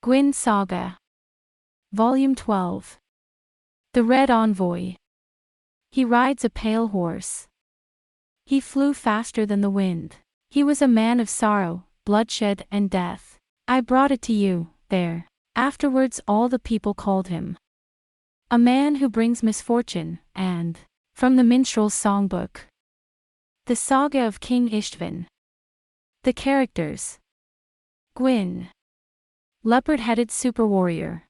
Guin Saga. Volume 12. The Red Envoy. He rides a pale horse. He flew faster than the wind. He was a man of sorrow, bloodshed and death. I brought it to you, there. Afterwards all the people called him a man who brings misfortune, and, from the minstrel's songbook, the saga of King Ishtvan. The characters: Guin, leopard-headed super warrior.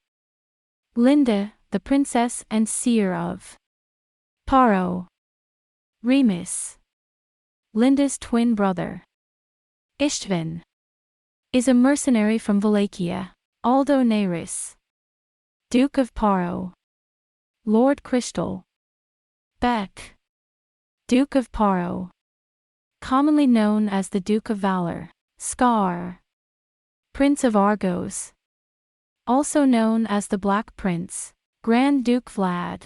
Linda, the princess and seer of Paro. Remus, Linda's twin brother. Ishtvan is a mercenary from Wallachia. Audiobook, Duke of Paro. Lord Crystal. Beck, Duke of Paro, commonly known as the Duke of Valor. Scar, Prince of Argos, also known as the Black Prince. Grand Duke Vlad,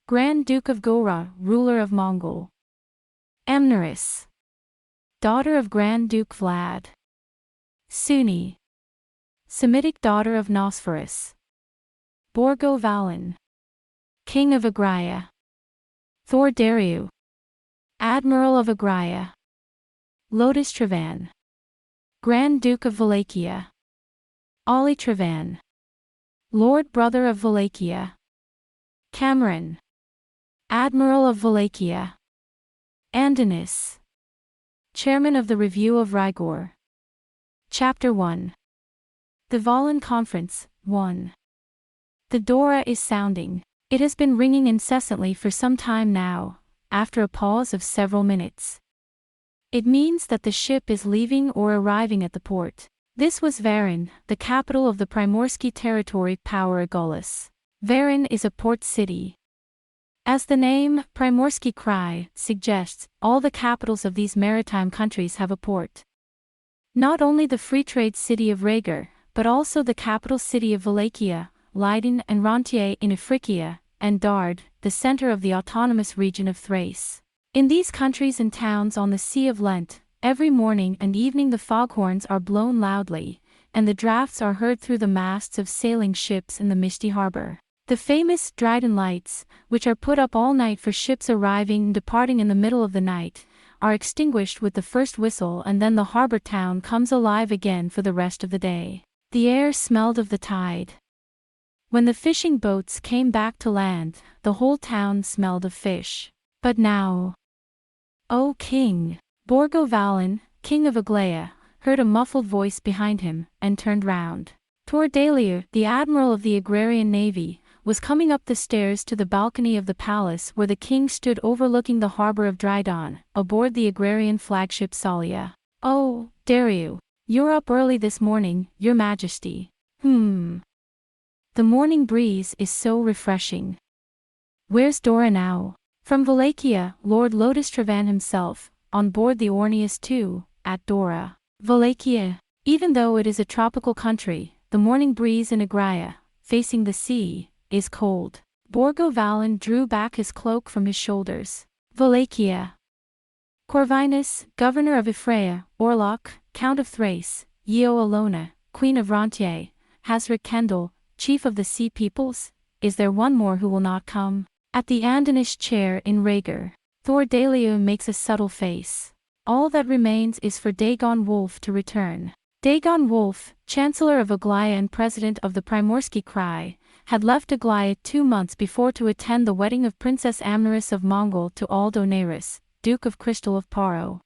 Grand Duke of Aurra, ruler of Mongol. Amnesiac, daughter of Grand Duke Vlad. Suni, Semitic daughter of Nosferus. Borgo Valan, King of Agraia. Thor Dariu, Admiral of Agraia. Lotus Travan, Grand Duke of Wallachia. Ollie Travan, Lord Brother of Wallachia. Cameron, Admiral of Wallachia. Andonis, Chairman of the Review of Rigor. Chapter 1. The Valan Conference, 1. The Dora is sounding. It has been ringing incessantly for some time now, after a pause of several minutes. It means that the ship is leaving or arriving at the port. This was Varin, the capital of the Primorsky territory Power Agolis. Varin is a port city. As the name, Primorsky Krai, suggests, all the capitals of these maritime countries have a port. Not only the free trade city of Rhaegar, but also the capital city of Wallachia, Leiden and Rontier in Africia, and Dard, the center of the autonomous region of Thrace. In these countries and towns on the Sea of Lent, every morning and evening the foghorns are blown loudly, and the draughts are heard through the masts of sailing ships in the misty harbor. The famous Dryden lights, which are put up all night for ships arriving and departing in the middle of the night, are extinguished with the first whistle, and then the harbor town comes alive again for the rest of the day. The air smelled of the tide. When the fishing boats came back to land, the whole town smelled of fish. But now, O King! Borgo Valan, King of Aglaia, heard a muffled voice behind him, and turned round. Tor Daliu, the admiral of the agrarian navy, was coming up the stairs to the balcony of the palace where the king stood overlooking the harbor of Dryden, aboard the agrarian flagship Salia. Oh, Dariu! You're up early this morning, your majesty. The morning breeze is so refreshing. Where's Dora now? From Wallachia, Lord Lotus Travan himself, on board the Orneus II, at Dora. Wallachia. Even though it is a tropical country, the morning breeze in Agraia, facing the sea, is cold. Borgo Valan drew back his cloak from his shoulders. Wallachia. Corvinus, governor of Ephraia, Orlok, count of Thrace, Io Alona, queen of Rontier, Hasrik Kendall, chief of the sea peoples, is there one more who will not come? At the Andonish chair in Rhaegar, Thor Daliu makes a subtle face. All that remains is for Dagon Wolf to return. Dagon Wolf, Chancellor of Aglaia and President of the Primorsky Krai, had left Aglaia 2 months before to attend the wedding of Princess Amneris of Mongol to Audiobook, Duke of Crystal of Paro.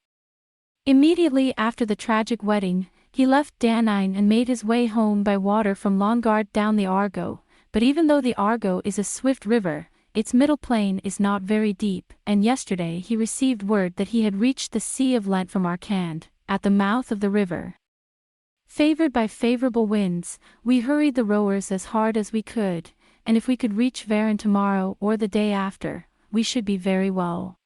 Immediately after the tragic wedding, he left Danine and made his way home by water from Longard down the Argo, but even though the Argo is a swift river, its middle plain is not very deep, and yesterday he received word that he had reached the Sea of Lent from Arkand, at the mouth of the river. Favored by favorable winds, we hurried the rowers as hard as we could, and if we could reach Varin tomorrow or the day after, we should be very well.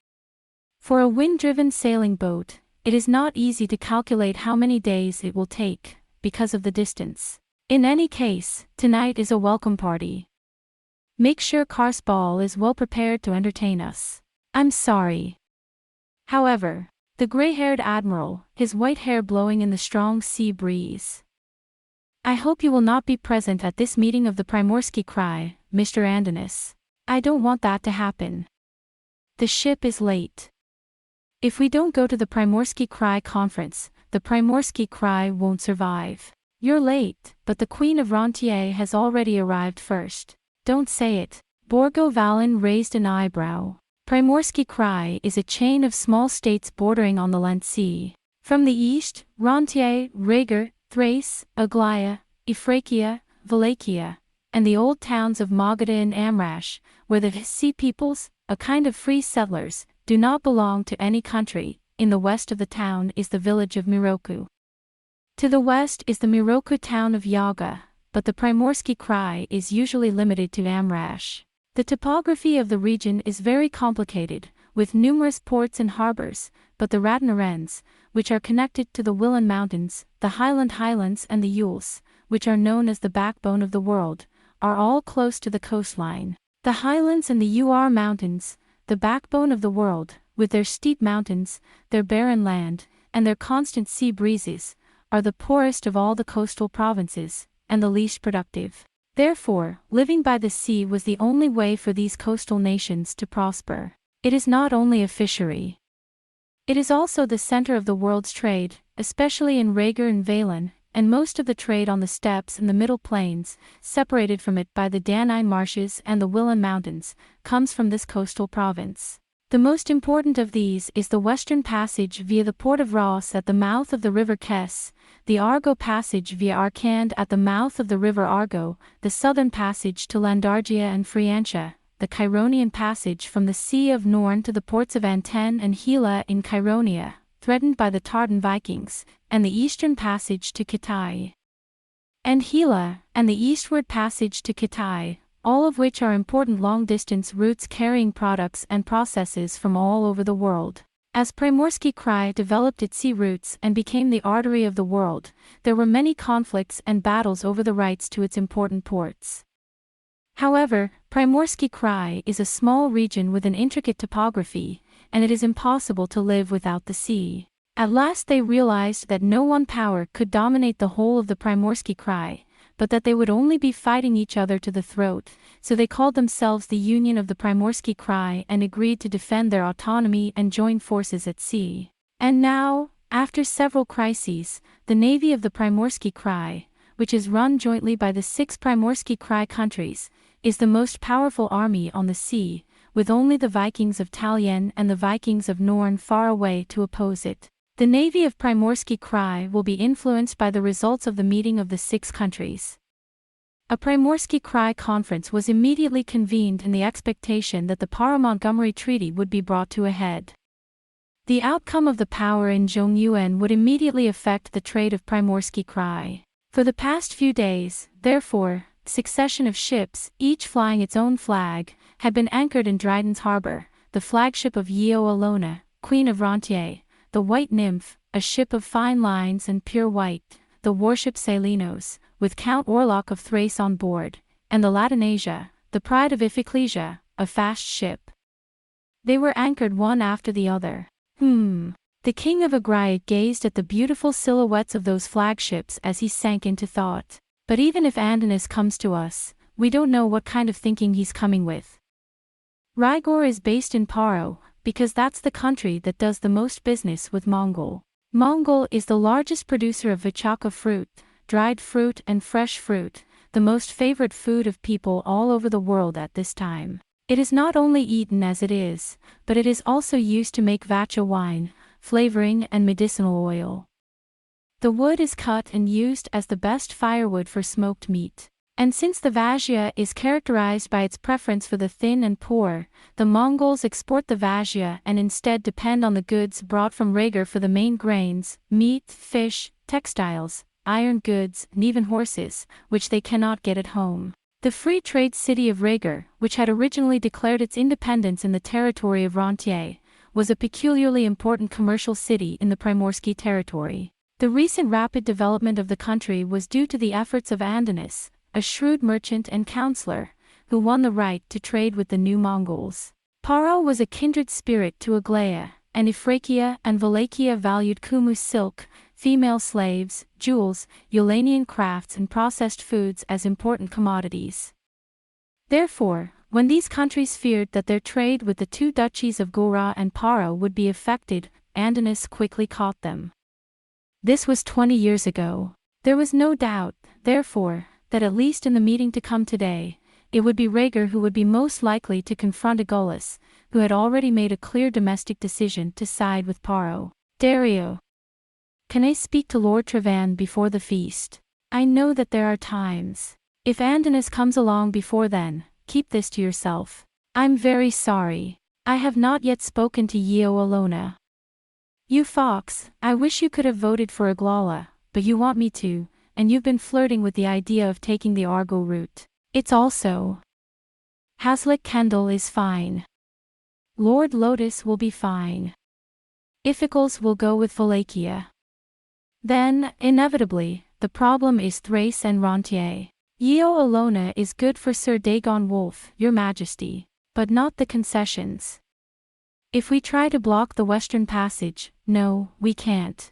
For a wind-driven sailing boat, it is not easy to calculate how many days it will take, because of the distance. In any case, tonight is a welcome party. Make sure Karsbal is well prepared to entertain us. I'm sorry. However, the gray-haired admiral, his white hair blowing in the strong sea breeze, I hope you will not be present at this meeting of the Primorsky Krai, Mr. Andonis. I don't want that to happen. The ship is late. If we don't go to the Primorsky Krai conference, the Primorsky Krai won't survive. You're late, but the Queen of Rentier has already arrived first. Don't say it. Borgo Valin raised an eyebrow. Primorsky Krai is a chain of small states bordering on the Lent Sea. From the east, Rentier, Rhaegar, Thrace, Aglaia, Ifrakia, Wallachia, and the old towns of Magadha and Amrash, where the Sea peoples, a kind of free settlers, do not belong to any country. In the west of the town is the village of Miroku. To the west is the Miroku town of Yaga, but the Primorsky Krai is usually limited to Amrash. The topography of the region is very complicated, with numerous ports and harbors, but the Ratnarens, which are connected to the Willan Mountains, the Highlands and the Yules, which are known as the backbone of the world, are all close to the coastline. The Highlands and the Ur Mountains, the backbone of the world, with their steep mountains, their barren land, and their constant sea breezes, are the poorest of all the coastal provinces, and the least productive. Therefore, living by the sea was the only way for these coastal nations to prosper. It is not only a fishery. It is also the center of the world's trade, especially in Rhaegar and Valen, and most of the trade on the steppes and the middle plains, separated from it by the Danine marshes and the Willan Mountains, comes from this coastal province. The most important of these is the western passage via the port of Ross at the mouth of the river Kess, the Argo passage via Arkand at the mouth of the river Argo, the southern passage to Landargia and Friantia, the Chironian passage from the Sea of Norn to the ports of Anten and Hela in Chironia, threatened by the Tartan Vikings, and the eastern passage to Kitai and Hela, and the eastward passage to Kitai, all of which are important long-distance routes carrying products and processes from all over the world. As Primorsky Krai developed its sea routes and became the artery of the world, there were many conflicts and battles over the rights to its important ports. However, Primorsky Krai is a small region with an intricate topography, and it is impossible to live without the sea. At last they realized that no one power could dominate the whole of the Primorsky Krai, but that they would only be fighting each other to the throat, so they called themselves the Union of the Primorsky Krai and agreed to defend their autonomy and join forces at sea. And now, after several crises, the navy of the Primorsky Krai, which is run jointly by the 6 Primorsky Krai countries, is the most powerful army on the sea, with only the Vikings of Talien and the Vikings of Norn far away to oppose it. The navy of Primorsky Krai will be influenced by the results of the meeting of the 6 countries. A Primorsky Krai conference was immediately convened in the expectation that the Para-Montgomery Treaty would be brought to a head. The outcome of the power in Zhongyuan would immediately affect the trade of Primorsky Krai. For the past few days, therefore, a succession of ships, each flying its own flag, had been anchored in Dryden's harbor, the flagship of Yeo Alona, Queen of Rentier, the White Nymph, a ship of fine lines and pure white, the warship Salinos, with Count Orlok of Thrace on board, and the Latinasia, the pride of Iphiclesia, a fast ship. They were anchored one after the other. The king of Aglaia gazed at the beautiful silhouettes of those flagships as he sank into thought. But even if Andonis comes to us, we don't know what kind of thinking he's coming with. Rhaegar is based in Paro, because that's the country that does the most business with Mongol. Mongol is the largest producer of vichaka fruit, dried fruit and fresh fruit, the most favorite food of people all over the world at this time. It is not only eaten as it is, but it is also used to make vacha wine, flavoring and medicinal oil. The wood is cut and used as the best firewood for smoked meat. And since the Vajia is characterized by its preference for the thin and poor, the Mongols export the Vajia and instead depend on the goods brought from Rhaegar for the main grains, meat, fish, textiles, iron goods, and even horses, which they cannot get at home. The free trade city of Rhaegar, which had originally declared its independence in the territory of Rentier, was a peculiarly important commercial city in the Primorsky territory. The recent rapid development of the country was due to the efforts of Andonis, a shrewd merchant and counselor, who won the right to trade with the new Mongols. Paro was a kindred spirit to Aglaia, and Ifrakia and Wallachia valued Kumu silk, female slaves, jewels, Eulanian crafts and processed foods as important commodities. Therefore, when these countries feared that their trade with the two duchies of Aurra and Paro would be affected, Andinus quickly caught them. This was 20 years ago. There was no doubt, therefore, that at least in the meeting to come today, it would be Rhaegar who would be most likely to confront Aegolas, who had already made a clear domestic decision to side with Paro. Dario. Can I speak to Lord Trevan before the feast? I know that there are times. If Andinus comes along before then, keep this to yourself. I'm very sorry. I have not yet spoken to Yeo Alona. You fox, I wish you could have voted for Aglala, but you want me to, and you've been flirting with the idea of taking the Argo route. It's also. Haslick Kendall is fine. Lord Lotus will be fine. Iphicles will go with Wallachia. Then, inevitably, the problem is Thrace and Rontier. Yeo Alona is good for Sir Dagon Wolf, Your Majesty, but not the concessions. If we try to block the Western Passage, no, we can't.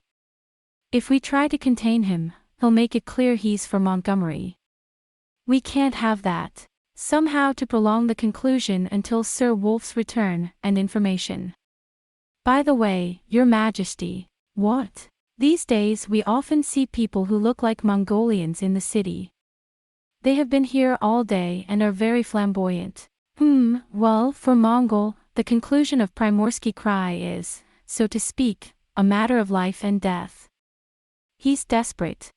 If we try to contain him, he'll make it clear he's for Montgomery. We can't have that. Somehow to prolong the conclusion until Sir Wolf's return and information. By the way, Your Majesty. What? These days we often see people who look like Mongolians in the city. They have been here all day and are very flamboyant. Well, for Mongol, the conclusion of Primorsky Cry is, so to speak, a matter of life and death. He's desperate.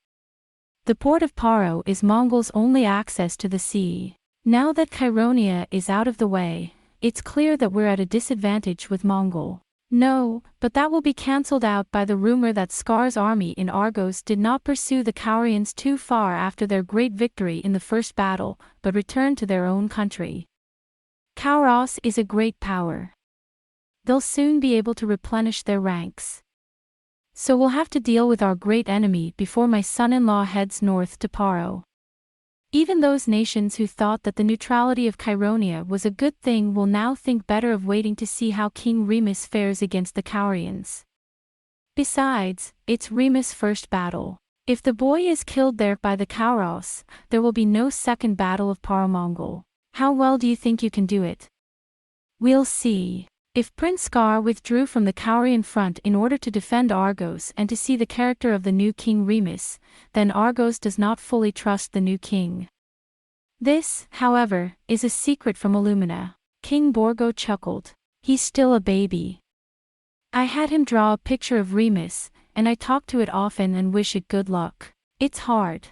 The port of Paro is Mongol's only access to the sea. Now that Chironia is out of the way, it's clear that we're at a disadvantage with Mongol. No, but that will be cancelled out by the rumor that Scar's army in Argos did not pursue the Kaurians too far after their great victory in the first battle, but returned to their own country. Kauros is a great power. They'll soon be able to replenish their ranks. So we'll have to deal with our great enemy before my son-in-law heads north to Paro. Even those nations who thought that the neutrality of Chironia was a good thing will now think better of waiting to see how King Remus fares against the Kaurians. Besides, it's Remus' first battle. If the boy is killed there by the Kauros, there will be no second battle of Paro-Mongol. How well do you think you can do it? We'll see. If Prince Scar withdrew from the Kaurian front in order to defend Argos and to see the character of the new King Remus, then Argos does not fully trust the new king. This, however, is a secret from Illumina. King Borgo chuckled. He's still a baby. I had him draw a picture of Remus, and I talk to it often and wish it good luck. It's hard.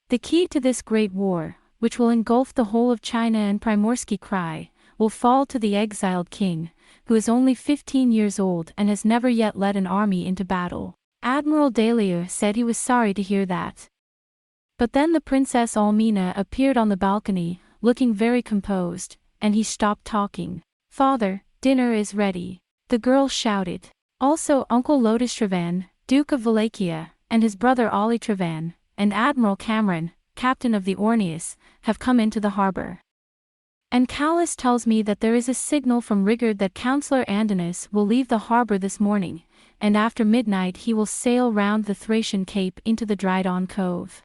The key to this great war, which will engulf the whole of China and Primorsky Cry, will fall to the exiled king, who is only 15 years old and has never yet led an army into battle. Admiral Delia said he was sorry to hear that. But then the Princess Almina appeared on the balcony, looking very composed, and he stopped talking. Father, dinner is ready. The girl shouted. Also Uncle Lotus Trevan, Duke of Wallachia, and his brother Ollie Trevan, and Admiral Cameron, captain of the Orneus, have come into the harbor. And Callus tells me that there is a signal from Rigard that Councillor Andinus will leave the harbor this morning, and after midnight he will sail round the Thracian Cape into the Drydawn Cove.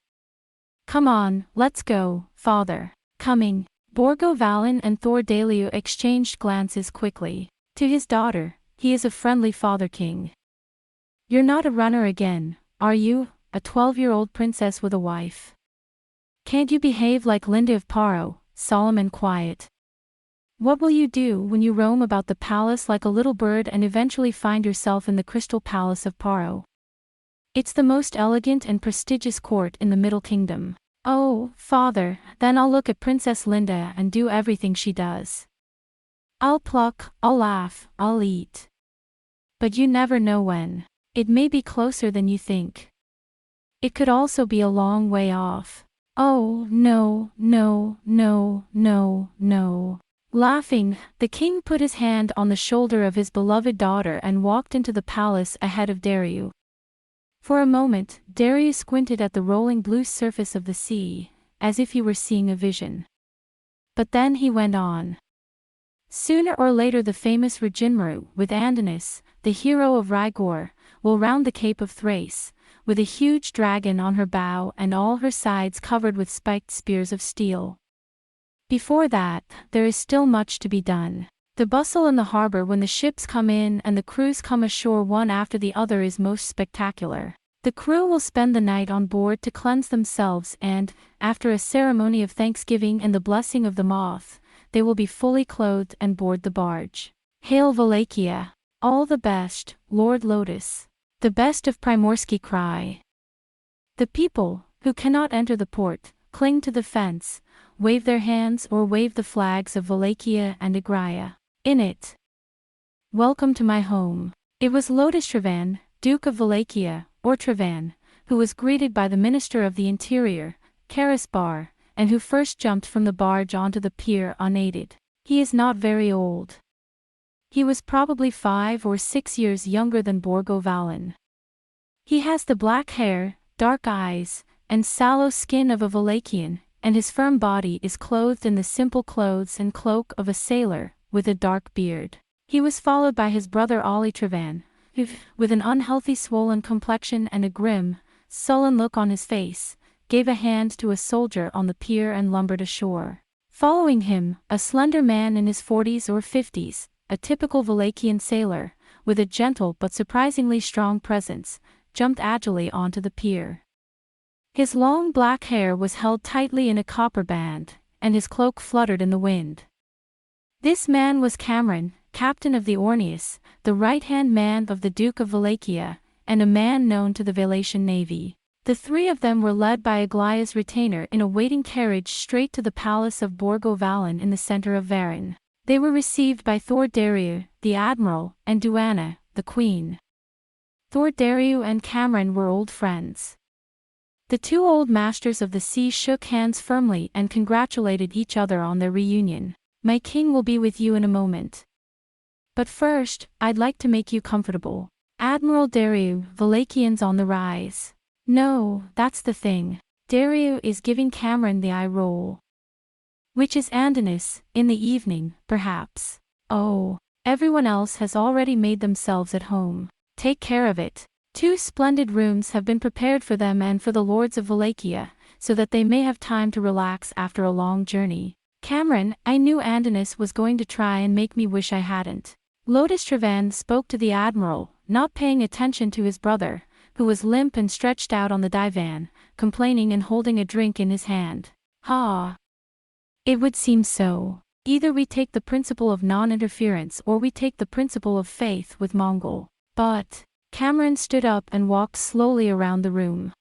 Come on, let's go, father. Coming. Borgo Valin and Thor Dalio exchanged glances quickly. To his daughter, he is a friendly father king. You're not a runner again, are you, a 12-year-old princess with a wife? Can't you behave like Linda of Paro, solemn and quiet? What will you do when you roam about the palace like a little bird and eventually find yourself in the Crystal Palace of Paro? It's the most elegant and prestigious court in the Middle Kingdom. Oh, father, then I'll look at Princess Linda and do everything she does. I'll pluck, I'll laugh, I'll eat. But you never know when. It may be closer than you think. It could also be a long way off. Oh, no, no, no, no, no. Laughing, the king put his hand on the shoulder of his beloved daughter and walked into the palace ahead of Darius. For a moment, Darius squinted at the rolling blue surface of the sea, as if he were seeing a vision. But then he went on. Sooner or later the famous Reginmeru, with Andinus, the hero of Rygor, will round the Cape of Thrace, with a huge dragon on her bow and all her sides covered with spiked spears of steel. Before that, there is still much to be done. The bustle in the harbor when the ships come in and the crews come ashore one after the other is most spectacular. The crew will spend the night on board to cleanse themselves and, after a ceremony of thanksgiving and the blessing of the moth, they will be fully clothed and board the barge. Hail Wallachia! All the best, Lord Lotus. The best of Primorsky cry. The people, who cannot enter the port, cling to the fence, wave their hands or wave the flags of Wallachia and Agraia. In it. Welcome to my home. It was Lotus Trevan, Duke of Wallachia, or Trevan, who was greeted by the Minister of the Interior, Carisbar, and who first jumped from the barge onto the pier unaided. He is not very old. He was probably 5 or 6 years younger than Borgo Valen. He has the black hair, dark eyes, and sallow skin of a Wallachian, and his firm body is clothed in the simple clothes and cloak of a sailor, with a dark beard. He was followed by his brother Ollie Trevan, who, with an unhealthy swollen complexion and a grim, sullen look on his face, gave a hand to a soldier on the pier and lumbered ashore. Following him, a slender man in his 40s or 50s, a typical Wallachian sailor, with a gentle but surprisingly strong presence, jumped agilely onto the pier. His long black hair was held tightly in a copper band, and his cloak fluttered in the wind. This man was Cameron, captain of the Orneus, the right-hand man of the Duke of Wallachia, and a man known to the Valatian navy. The three of them were led by Aglaia's retainer in a waiting carriage straight to the palace of Borgo Valen in the center of Varin. They were received by Thor Dariu, the admiral, and Duana, the queen. Thor Dariu and Cameron were old friends. The two old masters of the sea shook hands firmly and congratulated each other on their reunion. My king will be with you in a moment. But first, I'd like to make you comfortable. Admiral Dariu, Wallachians on the rise. No, that's the thing. Dariu is giving Cameron the eye roll. Which is Andonis, in the evening, perhaps. Oh, everyone else has already made themselves at home. Take care of it. 2 splendid rooms have been prepared for them and for the lords of Wallachia, so that they may have time to relax after a long journey. Cameron, I knew Andonis was going to try and make me wish I hadn't. Lotus Trevan spoke to the admiral, not paying attention to his brother, who was limp and stretched out on the divan, complaining and holding a drink in his hand. Ha! It would seem so. Either we take the principle of non-interference or we take the principle of faith with Mongol. But Cameron stood up and walked slowly around the room.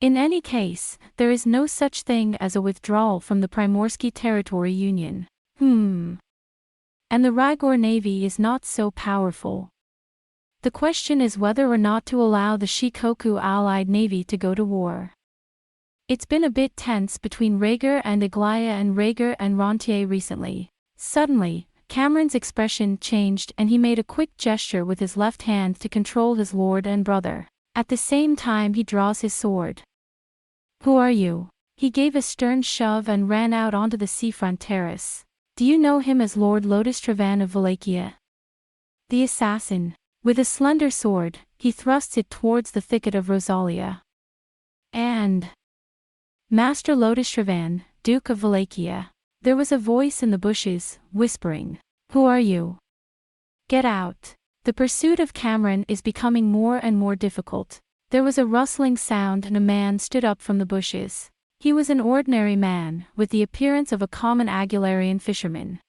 In any case, there is no such thing as a withdrawal from the Primorsky Territory Union. And the Rigor Navy is not so powerful. The question is whether or not to allow the Shikoku Allied Navy to go to war. It's been a bit tense between Rhaegar and Aglaia and Rhaegar and Rentier recently. Suddenly, Cameron's expression changed and he made a quick gesture with his left hand to control his lord and brother. At the same time he draws his sword. Who are you? He gave a stern shove and ran out onto the seafront terrace. Do you know him as Lord Lotus Trevan of Wallachia? The assassin. With a slender sword, he thrusts it towards the thicket of Rosalia. And Master Lotus Trevan, Duke of Wallachia. There was a voice in the bushes, whispering. Who are you? Get out. The pursuit of Cameron is becoming more and more difficult. There was a rustling sound and a man stood up from the bushes. He was an ordinary man, with the appearance of a common Aguilarian fisherman.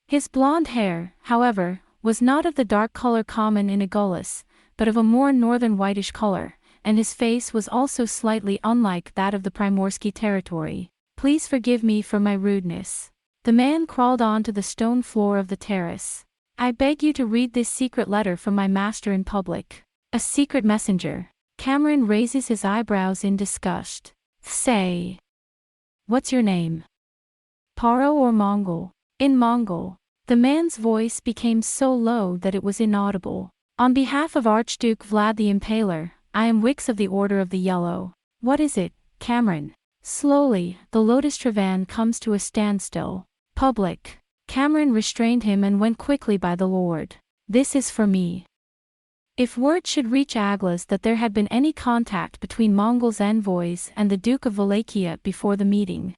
His blonde hair, however, was not of the dark color common in Agulhas, but of a more northern whitish color, and his face was also slightly unlike that of the Primorsky territory. Please forgive me for my rudeness. The man crawled on to the stone floor of the terrace. I beg you to read this secret letter from my master in public. A secret messenger. Cameron raises his eyebrows in disgust. Say. What's your name? Paro or Mongol? In Mongol. The man's voice became so low that it was inaudible. On behalf of Archduke Vlad the Impaler, I am Wix of the Order of the Yellow. What is it, Cameron? Slowly, the Lotus Trevan comes to a standstill. Public. Cameron restrained him and went quickly by the lord. This is for me. If word should reach Aglas that there had been any contact between Mongols' envoys and the Duke of Wallachia before the meeting,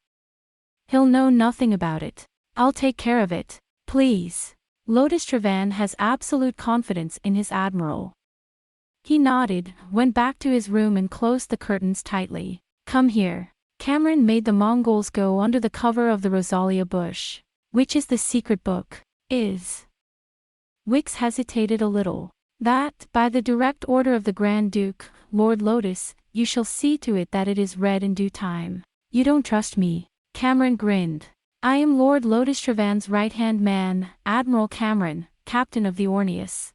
he'll know nothing about it. I'll take care of it, please. Lodistrevan has absolute confidence in his admiral. He nodded, went back to his room and closed the curtains tightly. Come here. Cameron made the Mongols go under the cover of the Rosalia bush. Which is the secret book? Wix hesitated a little. That, by the direct order of the Grand Duke, Lord Lotus, you shall see to it that it is read in due time. You don't trust me? Cameron grinned. I am Lord Lodistrevan's right-hand man, Admiral Cameron, captain of the Orneus.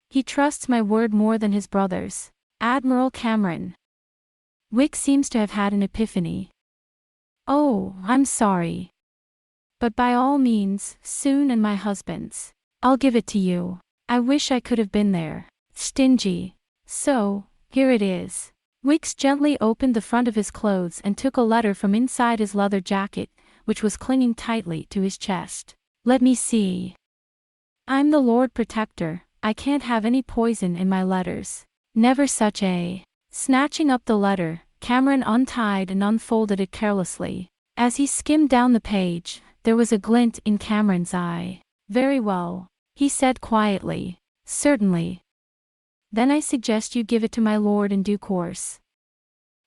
He trusts my word more than his brothers. Admiral Cameron. Wix seems to have had an epiphany. Oh, I'm sorry. But by all means, soon and my husband's. I'll give it to you. I wish I could have been there. Stingy. So, here it is. Wix gently opened the front of his clothes and took a letter from inside his leather jacket, which was clinging tightly to his chest. Let me see. I'm the Lord Protector, I can't have any poison in my letters. Never such a. Snatching up the letter, Cameron untied and unfolded it carelessly. As he skimmed down the page, there was a glint in Cameron's eye. Very well, he said quietly. Certainly. Then I suggest you give it to my lord in due course.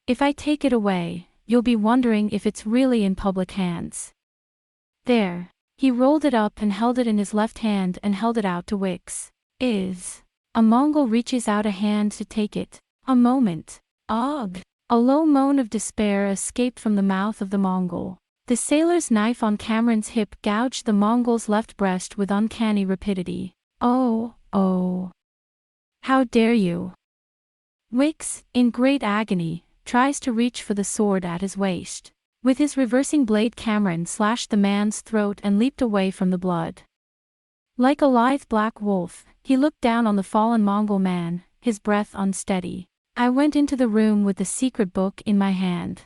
If I take it away, you'll be wondering if it's really in public hands. There. He rolled it up and held it in his left hand and held it out to Wix. A Mongol reaches out a hand to take it. A moment. Ugh! A low moan of despair escaped from the mouth of the Mongol. The sailor's knife on Cameron's hip gouged the Mongol's left breast with uncanny rapidity. Oh, oh. How dare you! Wix, in great agony, tries to reach for the sword at his waist. With his reversing blade Cameron slashed the man's throat and leaped away from the blood. Like a lithe black wolf, he looked down on the fallen Mongol man, his breath unsteady. I went into the room with the secret book in my hand.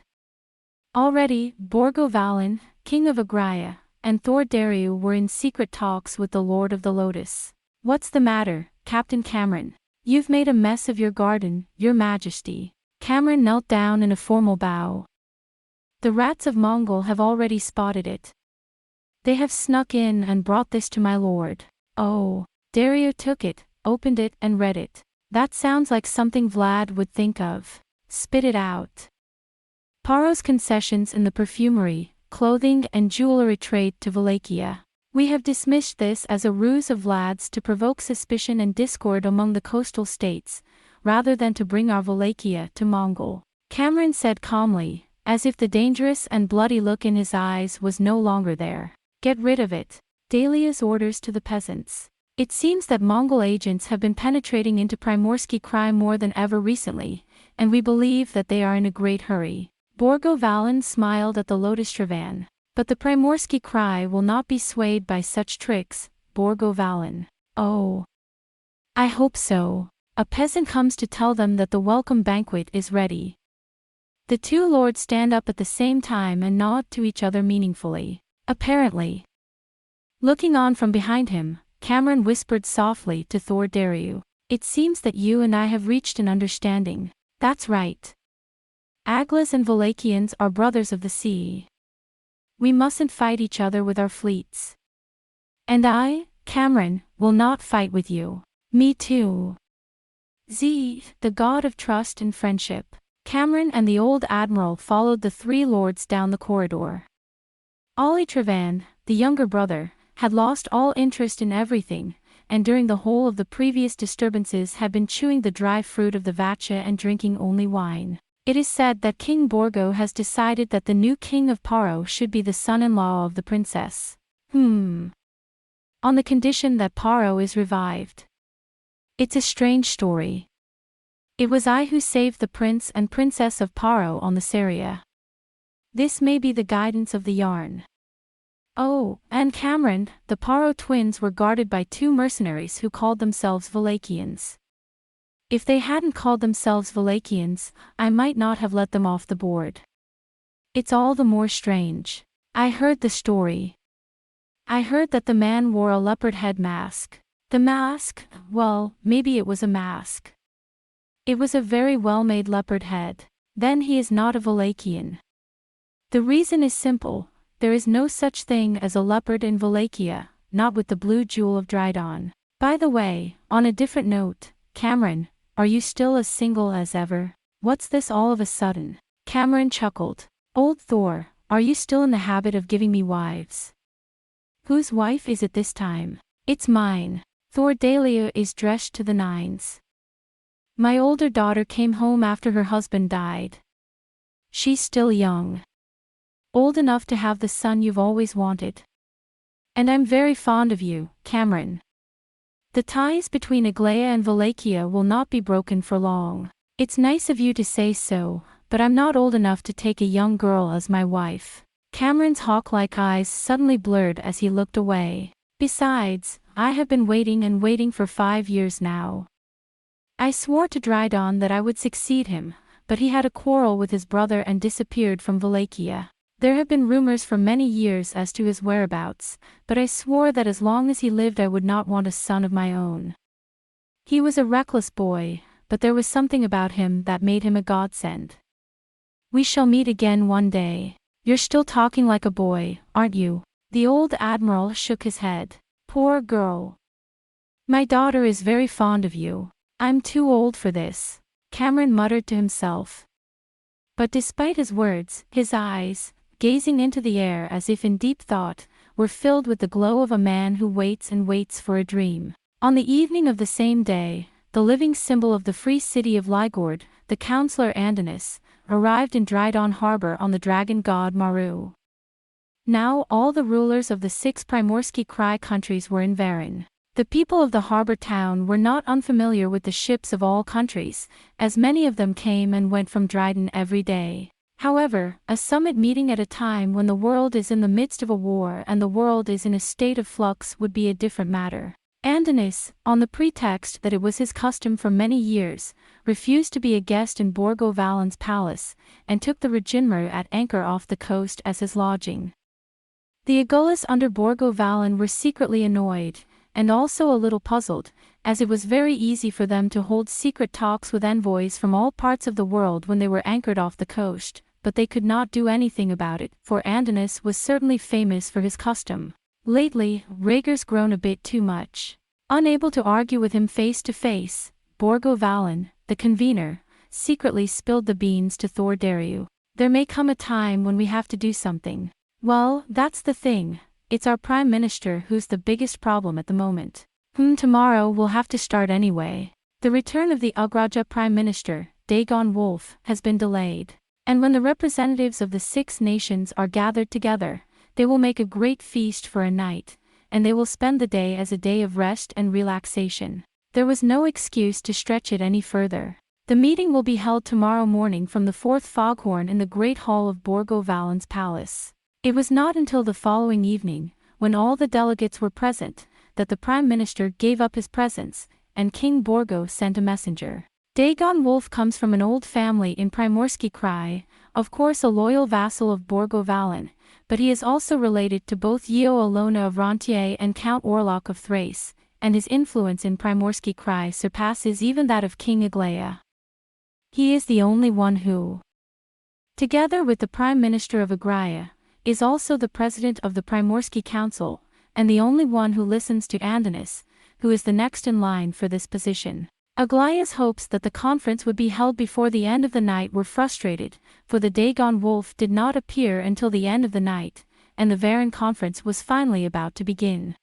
Already, Borgo Valan, king of Agraya, and Thor Dariu were in secret talks with the Lord of the Lotus. What's the matter, Captain Cameron? You've made a mess of your garden, your majesty. Cameron knelt down in a formal bow. The rats of Mongol have already spotted it. They have snuck in and brought this to my lord. Oh. Dariu took it, opened it and read it. That sounds like something Vlad would think of. Spit it out. Paro's concessions in the perfumery, clothing and jewelry trade to Wallachia. We have dismissed this as a ruse of Vlad's to provoke suspicion and discord among the coastal states, rather than to bring our Wallachia to Mongol. Cameron said calmly, as if the dangerous and bloody look in his eyes was no longer there. Get rid of it. Dahlia's orders to the peasants. It seems that Mongol agents have been penetrating into Primorsky Krai more than ever recently, and we believe that they are in a great hurry. Borgo Valan smiled at the Lodistrevan. But the Primorsky Krai will not be swayed by such tricks, Borgo Valan. Oh. I hope so. A peasant comes to tell them that the welcome banquet is ready. The two lords stand up at the same time and nod to each other meaningfully. Apparently. Looking on from behind him, Cameron whispered softly to Thor Dariu. It seems that you and I have reached an understanding. That's right. Aglas and Wallachians are brothers of the sea. We mustn't fight each other with our fleets. And I, Cameron, will not fight with you. Me too. The god of trust and friendship. Cameron and the old admiral followed the three lords down the corridor. Ollie Trevan, the younger brother, had lost all interest in everything, and during the whole of the previous disturbances had been chewing the dry fruit of the vatcha and drinking only wine. It is said that King Borgo has decided that the new king of Paro should be the son-in-law of the princess. On the condition that Paro is revived. It's a strange story. It was I who saved the prince and princess of Paro on the Saria. This may be the guidance of the yarn. Oh, and Cameron, the Paro twins were guarded by two mercenaries who called themselves Wallachians. If they hadn't called themselves Wallachians, I might not have let them off the board. It's all the more strange. I heard the story. I heard that the man wore a leopard head mask. The mask, well, maybe it was a mask. It was a very well-made leopard head. Then he is not a Wallachian. The reason is simple, there is no such thing as a leopard in Wallachia, not with the blue jewel of Drydawn. By the way, on a different note, Cameron, are you still as single as ever? What's this all of a sudden? Cameron chuckled. Old Thor, are you still in the habit of giving me wives? Whose wife is it this time? It's mine. Thor Dahlia is dressed to the nines. My older daughter came home after her husband died. She's still young. Old enough to have the son you've always wanted. And I'm very fond of you, Cameron. The ties between Aglaia and Wallachia will not be broken for long. It's nice of you to say so, but I'm not old enough to take a young girl as my wife. Cameron's hawk-like eyes suddenly blurred as he looked away. Besides, I have been waiting and waiting for 5 years now. I swore to Drydawn that I would succeed him, but he had a quarrel with his brother and disappeared from Wallachia. There have been rumors for many years as to his whereabouts, but I swore that as long as he lived I would not want a son of my own. He was a reckless boy, but there was something about him that made him a godsend. We shall meet again one day. You're still talking like a boy, aren't you? The old admiral shook his head. Poor girl. My daughter is very fond of you. I'm too old for this, Cameron muttered to himself. But despite his words, his eyes, gazing into the air as if in deep thought, were filled with the glow of a man who waits and waits for a dream. On the evening of the same day, the living symbol of the free city of Lygord, the counselor Andinus, arrived in Drydawn harbor on the dragon god Maru. Now all the rulers of the 6 Primorsky Krai countries were in Varin. The people of the harbor town were not unfamiliar with the ships of all countries, as many of them came and went from Dryden every day. However, a summit meeting at a time when the world is in the midst of a war and the world is in a state of flux would be a different matter. Andinus, on the pretext that it was his custom for many years, refused to be a guest in Borgo Valen's palace, and took the Reginmer at anchor off the coast as his lodging. The Agulis under Borgo Valen were secretly annoyed, and also a little puzzled, as it was very easy for them to hold secret talks with envoys from all parts of the world when they were anchored off the coast, but they could not do anything about it, for Andinus was certainly famous for his custom. Lately, Rhaegar's grown a bit too much. Unable to argue with him face to face, Borgo Valen, the convener, secretly spilled the beans to Thor Dariu. There may come a time when we have to do something. Well, that's the thing, it's our prime minister who's the biggest problem at the moment. Tomorrow we'll have to start anyway. The return of the Ugraja prime minister, Dagon Wolf, has been delayed. And when the representatives of the 6 nations are gathered together, they will make a great feast for a night, and they will spend the day as a day of rest and relaxation. There was no excuse to stretch it any further. The meeting will be held tomorrow morning from the 4th foghorn in the great hall of Borgo Valen's palace. It was not until the following evening, when all the delegates were present, that the prime minister gave up his presence, and King Borgo sent a messenger. Dagon Wolf comes from an old family in Primorsky Krai, of course a loyal vassal of Borgo Valen, but he is also related to both Yeo Alona of Rontier and Count Orlok of Thrace, and his influence in Primorsky Krai surpasses even that of King Aglaia. He is the only one who, together with the Prime Minister of Aglaia, is also the president of the Primorsky Council, and the only one who listens to Andinus, who is the next in line for this position. Aglaia's hopes that the conference would be held before the end of the night were frustrated, for the Dagon Wolf did not appear until the end of the night, and the Varin conference was finally about to begin.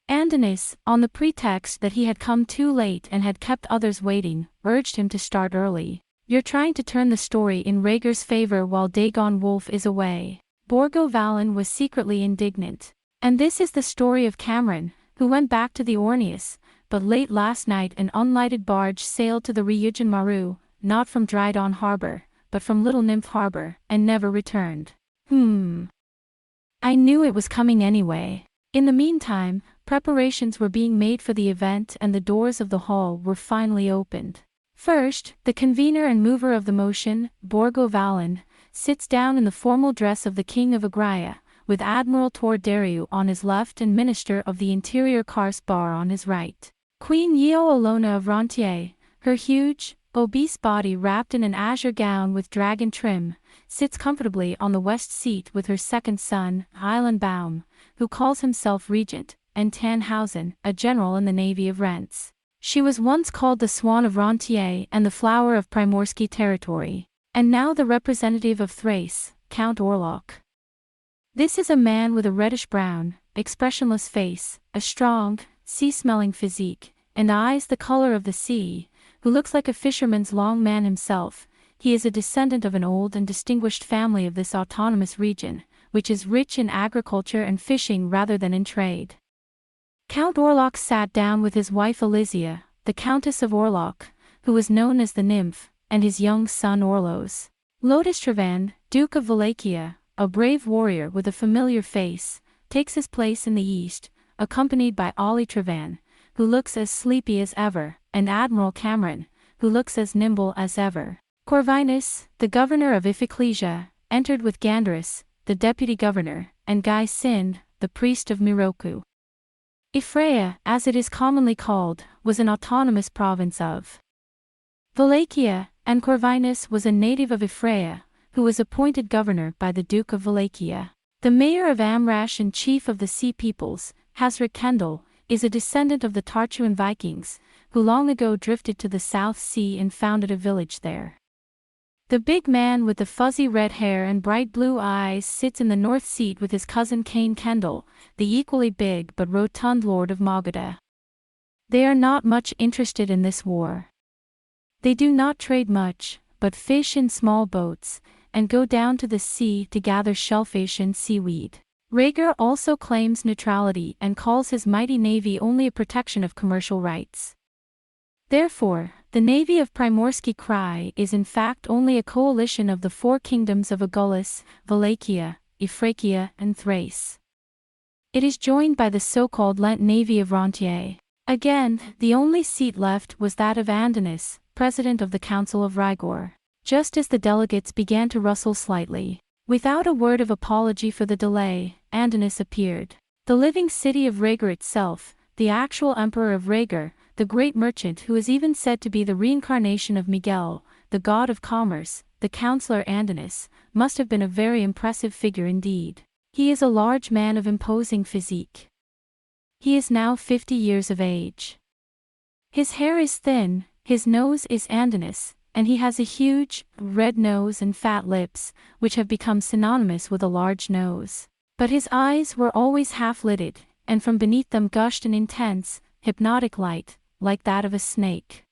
Andinus, on the pretext that he had come too late and had kept others waiting, urged him to start early. You're trying to turn the story in Rhaegar's favor while Dagon Wolf is away. Borgo Valen was secretly indignant. And this is the story of Cameron, who went back to the Orneus, but late last night an unlighted barge sailed to the Ryujin Maru, not from Drydawn harbor, but from Little Nymph harbor, and never returned. I knew it was coming anyway. In the meantime, preparations were being made for the event and the doors of the hall were finally opened. First, the convener and mover of the motion, Borgo Valen, sits down in the formal dress of the King of Aglaia, with Admiral Torderiu on his left and Minister of the Interior Kars Bar on his right. Queen Yeo Olona of Rentier, her huge, obese body wrapped in an azure gown with dragon trim, sits comfortably on the west seat with her second son, Eilenbaum, who calls himself regent, and Tannhausen, a general in the navy of Rents. She was once called the Swan of Rentier and the Flower of Primorsky territory, and now the representative of Thrace, Count Orlok. This is a man with a reddish-brown, expressionless face, a strong, sea-smelling physique, and eyes the color of the sea, who looks like a fisherman's long man himself. He is a descendant of an old and distinguished family of this autonomous region, which is rich in agriculture and fishing rather than in trade. Count Orlok sat down with his wife Elysia, the Countess of Orlok, who was known as the Nymph, and his young son Orlos. Lodistrevan, Duke of Wallachia, a brave warrior with a familiar face, takes his place in the east, accompanied by Ollie Trevan, who looks as sleepy as ever, and Admiral Cameron, who looks as nimble as ever. Corvinus, the governor of Iphiclesia, entered with Gandrus, the deputy governor, and Guy Sind, the priest of Miroku. Iphraia, as it is commonly called, was an autonomous province of Wallachia, and Corvinus was a native of Iphraia, who was appointed governor by the Duke of Wallachia. The mayor of Amrash and chief of the Sea Peoples, Hasrik Kendall, is a descendant of the Tarchuan Vikings, who long ago drifted to the South Sea and founded a village there. The big man with the fuzzy red hair and bright blue eyes sits in the north seat with his cousin Cain Kendall, the equally big but rotund lord of Magoda. They are not much interested in this war. They do not trade much, but fish in small boats, and go down to the sea to gather shellfish and seaweed. Rhaegar also claims neutrality and calls his mighty navy only a protection of commercial rights. Therefore, the navy of Primorsky Krai is in fact only a coalition of the four kingdoms of Agulhas, Wallachia, Iphrakia, and Thrace. It is joined by the so-called Lent navy of Rentier. Again, the only seat left was that of Andonis, president of the Council of Rhaegar. Just as the delegates began to rustle slightly, without a word of apology for the delay, Andonis appeared. The living city of Rhaegar itself, the actual emperor of Rhaegar, the great merchant who is even said to be the reincarnation of Miguel, the god of commerce, the counselor Andonis, must have been a very impressive figure indeed. He is a large man of imposing physique. He is now 50 years of age. His hair is thin, his nose is Andonis, and he has a huge, red nose and fat lips, which have become synonymous with a large nose. But his eyes were always half-lidded, and from beneath them gushed an intense, hypnotic light, like that of a snake.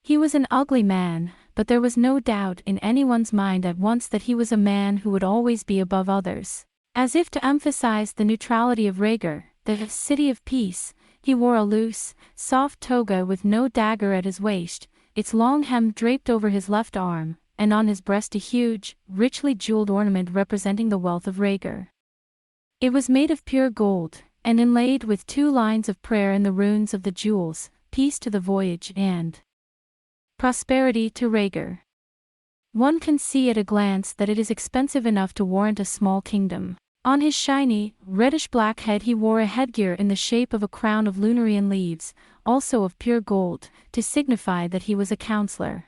He was an ugly man, but there was no doubt in anyone's mind at once that he was a man who would always be above others. As if to emphasize the neutrality of Rhaegar, the city of peace, he wore a loose, soft toga with no dagger at his waist, its long hem draped over his left arm, and on his breast a huge, richly jeweled ornament representing the wealth of Rhaegar. It was made of pure gold, and inlaid with 2 lines of prayer in the runes of the jewels, peace to the voyage and prosperity to Rhaegar. One can see at a glance that it is expensive enough to warrant a small kingdom. On his shiny, reddish-black head he wore a headgear in the shape of a crown of Lunarian leaves, also of pure gold, to signify that he was a counselor.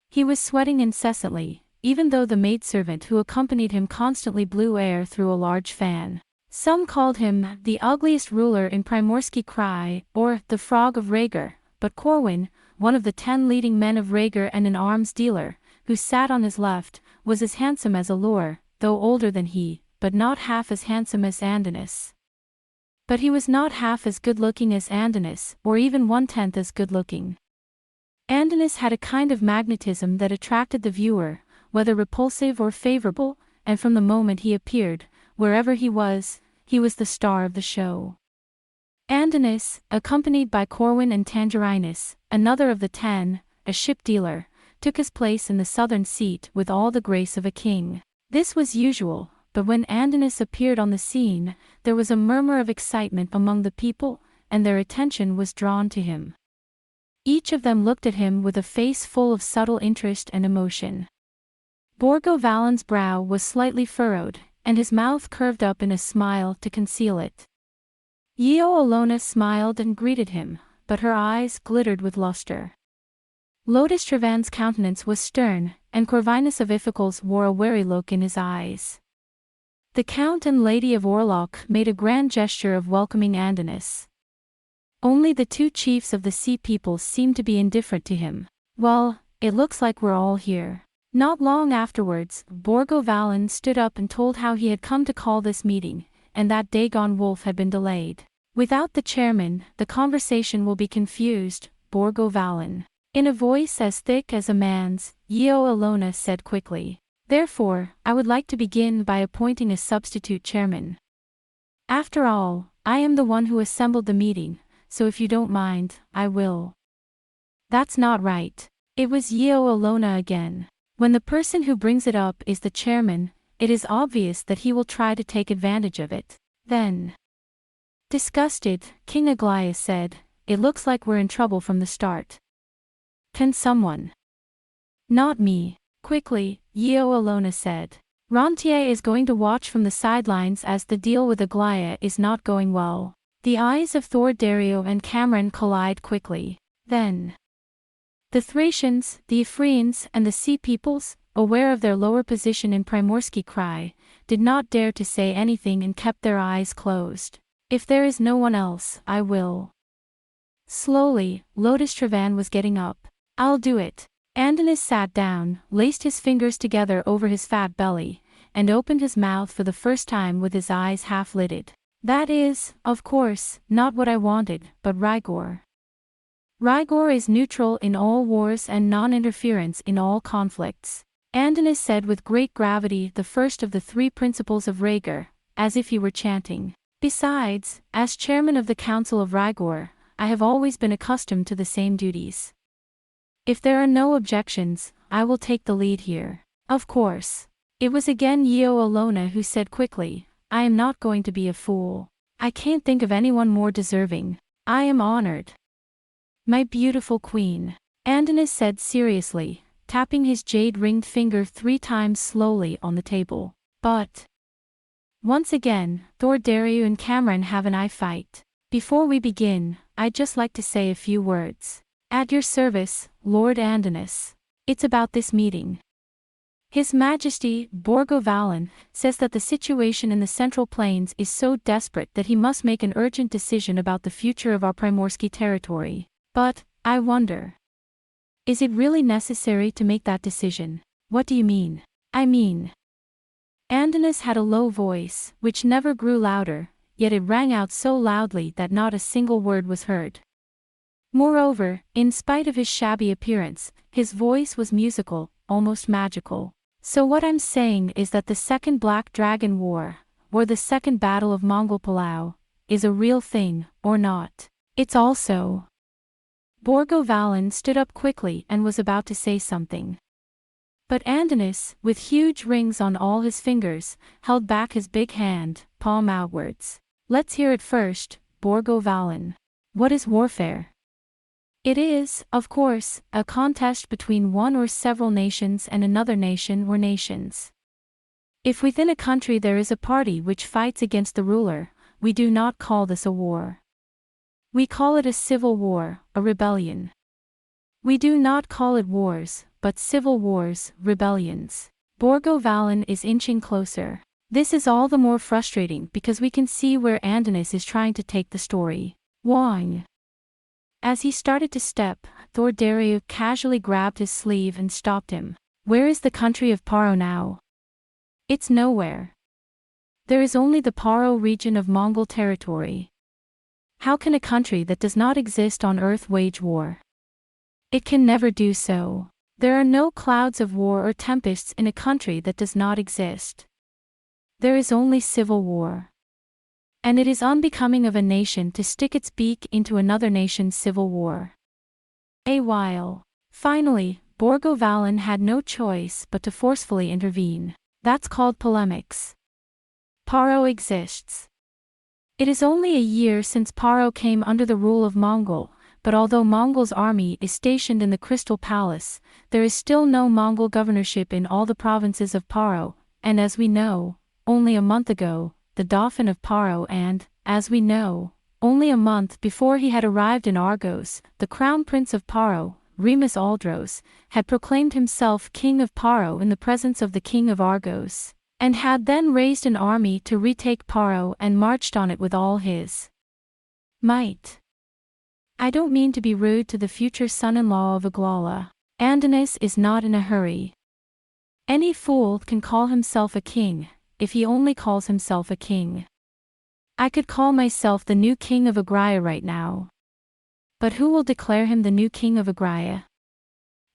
He was sweating incessantly, even though the maidservant who accompanied him constantly blew air through a large fan. Some called him the ugliest ruler in Primorsky Krai, or the Frog of Rhaegar, but Corwin, one of the 10 leading men of Rhaegar and an arms dealer, who sat on his left, was as handsome as Allure, though older than he, but not half as handsome as Andonis. But he was not half as good-looking as Andonis, or even 1/10 as good-looking. Andonis had a kind of magnetism that attracted the viewer, whether repulsive or favorable, and from the moment he appeared, wherever he was the star of the show. Andonis, accompanied by Corwin and Tangirinus, another of the 10, a ship dealer, took his place in the southern seat with all the grace of a king. This was usual, but when Andonis appeared on the scene, there was a murmur of excitement among the people, and their attention was drawn to him. Each of them looked at him with a face full of subtle interest and emotion. Borgo Valen's brow was slightly furrowed, and his mouth curved up in a smile to conceal it. Yeo Alona smiled and greeted him, but her eyes glittered with luster. Lotus Trevan's countenance was stern, and Corvinus of Iphicles wore a wary look in his eyes. The Count and Lady of Orlok made a grand gesture of welcoming Andonis. Only the two chiefs of the sea peoples seemed to be indifferent to him. Well, it looks like we're all here. Not long afterwards, Borgo Valan stood up and told how he had come to call this meeting, and that Dagon Wolf had been delayed. Without the chairman, the conversation will be confused, Borgo Valan. In a voice as thick as a man's, Yeo Alona said quickly. Therefore, I would like to begin by appointing a substitute chairman. After all, I am the one who assembled the meeting, so if you don't mind, I will. That's not right. It was Yeo Alona again. When the person who brings it up is the chairman, it is obvious that he will try to take advantage of it. Then, disgusted, King Aglaia said, "It looks like we're in trouble from the start. Can someone?" "Not me." Quickly, Yeo Alona said. "Rontier is going to watch from the sidelines as the deal with Aglaia is not going well." The eyes of Thor Dario and Cameron collide quickly. Then, the Thracians, the Ephraeans and the Sea Peoples, aware of their lower position in Primorsky Cry, did not dare to say anything and kept their eyes closed. "If there is no one else, I will." Slowly, Lotus Trevan was getting up. "I'll do it." Andonis sat down, laced his fingers together over his fat belly, and opened his mouth for the first time with his eyes half-lidded. "That is, of course, not what I wanted, but Rigor. Rigor is neutral in all wars and non-interference in all conflicts," Andonis said with great gravity, the first of the three principles of Rhaegar, as if he were chanting. "Besides, as chairman of the Council of Rigor, I have always been accustomed to the same duties. If there are no objections, I will take the lead here." "Of course." It was again Yeo Alona who said quickly, "I am not going to be a fool. I can't think of anyone more deserving. I am honored." "My beautiful queen," Andonis said seriously, tapping his jade-ringed finger 3 times slowly on the table. "But once again, Thor Dario and Cameron have an eye fight. Before we begin, I'd just like to say a few words. At your service, Lord Andonis. It's about this meeting. His Majesty, Borgo Valan, says that the situation in the Central Plains is so desperate that he must make an urgent decision about the future of our Primorsky territory. But, I wonder, is it really necessary to make that decision?" "What do you mean?" "I mean..." Andonis had a low voice, which never grew louder, yet it rang out so loudly that not a single word was heard. Moreover, in spite of his shabby appearance, his voice was musical, almost magical. "So what I'm saying is that the Second Black Dragon War, or the Second Battle of Mongol Palau, is a real thing, or not. It's also..." Borgo Valan stood up quickly and was about to say something. But Andonis, with huge rings on all his fingers, held back his big hand, palm outwards. "Let's hear it first, Borgo Valan. What is warfare?" "It is, of course, a contest between one or several nations and another nation or nations. If within a country there is a party which fights against the ruler, we do not call this a war. We call it a civil war, a rebellion. We do not call it wars, but civil wars, rebellions." Borgo Valan is inching closer. This is all the more frustrating because we can see where Andonis is trying to take the story. Wang. As he started to step, Thor Dario casually grabbed his sleeve and stopped him. "Where is the country of Paro now?" "It's nowhere. There is only the Paro region of Mongol territory. How can a country that does not exist on Earth wage war? It can never do so. There are no clouds of war or tempests in a country that does not exist. There is only civil war. And it is unbecoming of a nation to stick its beak into another nation's civil war." A while. Finally, Borgo Valan had no choice but to forcefully intervene. "That's called polemics. Paro exists. It is only a year since Paro came under the rule of Mongol, but although Mongol's army is stationed in the Crystal Palace, there is still no Mongol governorship in all the provinces of Paro, and as we know, only a month ago, the Dauphin of Paro and, as we know, only a month before he had arrived in Argos, the Crown Prince of Paro, Remus Aldros, had proclaimed himself King of Paro in the presence of the King of Argos, and had then raised an army to retake Paro and marched on it with all his might. I don't mean to be rude to the future son-in-law of Aglala. Andonis is not in a hurry. Any fool can call himself a king, if he only calls himself a king. I could call myself the new king of Agraia right now. But who will declare him the new king of Agraia?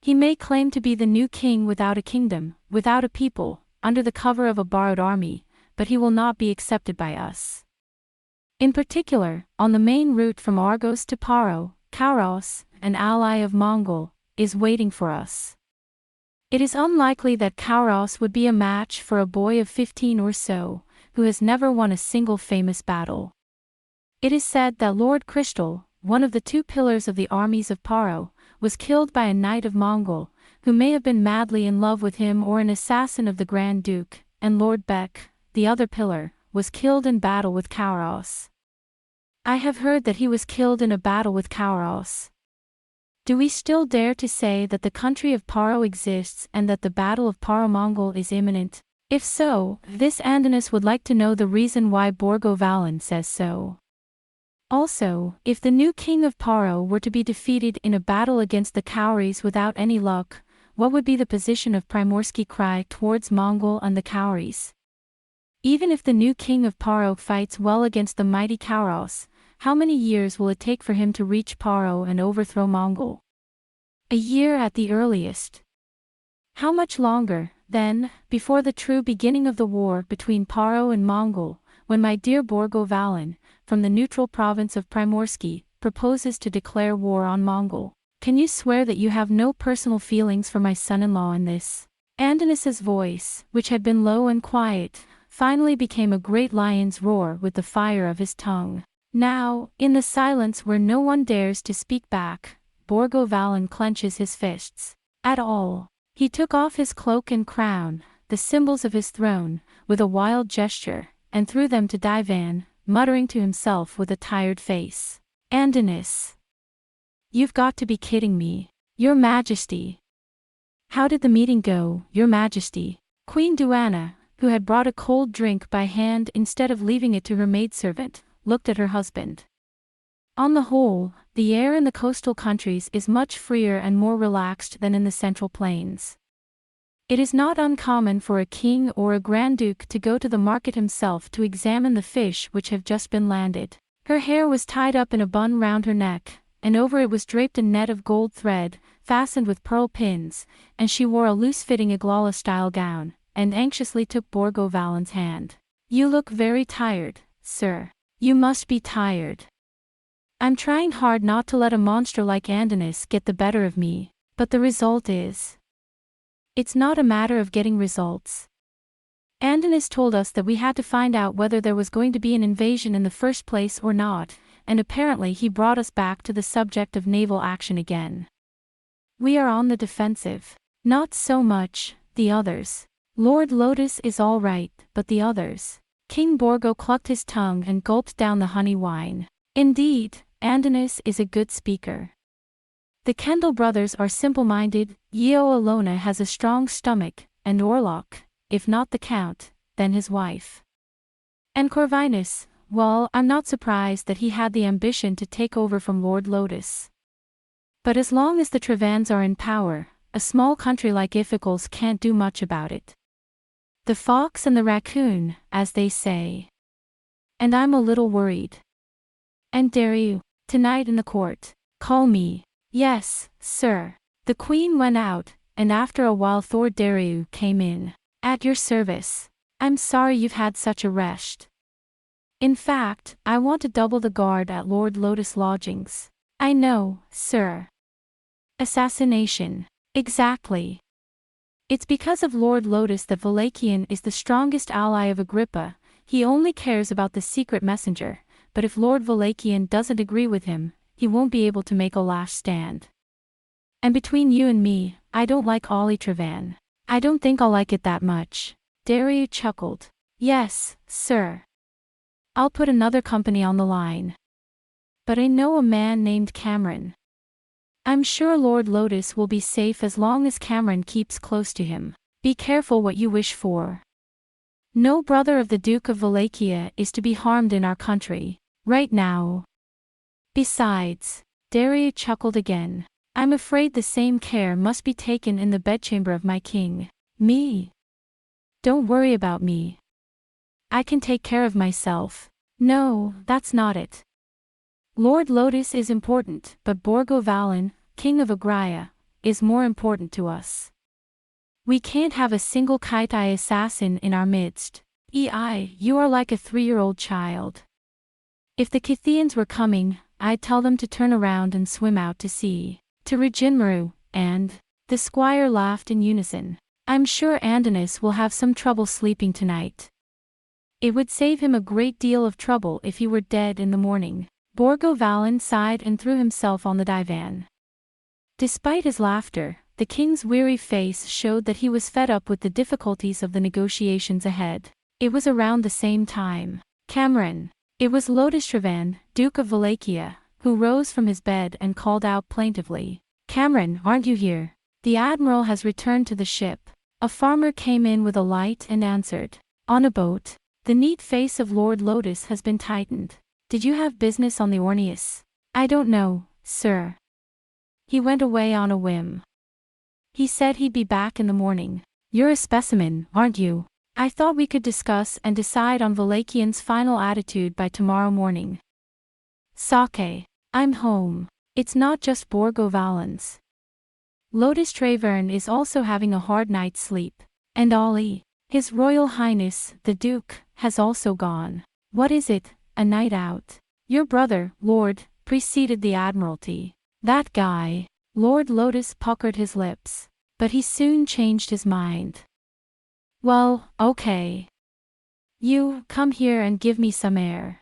He may claim to be the new king without a kingdom, without a people, under the cover of a borrowed army, but he will not be accepted by us. In particular, on the main route from Argos to Paro, Kauros, an ally of Mongol, is waiting for us. It is unlikely that Kauros would be a match for a boy of 15 or so, who has never won a single famous battle. It is said that Lord Crystal, one of the two pillars of the armies of Paro, was killed by a knight of Mongol, who may have been madly in love with him or an assassin of the Grand Duke, and Lord Beck, the other pillar, was killed in battle with Kauros. I have heard that he was killed in a battle with Kauros. Do we still dare to say that the country of Paro exists and that the battle of Paro-Mongol is imminent? If so, this Andonis would like to know the reason why Borgo Valan says so. Also, if the new king of Paro were to be defeated in a battle against the Kauris without any luck, what would be the position of Primorsky Krai towards Mongol and the Kauris? Even if the new king of Paro fights well against the mighty Kauros, how many years will it take for him to reach Paro and overthrow Mongol? A year at the earliest. How much longer, then, before the true beginning of the war between Paro and Mongol, when my dear Borgo Valan, from the neutral province of Primorsky, proposes to declare war on Mongol? Can you swear that you have no personal feelings for my son-in-law in this? Andonis's voice, which had been low and quiet, finally became a great lion's roar with the fire of his tongue. Now, in the silence where no one dares to speak back, Borgo Valan clenches his fists. At all. He took off his cloak and crown, the symbols of his throne, with a wild gesture, and threw them to Divan, muttering to himself with a tired face. Andonis. You've got to be kidding me. Your Majesty. How did the meeting go, Your Majesty? Queen Duana, who had brought a cold drink by hand instead of leaving it to her maidservant, looked at her husband. On the whole, the air in the coastal countries is much freer and more relaxed than in the central plains. It is not uncommon for a king or a grand duke to go to the market himself to examine the fish which have just been landed. Her hair was tied up in a bun round her neck, and over it was draped a net of gold thread, fastened with pearl pins, and she wore a loose-fitting Aglala-style gown, and anxiously took Borgo Valan's hand. You look very tired, sir. You must be tired. I'm trying hard not to let a monster like Andonis get the better of me, but the result is... It's not a matter of getting results. Andonis told us that we had to find out whether there was going to be an invasion in the first place or not, and apparently he brought us back to the subject of naval action again. We are on the defensive. Not so much, the others. Lord Lotus is all right, but the others... King Borgo clucked his tongue and gulped down the honey wine. Indeed, Andonis is a good speaker. The Kendall brothers are simple-minded, Yeo Alona has a strong stomach, and Orlok, if not the Count, then his wife. And Corvinus, well, I'm not surprised that he had the ambition to take over from Lord Lotus. But as long as the Trevans are in power, a small country like Iphicles can't do much about it. The fox and the raccoon, as they say. And I'm a little worried. And Dariu, tonight in the court. Call me. Yes, sir. The queen went out, and after a while Thor Dariu came in. At your service. I'm sorry you've had such a rest. In fact, I want to double the guard at Lord Lotus lodgings. I know, sir. Assassination. Exactly. It's because of Lord Lotus that Valachian is the strongest ally of Agrippa. He only cares about the secret messenger, but if Lord Valachian doesn't agree with him, he won't be able to make a last stand. And between you and me, I don't like Ollie Trevan. I don't think I'll like it that much. Dariu chuckled. Yes, sir. I'll put another company on the line. But I know a man named Cameron. I'm sure Lord Lotus will be safe as long as Cameron keeps close to him. Be careful what you wish for. No brother of the Duke of Wallachia is to be harmed in our country, right now. Besides, Daria chuckled again. I'm afraid the same care must be taken in the bedchamber of my king. Me? Don't worry about me. I can take care of myself. No, that's not it. Lord Lotus is important, but Borgo Valan, king of Agraia, is more important to us. We can't have a single Kaitai assassin in our midst. You are like a 3-year-old child. If the Kithians were coming, I'd tell them to turn around and swim out to sea, to Rijinmaru, and... The squire laughed in unison. I'm sure Andonis will have some trouble sleeping tonight. It would save him a great deal of trouble if he were dead in the morning. Borgo Valan sighed and threw himself on the divan. Despite his laughter, the king's weary face showed that he was fed up with the difficulties of the negotiations ahead. It was around the same time. Cameron. It was Lodistrevan, Duke of Wallachia, who rose from his bed and called out plaintively. Cameron, aren't you here? The admiral has returned to the ship. A farmer came in with a light and answered. On a boat. The neat face of Lord Lotus has been tightened. Did you have business on the Orneus? I don't know, sir. He went away on a whim. He said he'd be back in the morning. You're a specimen, aren't you? I thought we could discuss and decide on Wallachian's final attitude by tomorrow morning. Sake. I'm home. It's not just Borgo Valan's. Lotus Trevern is also having a hard night's sleep. And Ollie, His Royal Highness, the Duke, has also gone. What is it, a night out? Your brother, Lord, preceded the Admiralty. That guy. Lord Lotus puckered his lips. But he soon changed his mind. Well, okay. You, come here and give me some air.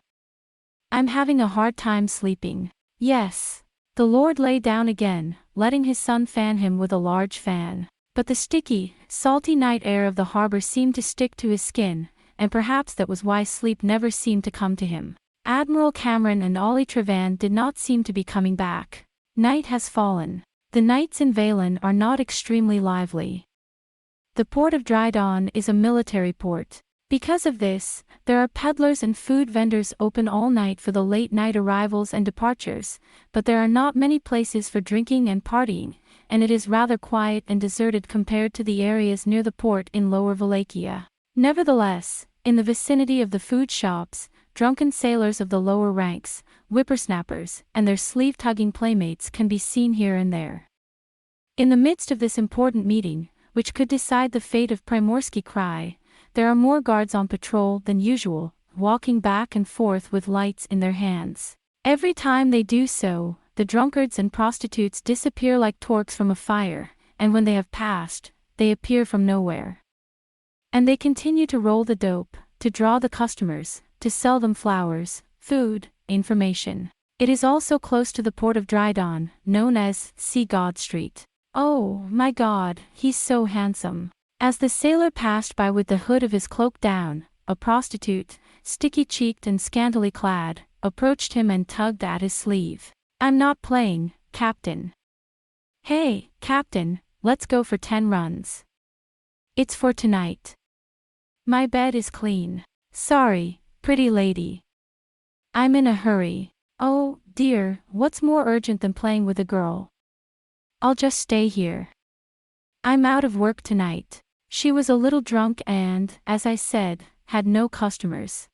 I'm having a hard time sleeping. Yes. The Lord lay down again, letting his son fan him with a large fan. But the sticky, salty night air of the harbor seemed to stick to his skin, and perhaps that was why sleep never seemed to come to him. Admiral Cameron and Ollie Trevan did not seem to be coming back. Night has fallen. The nights in Valen are not extremely lively. The port of Drydawn is a military port. Because of this, there are peddlers and food vendors open all night for the late-night arrivals and departures, but there are not many places for drinking and partying, and it is rather quiet and deserted compared to the areas near the port in Lower Wallachia. Nevertheless, in the vicinity of the food shops, drunken sailors of the lower ranks, whippersnappers, and their sleeve-tugging playmates can be seen here and there. In the midst of this important meeting, which could decide the fate of Primorsky Krai, there are more guards on patrol than usual, walking back and forth with lights in their hands. Every time they do so, the drunkards and prostitutes disappear like torques from a fire, and when they have passed, they appear from nowhere. And they continue to roll the dope, to draw the customers, to sell them flowers, food, information. It is also close to the port of Drydawn, known as Sea God Street. Oh, my God, he's so handsome. As the sailor passed by with the hood of his cloak down, a prostitute, sticky-cheeked and scantily clad, approached him and tugged at his sleeve. I'm not playing, Captain. Hey, Captain, let's go for 10 runs. It's for tonight. My bed is clean. Sorry, pretty lady. I'm in a hurry. Oh, dear, what's more urgent than playing with a girl? I'll just stay here. I'm out of work tonight. She was a little drunk and, as I said, had no customers.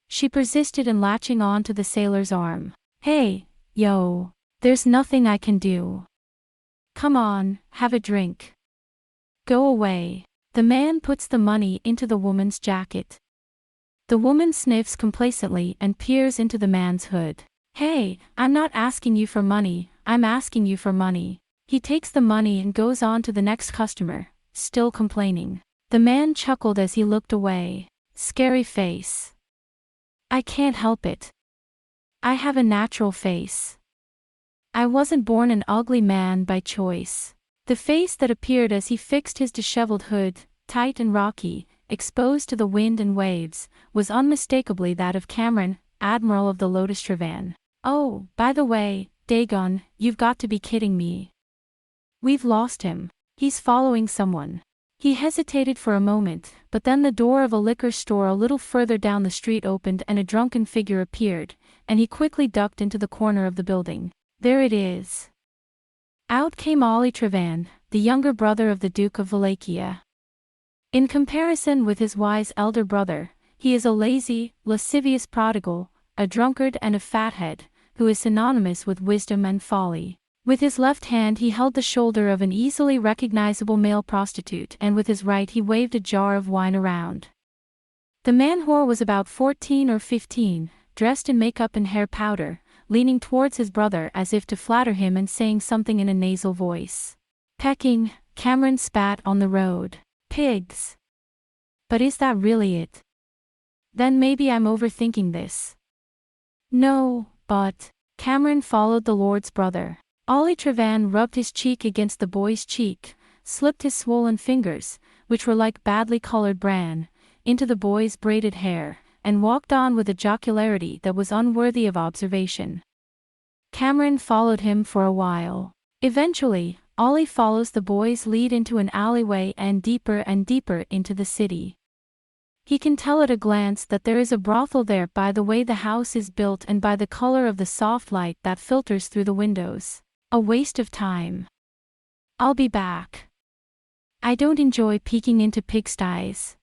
She persisted in latching on to the sailor's arm. Hey, yo, there's nothing I can do. Come on, have a drink. Go away. The man puts the money into the woman's jacket. The woman sniffs complacently and peers into the man's hood. Hey, I'm not asking you for money, I'm asking you for money. He takes the money and goes on to the next customer, still complaining. The man chuckled as he looked away. Scary face. I can't help it. I have a natural face. I wasn't born an ugly man by choice. The face that appeared as he fixed his disheveled hood, tight and rocky, exposed to the wind and waves, was unmistakably that of Cameron, Admiral of the Lotus Trevan. "Oh, by the way, Dagon, you've got to be kidding me. We've lost him. He's following someone." He hesitated for a moment, but then the door of a liquor store a little further down the street opened and a drunken figure appeared, and he quickly ducked into the corner of the building. "There it is." Out came Ollie Trevan, the younger brother of the Duke of Wallachia. In comparison with his wise elder brother, he is a lazy, lascivious prodigal, a drunkard and a fathead, who is synonymous with wisdom and folly. With his left hand he held the shoulder of an easily recognizable male prostitute, and with his right he waved a jar of wine around. The man-whore was about 14 or 15, dressed in makeup and hair powder, leaning towards his brother as if to flatter him and saying something in a nasal voice. Pecking, Cameron spat on the road. "Pigs. But is that really it? Then maybe I'm overthinking this." "No, but..." Cameron followed the Lord's brother. Ollie Trevan rubbed his cheek against the boy's cheek, slipped his swollen fingers, which were like badly colored bran, into the boy's braided hair, and walked on with a jocularity that was unworthy of observation. Cameron followed him for a while. Eventually, Ollie follows the boy's lead into an alleyway and deeper into the city. He can tell at a glance that there is a brothel there by the way the house is built and by the color of the soft light that filters through the windows. A waste of time. "I'll be back. I don't enjoy peeking into pigsties."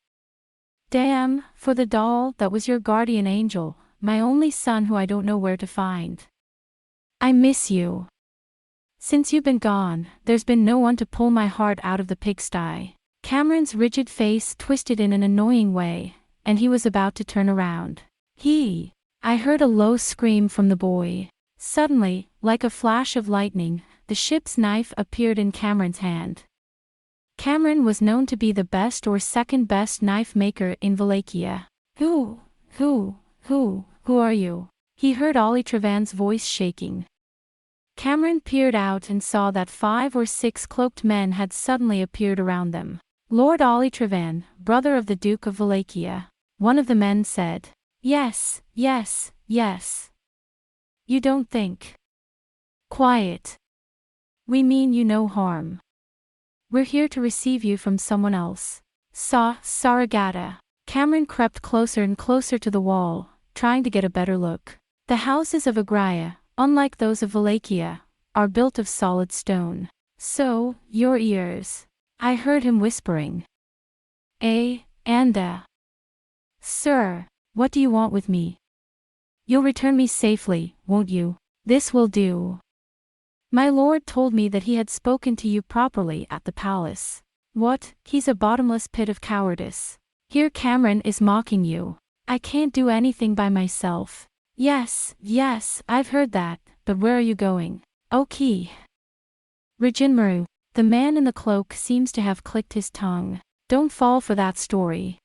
"Damn, for the doll that was your guardian angel, my only son who I don't know where to find. I miss you. Since you've been gone, there's been no one to pull my heart out of the pigsty." Cameron's rigid face twisted in an annoying way, and he was about to turn around. I heard a low scream from the boy. Suddenly, like a flash of lightning, the ship's knife appeared in Cameron's hand. Cameron was known to be the best or second best knife maker in Wallachia. Who are you?" he heard Ollie Trevan's voice shaking. Cameron peered out and saw that 5 or 6 cloaked men had suddenly appeared around them. "Lord Ollie Trevan, brother of the Duke of Wallachia," one of the men said. Yes. "You don't think..." "Quiet. We mean you no harm. We're here to receive you from someone else. Saragata." Cameron crept closer and closer to the wall, trying to get a better look. The houses of Aurra, unlike those of Wallachia, are built of solid stone. "So, your ears," I heard him whispering. Sir, what do you want with me? You'll return me safely, won't you?" "This will do. My lord told me that he had spoken to you properly at the palace." "What? He's a bottomless pit of cowardice. Here Cameron is mocking you. I can't do anything by myself." Yes, I've heard that, but where are you going?" "Okay. Rejinmaru." The man in the cloak seems to have clicked his tongue. "Don't fall for that story."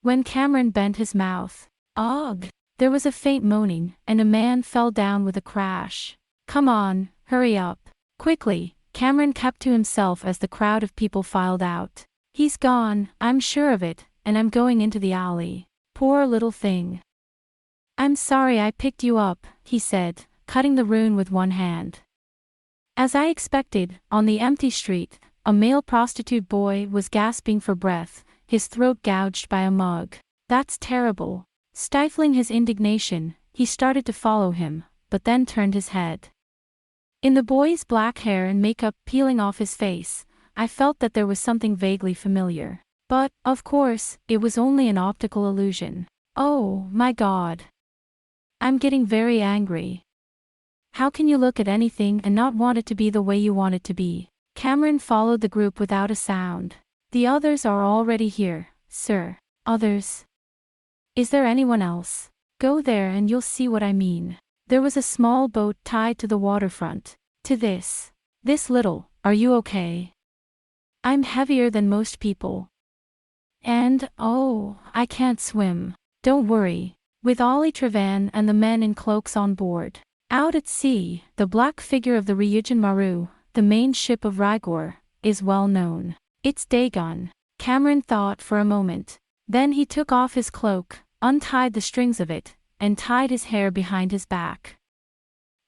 When Cameron bent his mouth, "Ugh!" there was a faint moaning, and a man fell down with a crash. "Come on, hurry up." Quickly, Cameron kept to himself as the crowd of people filed out. "He's gone, I'm sure of it, and I'm going into the alley. Poor little thing." "I'm sorry I picked you up," he said, cutting the rune with one hand. As I expected, on the empty street, a male prostitute boy was gasping for breath, his throat gouged by a mug. "That's terrible." Stifling his indignation, he started to follow him, but then turned his head. In the boy's black hair and makeup peeling off his face, I felt that there was something vaguely familiar. But, of course, it was only an optical illusion. Oh, my God. I'm getting very angry. How can you look at anything and not want it to be the way you want it to be? Cameron followed the group without a sound. "The others are already here, sir." "Others? Is there anyone else?" "Go there and you'll see what I mean." There was a small boat tied to the waterfront. "To this little, are you okay?" "I'm heavier than most people. And, oh, I can't swim." "Don't worry." With Ollie Trevan and the men in cloaks on board. Out at sea, the black figure of the Ryujin Maru, the main ship of Rigor, is well known. It's Dagon. Cameron thought for a moment. Then he took off his cloak, untied the strings of it, and tied his hair behind his back.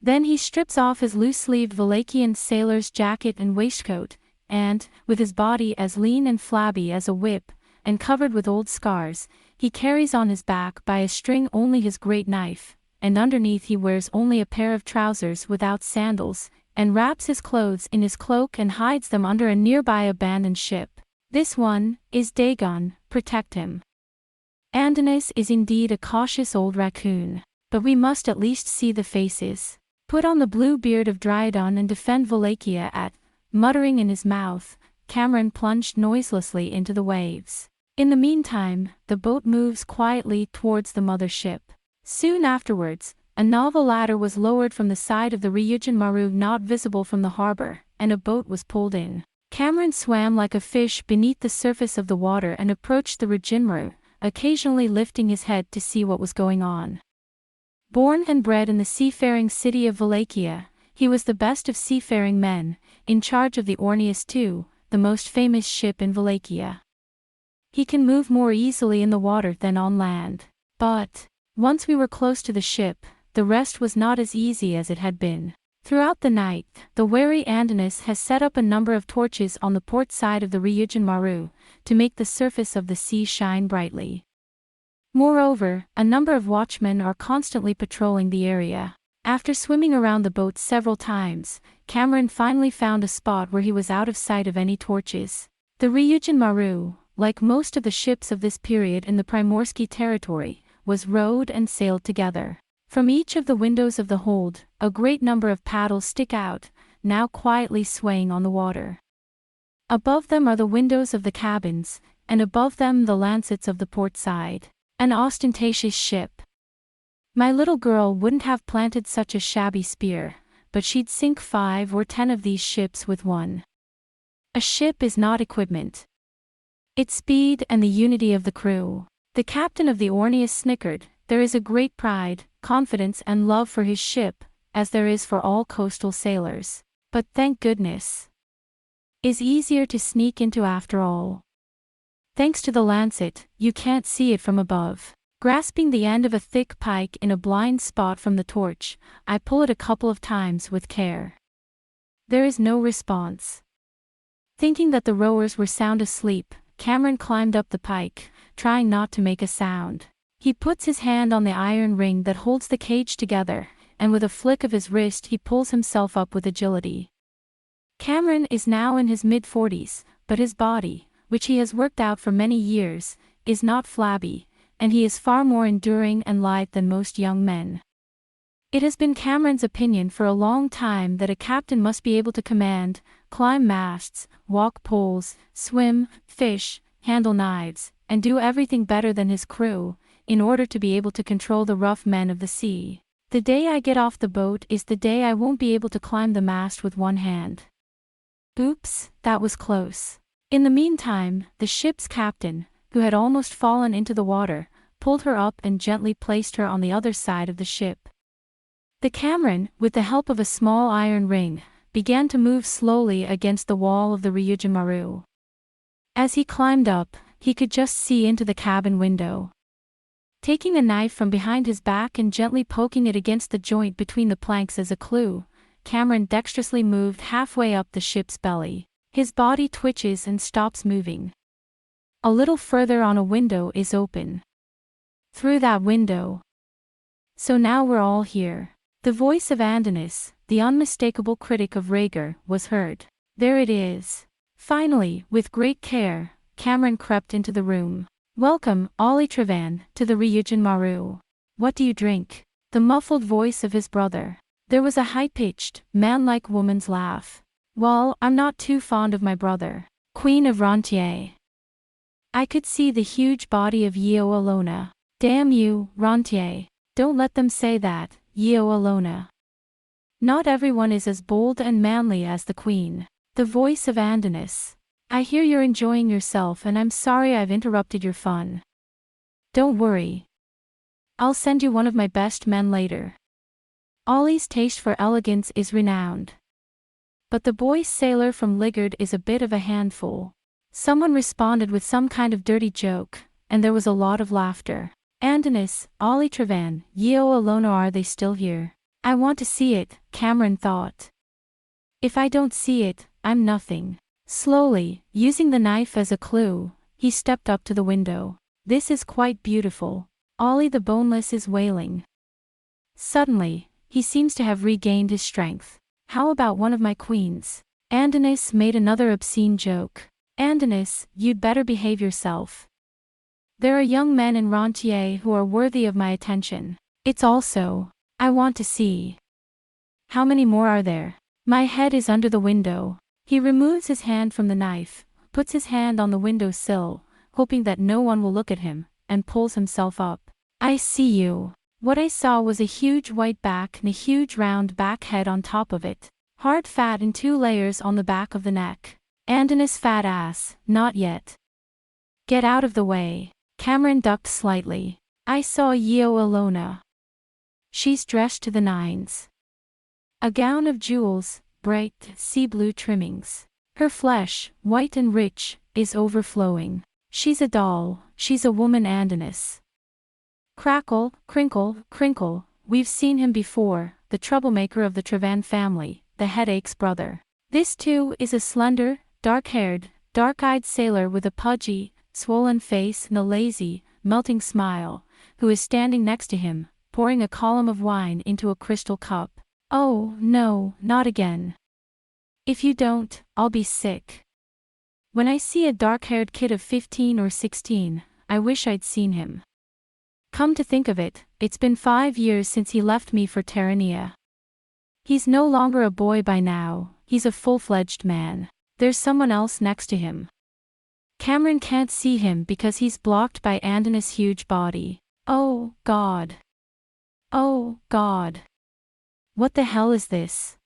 Then he strips off his loose-sleeved Valachian sailor's jacket and waistcoat, and, with his body as lean and flabby as a whip, and covered with old scars, he carries on his back by a string only his great knife, and underneath he wears only a pair of trousers without sandals, and wraps his clothes in his cloak and hides them under a nearby abandoned ship. This one is Dagon, protect him. Andonis is indeed a cautious old raccoon, but we must at least see the faces. Put on the blue beard of Dryadon and defend Wallachia at, muttering in his mouth, Cameron plunged noiselessly into the waves. In the meantime, the boat moves quietly towards the mother ship. Soon afterwards, a naval ladder was lowered from the side of the Ryujin Maru not visible from the harbor, and a boat was pulled in. Cameron swam like a fish beneath the surface of the water and approached the Ryujin Maru, occasionally lifting his head to see what was going on. Born and bred in the seafaring city of Wallachia, he was the best of seafaring men, in charge of the Ornius II, the most famous ship in Wallachia. He can move more easily in the water than on land. But, once we were close to the ship, the rest was not as easy as it had been. Throughout the night, the wary Andonis has set up a number of torches on the port side of the Ryujin Maru, to make the surface of the sea shine brightly. Moreover, a number of watchmen are constantly patrolling the area. After swimming around the boat several times, Cameron finally found a spot where he was out of sight of any torches. The Ryujin Maru, like most of the ships of this period in the Primorsky territory, was rowed and sailed together. From each of the windows of the hold, a great number of paddles stick out, now quietly swaying on the water. Above them are the windows of the cabins, and above them the lancets of the port side. An ostentatious ship. My little girl wouldn't have planted such a shabby spear, but she'd sink 5 or 10 of these ships with one. A ship is not equipment. It's speed and the unity of the crew. The captain of the Ornius snickered. There is a great pride, confidence and love for his ship, as there is for all coastal sailors. But thank goodness, is easier to sneak into after all. Thanks to the lancet, you can't see it from above. Grasping the end of a thick pike in a blind spot from the torch, I pull it a couple of times with care. There is no response. Thinking that the rowers were sound asleep, Cameron climbed up the pike, trying not to make a sound. He puts his hand on the iron ring that holds the cage together, and with a flick of his wrist he pulls himself up with agility. Cameron is now in his mid-40s, but his body, which he has worked out for many years, is not flabby, and he is far more enduring and lithe than most young men. It has been Cameron's opinion for a long time that a captain must be able to command, climb masts, walk poles, swim, fish, handle knives, and do everything better than his crew, in order to be able to control the rough men of the sea. The day I get off the boat is the day I won't be able to climb the mast with one hand. Oops, that was close. In the meantime, the ship's captain, who had almost fallen into the water, pulled her up and gently placed her on the other side of the ship. The Cameron, with the help of a small iron ring, began to move slowly against the wall of the Ryujin Maru. As he climbed up, he could just see into the cabin window. Taking a knife from behind his back and gently poking it against the joint between the planks as a clue, Cameron dexterously moved halfway up the ship's belly. His body twitches and stops moving. A little further on a window is open. Through that window. So now we're all here. The voice of Andonis, the unmistakable critic of Rhaegar, was heard. There it is. Finally, with great care, Cameron crept into the room. Welcome, Ollie Trevan, to the Ryujin Maru. What do you drink? The muffled voice of his brother. There was a high-pitched, man-like woman's laugh. Well, I'm not too fond of my brother. Queen of Rentier. I could see the huge body of Yeo Alona. Damn you, Rentier. Don't let them say that, Yeo Alona. Not everyone is as bold and manly as the queen. The voice of Andonis. I hear you're enjoying yourself and I'm sorry I've interrupted your fun. Don't worry. I'll send you one of my best men later. Ollie's taste for elegance is renowned. But the boy sailor from Ligard is a bit of a handful. Someone responded with some kind of dirty joke, and there was a lot of laughter. Andonis, Ollie Trevan, Yeo Alona, are they still here? I want to see it, Cameron thought. If I don't see it, I'm nothing. Slowly, using the knife as a clue, he stepped up to the window. This is quite beautiful. Ollie the Boneless is wailing. Suddenly, he seems to have regained his strength. How about one of my queens? Andonis made another obscene joke. Andonis, you'd better behave yourself. There are young men in Rentier who are worthy of my attention. It's also, I want to see. How many more are there? My head is under the window. He removes his hand from the knife, puts his hand on the window sill, hoping that no one will look at him, and pulls himself up. I see you. What I saw was a huge white back and a huge round back head on top of it. Hard fat in 2 layers on the back of the neck. Andonis fat ass, not yet. Get out of the way. Cameron ducked slightly. I saw Yeo Alona. She's dressed to the nines. A gown of jewels, bright sea blue trimmings. Her flesh, white and rich, is overflowing. She's a doll, she's a woman. Andonis. Crackle, crinkle, crinkle, we've seen him before, the troublemaker of the Trevan family, the headache's brother. This too is a slender, dark-haired, dark-eyed sailor with a pudgy, swollen face and a lazy, melting smile, who is standing next to him, pouring a column of wine into a crystal cup. Oh, no, not again. If you don't, I'll be sick. When I see a dark-haired kid of 15 or 16, I wish I'd seen him. Come to think of it, it's been 5 years since he left me for Terrania. He's no longer a boy by now, he's a full-fledged man. There's someone else next to him. Cameron can't see him because he's blocked by Andonis' huge body. Oh, God. Oh, God. What the hell is this?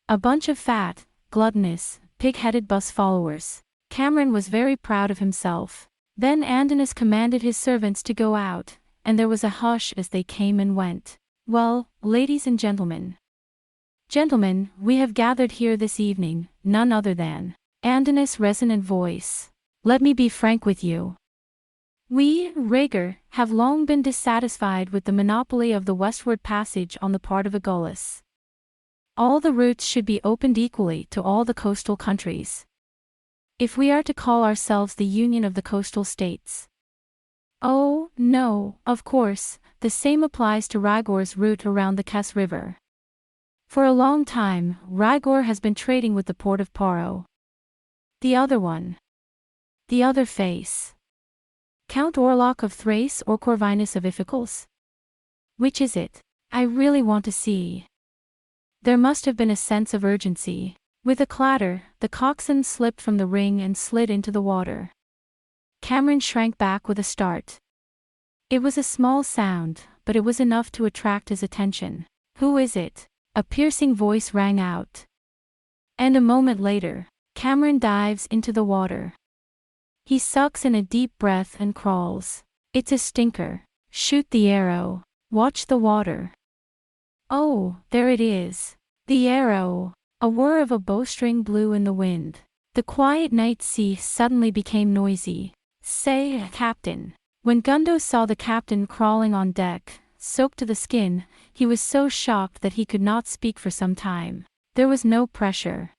A bunch of fat, gluttonous, pig-headed bus followers. Cameron was very proud of himself. Then Andonis commanded his servants to go out, and there was a hush as they came and went. Well, ladies and gentlemen. Gentlemen, we have gathered here this evening, none other than Andonis' resonant voice. Let me be frank with you. We, Rhaegar, have long been dissatisfied with the monopoly of the westward passage on the part of Agulhas. All the routes should be opened equally to all the coastal countries. If we are to call ourselves the Union of the Coastal States. Oh, no, of course, the same applies to Rhaegar's route around the Kes River. For a long time, Rhaegar has been trading with the port of Paro. The other one. The other face. Count Orlok of Thrace or Corvinus of Iphicles? Which is it? I really want to see. There must have been a sense of urgency. With a clatter, the coxswain slipped from the ring and slid into the water. Cameron shrank back with a start. It was a small sound, but it was enough to attract his attention. Who is it? A piercing voice rang out. And a moment later, Cameron dives into the water. He sucks in a deep breath and crawls. It's a stinker. Shoot the arrow. Watch the water. Oh, there it is. The arrow. A whir of a bowstring blew in the wind. The quiet night sea suddenly became noisy. Say, Captain. When Gundo saw the captain crawling on deck, soaked to the skin, he was so shocked that he could not speak for some time. There was no pressure.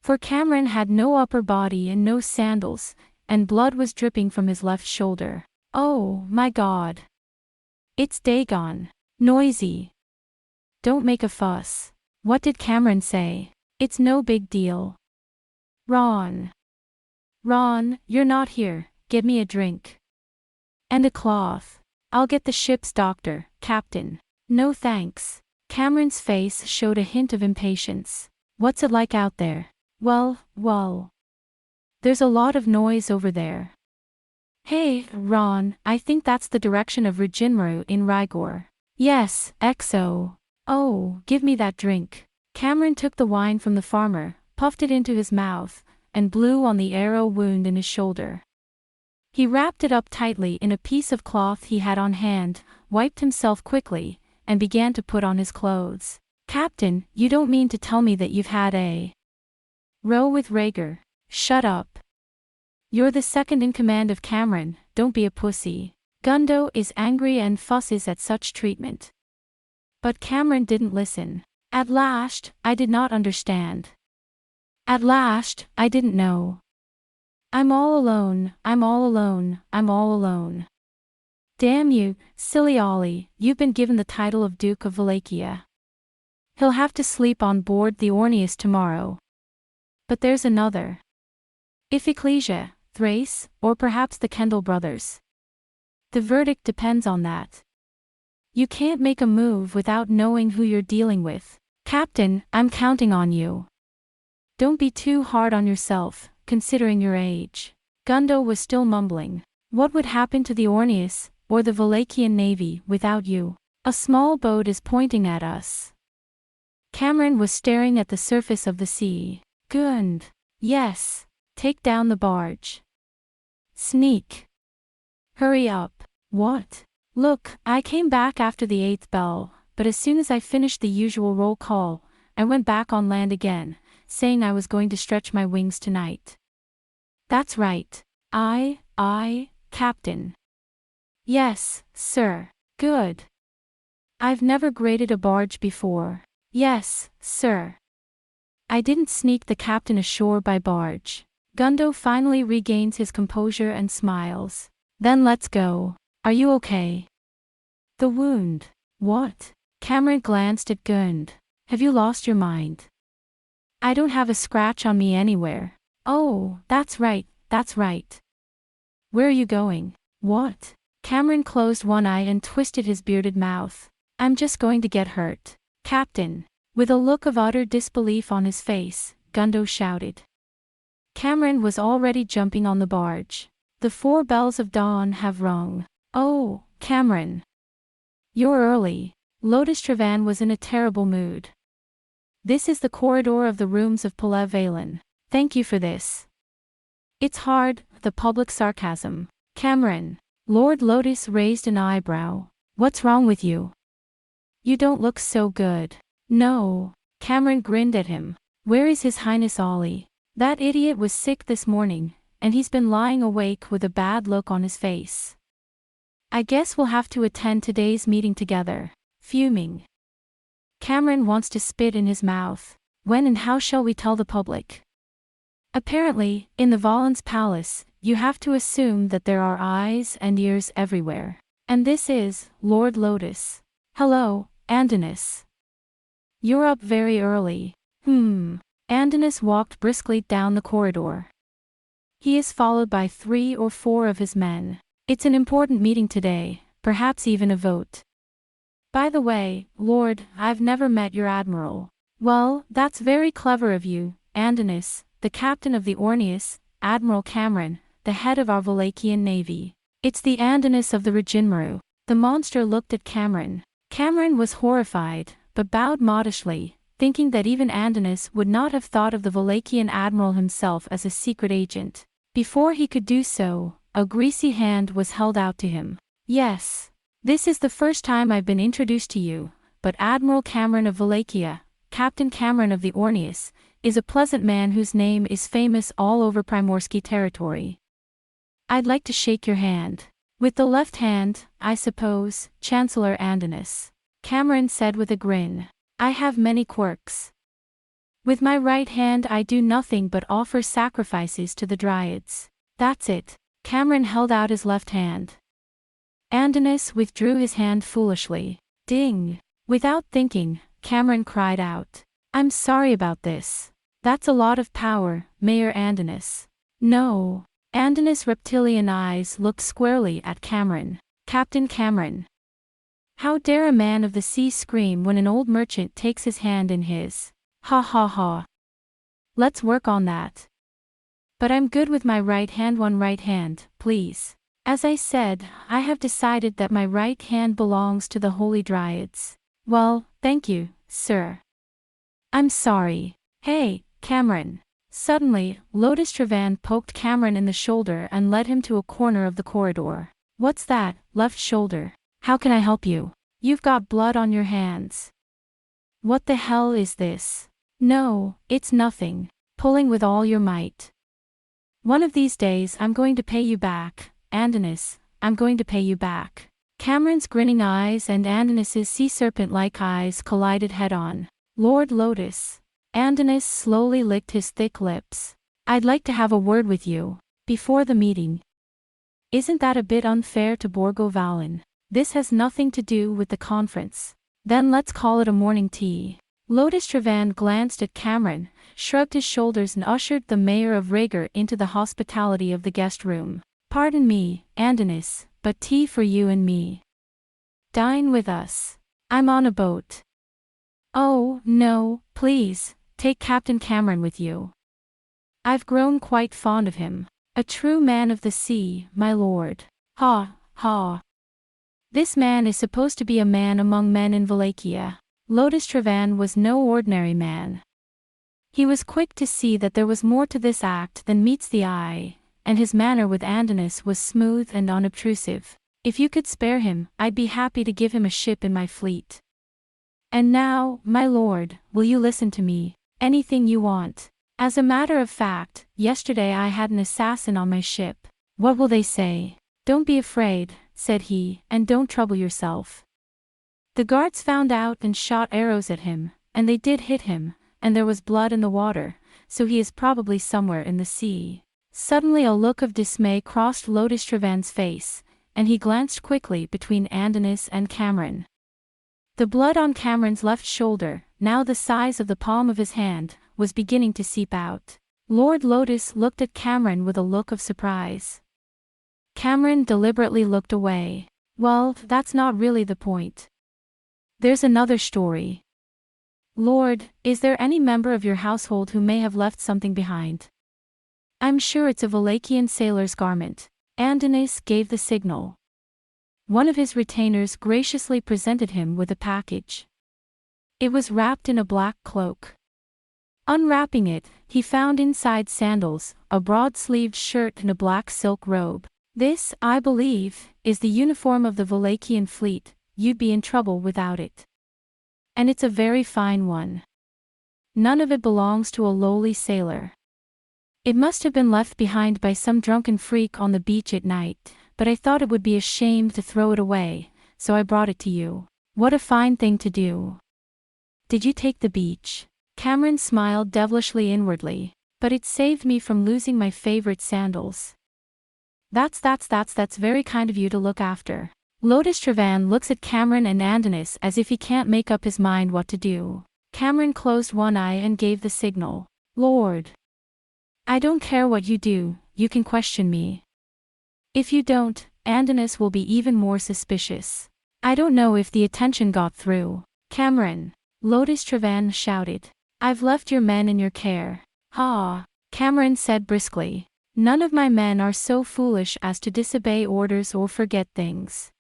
For Cameron had no upper body and no sandals, and blood was dripping from his left shoulder. Oh, my God. It's Dagon. Noisy. Don't make a fuss. What did Cameron say? It's no big deal. Ron. Ron, you're not here, get me a drink. And a cloth. I'll get the ship's doctor, Captain. No thanks. Cameron's face showed a hint of impatience. What's it like out there? Well. There's a lot of noise over there. Hey, Ron, I think that's the direction of Rijinru in Rhaegar. Yes, XO. Oh, give me that drink. Cameron took the wine from the farmer, puffed it into his mouth, and blew on the arrow wound in his shoulder. He wrapped it up tightly in a piece of cloth he had on hand, wiped himself quickly, and began to put on his clothes. Captain, you don't mean to tell me that you've had a row with Rhaegar? Shut up. You're the second in command of Cameron, don't be a pussy. Gundo is angry and fusses at such treatment. But Cameron didn't listen. At last, I did not understand. At last, I didn't know. I'm all alone, I'm all alone, I'm all alone. Damn you, silly Ollie, you've been given the title of Duke of Wallachia. He'll have to sleep on board the Orneus tomorrow. But there's another. Iphiclesia, Thrace, or perhaps the Kendall brothers. The verdict depends on that. You can't make a move without knowing who you're dealing with. Captain, I'm counting on you. Don't be too hard on yourself, considering your age. Gundo was still mumbling. What would happen to the Orneus, or the Wallachian navy, without you? A small boat is pointing at us. Cameron was staring at the surface of the sea. Gund. Yes. Take down the barge. Sneak. Hurry up. What? Look, I came back after the 8th bell, but as soon as I finished the usual roll call, I went back on land again, saying I was going to stretch my wings tonight. That's right. Captain. Yes, sir. Good. I've never graded a barge before. Yes, sir. I didn't sneak the captain ashore by barge. Gundo finally regains his composure and smiles. Then let's go. Are you okay? The wound. What? Cameron glanced at Gund. Have you lost your mind? I don't have a scratch on me anywhere. Oh, that's right, that's right. Where are you going? What? Cameron closed one eye and twisted his bearded mouth. I'm just going to get hurt. Captain. With a look of utter disbelief on his face, Gundo shouted. Cameron was already jumping on the barge. The 4 bells of dawn have rung. Oh, Cameron. You're early. Lotus Trevan was in a terrible mood. This is the corridor of the rooms of Pelev Valen. Thank you for this. It's hard, the public sarcasm. Cameron. Lord Lotus raised an eyebrow. What's wrong with you? You don't look so good. No. Cameron grinned at him. Where is His Highness Ollie? That idiot was sick this morning, and he's been lying awake with a bad look on his face. I guess we'll have to attend today's meeting together. Fuming. Cameron wants to spit in his mouth. When and how shall we tell the public? Apparently, in the Valen's palace, you have to assume that there are eyes and ears everywhere. And this is Lord Lotus. Hello, Andonis. You're up very early. Andonis walked briskly down the corridor. He is followed by 3 or 4 of his men. It's an important meeting today, perhaps even a vote. By the way, Lord, I've never met your admiral. Well, that's very clever of you, Andonis, the captain of the Orneus, Admiral Cameron, the head of our Wallachian navy. It's the Andonis of the Reginmaru. The monster looked at Cameron. Cameron was horrified, but bowed modestly, thinking that even Andonis would not have thought of the Wallachian admiral himself as a secret agent. Before he could do so, a greasy hand was held out to him. Yes. This is the first time I've been introduced to you, but Admiral Cameron of Wallachia, Captain Cameron of the Orneus, is a pleasant man whose name is famous all over Primorsky territory. I'd like to shake your hand. With the left hand, I suppose, Chancellor Andonis. Cameron said with a grin. I have many quirks. With my right hand I do nothing but offer sacrifices to the Dryads. That's it. Cameron held out his left hand. Andonis withdrew his hand foolishly. Ding! Without thinking, Cameron cried out. I'm sorry about this. That's a lot of power, Mayor Andonis. No. Andonis' reptilian eyes looked squarely at Cameron. Captain Cameron. How dare a man of the sea scream when an old merchant takes his hand in his? Ha ha ha. Let's work on that. But I'm good with my right hand. One right hand, please. As I said, I have decided that my right hand belongs to the Holy Dryads. Well, thank you, sir. I'm sorry. Hey, Cameron. Suddenly, Lotus Trevan poked Cameron in the shoulder and led him to a corner of the corridor. What's that, left shoulder? How can I help you? You've got blood on your hands. What the hell is this? No, it's nothing. Pulling with all your might. One of these days I'm going to pay you back, Andonis, I'm going to pay you back. Cameron's grinning eyes and Andonis's sea serpent-like eyes collided head-on. Lord Lotus. Andonis slowly licked his thick lips. I'd like to have a word with you. Before the meeting. Isn't that a bit unfair to Borgo Valen? This has nothing to do with the conference. Then let's call it a morning tea. Lotus Trevan glanced at Cameron, shrugged his shoulders and ushered the mayor of Rhaegar into the hospitality of the guest room. Pardon me, Andonis, but tea for you and me. Dine with us. I'm on a boat. Oh, no, please, take Captain Cameron with you. I've grown quite fond of him. A true man of the sea, my lord. Ha, ha. This man is supposed to be a man among men in Wallachia. Lotus Trevan was no ordinary man. He was quick to see that there was more to this act than meets the eye, and his manner with Andonis was smooth and unobtrusive. If you could spare him, I'd be happy to give him a ship in my fleet. And now, my lord, will you listen to me? Anything you want. As a matter of fact, yesterday I had an assassin on my ship. What will they say? Don't be afraid, said he, and don't trouble yourself. The guards found out and shot arrows at him, and they did hit him, and there was blood in the water, so he is probably somewhere in the sea. Suddenly a look of dismay crossed Lotus Trevan's face, and he glanced quickly between Andonis and Cameron. The blood on Cameron's left shoulder, now the size of the palm of his hand, was beginning to seep out. Lord Lotus looked at Cameron with a look of surprise. Cameron deliberately looked away. Well, that's not really the point. There's another story. Lord, is there any member of your household who may have left something behind? I'm sure it's a Wallachian sailor's garment. Andonis gave the signal. One of his retainers graciously presented him with a package. It was wrapped in a black cloak. Unwrapping it, he found inside sandals, a broad-sleeved shirt and a black silk robe. This, I believe, is the uniform of the Wallachian fleet. You'd be in trouble without it. And it's a very fine one. None of it belongs to a lowly sailor. It must have been left behind by some drunken freak on the beach at night, but I thought it would be a shame to throw it away, so I brought it to you. What a fine thing to do. Did you take the beach? Cameron smiled devilishly inwardly. But it saved me from losing my favorite sandals. That's very kind of you to look after. Lotus Trevan looks at Cameron and Andonis as if he can't make up his mind what to do. Cameron closed one eye and gave the signal. Lord. I don't care what you do, you can question me. If you don't, Andonis will be even more suspicious. I don't know if the attention got through. Cameron. Lotus Trevan shouted. I've left your men in your care. Ha! Cameron said briskly. None of my men are so foolish as to disobey orders or forget things.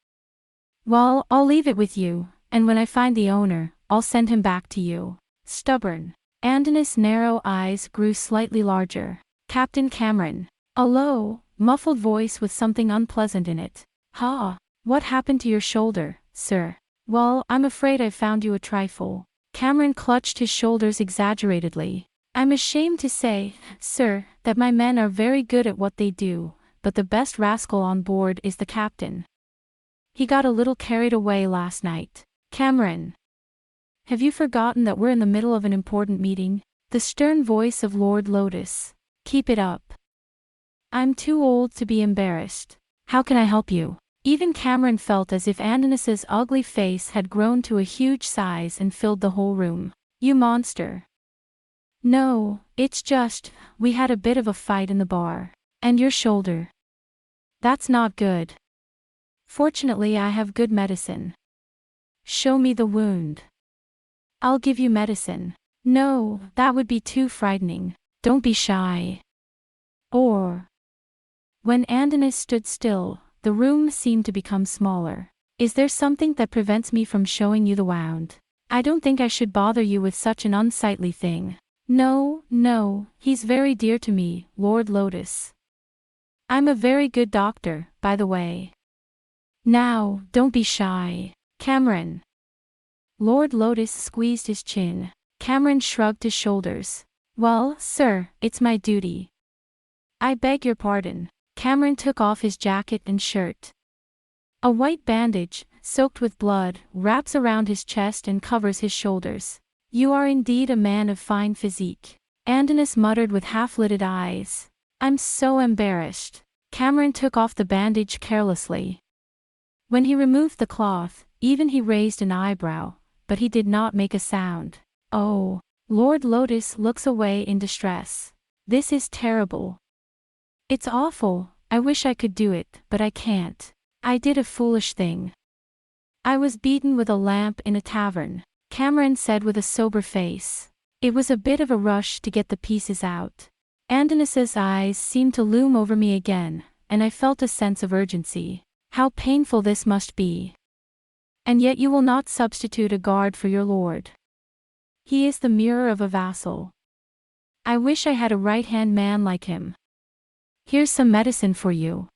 Well, I'll leave it with you, and when I find the owner, I'll send him back to you. Stubborn. Andonis' narrow eyes grew slightly larger. Captain Cameron. A low, muffled voice with something unpleasant in it. Ha! What happened to your shoulder, sir? Well, I'm afraid I've found you a trifle. Cameron clutched his shoulders exaggeratedly. I'm ashamed to say, sir, that my men are very good at what they do, but the best rascal on board is the captain. He got a little carried away last night. Cameron. Have you forgotten that we're in the middle of an important meeting? The stern voice of Lord Lotus. Keep it up. I'm too old to be embarrassed. How can I help you? Even Cameron felt as if Andonis's ugly face had grown to a huge size and filled the whole room. You monster. No, it's just, we had a bit of a fight in the bar. And your shoulder. That's not good. Fortunately I have good medicine. Show me the wound. I'll give you medicine. No, that would be too frightening. Don't be shy. Or. When Andonis stood still, the room seemed to become smaller. Is there something that prevents me from showing you the wound? I don't think I should bother you with such an unsightly thing. No, he's very dear to me, Lord Lotus. I'm a very good doctor, by the way. Now, don't be shy. Cameron. Lord Lotus squeezed his chin. Cameron shrugged his shoulders. Well, sir, it's my duty. I beg your pardon. Cameron took off his jacket and shirt. A white bandage, soaked with blood, wraps around his chest and covers his shoulders. You are indeed a man of fine physique. Andonis muttered with half-lidded eyes. I'm so embarrassed. Cameron took off the bandage carelessly. When he removed the cloth, even he raised an eyebrow, but he did not make a sound. Oh. Lord Lotus looks away in distress. This is terrible. It's awful. I wish I could do it, but I can't. I did a foolish thing. I was beaten with a lamp in a tavern, Cameron said with a sober face. It was a bit of a rush to get the pieces out. Andonis's eyes seemed to loom over me again, and I felt a sense of urgency. How painful this must be. And yet you will not substitute a guard for your lord. He is the mirror of a vassal. I wish I had a right-hand man like him. Here's some medicine for you.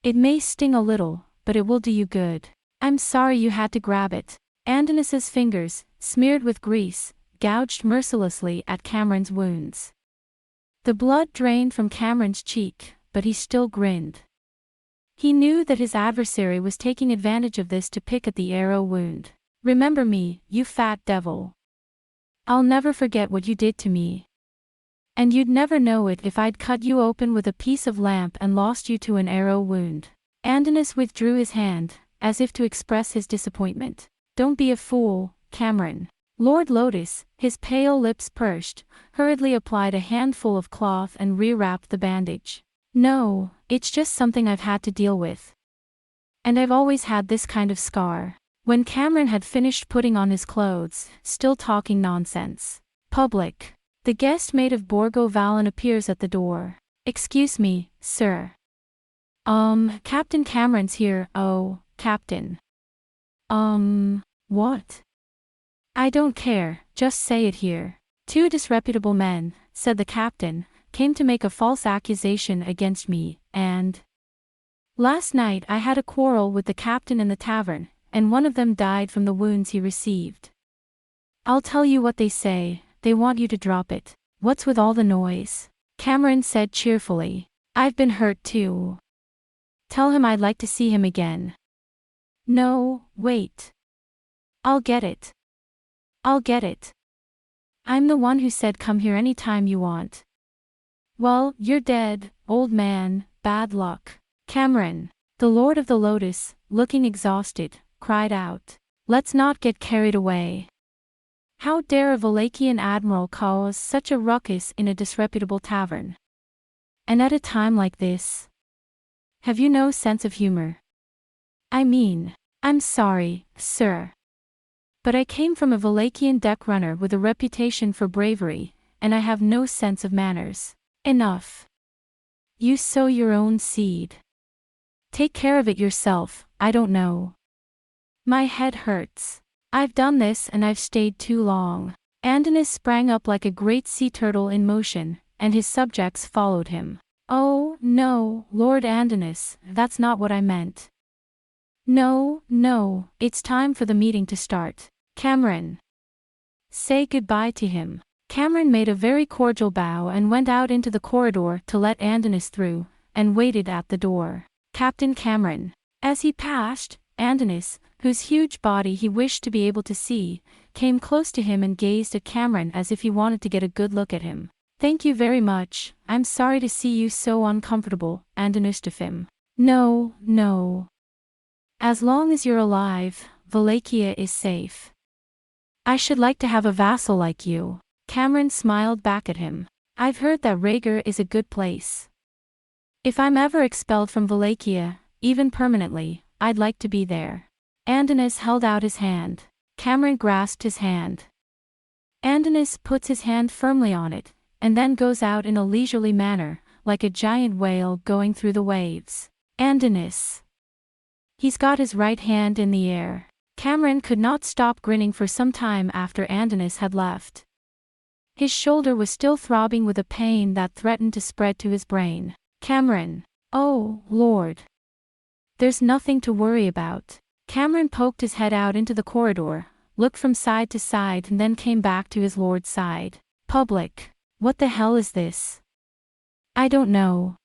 It may sting a little, but it will do you good. I'm sorry you had to grab it. Andonis's fingers, smeared with grease, gouged mercilessly at Cameron's wounds. The blood drained from Cameron's cheek, but he still grinned. He knew that his adversary was taking advantage of this to pick at the arrow wound. Remember me, you fat devil. I'll never forget what you did to me. And you'd never know it if I'd cut you open with a piece of lamp and lost you to an arrow wound. Andonis withdrew his hand, as if to express his disappointment. Don't be a fool, Cameron. Lord Lotus, his pale lips pursed, hurriedly applied a handful of cloth and rewrapped the bandage. No, it's just something I've had to deal with. And I've always had this kind of scar. When Cameron had finished putting on his clothes, still talking nonsense. Public. The guest maid of Borgo Valen appears at the door. Excuse me, sir. Captain Cameron's here. Oh, Captain. What? I don't care, just say it here. Two disreputable men, said the captain, came to make a false accusation against me, and last night I had a quarrel with the captain in the tavern, and one of them died from the wounds he received. I'll tell you what they say, they want you to drop it. What's with all the noise? Cameron said cheerfully. I've been hurt too. Tell him I'd like to see him again. No, wait. I'll get it. I'll get it. I'm the one who said come here any time you want. Well, you're dead, old man, bad luck. Cameron, the Lord of the Lotus, looking exhausted, cried out. Let's not get carried away. How dare a Valachian admiral cause such a ruckus in a disreputable tavern? And at a time like this? Have you no sense of humor? I mean, I'm sorry, sir. But I came from a Valachian deck runner with a reputation for bravery, and I have no sense of manners. Enough. You sow your own seed. Take care of it yourself, I don't know. My head hurts. I've done this and I've stayed too long. Andonis sprang up like a great sea turtle in motion, and his subjects followed him. Oh, no, Lord Andonis, that's not what I meant. No, it's time for the meeting to start. Cameron. Say goodbye to him. Cameron made a very cordial bow and went out into the corridor to let Andonis through, and waited at the door. Captain Cameron. As he passed, Andonis, whose huge body he wished to be able to see, came close to him and gazed at Cameron as if he wanted to get a good look at him. Thank you very much, I'm sorry to see you so uncomfortable, Andonis to him. No. As long as you're alive, Wallachia is safe. I should like to have a vassal like you. Cameron smiled back at him. I've heard that Rhaegar is a good place. If I'm ever expelled from Wallachia, even permanently, I'd like to be there. Andonis held out his hand. Cameron grasped his hand. Andonis puts his hand firmly on it, and then goes out in a leisurely manner, like a giant whale going through the waves. Andonis. He's got his right hand in the air. Cameron could not stop grinning for some time after Andonis had left. His shoulder was still throbbing with a pain that threatened to spread to his brain. Cameron. Oh, Lord. There's nothing to worry about. Cameron poked his head out into the corridor, looked from side to side and then came back to his lord's side. Public. What the hell is this? I don't know.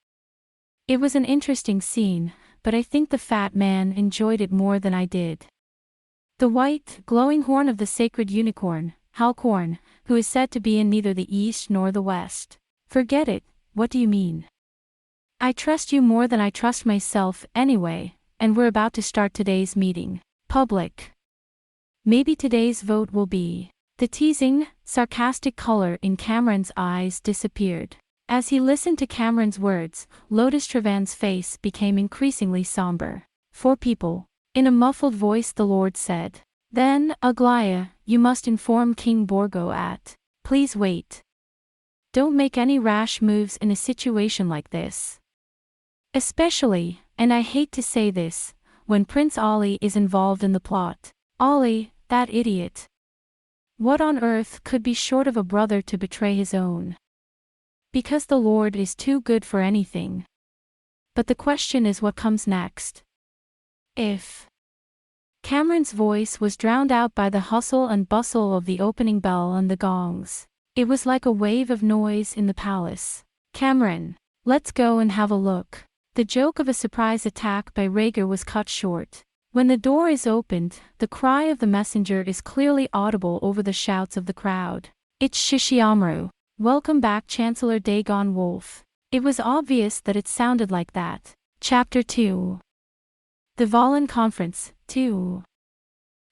It was an interesting scene, but I think the fat man enjoyed it more than I did. The white, glowing horn of the sacred unicorn, Halcorn, who is said to be in neither the east nor the west. Forget it, what do you mean? I trust you more than I trust myself anyway, and we're about to start today's meeting. Public. Maybe today's vote will be. The teasing, sarcastic color in Cameron's eyes disappeared. As he listened to Cameron's words, Lotus Trevan's face became increasingly somber. 4 people. In a muffled voice the Lord said. Then, Aglaia, you must inform King Borgo at. Please wait. Don't make any rash moves in a situation like this. Especially, and I hate to say this, when Prince Ali is involved in the plot. Ali, that idiot. What on earth could be short of a brother to betray his own? Because the Lord is too good for anything. But the question is what comes next. If. Cameron's voice was drowned out by the hustle and bustle of the opening bell and the gongs. It was like a wave of noise in the palace. Cameron, let's go and have a look. The joke of a surprise attack by Rhaegar was cut short. When the door is opened, the cry of the messenger is clearly audible over the shouts of the crowd. It's Shishiamru. Welcome back, Chancellor Dagon Wolf. It was obvious that it sounded like that. Chapter 2. The Valen Conference, 2.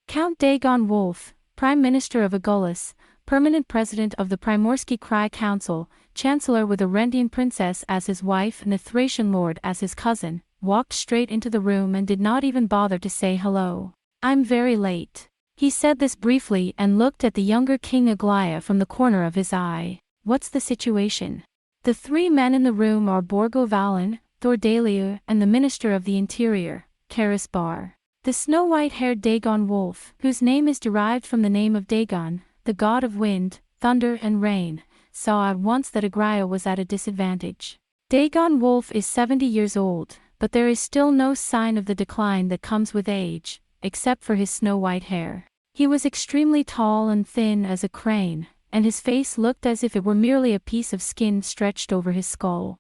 Count Dagon Wolf, Prime Minister of Agulhas, Permanent President of the Primorsky Krai Council, Chancellor with a Rendian princess as his wife and a Thracian lord as his cousin, walked straight into the room and did not even bother to say hello. I'm very late. He said this briefly and looked at the younger King Aglaia from the corner of his eye. What's the situation? The 3 men in the room are Borgo Valen, Thordaliu, and the Minister of the Interior, Karis Bar. The snow-white-haired Dagon Wolf, whose name is derived from the name of Dagon, the god of wind, thunder and rain, saw at once that Aglaia was at a disadvantage. Dagon Wolf is 70 years old, but there is still no sign of the decline that comes with age, except for his snow-white hair. He was extremely tall and thin as a crane, and his face looked as if it were merely a piece of skin stretched over his skull.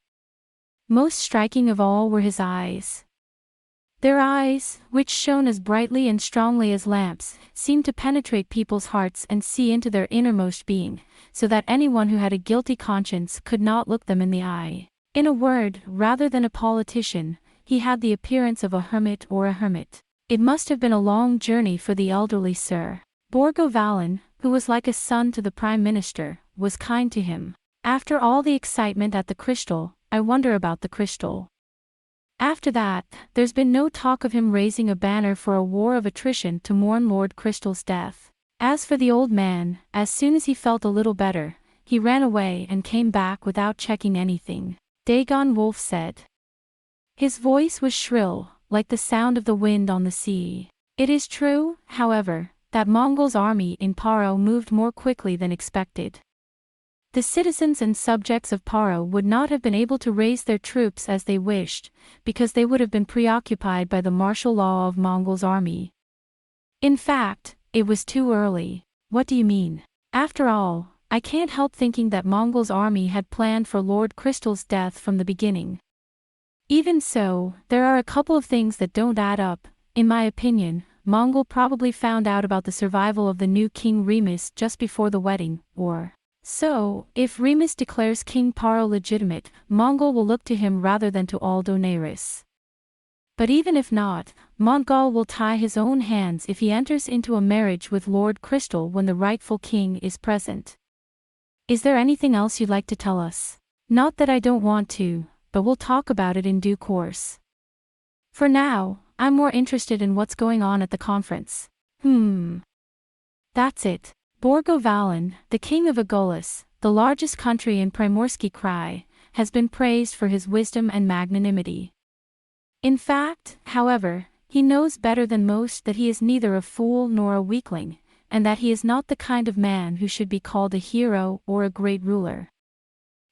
Most striking of all were his eyes. Their eyes, which shone as brightly and strongly as lamps, seemed to penetrate people's hearts and see into their innermost being, so that anyone who had a guilty conscience could not look them in the eye. In a word, rather than a politician, he had the appearance of a hermit or a hermit. It must have been a long journey for the elderly Sir. Borgo Valen, who was like a son to the Prime Minister, was kind to him. After all the excitement at the Crystal, I wonder about the Crystal. After that, there's been no talk of him raising a banner for a war of attrition to mourn Lord Crystal's death. As for the old man, as soon as he felt a little better, he ran away and came back without checking anything. Dagon Wolf said. His voice was shrill, like the sound of the wind on the sea. It is true, however, that Mongol's army in Paro moved more quickly than expected. The citizens and subjects of Paro would not have been able to raise their troops as they wished, because they would have been preoccupied by the martial law of Mongol's army. In fact, it was too early. What do you mean? After all, I can't help thinking that Mongol's army had planned for Lord Crystal's death from the beginning. Even so, there are a couple of things that don't add up. In my opinion, Mongol probably found out about the survival of the new King Remus just before the wedding, or so, if Remus declares King Paro legitimate, Mongol will look to him rather than to Aldonairis. But even if not, Mongol will tie his own hands if he enters into a marriage with Lord Crystal when the rightful king is present. Is there anything else you'd like to tell us? Not that I don't want to, but we'll talk about it in due course. For now, I'm more interested in what's going on at the conference. That's it. Borgo Valen, the king of Agulhas, the largest country in Primorsky Krai, has been praised for his wisdom and magnanimity. In fact, however, he knows better than most that he is neither a fool nor a weakling, and that he is not the kind of man who should be called a hero or a great ruler.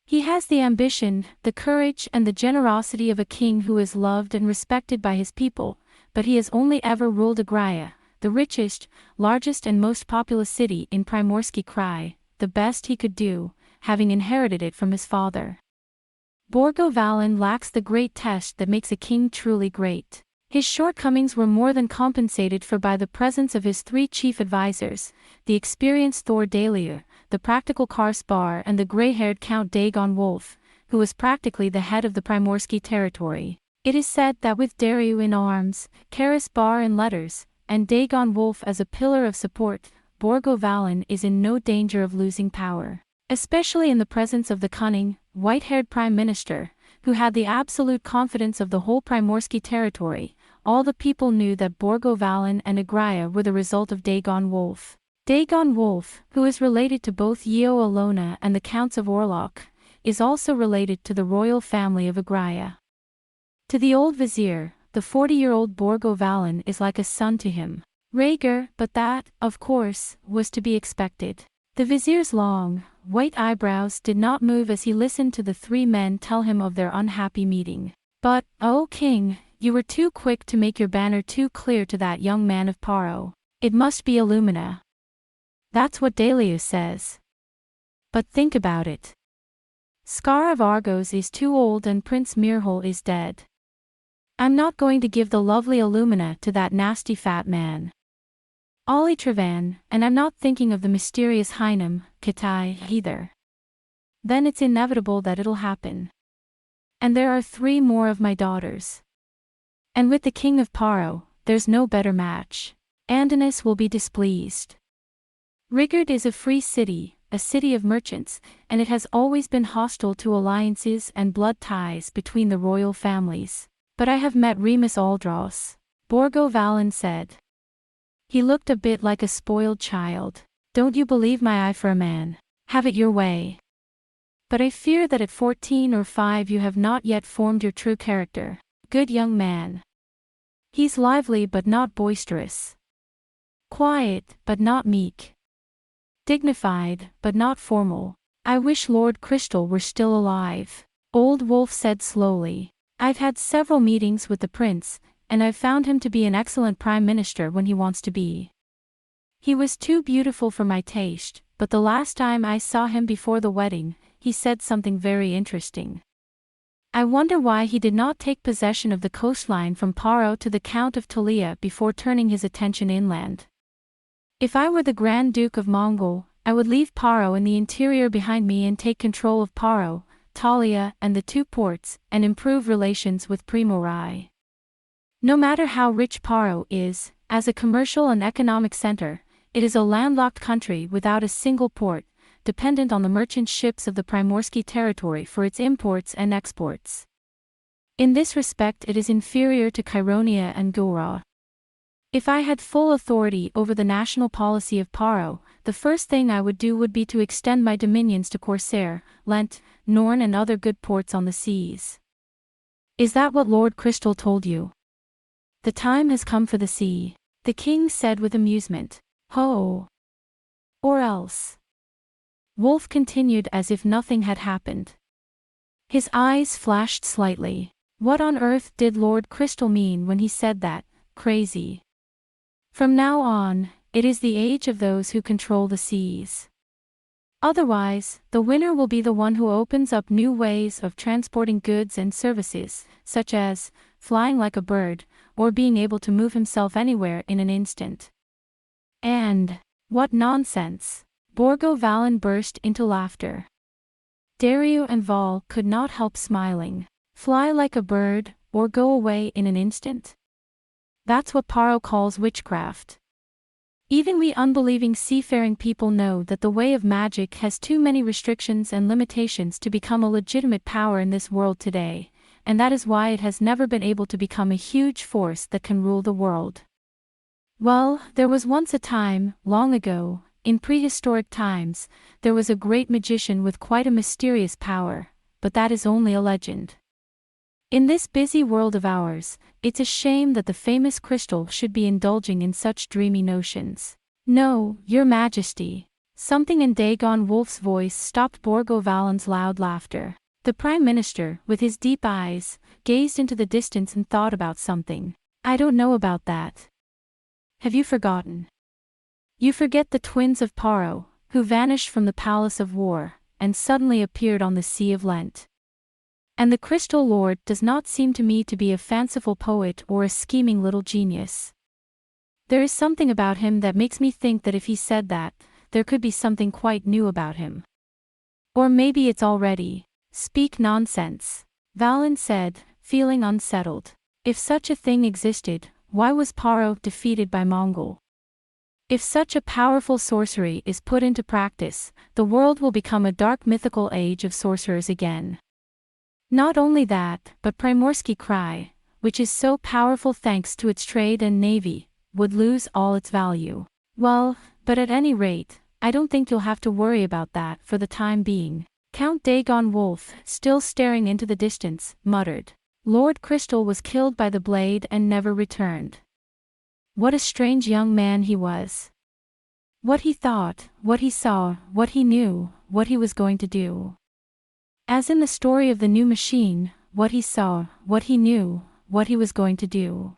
He has the ambition, the courage and the generosity of a king who is loved and respected by his people, but he has only ever ruled Aglaia, the richest, largest and most populous city in Primorsky Krai, the best he could do, having inherited it from his father. Borgo Valan lacks the great test that makes a king truly great. His shortcomings were more than compensated for by the presence of his three chief advisors, the experienced Thor Daliu, the practical Kars Bar and the grey-haired Count Dagon Wolf, who was practically the head of the Primorsky territory. It is said that with Dariu in arms, Karas Bar in letters, and Dagon Wolf as a pillar of support, Borgo Valan is in no danger of losing power. Especially in the presence of the cunning, white-haired prime minister, who had the absolute confidence of the whole Primorsky territory. All the people knew that Borgo Valan and Agraia were the result of Dagon Wolf. Dagon Wolf, who is related to both Yeo Alona and the Counts of Orlok, is also related to the royal family of Agraia. To the old vizier, the 40-year-old Borgo Valan is like a son to him. Rhaegar, but that, of course, was to be expected. The vizier's long, white eyebrows did not move as he listened to the three men tell him of their unhappy meeting. But, O king, you were too quick to make your banner too clear to that young man of Paro. It must be Illumina. That's what Dalius says. But think about it. Scar of Argos is too old and Prince Mirhol is dead. I'm not going to give the lovely Illumina to that nasty fat man. Ollie Trevan, and I'm not thinking of the mysterious Hynam, Kitai, either. Then it's inevitable that it'll happen. And there are 3 more of my daughters. And with the king of Paro, there's no better match. Andonis will be displeased. Rigard is a free city, a city of merchants, and it has always been hostile to alliances and blood ties between the royal families. But I have met Remus Aldros, Borgo Valan said. He looked a bit like a spoiled child. Don't you believe my eye for a man? Have it your way. But I fear that at 14 or 5 you have not yet formed your true character. Good young man. He's lively but not boisterous. Quiet but not meek. Dignified but not formal. I wish Lord Crystal were still alive. Old Wolf said slowly. I've had several meetings with the prince, and I've found him to be an excellent prime minister when he wants to be. He was too beautiful for my taste, but the last time I saw him before the wedding, he said something very interesting. I wonder why he did not take possession of the coastline from Paro to the Count of Talia before turning his attention inland. If I were the Grand Duke of Mongol, I would leave Paro in the interior behind me and take control of Paro, Talia and the 2 ports, and improve relations with Primorai. No matter how rich Paro is, as a commercial and economic center, it is a landlocked country without a single port, dependent on the merchant ships of the Primorsky territory for its imports and exports. In this respect it is inferior to Chironia and Gora. If I had full authority over the national policy of Paro, the first thing I would do would be to extend my dominions to Corsair, Lent, Norn and other good ports on the seas. Is that what Lord Crystal told you? The time has come for the sea, the king said with amusement. Ho! Or else. Wolf continued as if nothing had happened. His eyes flashed slightly. What on earth did Lord Crystal mean when he said that? Crazy. From now on, it is the age of those who control the seas. Otherwise, the winner will be the one who opens up new ways of transporting goods and services, such as flying like a bird, or being able to move himself anywhere in an instant. And, what nonsense! Borgo Valan burst into laughter. Dariu and Val could not help smiling. Fly like a bird, or go away in an instant? That's what Paro calls witchcraft. Even we unbelieving seafaring people know that the way of magic has too many restrictions and limitations to become a legitimate power in this world today, and that is why it has never been able to become a huge force that can rule the world. Well, there was once a time, long ago, in prehistoric times, there was a great magician with quite a mysterious power, but that is only a legend. In this busy world of ours, it's a shame that the famous Crystal should be indulging in such dreamy notions. No, your majesty. Something in Dagon Wolf's voice stopped Borgo Valan's loud laughter. The prime minister, with his deep eyes, gazed into the distance and thought about something. I don't know about that. Have you forgotten? You forget the twins of Paro, who vanished from the palace of war, and suddenly appeared on the Sea of Lent. And the Crystal Lord does not seem to me to be a fanciful poet or a scheming little genius. There is something about him that makes me think that if he said that, there could be something quite new about him. Or maybe it's already. Speak nonsense, Valen said, feeling unsettled. If such a thing existed, why was Paro defeated by Mongol? If such a powerful sorcery is put into practice, the world will become a dark mythical age of sorcerers again. Not only that, but Primorsky Cry, which is so powerful thanks to its trade and navy, would lose all its value. Well, but at any rate, I don't think you'll have to worry about that for the time being. Count Dagon Wolf, still staring into the distance, muttered. Lord Crystal was killed by the blade and never returned. What a strange young man he was. What he thought, what he saw, what he knew, what he was going to do. As in the story of the new machine, what he saw, what he knew, what he was going to do.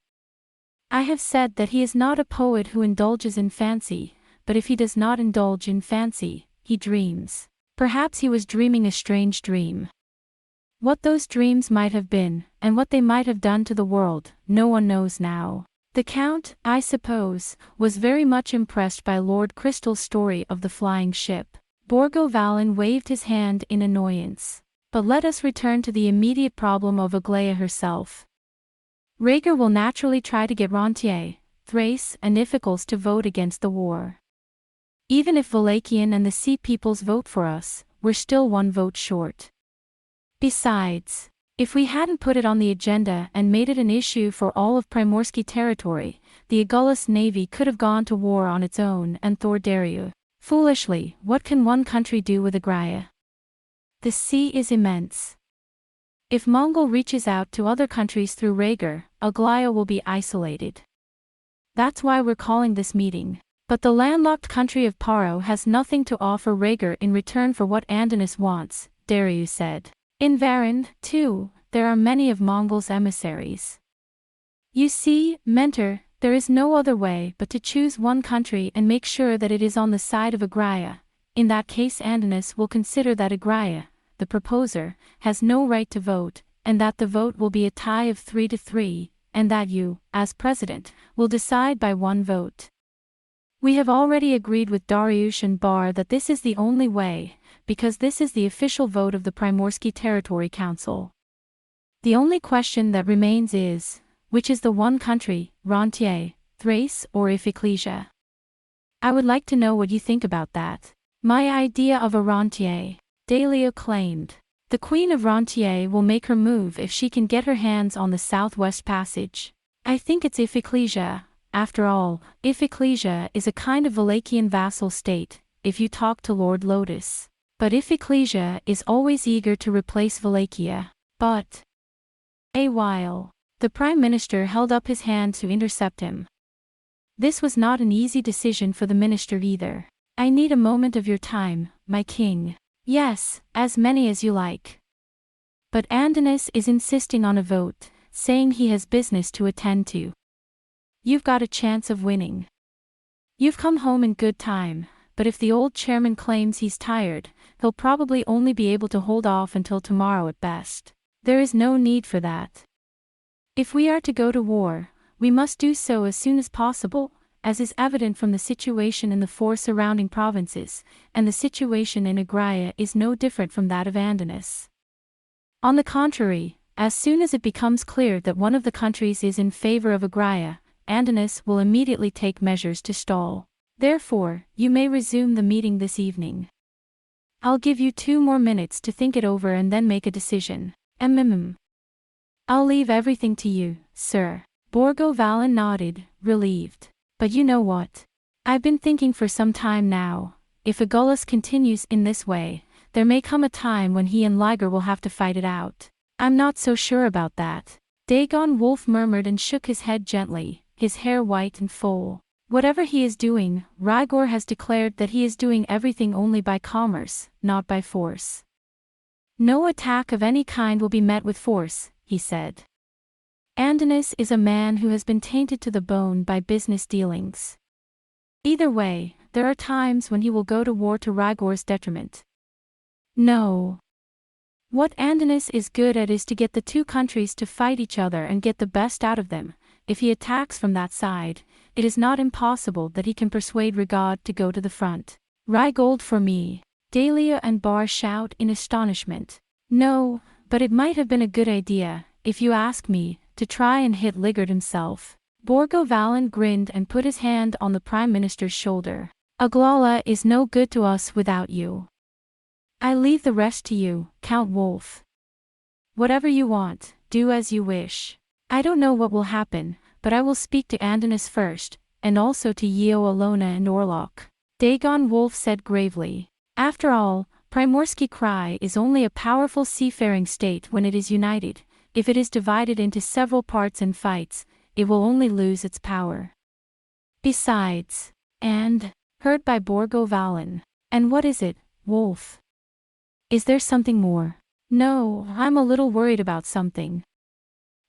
I have said that he is not a poet who indulges in fancy, but if he does not indulge in fancy, he dreams. Perhaps he was dreaming a strange dream. What those dreams might have been, and what they might have done to the world, no one knows now. The Count, I suppose, was very much impressed by Lord Crystal's story of the flying ship. Borgo Valen waved his hand in annoyance. But let us return to the immediate problem of Aglaia herself. Rhaegar will naturally try to get Rentier, Thrace and Iphicles to vote against the war. Even if Valachian and the Sea Peoples vote for us, we're still one vote short. Besides, if we hadn't put it on the agenda and made it an issue for all of Primorsky territory, the Agullus navy could have gone to war on its own and Thor Daryu. Foolishly, what can one country do with Aglaia? The sea is immense. If Mongol reaches out to other countries through Rhaegar, Aglaia will be isolated. That's why we're calling this meeting. But the landlocked country of Paro has nothing to offer Rhaegar in return for what Andonis wants, Daryu said. In Varan, too, there are many of Mongol's emissaries. You see, Mentor, there is no other way but to choose one country and make sure that it is on the side of Aglaia. In that case Andonis will consider that Aglaia, the proposer, has no right to vote, and that the vote will be a tie of 3-3, and that you, as president, will decide by one vote. We have already agreed with Dariush and Bar that this is the only way, because this is the official vote of the Primorsky Territory Council. The only question that remains is, which is the one country, Rentier, Thrace or Iphiclesia? I would like to know what you think about that. My idea of a Rentier, Dalia claimed. The Queen of Rentier will make her move if she can get her hands on the Southwest Passage. I think it's Iphiclesia. After all, Iphiclesia is a kind of Valachian vassal state, if you talk to Lord Lotus. But Iphiclesia is always eager to replace Wallachia. But a while, the Prime Minister held up his hand to intercept him. This was not an easy decision for the minister either. I need a moment of your time, my king. Yes, as many as you like. But Andonis is insisting on a vote, saying he has business to attend to. You've got a chance of winning. You've come home in good time, but if the old chairman claims he's tired, he'll probably only be able to hold off until tomorrow at best. There is no need for that. If we are to go to war, we must do so as soon as possible, as is evident from the situation in the 4 surrounding provinces, and the situation in Aglaia is no different from that of Andonis. On the contrary, as soon as it becomes clear that one of the countries is in favor of Aglaia, Andonis will immediately take measures to stall. Therefore, you may resume the meeting this evening. I'll give you 2 more minutes to think it over and then make a decision. I'll leave everything to you, sir. Borgo Valen nodded, relieved. But you know what? I've been thinking for some time now, if Agullus continues in this way, there may come a time when he and Liger will have to fight it out. I'm not so sure about that. Dagon Wolf murmured and shook his head gently, his hair white and full. Whatever he is doing, Rhaegar has declared that he is doing everything only by commerce, not by force. No attack of any kind will be met with force, he said. Andonis is a man who has been tainted to the bone by business dealings. Either way, there are times when he will go to war to Rhaegar's detriment. No. What Andonis is good at is to get the two countries to fight each other and get the best out of them. If he attacks from that side, it is not impossible that he can persuade Rigod to go to the front. Rye gold for me. Dahlia and Bar shout in astonishment. No, but it might have been a good idea, if you ask me, to try and hit Ligard himself. Borgo Valan grinned and put his hand on the Prime Minister's shoulder. Aglala is no good to us without you. I leave the rest to you, Count Wolf. Whatever you want, do as you wish. I don't know what will happen, but I will speak to Andonis first, and also to Yeo Alona and Orlok. Dagon Wolf said gravely. After all, Primorsky Krai is only a powerful seafaring state when it is united. If it is divided into several parts and fights, it will only lose its power. Besides, heard by Borgo Valan. And what is it, Wolf? Is there something more? No, I'm a little worried about something.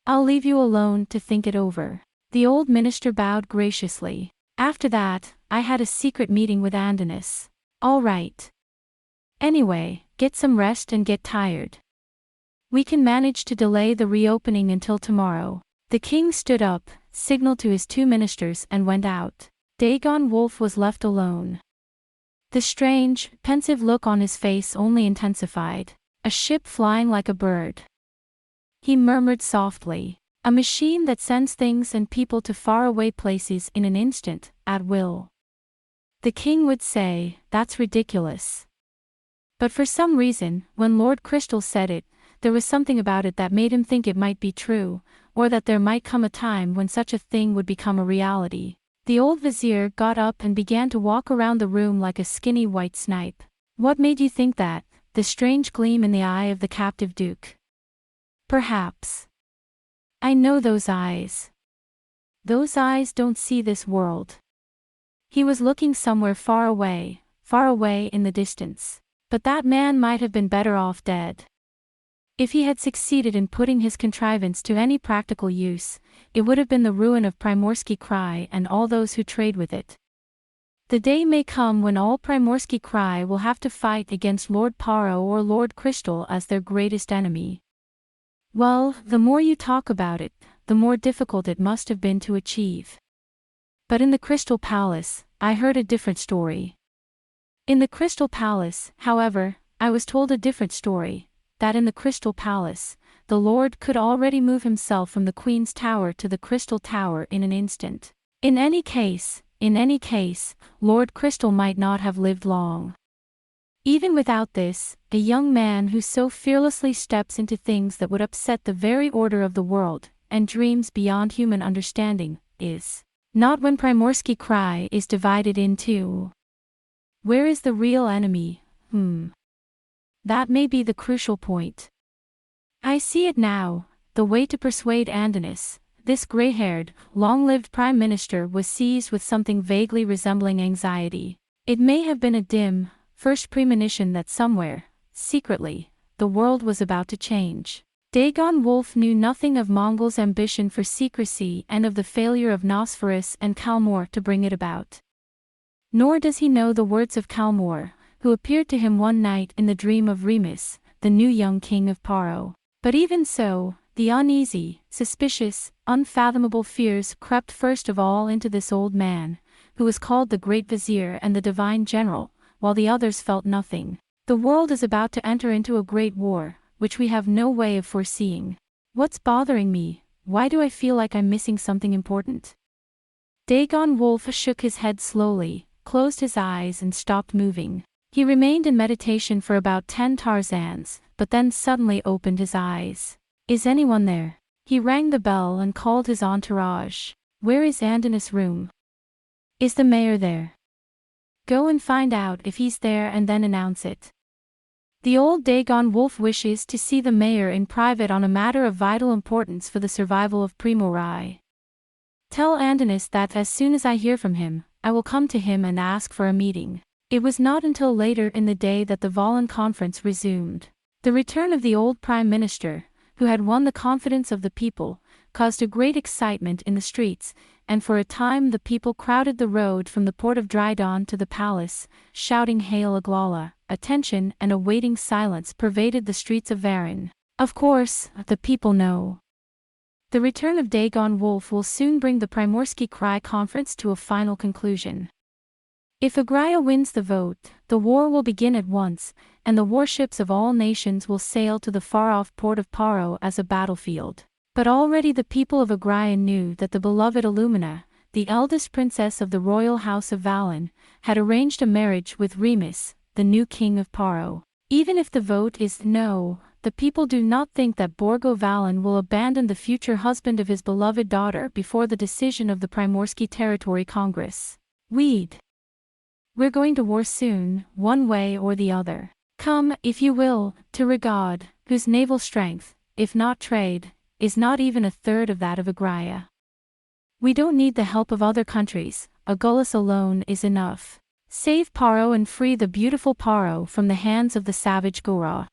I'll leave you alone to think it over. The old minister bowed graciously. After that, I had a secret meeting with Andonis. All right. Anyway, get some rest and get tired. We can manage to delay the reopening until tomorrow. The king stood up, signaled to his two ministers and went out. Dagon Wolf was left alone. The strange, pensive look on his face only intensified. A ship flying like a bird. He murmured softly. A machine that sends things and people to faraway places in an instant, at will. The king would say, that's ridiculous. But for some reason, when Lord Crystal said it, there was something about it that made him think it might be true, or that there might come a time when such a thing would become a reality. The old vizier got up and began to walk around the room like a skinny white snipe. What made you think that? The strange gleam in the eye of the captive duke. Perhaps. I know those eyes. Those eyes don't see this world. He was looking somewhere far away in the distance. But that man might have been better off dead. If he had succeeded in putting his contrivance to any practical use, it would have been the ruin of Primorsky Krai and all those who trade with it. The day may come when all Primorsky Krai will have to fight against Lord Paro or Lord Crystal as their greatest enemy. Well, the more you talk about it, the more difficult it must have been to achieve. But in the Crystal Palace, I heard a different story. In the Crystal Palace, however, I was told a different story, that in the Crystal Palace, the Lord could already move himself from the Queen's Tower to the Crystal Tower in an instant. In any case, Lord Crystal might not have lived long. Even without this, a young man who so fearlessly steps into things that would upset the very order of the world, and dreams beyond human understanding, is not when Primorsky Krai is divided in two. Where is the real enemy? That may be the crucial point. I see it now. The way to persuade Andonis, this gray-haired, long-lived prime minister, was seized with something vaguely resembling anxiety. It may have been a dim, first premonition that somewhere, secretly, the world was about to change. Dagon Wolf knew nothing of Mongol's ambition for secrecy and of the failure of Nosferus and Kalmor to bring it about. Nor does he know the words of Kalmor, who appeared to him one night in the dream of Remus, the new young king of Paro. But even so, the uneasy, suspicious, unfathomable fears crept first of all into this old man, who was called the Great Vizier and the Divine General, while the others felt nothing. The world is about to enter into a great war, which we have no way of foreseeing. What's bothering me? Why do I feel like I'm missing something important? Dagon Wolf shook his head slowly, closed his eyes and stopped moving. He remained in meditation for about 10 Tarzans, but then suddenly opened his eyes. Is anyone there? He rang the bell and called his entourage. Where is Andonis' room? Is the mayor there? Go and find out if he's there and then announce it. The old Dagon Wolf wishes to see the mayor in private on a matter of vital importance for the survival of Primorai. Tell Andonis that as soon as I hear from him, I will come to him and ask for a meeting. It was not until later in the day that the Valan conference resumed. The return of the old prime minister, who had won the confidence of the people, caused a great excitement in the streets, and for a time the people crowded the road from the port of Drydawn to the palace, shouting Hail Aglala, attention and a waiting silence pervaded the streets of Varan. Of course, the people know. The return of Dagon Wolf will soon bring the Primorsky Cry conference to a final conclusion. If Agraia wins the vote, the war will begin at once, and the warships of all nations will sail to the far-off port of Paro as a battlefield. But already the people of Agraia knew that the beloved Illumina, the eldest princess of the royal house of Valen, had arranged a marriage with Remus, the new king of Paro. Even if the vote is no, the people do not think that Borgo Valen will abandon the future husband of his beloved daughter before the decision of the Primorsky Territory Congress. We're going to war soon, one way or the other. Come, if you will, to Rigad, whose naval strength, if not trade, is not even a third of that of Agraia. We don't need the help of other countries, Agulhas alone is enough. Save Paro and free the beautiful Paro from the hands of the savage Gora.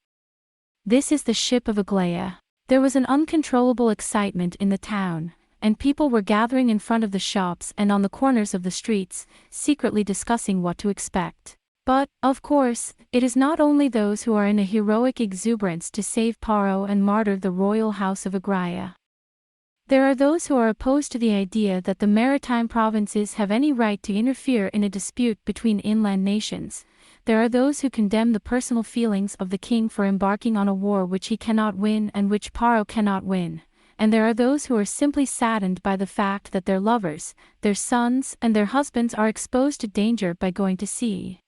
This is the ship of Aglaia. There was an uncontrollable excitement in the town, and people were gathering in front of the shops and on the corners of the streets, secretly discussing what to expect. But, of course, it is not only those who are in a heroic exuberance to save Paro and martyr the royal house of Agraia. There are those who are opposed to the idea that the maritime provinces have any right to interfere in a dispute between inland nations. There are those who condemn the personal feelings of the king for embarking on a war which he cannot win and which Paro cannot win. And there are those who are simply saddened by the fact that their lovers, their sons and their husbands are exposed to danger by going to sea.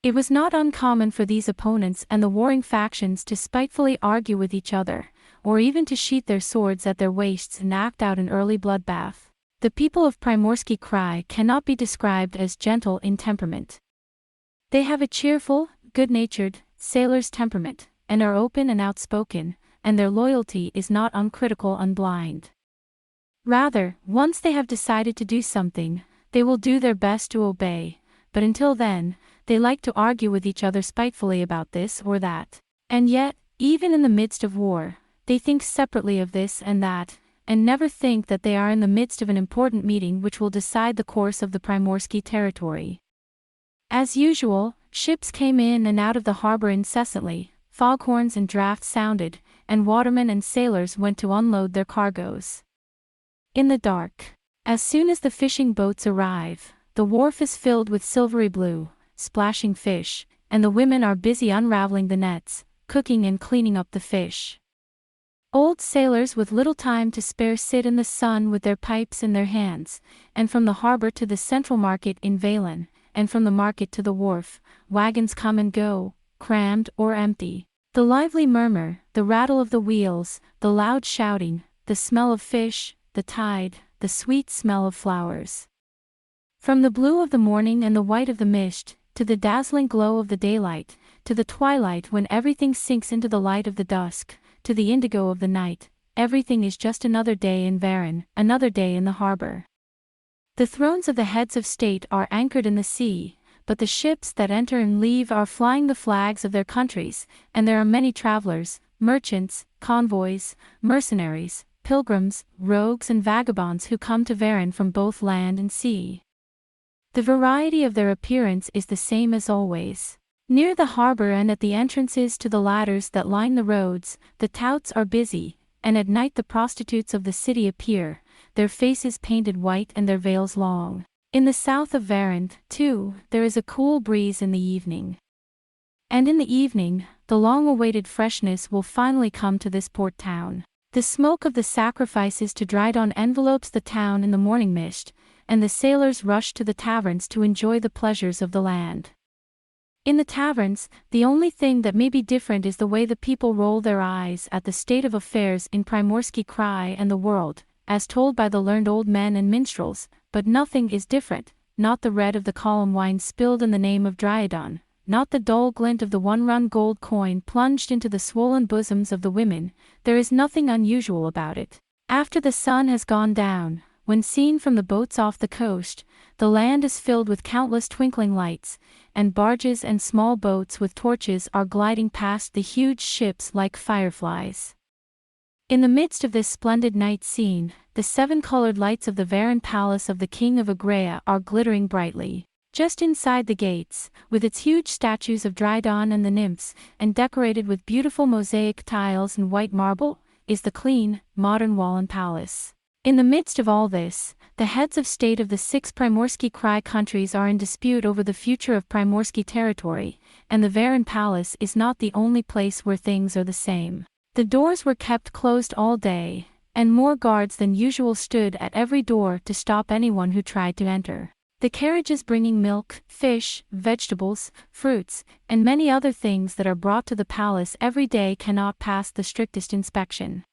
It was not uncommon for these opponents and the warring factions to spitefully argue with each other, or even to sheath their swords at their waists and act out an early bloodbath. The people of Primorsky Cry cannot be described as gentle in temperament. They have a cheerful, good-natured, sailor's temperament, and are open and outspoken, and their loyalty is not uncritical and blind. Rather, once they have decided to do something, they will do their best to obey, but until then, they like to argue with each other spitefully about this or that. And yet, even in the midst of war, they think separately of this and that, and never think that they are in the midst of an important meeting which will decide the course of the Primorsky territory. As usual, ships came in and out of the harbor incessantly, foghorns and drafts sounded, and watermen and sailors went to unload their cargoes. In the dark, as soon as the fishing boats arrive, the wharf is filled with silvery blue, splashing fish, and the women are busy unraveling the nets, cooking and cleaning up the fish. Old sailors with little time to spare sit in the sun with their pipes in their hands, and from the harbor to the central market in Valen, and from the market to the wharf, wagons come and go, crammed or empty. The lively murmur, the rattle of the wheels, the loud shouting, the smell of fish, the tide, the sweet smell of flowers. From the blue of the morning and the white of the mist, to the dazzling glow of the daylight, to the twilight when everything sinks into the light of the dusk, to the indigo of the night, everything is just another day in Varan, another day in the harbor. The thrones of the heads of state are anchored in the sea, but the ships that enter and leave are flying the flags of their countries, and there are many travelers, merchants, convoys, mercenaries, pilgrims, rogues and vagabonds who come to Varan from both land and sea. The variety of their appearance is the same as always. Near the harbor and at the entrances to the ladders that line the roads, the touts are busy, and at night the prostitutes of the city appear, their faces painted white and their veils long. In the south of Varan, too, there is a cool breeze in the evening. And in the evening, the long-awaited freshness will finally come to this port town. The smoke of the sacrifices to Drydawn envelopes the town in the morning mist, and the sailors rush to the taverns to enjoy the pleasures of the land. In the taverns, the only thing that may be different is the way the people roll their eyes at the state of affairs in Primorsky Cry and the world, as told by the learned old men and minstrels, but nothing is different, not the red of the column wine spilled in the name of Drydawn, not the dull glint of the one-run gold coin plunged into the swollen bosoms of the women. There is nothing unusual about it. After the sun has gone down, when seen from the boats off the coast, the land is filled with countless twinkling lights, and barges and small boats with torches are gliding past the huge ships like fireflies. In the midst of this splendid night scene, the 7-colored lights of the Varan palace of the king of Agraia are glittering brightly. Just inside the gates, with its huge statues of Drydan and the nymphs, and decorated with beautiful mosaic tiles and white marble, is the clean, modern Wallen Palace. In the midst of all this, the heads of state of the 6 Primorsky Krai countries are in dispute over the future of Primorsky territory, and the Varan Palace is not the only place where things are the same. The doors were kept closed all day, and more guards than usual stood at every door to stop anyone who tried to enter. The carriages bringing milk, fish, vegetables, fruits, and many other things that are brought to the palace every day cannot pass the strictest inspection.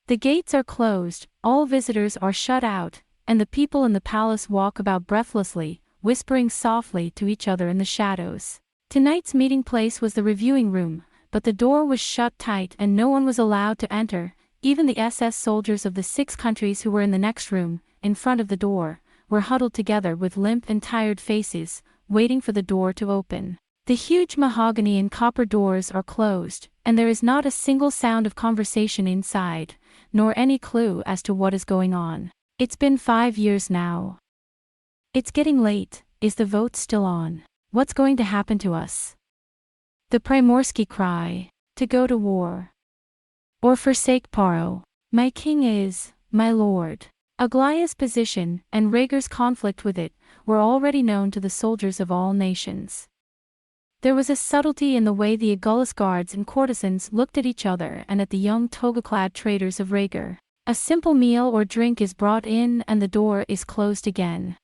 The gates are closed, all visitors are shut out, and the people in the palace walk about breathlessly, whispering softly to each other in the shadows. Tonight's meeting place was the reviewing room, but the door was shut tight and no one was allowed to enter. Even the SS soldiers of the 6 countries who were in the next room, in front of the door, were huddled together with limp and tired faces, waiting for the door to open. The huge mahogany and copper doors are closed, and there is not a single sound of conversation inside, nor any clue as to what is going on. It's been 5 years now. It's getting late. Is the vote still on? What's going to happen to us? The Primorsky cry, to go to war. Or forsake Paro. My king is, my lord. Aglaya's position, and Rhaegar's conflict with it, were already known to the soldiers of all nations. There was a subtlety in the way the Agullus guards and courtesans looked at each other and at the young toga-clad traders of Rhaegar. A simple meal or drink is brought in and the door is closed again.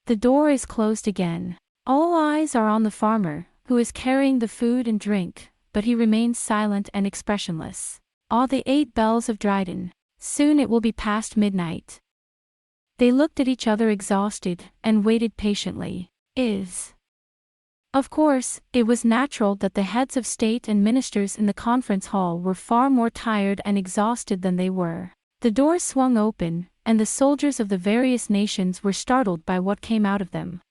The door is closed again. All eyes are on the farmer, who is carrying the food and drink, but he remains silent and expressionless. Ah, the 8 bells of Dryden. Soon it will be past midnight. They looked at each other exhausted, and waited patiently. Of course, it was natural that the heads of state and ministers in the conference hall were far more tired and exhausted than they were. The doors swung open, and the soldiers of the various nations were startled by what came out of them.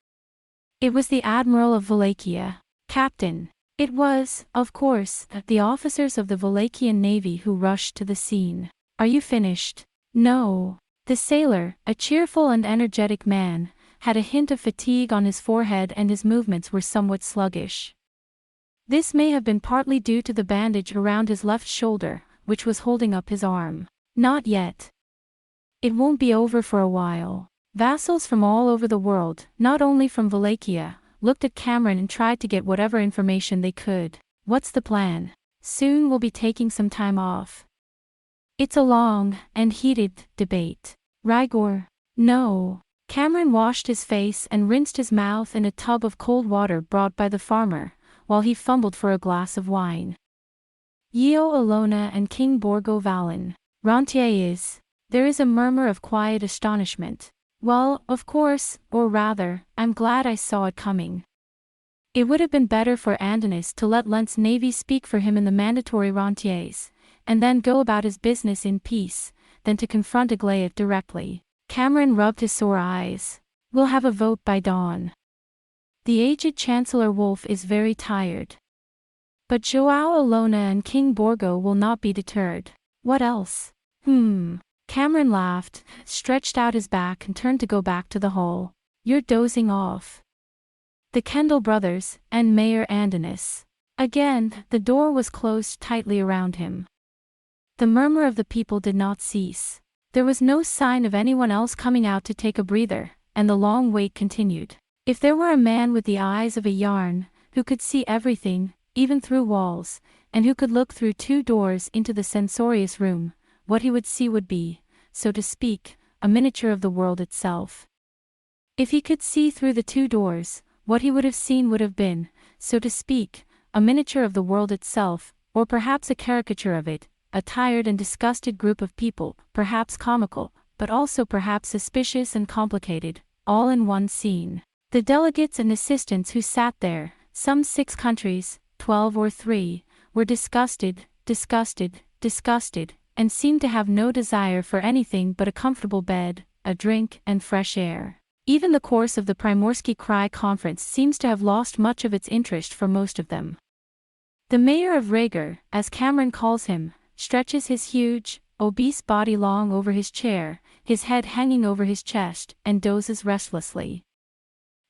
It was the Admiral of Wallachia. Captain. It was, of course, the officers of the Wallachian Navy who rushed to the scene. Are you finished? No. The sailor, a cheerful and energetic man, had a hint of fatigue on his forehead and his movements were somewhat sluggish. This may have been partly due to the bandage around his left shoulder, which was holding up his arm. Not yet. It won't be over for a while. Vassals from all over the world, not only from Wallachia, looked at Cameron and tried to get whatever information they could. What's the plan? Soon we'll be taking some time off. It's a long and heated debate. Rhaegar. No. Cameron washed his face and rinsed his mouth in a tub of cold water brought by the farmer, while he fumbled for a glass of wine. Yeo Alona and King Borgo Valen. Rentier is. There is a murmur of quiet astonishment. Well, of course, or rather, I'm glad I saw it coming. It would have been better for Andonis to let Lent's navy speak for him in the mandatory rentiers, and then go about his business in peace, than to confront Aglaia directly. Cameron rubbed his sore eyes. We'll have a vote by dawn. The aged Chancellor Wolf is very tired. But Joao Alona and King Borgo will not be deterred. What else? Cameron laughed, stretched out his back and turned to go back to the hall. You're dozing off. The Kendall brothers, and Mayor Andonis. Again, the door was closed tightly around him. The murmur of the people did not cease. There was no sign of anyone else coming out to take a breather, and the long wait continued. If there were a man with the eyes of a yarn, who could see everything, even through walls, and who could look through 2 doors into the censorious room, what he would see would be, so to speak, a miniature of the world itself. If he could see through the 2 doors, what he would have seen would have been, so to speak, a miniature of the world itself, or perhaps a caricature of it, a tired and disgusted group of people, perhaps comical, but also perhaps suspicious and complicated, all in one scene. The delegates and assistants who sat there, some 6 countries, 12 or 3, were disgusted, and seemed to have no desire for anything but a comfortable bed, a drink, and fresh air. Even the course of the Primorsky Krai conference seems to have lost much of its interest for most of them. The mayor of Rhaegar, as Cameron calls him, stretches his huge, obese body long over his chair, his head hanging over his chest, and dozes restlessly.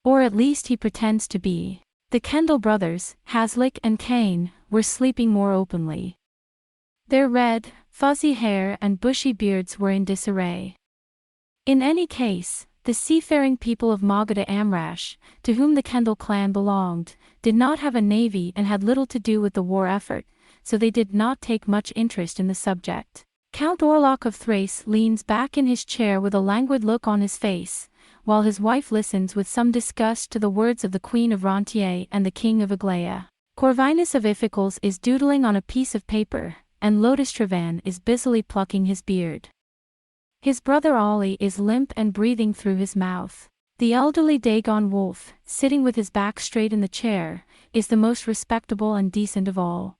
Or at least he pretends to be. The Kendall brothers, Haslick and Kane, were sleeping more openly. Their red, fuzzy hair and bushy beards were in disarray. In any case, the seafaring people of Magadha Amrash, to whom the Kendall clan belonged, did not have a navy and had little to do with the war effort, so they did not take much interest in the subject. Count Orlok of Thrace leans back in his chair with a languid look on his face, while his wife listens with some disgust to the words of the Queen of Rontier and the King of Aglaia. Corvinus of Iphicles is doodling on a piece of paper, and Lotus Trevan is busily plucking his beard. His brother Ollie is limp and breathing through his mouth. The elderly Dagon Wolf, sitting with his back straight in the chair, is the most respectable and decent of all.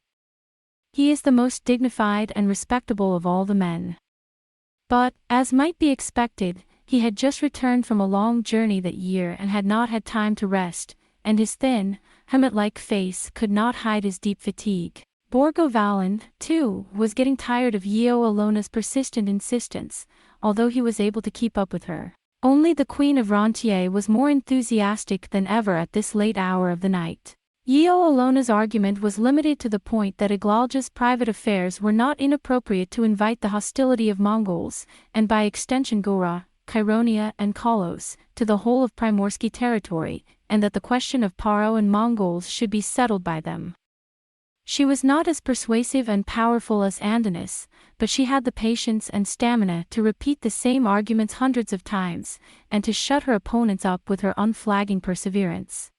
He is the most dignified and respectable of all the men. But, as might be expected, he had just returned from a long journey that year and had not had time to rest, and his thin, helmet-like face could not hide his deep fatigue. Borgo Valand, too, was getting tired of Yeo Alona's persistent insistence, although he was able to keep up with her. Only the Queen of Rontier was more enthusiastic than ever at this late hour of the night. Yeo Alona's argument was limited to the point that Iglalja's private affairs were not inappropriate to invite the hostility of Mongols, and by extension Gora, Kyronia and Kalos, to the whole of Primorsky territory, and that the question of Paro and Mongols should be settled by them. She was not as persuasive and powerful as Andonis, but she had the patience and stamina to repeat the same arguments hundreds of times, and to shut her opponents up with her unflagging perseverance.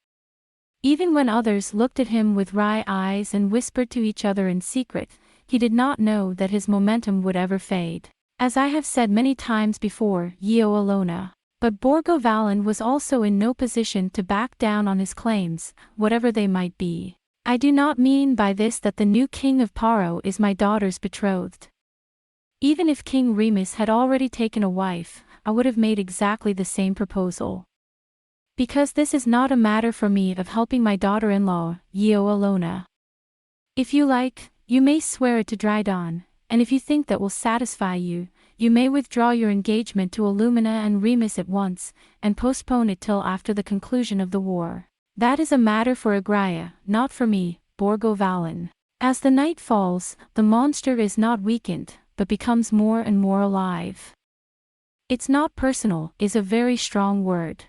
Even when others looked at him with wry eyes and whispered to each other in secret, he did not know that his momentum would ever fade. As I have said many times before, Yeo Alona. But Borgo Valand was also in no position to back down on his claims, whatever they might be. I do not mean by this that the new king of Paro is my daughter's betrothed. Even if King Remus had already taken a wife, I would have made exactly the same proposal. Because this is not a matter for me of helping my daughter-in-law, Yeo Alona. If you like, you may swear it to Drydan, and if you think that will satisfy you, you may withdraw your engagement to Illumina and Remus at once, and postpone it till after the conclusion of the war. That is a matter for Aglaia, not for me, Borgo Valand. As the night falls, the monster is not weakened, but becomes more and more alive. It's not personal is a very strong word.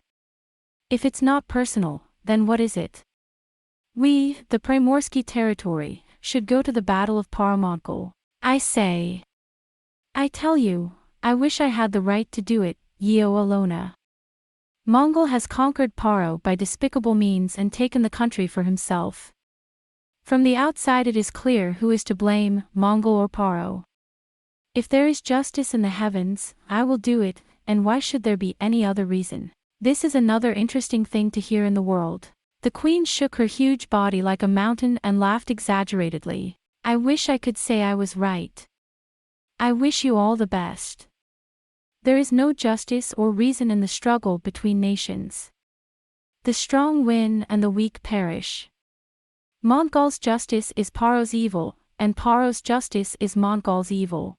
If it's not personal, then what is it? We, the Primorsky territory, should go to the Battle of Paramountgol. I say. I tell you, I wish I had the right to do it, Yeo Alona. Mongol has conquered Paro by despicable means and taken the country for himself. From the outside it is clear who is to blame, Mongol or Paro. If there is justice in the heavens, I will do it, and why should there be any other reason? This is another interesting thing to hear in the world. The queen shook her huge body like a mountain and laughed exaggeratedly. I wish I could say I was right. I wish you all the best. There is no justice or reason in the struggle between nations. The strong win and the weak perish. Mongol's justice is Paro's evil, and Paro's justice is Mongol's evil.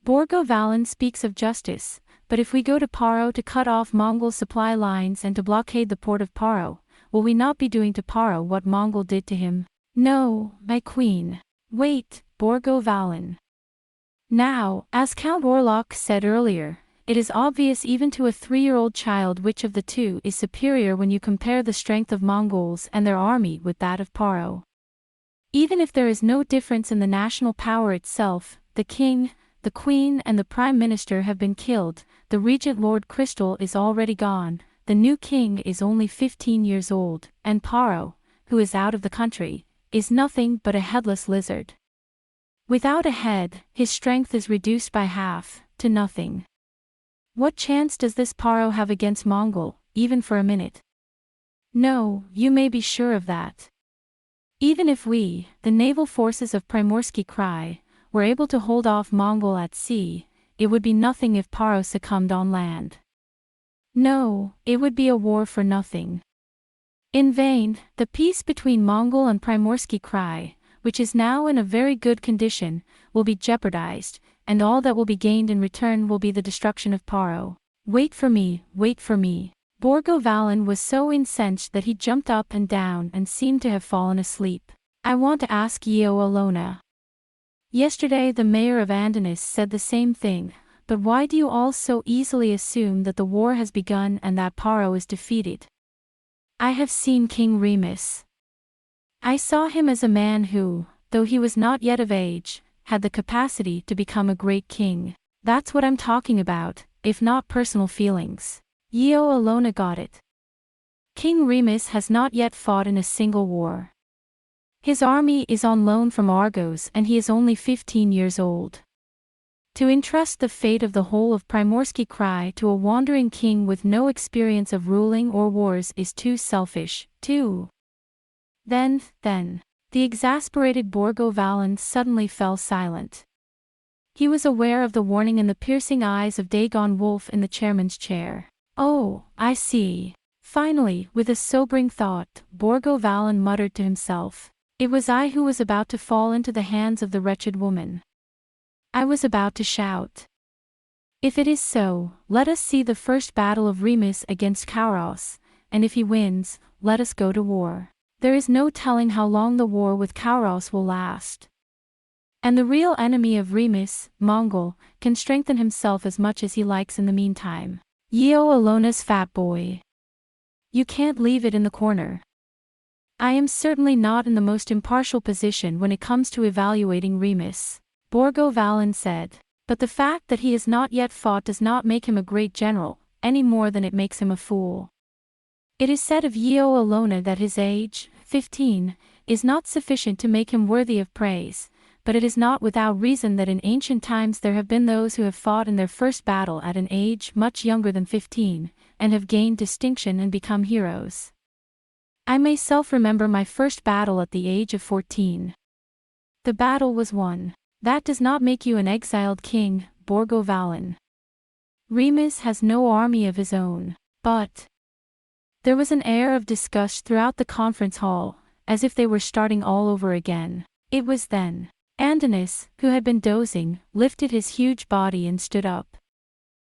Borgo Valand speaks of justice, but if we go to Paro to cut off Mongol supply lines and to blockade the port of Paro, will we not be doing to Paro what Mongol did to him? No, my queen. Wait, Borgo Valand. Now, as Count Orlok said earlier, it is obvious even to a 3-year-old child which of the two is superior when you compare the strength of Mongols and their army with that of Paro. Even if there is no difference in the national power itself, the king, the queen and the prime minister have been killed, the regent Lord Crystal is already gone, the new king is only 15 years old, and Paro, who is out of the country, is nothing but a headless lizard. Without a head, his strength is reduced by half, to nothing. What chance does this Paro have against Mongol, even for a minute? No, you may be sure of that. Even if we, the naval forces of Primorsky Krai, were able to hold off Mongol at sea, it would be nothing if Paro succumbed on land. No, it would be a war for nothing. In vain, the peace between Mongol and Primorsky Krai, which is now in a very good condition, will be jeopardized, and all that will be gained in return will be the destruction of Paro. Wait for me, Borgo Valan was so incensed that he jumped up and down and seemed to have fallen asleep. I want to ask Io Alona. Yesterday the mayor of Andonis said the same thing, but why do you all so easily assume that the war has begun and that Paro is defeated? I have seen King Remus. I saw him as a man who, though he was not yet of age, had the capacity to become a great king. That's what I'm talking about, if not personal feelings. Io Alona got it. King Remus has not yet fought in a single war. His army is on loan from Argos and he is only 15 years old. To entrust the fate of the whole of Primorsky Krai to a wandering king with no experience of ruling or wars is too selfish, too. Then, the exasperated Borgo Valan suddenly fell silent. He was aware of the warning in the piercing eyes of Dagon Wolf in the chairman's chair. Oh, I see. Finally, with a sobering thought, Borgo Valan muttered to himself. It was I who was about to fall into the hands of the wretched woman. I was about to shout. If it is so, let us see the first battle of Remus against Kauros, and if he wins, let us go to war. There is no telling how long the war with Kauros will last. And the real enemy of Remus, Mongol, can strengthen himself as much as he likes in the meantime. Io Alona's fat boy. You can't leave it in the corner. I am certainly not in the most impartial position when it comes to evaluating Remus, Borgo Valan said, but the fact that he has not yet fought does not make him a great general, any more than it makes him a fool. It is said of Io Alona that his age, 15, is not sufficient to make him worthy of praise, but it is not without reason that in ancient times there have been those who have fought in their first battle at an age much younger than 15, and have gained distinction and become heroes. I myself remember my first battle at the age of 14. The battle was won. That does not make you an exiled king, Borgo Valan. Remus has no army of his own, but... There was an air of disgust throughout the conference hall, as if they were starting all over again. It was then. Andonis, who had been dozing, lifted his huge body and stood up.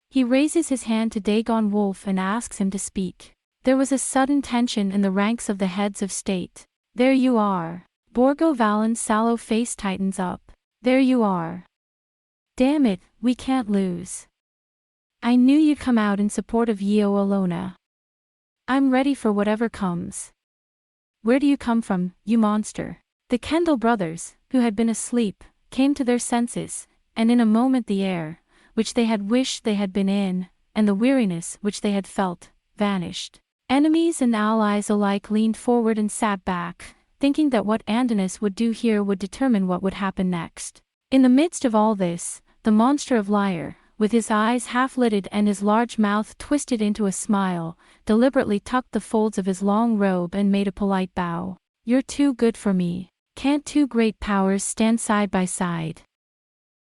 He raises his hand to Dagon Wolf and asks him to speak. There was a sudden tension in the ranks of the heads of state. There you are. Borgo Valan's sallow face tightens up. There you are. Damn it, we can't lose. I knew you'd come out in support of Io Alona. I'm ready for whatever comes. Where do you come from, you monster? The Kendall brothers, who had been asleep, came to their senses, and in a moment the air, which they had wished they had been in, and the weariness which they had felt, vanished. Enemies and allies alike leaned forward and sat back, thinking that what Andonis would do here would determine what would happen next. In the midst of all this, the monster of Lyre, with his eyes half-lidded and his large mouth twisted into a smile, deliberately tucked the folds of his long robe and made a polite bow. You're too good for me. Can't two great powers stand side by side?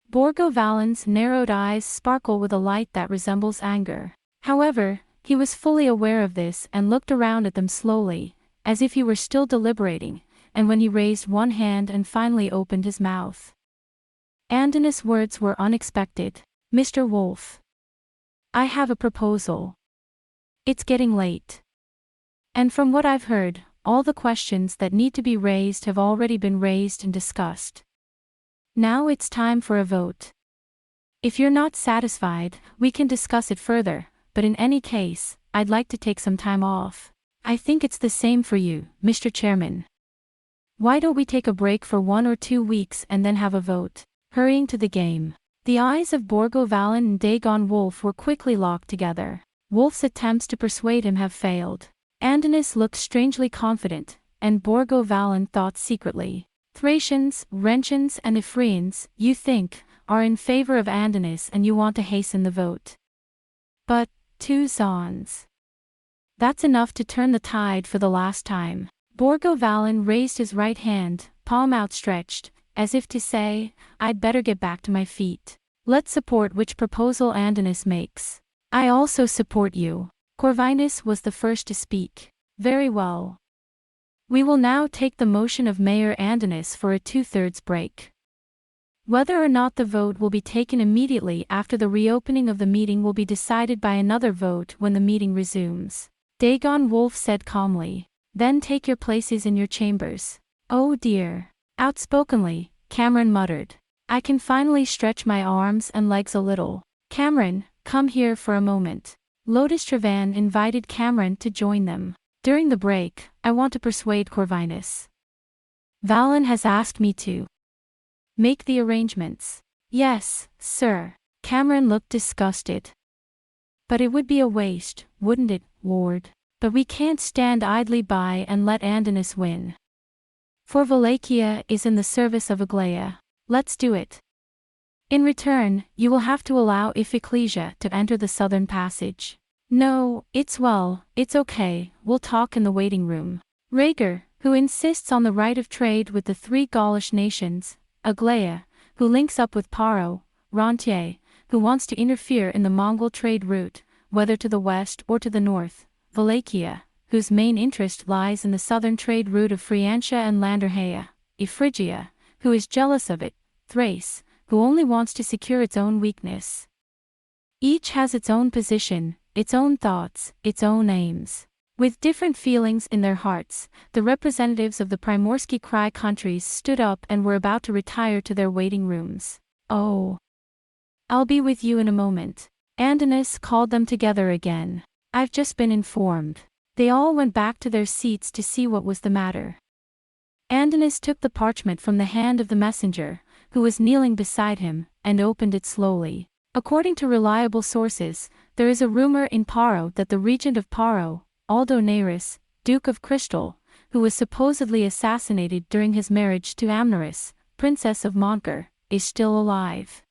Borgo Valan's narrowed eyes sparkle with a light that resembles anger. However, he was fully aware of this and looked around at them slowly, as if he were still deliberating, and when he raised one hand and finally opened his mouth. Andonis' words were unexpected. Mr. Wolf. I have a proposal. It's getting late. And from what I've heard, all the questions that need to be raised have already been raised and discussed. Now it's time for a vote. If you're not satisfied, we can discuss it further, but in any case, I'd like to take some time off. I think it's the same for you, Mr. Chairman. Why don't we take a break for 1 or 2 weeks and then have a vote? Hurrying to the game. The eyes of Borgo Valan and Dagon Wolf were quickly locked together. Wolf's attempts to persuade him have failed. Andonis looked strangely confident, and Borgo Valan thought secretly. Thracians, Rentians and Ephraeans, you think, are in favor of Andonis and you want to hasten the vote. But, 2 Zons. That's enough to turn the tide for the last time. Borgo Valan raised his right hand, palm outstretched, as if to say, I'd better get back to my feet. Let's support which proposal Andonis makes. I also support you. Corvinus was the first to speak. Very well. We will now take the motion of Mayor Andonis for a 2/3 break. Whether or not the vote will be taken immediately after the reopening of the meeting will be decided by another vote when the meeting resumes. Dagon Wolf said calmly. Then take your places in your chambers. Oh dear. Outspokenly, Cameron muttered. I can finally stretch my arms and legs a little. Cameron, come here for a moment. Lotus Trevan invited Cameron to join them. During the break, I want to persuade Corvinus. Valen has asked me to make the arrangements. Yes, sir. Cameron looked disgusted. But it would be a waste, wouldn't it, Lord? But we can't stand idly by and let Andinus win. For Wallachia is in the service of Aglaia. Let's do it. In return, you will have to allow Iphiclesia to enter the southern passage. No, it's okay, we'll talk in the waiting room. Rhaegar, who insists on the right of trade with the three Gaulish nations, Aglaia, who links up with Paro, Rontier, who wants to interfere in the Mongol trade route, whether to the west or to the north, Wallachia, whose main interest lies in the southern trade route of Phrygia and Landerhaea, Iphrygia, who is jealous of it, Thrace, who only wants to secure its own weakness. Each has its own position, its own thoughts, its own aims. With different feelings in their hearts, the representatives of the Primorsky Krai countries stood up and were about to retire to their waiting rooms. Oh. I'll be with you in a moment. Andinus called them together again. I've just been informed. They all went back to their seats to see what was the matter. Andinus took the parchment from the hand of the messenger, who was kneeling beside him, and opened it slowly. According to reliable sources, there is a rumor in Paro that the regent of Paro, Aldo Naris, Duke of Crystal, who was supposedly assassinated during his marriage to Amneris, Princess of Montgar, is still alive.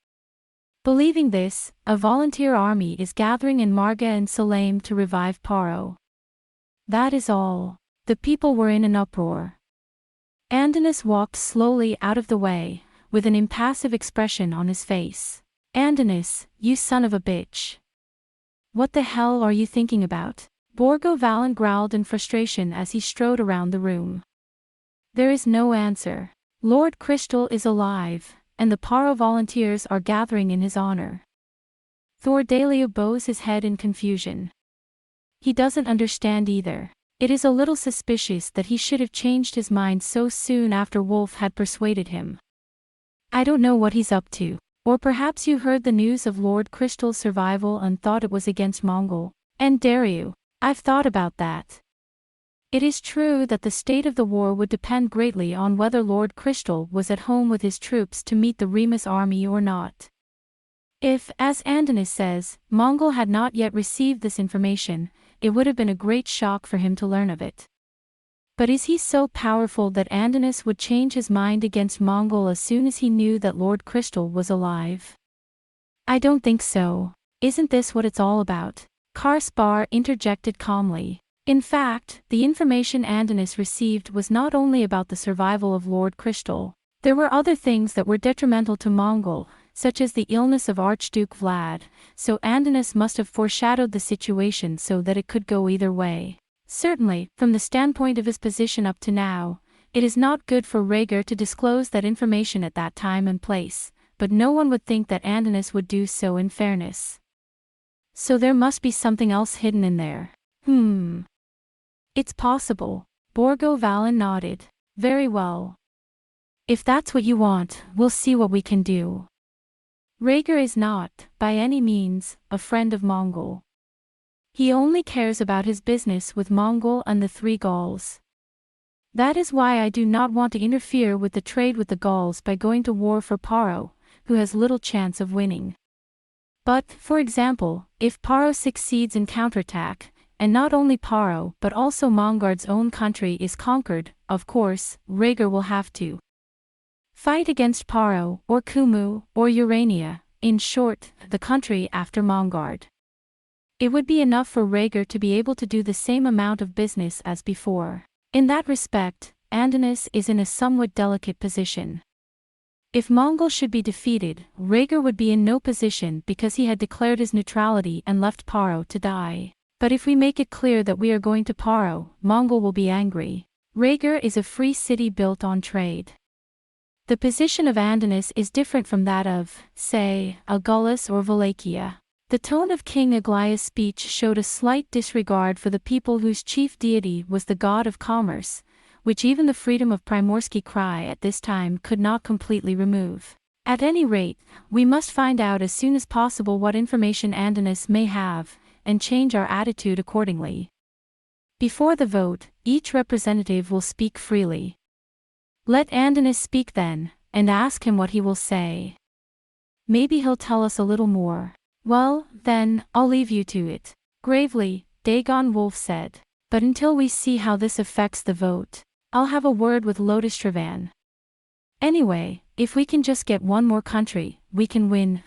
Believing this, a volunteer army is gathering in Marga and Salem to revive Paro. That is all. The people were in an uproar. Andinus walked slowly out of the way, with an impassive expression on his face. Andinus, you son of a bitch. What the hell are you thinking about? Borgo Valen growled in frustration as he strode around the room. There is no answer. Lord Crystal is alive, and the Paro volunteers are gathering in his honor. Thordalia bows his head in confusion. He doesn't understand either. It is a little suspicious that he should have changed his mind so soon after Wolf had persuaded him. I don't know what he's up to. Or perhaps you heard the news of Lord Crystal's survival and thought it was against Mongol. And dare you. I've thought about that. It is true that the state of the war would depend greatly on whether Lord Crystal was at home with his troops to meet the Remus army or not. If, as Andinus says, Mongol had not yet received this information, it would have been a great shock for him to learn of it. But is he so powerful that Andinus would change his mind against Mongol as soon as he knew that Lord Crystal was alive? I don't think so. Isn't this what it's all about? Karspar interjected calmly. In fact, the information Andinus received was not only about the survival of Lord Crystal. There were other things that were detrimental to Mongol, such as the illness of Archduke Vlad, so Andinus must have foreshadowed the situation so that it could go either way. Certainly, from the standpoint of his position up to now, it is not good for Rhaegar to disclose that information at that time and place, but no one would think that Andinus would do so in fairness. So there must be something else hidden in there. It's possible. Borgo Valen nodded. Very well. If that's what you want, we'll see what we can do. Rhaegar is not, by any means, a friend of Mongol. He only cares about his business with Mongol and the three Gauls. That is why I do not want to interfere with the trade with the Gauls by going to war for Paro, who has little chance of winning. But, for example, if Paro succeeds in counterattack, and not only Paro but also Mongard's own country is conquered, of course, Rhaegar will have to fight against Paro, or Kumu, or Urania, in short, the country after Mongard. It would be enough for Rhaegar to be able to do the same amount of business as before. In that respect, Andinus is in a somewhat delicate position. If Mongol should be defeated, Rhaegar would be in no position because he had declared his neutrality and left Paro to die. But if we make it clear that we are going to Paro, Mongol will be angry. Rhaegar is a free city built on trade. The position of Andonis is different from that of, say, Agulus or Wallachia. The tone of King Aglaïa's speech showed a slight disregard for the people whose chief deity was the god of commerce, which even the freedom of Primorsky Krai at this time could not completely remove. At any rate, we must find out as soon as possible what information Andonis may have, and change our attitude accordingly. Before the vote, each representative will speak freely. Let Andonis speak then, and ask him what he will say. Maybe he'll tell us a little more. Well, then, I'll leave you to it. Gravely, Dagon Wolf said. But until we see how this affects the vote, I'll have a word with Lotus Travan. Anyway, if we can just get one more country, we can win.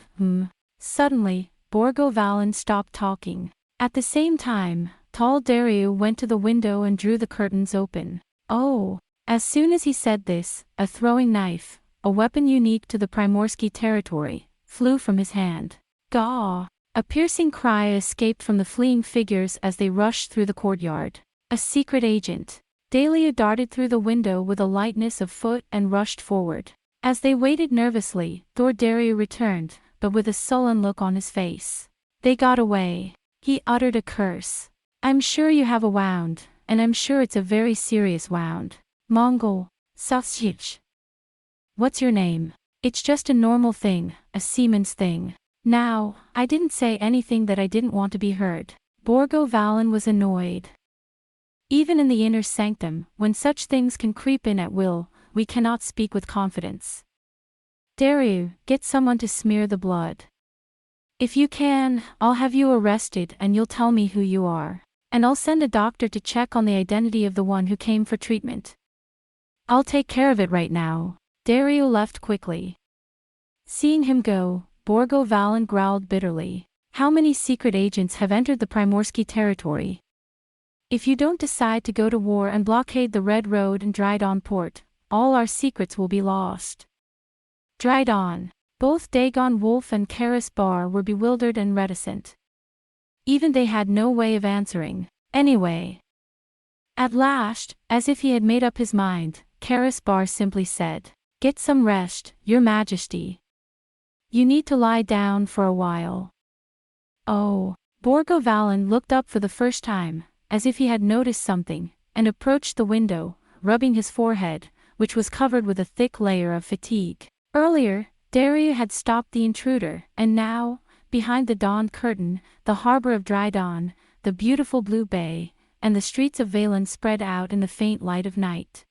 Suddenly, Borgo Valan stopped talking. At the same time, tall Dario went to the window and drew the curtains open. Oh! As soon as he said this, a throwing knife, a weapon unique to the Primorsky territory, flew from his hand. Gaw! A piercing cry escaped from the fleeing figures as they rushed through the courtyard. A secret agent. Dalia darted through the window with a lightness of foot and rushed forward. As they waited nervously, Thor Dario returned, but with a sullen look on his face. They got away. He uttered a curse. I'm sure you have a wound, and I'm sure it's a very serious wound. Mongol. Sausage. What's your name? It's just a normal thing, a seaman's thing. Now, I didn't say anything that I didn't want to be heard. Borgo Valan was annoyed. Even in the inner sanctum, when such things can creep in at will, we cannot speak with confidence. Dario, get someone to smear the blood. If you can, I'll have you arrested and you'll tell me who you are. And I'll send a doctor to check on the identity of the one who came for treatment. I'll take care of it right now. Dario left quickly. Seeing him go, Borgo Valan growled bitterly. How many secret agents have entered the Primorsky territory? If you don't decide to go to war and blockade the Red Road and Drydawn port, all our secrets will be lost. Drydawn. Both Dagon Wolf and Karis Bar were bewildered and reticent. Even they had no way of answering. Anyway. At last, as if he had made up his mind, Karis Bar simply said, "Get some rest, Your Majesty. You need to lie down for a while." Oh. Borgo Valan looked up for the first time, as if he had noticed something, and approached the window, rubbing his forehead, which was covered with a thick layer of fatigue. Earlier, Dario had stopped the intruder, and now, behind the dawn curtain, the harbor of Drydawn, the beautiful blue bay, and the streets of Valen spread out in the faint light of night.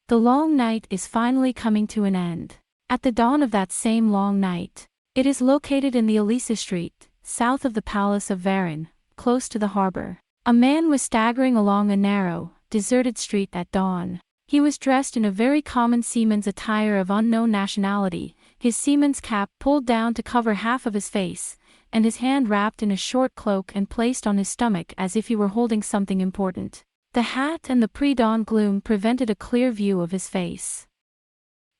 The long night is finally coming to an end. At the dawn of that same long night, it is located in the Elisa Street, south of the Palace of Varan, close to the harbor. A man was staggering along a narrow, deserted street at dawn. He was dressed in a very common seaman's attire of unknown nationality, his seaman's cap pulled down to cover half of his face, and his hand wrapped in a short cloak and placed on his stomach as if he were holding something important. The hat and the pre-dawn gloom prevented a clear view of his face.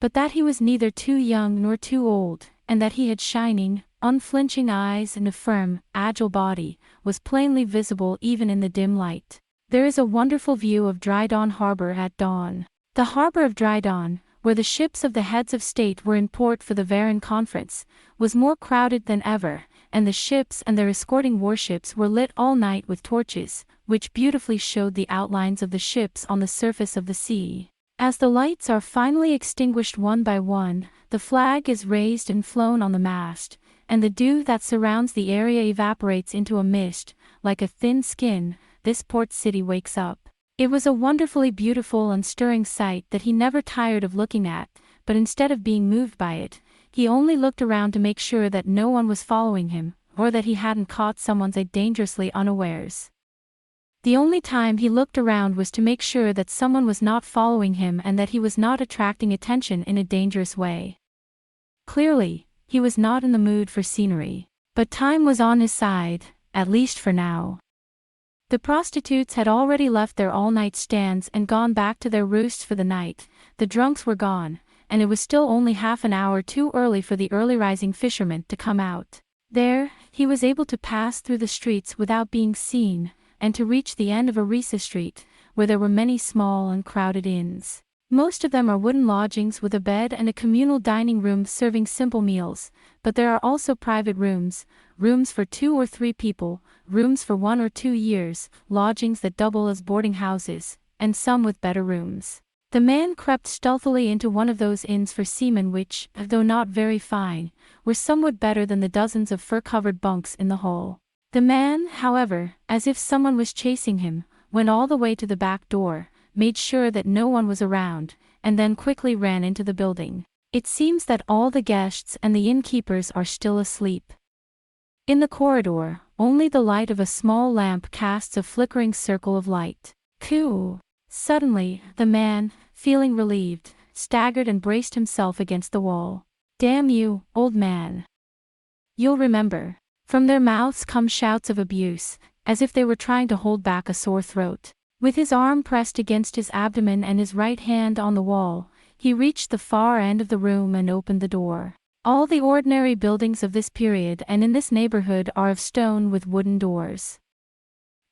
But that he was neither too young nor too old, and that he had shining, unflinching eyes and a firm, agile body, was plainly visible even in the dim light. There is a wonderful view of Drydawn Harbor at dawn. The harbor of Drydawn, where the ships of the heads of state were in port for the Varan conference, was more crowded than ever, and the ships and their escorting warships were lit all night with torches, which beautifully showed the outlines of the ships on the surface of the sea. As the lights are finally extinguished one by one, the flag is raised and flown on the mast, and the dew that surrounds the area evaporates into a mist, like a thin skin. This port city wakes up. It was a wonderfully beautiful and stirring sight that he never tired of looking at, but instead of being moved by it, he only looked around to make sure that no one was following him, or that he hadn't caught someone's eye dangerously unawares. The only time he looked around was to make sure that someone was not following him and that he was not attracting attention in a dangerous way. Clearly, he was not in the mood for scenery. But time was on his side, at least for now. The prostitutes had already left their all-night stands and gone back to their roosts for the night, the drunks were gone, and it was still only half an hour too early for the early-rising fisherman to come out. There, he was able to pass through the streets without being seen, and to reach the end of Arisa Street, where there were many small and crowded inns. Most of them are wooden lodgings with a bed and a communal dining room serving simple meals, but there are also private rooms, rooms for 2 or 3 people, rooms for 1 or 2 years, lodgings that double as boarding houses, and some with better rooms. The man crept stealthily into one of those inns for seamen which, though not very fine, were somewhat better than the dozens of fur-covered bunks in the hall. The man, however, as if someone was chasing him, went all the way to the back door, made sure that no one was around, and then quickly ran into the building. It seems that all the guests and the innkeepers are still asleep. In the corridor, only the light of a small lamp casts a flickering circle of light. Coo! Suddenly, the man, feeling relieved, staggered and braced himself against the wall. "Damn you, old man. You'll remember." From their mouths come shouts of abuse, as if they were trying to hold back a sore throat. With his arm pressed against his abdomen and his right hand on the wall, he reached the far end of the room and opened the door. All the ordinary buildings of this period and in this neighborhood are of stone with wooden doors.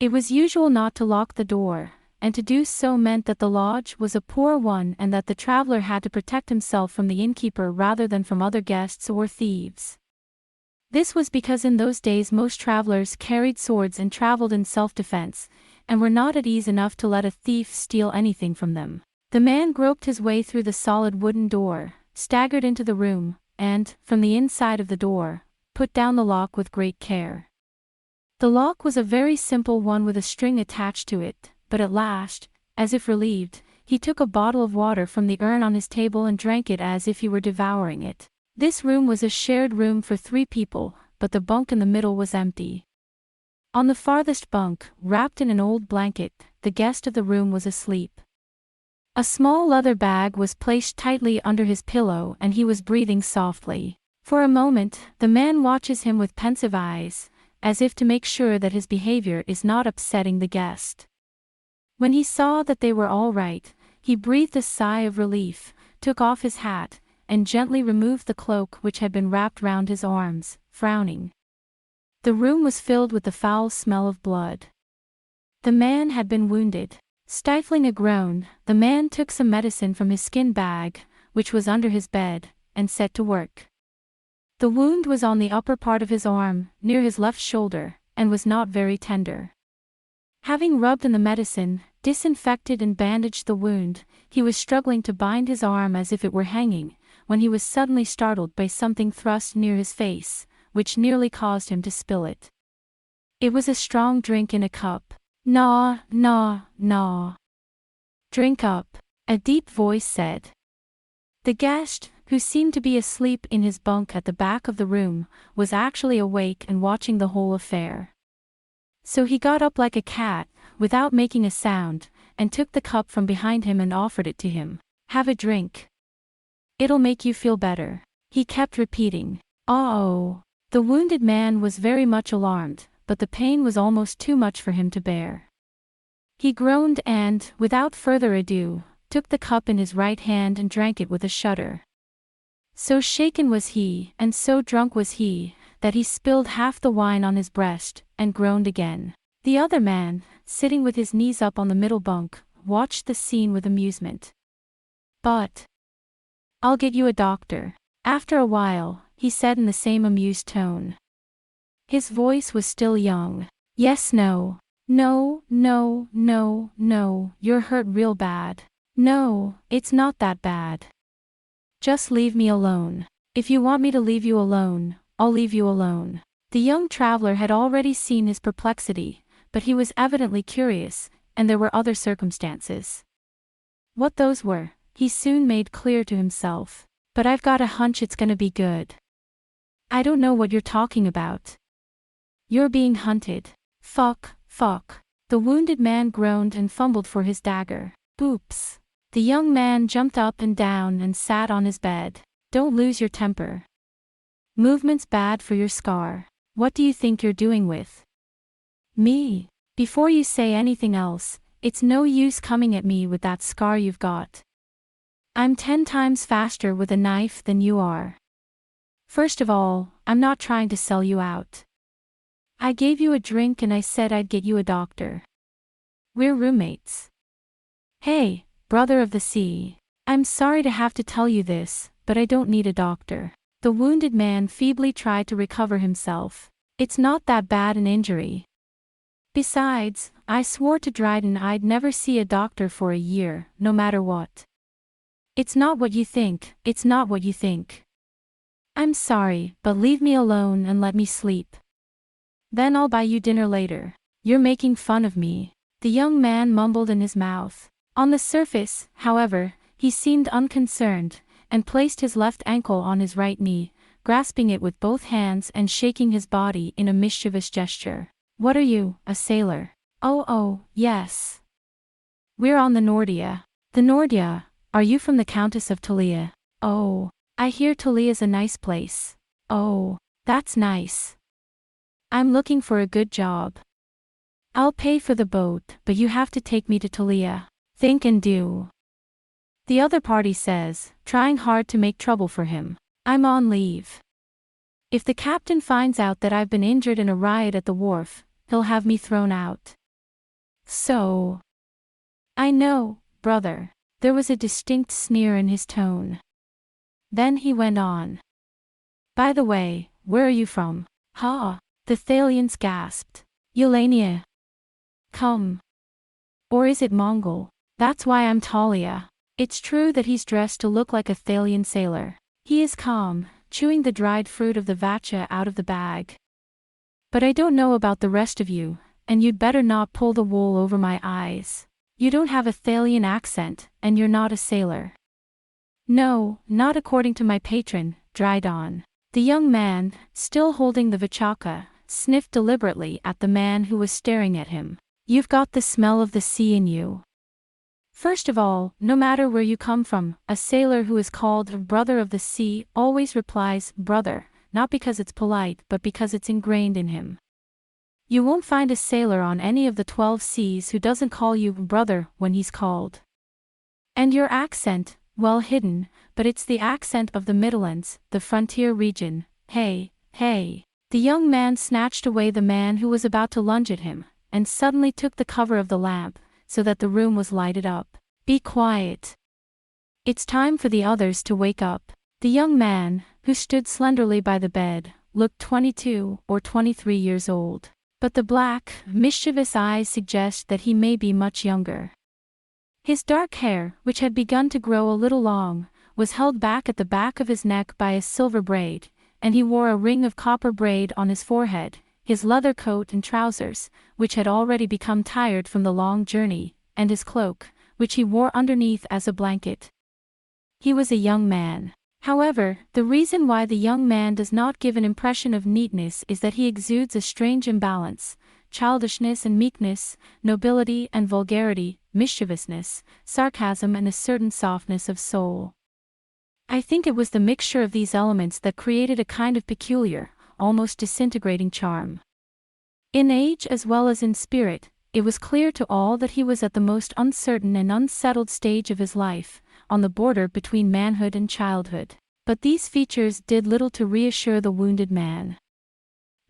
It was usual not to lock the door, and to do so meant that the lodge was a poor one and that the traveler had to protect himself from the innkeeper rather than from other guests or thieves. This was because in those days most travelers carried swords and traveled in self-defense, and were not at ease enough to let a thief steal anything from them. The man groped his way through the solid wooden door, staggered into the room, and, from the inside of the door, put down the lock with great care. The lock was a very simple one with a string attached to it, but at last, as if relieved, he took a bottle of water from the urn on his table and drank it as if he were devouring it. This room was a shared room for 3 people, but the bunk in the middle was empty. On the farthest bunk, wrapped in an old blanket, the guest of the room was asleep. A small leather bag was placed tightly under his pillow and he was breathing softly. For a moment, the man watches him with pensive eyes, as if to make sure that his behavior is not upsetting the guest. When he saw that they were all right, he breathed a sigh of relief, took off his hat, and gently removed the cloak which had been wrapped round his arms, frowning. The room was filled with the foul smell of blood. The man had been wounded. Stifling a groan, the man took some medicine from his skin bag, which was under his bed, and set to work. The wound was on the upper part of his arm, near his left shoulder, and was not very tender. Having rubbed in the medicine, disinfected and bandaged the wound, he was struggling to bind his arm as if it were hanging, when he was suddenly startled by something thrust near his face, which nearly caused him to spill it. It was a strong drink in a cup. "Naw, naw, naw. Drink up," a deep voice said. The guest, who seemed to be asleep in his bunk at the back of the room, was actually awake and watching the whole affair. So he got up like a cat, without making a sound, and took the cup from behind him and offered it to him. "Have a drink. It'll make you feel better," he kept repeating. "Oh." The wounded man was very much alarmed, but the pain was almost too much for him to bear. He groaned and, without further ado, took the cup in his right hand and drank it with a shudder. So shaken was he, and so drunk was he, that he spilled half the wine on his breast, and groaned again. The other man, sitting with his knees up on the middle bunk, watched the scene with amusement. "But I'll get you a doctor." After a while, he said in the same amused tone. His voice was still young. "Yes, no. No, no, no, no, you're hurt real bad. No, it's not that bad. Just leave me alone. If you want me to leave you alone, I'll leave you alone." The young traveler had already seen his perplexity, but he was evidently curious, and there were other circumstances. What those were, he soon made clear to himself. "But I've got a hunch it's gonna be good." "I don't know what you're talking about." "You're being hunted." Fuck. The wounded man groaned and fumbled for his dagger. "Oops." The young man jumped up and down and sat on his bed. "Don't lose your temper. Movement's bad for your scar. What do you think you're doing with me? Before you say anything else, it's no use coming at me with that scar you've got. I'm 10 times faster with a knife than you are. First of all, I'm not trying to sell you out. I gave you a drink and I said I'd get you a doctor. We're roommates. Hey, brother of the sea, I'm sorry to have to tell you this, but I don't need a doctor. The wounded man feebly tried to recover himself. It's not that bad an injury. Besides, I swore to Dryden I'd never see a doctor for a year, no matter what. It's not what you think, it's not what you think. I'm sorry, but leave me alone and let me sleep. Then I'll buy you dinner later. You're making fun of me. The young man mumbled in his mouth. On the surface, however, he seemed unconcerned, and placed his left ankle on his right knee, grasping it with both hands and shaking his body in a mischievous gesture. What are you, a sailor? Oh, yes. We're on the Nordia. The Nordia, are you from the Countess of Talia? Oh, I hear Talia's a nice place. Oh, that's nice. I'm looking for a good job. I'll pay for the boat, but you have to take me to Talia. Think and do. The other party says, trying hard to make trouble for him. I'm on leave. If the captain finds out that I've been injured in a riot at the wharf, he'll have me thrown out. So. I know, brother. There was a distinct sneer in his tone. Then he went on. By the way, where are you from? Ha! The Thalians gasped. Eulania. Come. Or is it Mongol? That's why I'm Talia. It's true that he's dressed to look like a Thalian sailor. He is calm, chewing the dried fruit of the vatcha out of the bag. But I don't know about the rest of you, and you'd better not pull the wool over my eyes. You don't have a Thalian accent, and you're not a sailor. No, not according to my patron, Dryden. The young man, still holding the vachaka, sniffed deliberately at the man who was staring at him. You've got the smell of the sea in you. First of all, no matter where you come from, a sailor who is called a brother of the sea always replies, brother, not because it's polite but because it's ingrained in him. You won't find a sailor on any of the 12 seas who doesn't call you brother when he's called. And your accent, well hidden, but it's the accent of the Midlands, the frontier region. Hey. The young man snatched away the man who was about to lunge at him, and suddenly took the cover of the lamp, so that the room was lighted up. Be quiet. It's time for the others to wake up. The young man, who stood slenderly by the bed, looked 22 or 23 years old. But the black, mischievous eyes suggest that he may be much younger. His dark hair, which had begun to grow a little long, was held back at the back of his neck by a silver braid, and he wore a ring of copper braid on his forehead. His leather coat and trousers, which had already become tired from the long journey, and his cloak, which he wore underneath as a blanket. He was a young man. However, the reason why the young man does not give an impression of neatness is that he exudes a strange imbalance, childishness and meekness, nobility and vulgarity, mischievousness, sarcasm and a certain softness of soul. I think it was the mixture of these elements that created a kind of peculiar, almost disintegrating charm. In age as well as in spirit, it was clear to all that he was at the most uncertain and unsettled stage of his life, on the border between manhood and childhood. But these features did little to reassure the wounded man.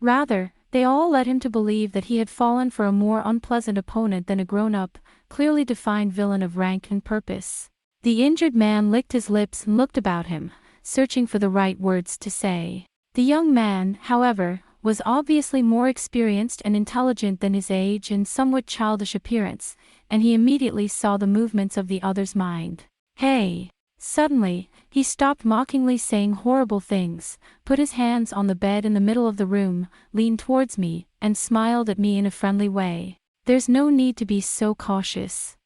Rather, they all led him to believe that he had fallen for a more unpleasant opponent than a grown-up, clearly defined villain of rank and purpose. The injured man licked his lips and looked about him, searching for the right words to say. The young man, however, was obviously more experienced and intelligent than his age and somewhat childish appearance, and he immediately saw the movements of the other's mind. Hey! Suddenly, he stopped mockingly saying horrible things, put his hands on the bed in the middle of the room, leaned towards me, and smiled at me in a friendly way. There's no need to be so cautious.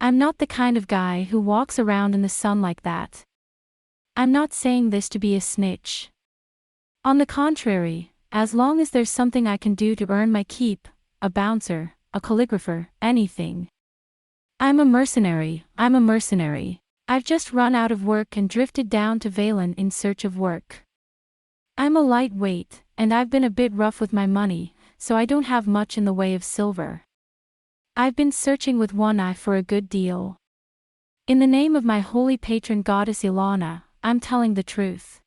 I'm not the kind of guy who walks around in the sun like that. I'm not saying this to be a snitch. On the contrary, as long as there's something I can do to earn my keep, a bouncer, a calligrapher, anything. I'm a mercenary. I've just run out of work and drifted down to Valen in search of work. I'm a lightweight, and I've been a bit rough with my money, so I don't have much in the way of silver. I've been searching with one eye for a good deal. In the name of my holy patron goddess Ilana, I'm telling the truth.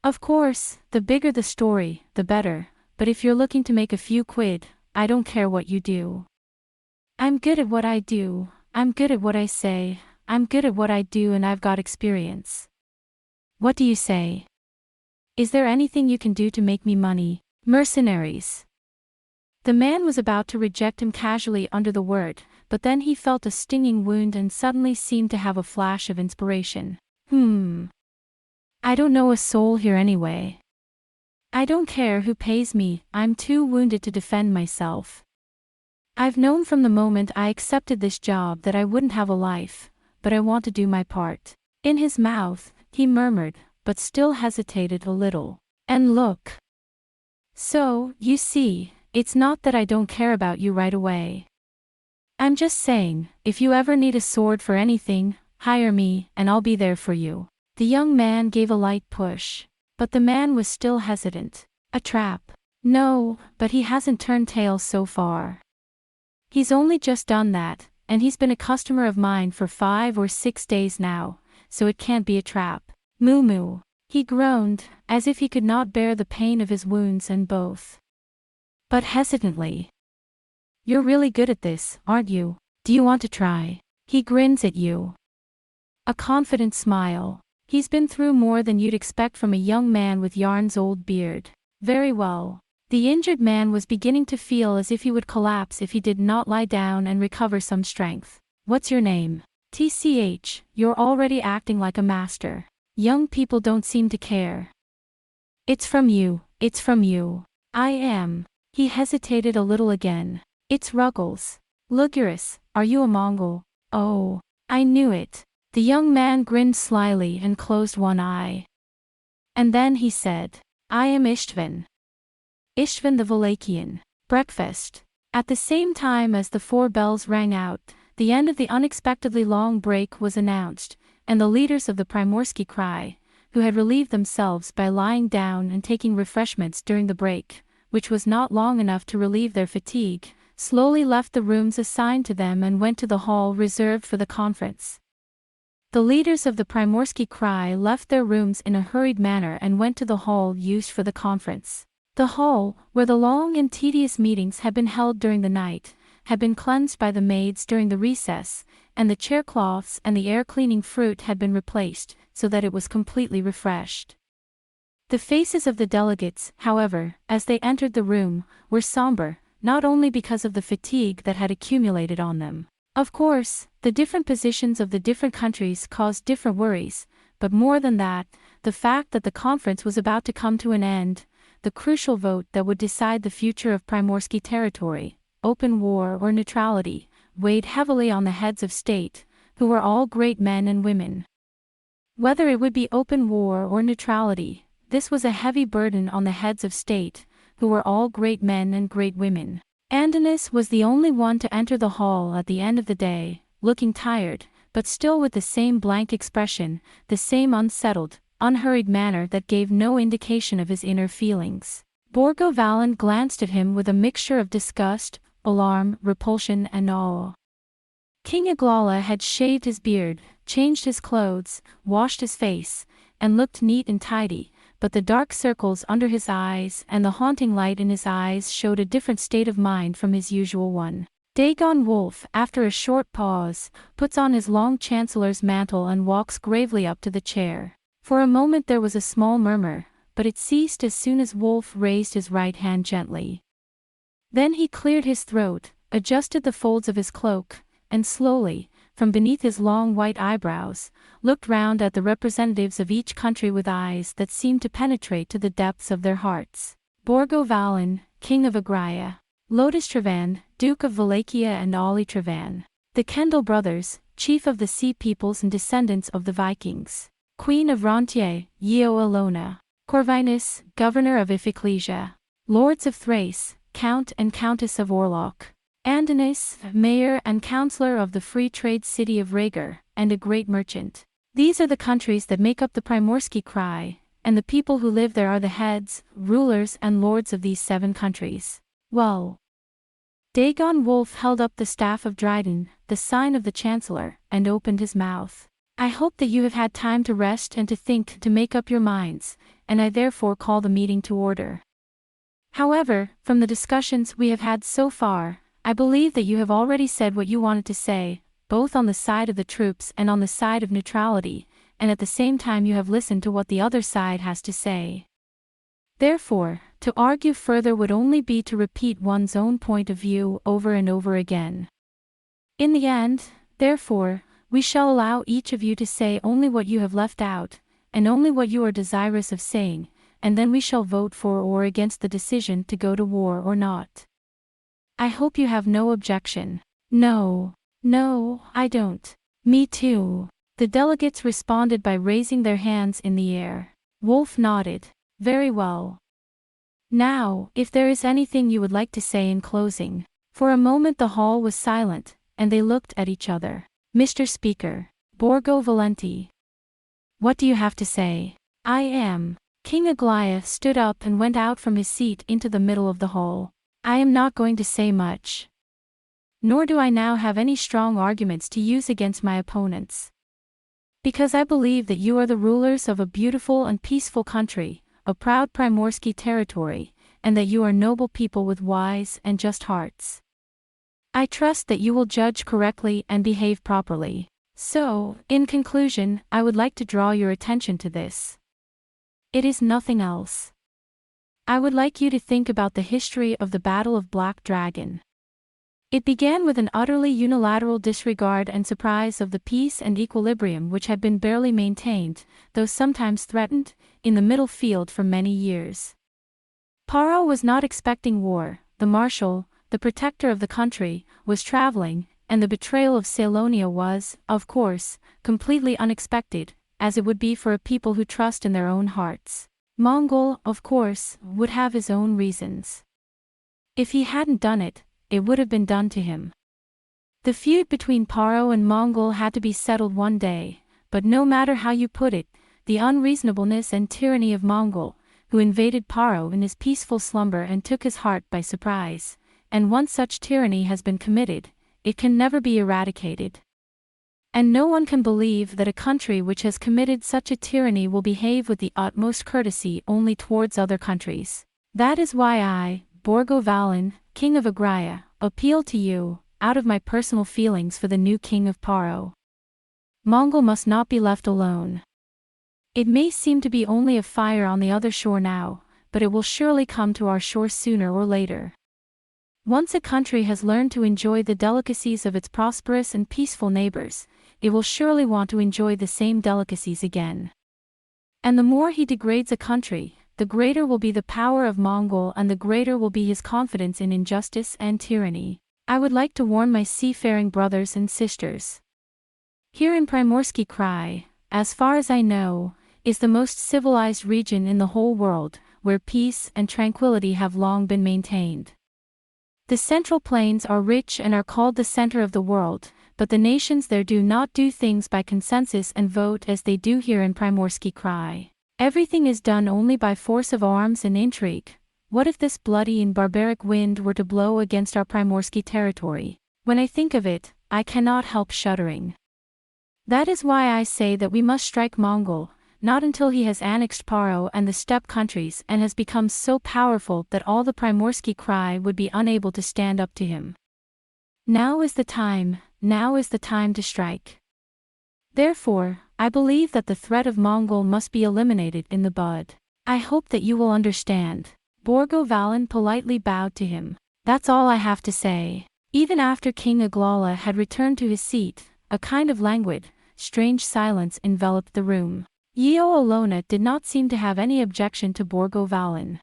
Of course, the bigger the story, the better, but if you're looking to make a few quid, I don't care what you do. I'm good at what I do, I'm good at what I say, I'm good at what I do and I've got experience. What do you say? Is there anything you can do to make me money? Mercenaries. The man was about to reject him casually under the word, but then he felt a stinging wound and suddenly seemed to have a flash of inspiration. I don't know a soul here anyway. I don't care who pays me, I'm too wounded to defend myself. I've known from the moment I accepted this job that I wouldn't have a life, but I want to do my part. In his mouth, he murmured, but still hesitated a little. And look. So, you see, it's not that I don't care about you right away. I'm just saying, if you ever need a sword for anything, hire me, and I'll be there for you. The young man gave a light push. But the man was still hesitant. A trap. No, but he hasn't turned tail so far. He's only just done that, and he's been a customer of mine for 5 or 6 days now, so it can't be a trap. Moo moo. He groaned, as if he could not bear the pain of his wounds and both. But hesitantly. You're really good at this, aren't you? Do you want to try? He grins at you. A confident smile. He's been through more than you'd expect from a young man with Yarn's old beard. Very well. The injured man was beginning to feel as if he would collapse if he did not lie down and recover some strength. What's your name? TCH, you're already acting like a master. Young people don't seem to care. It's from you, it's from you. I am. He hesitated a little again. It's Ruggles. Luguris, are you a Mongol? Oh, I knew it. The young man grinned slyly and closed one eye. And then he said, I am Istvan. Istvan the Valachian. Breakfast. At the same time as the 4 bells rang out, the end of the unexpectedly long break was announced, and the leaders of the Primorsky Krai, who had relieved themselves by lying down and taking refreshments during the break, which was not long enough to relieve their fatigue, slowly left the rooms assigned to them and went to the hall reserved for the conference. The leaders of the Primorsky Krai left their rooms in a hurried manner and went to the hall used for the conference. The hall, where the long and tedious meetings had been held during the night, had been cleansed by the maids during the recess, and the chaircloths and the air-cleaning fruit had been replaced, so that it was completely refreshed. The faces of the delegates, however, as they entered the room, were somber, not only because of the fatigue that had accumulated on them. Of course, the different positions of the different countries caused different worries, but more than that, the fact that the conference was about to come to an end, the crucial vote that would decide the future of Primorsky territory, open war or neutrality, weighed heavily on the heads of state, who were all great men and women. Whether it would be open war or neutrality, this was a heavy burden on the heads of state, who were all great men and great women. Andonis was the only one to enter the hall at the end of the day, looking tired, but still with the same blank expression, the same unsettled, unhurried manner that gave no indication of his inner feelings. Borgo Valan glanced at him with a mixture of disgust, alarm, repulsion and awe. King Aglala had shaved his beard, changed his clothes, washed his face, and looked neat and tidy, but the dark circles under his eyes and the haunting light in his eyes showed a different state of mind from his usual one. Dagon Wolf, after a short pause, puts on his long chancellor's mantle and walks gravely up to the chair. For a moment there was a small murmur, but it ceased as soon as Wolf raised his right hand gently. Then he cleared his throat, adjusted the folds of his cloak, and slowly, from beneath his long white eyebrows, looked round at the representatives of each country with eyes that seemed to penetrate to the depths of their hearts. Borgo Valan, King of Agraya. Lotus Travan, Duke of Wallachia and Ali Travan. The Kendall brothers, chief of the Sea Peoples and descendants of the Vikings. Queen of Rontier, Yeo Alona. Corvinus, governor of Iphiclesia. Lords of Thrace, Count and Countess of Orlok. Andonis, mayor and councillor of the free trade city of Rhaegar, and a great merchant. These are the countries that make up the Primorsky Krai, and the people who live there are the heads, rulers and lords of these 7 countries. Well. Dagon Wolf held up the staff of Dryden, the sign of the chancellor, and opened his mouth. I hope that you have had time to rest and to think to make up your minds, and I therefore call the meeting to order. However, from the discussions we have had so far, I believe that you have already said what you wanted to say, both on the side of the troops and on the side of neutrality, and at the same time you have listened to what the other side has to say. Therefore, to argue further would only be to repeat one's own point of view over and over again. In the end, therefore, we shall allow each of you to say only what you have left out, and only what you are desirous of saying, and then we shall vote for or against the decision to go to war or not. I hope you have no objection. No, I don't. Me too. The delegates responded by raising their hands in the air. Wolf nodded. Very well. Now, if there is anything you would like to say in closing. For a moment the hall was silent, and they looked at each other. Mr. Speaker. Borgo Valenti. What do you have to say? I am. King Aglaia stood up and went out from his seat into the middle of the hall. I am not going to say much. Nor do I now have any strong arguments to use against my opponents. Because I believe that you are the rulers of a beautiful and peaceful country, a proud Primorsky territory, and that you are noble people with wise and just hearts. I trust that you will judge correctly and behave properly. So, in conclusion, I would like to draw your attention to this. It is nothing else. I would like you to think about the history of the Battle of Black Dragon. It began with an utterly unilateral disregard and surprise of the peace and equilibrium which had been barely maintained, though sometimes threatened, in the middle field for many years. Paro was not expecting war, the marshal, the protector of the country, was traveling, and the betrayal of Salonia was, of course, completely unexpected, as it would be for a people who trust in their own hearts. Mongol, of course, would have his own reasons. If he hadn't done it, it would have been done to him. The feud between Paro and Mongol had to be settled one day, but no matter how you put it, the unreasonableness and tyranny of Mongol, who invaded Paro in his peaceful slumber and took his heart by surprise, and once such tyranny has been committed, it can never be eradicated. And no one can believe that a country which has committed such a tyranny will behave with the utmost courtesy only towards other countries. That is why I, Borgo Valin, King of Aglaia, appeal to you, out of my personal feelings for the new king of Paro. Mongol must not be left alone. It may seem to be only a fire on the other shore now, but it will surely come to our shore sooner or later. Once a country has learned to enjoy the delicacies of its prosperous and peaceful neighbors, it will surely want to enjoy the same delicacies again. And the more he degrades a country, the greater will be the power of Mongol and the greater will be his confidence in injustice and tyranny. I would like to warn my seafaring brothers and sisters. Here in Primorsky Krai, as far as I know, is the most civilized region in the whole world, where peace and tranquility have long been maintained. The Central Plains are rich and are called the center of the world, but the nations there do not do things by consensus and vote as they do here in Primorsky Krai. Everything is done only by force of arms and intrigue. What if this bloody and barbaric wind were to blow against our Primorsky territory? When I think of it, I cannot help shuddering. That is why I say that we must strike Mongol, not until he has annexed Paro and the steppe countries and has become so powerful that all the Primorsky Krai would be unable to stand up to him. Now is the time to strike. Therefore, I believe that the threat of Mongol must be eliminated in the bud. I hope that you will understand. Borgo Valin politely bowed to him. That's all I have to say. Even after King Aglaia had returned to his seat, a kind of languid, strange silence enveloped the room. Yeo Olona did not seem to have any objection to Borgo Valin.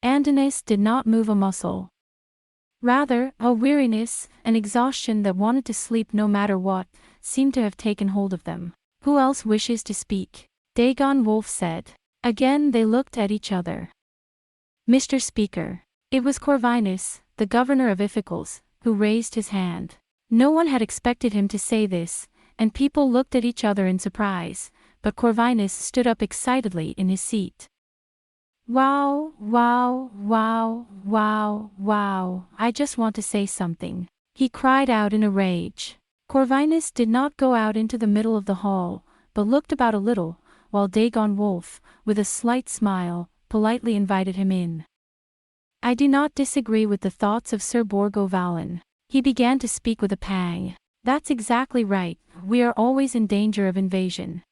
Andonis did not move a muscle. Rather, a weariness, an exhaustion that wanted to sleep no matter what, seemed to have taken hold of them. Who else wishes to speak? Dagon Wolf said. Again they looked at each other. Mr. Speaker. It was Corvinus, the governor of Iphicles, who raised his hand. No one had expected him to say this, and people looked at each other in surprise, but Corvinus stood up excitedly in his seat. Wow, I just want to say something. He cried out in a rage. Corvinus did not go out into the middle of the hall, but looked about a little, while Dagon Wolf, with a slight smile, politely invited him in. I do not disagree with the thoughts of Sir Borgo Valin. He began to speak with a pang. That's exactly right, we are always in danger of invasion.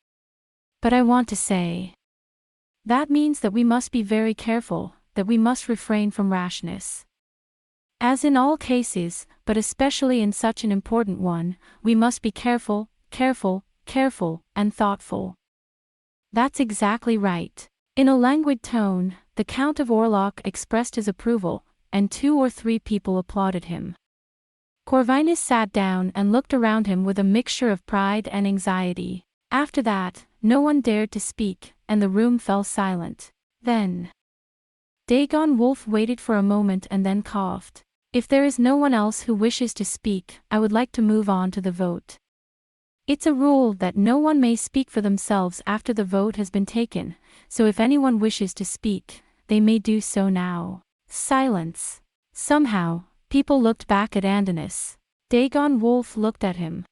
But I want to say, that means that we must be very careful, that we must refrain from rashness. As in all cases, but especially in such an important one, we must be careful, careful, and thoughtful. That's exactly right. In a languid tone, the Count of Aurra expressed his approval, and 2 or 3 people applauded him. Corvinus sat down and looked around him with a mixture of pride and anxiety. After that, no one dared to speak, and the room fell silent. Then Dagon Wolf waited for a moment and then coughed. If there is no one else who wishes to speak, I would like to move on to the vote. It's a rule that no one may speak for themselves after the vote has been taken, so if anyone wishes to speak, they may do so now. Silence. Somehow, people looked back at Andonis. Dagon Wolf looked at him.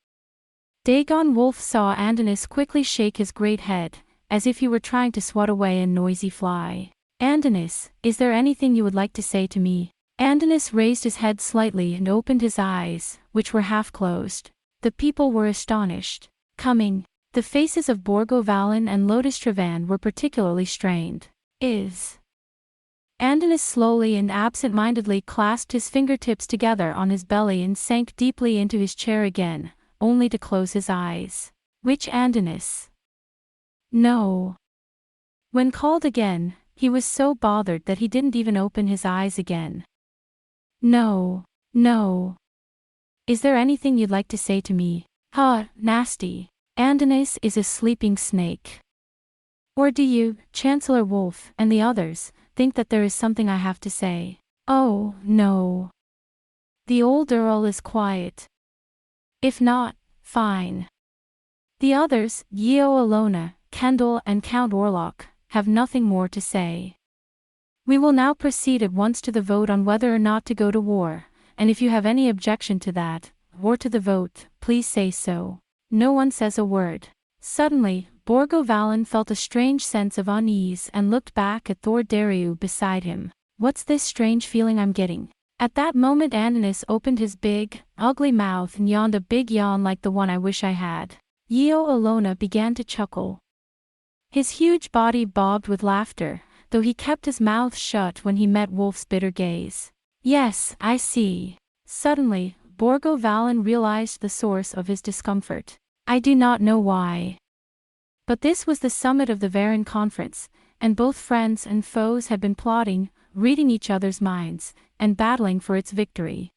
Dagon Wolf saw Andonis quickly shake his great head, as if he were trying to swat away a noisy fly. Andonis, is there anything you would like to say to me? Andonis raised his head slightly and opened his eyes, which were half closed. The people were astonished. Coming. The faces of Borgo Valan and Lotus Trevan were particularly strained. Andonis slowly and absent-mindedly clasped his fingertips together on his belly and sank deeply into his chair again, only to close his eyes. Which Andonis? No. When called again, he was so bothered that he didn't even open his eyes again. No. Is there anything you'd like to say to me? Nasty. Andonis is a sleeping snake. Or do you, Chancellor Wolf, and the others, think that there is something I have to say? Oh, no. The old Earl is quiet. If not, fine. The others, Yeo Alona, Kendall and Count Aurra, have nothing more to say. We will now proceed at once to the vote on whether or not to go to war, and if you have any objection to that, or to the vote, please say so. No one says a word. Suddenly, Borgo Valan felt a strange sense of unease and looked back at Thor Dariu beside him. What's this strange feeling I'm getting? At that moment Andonis opened his big, ugly mouth and yawned a big yawn like the one I wish I had. Yeo Alona began to chuckle. His huge body bobbed with laughter, though he kept his mouth shut when he met Wolf's bitter gaze. Yes, I see. Suddenly, Borgo Valan realized the source of his discomfort. I do not know why. But this was the summit of the Varan Conference, and both friends and foes had been plotting, reading each other's minds, and battling for its victory.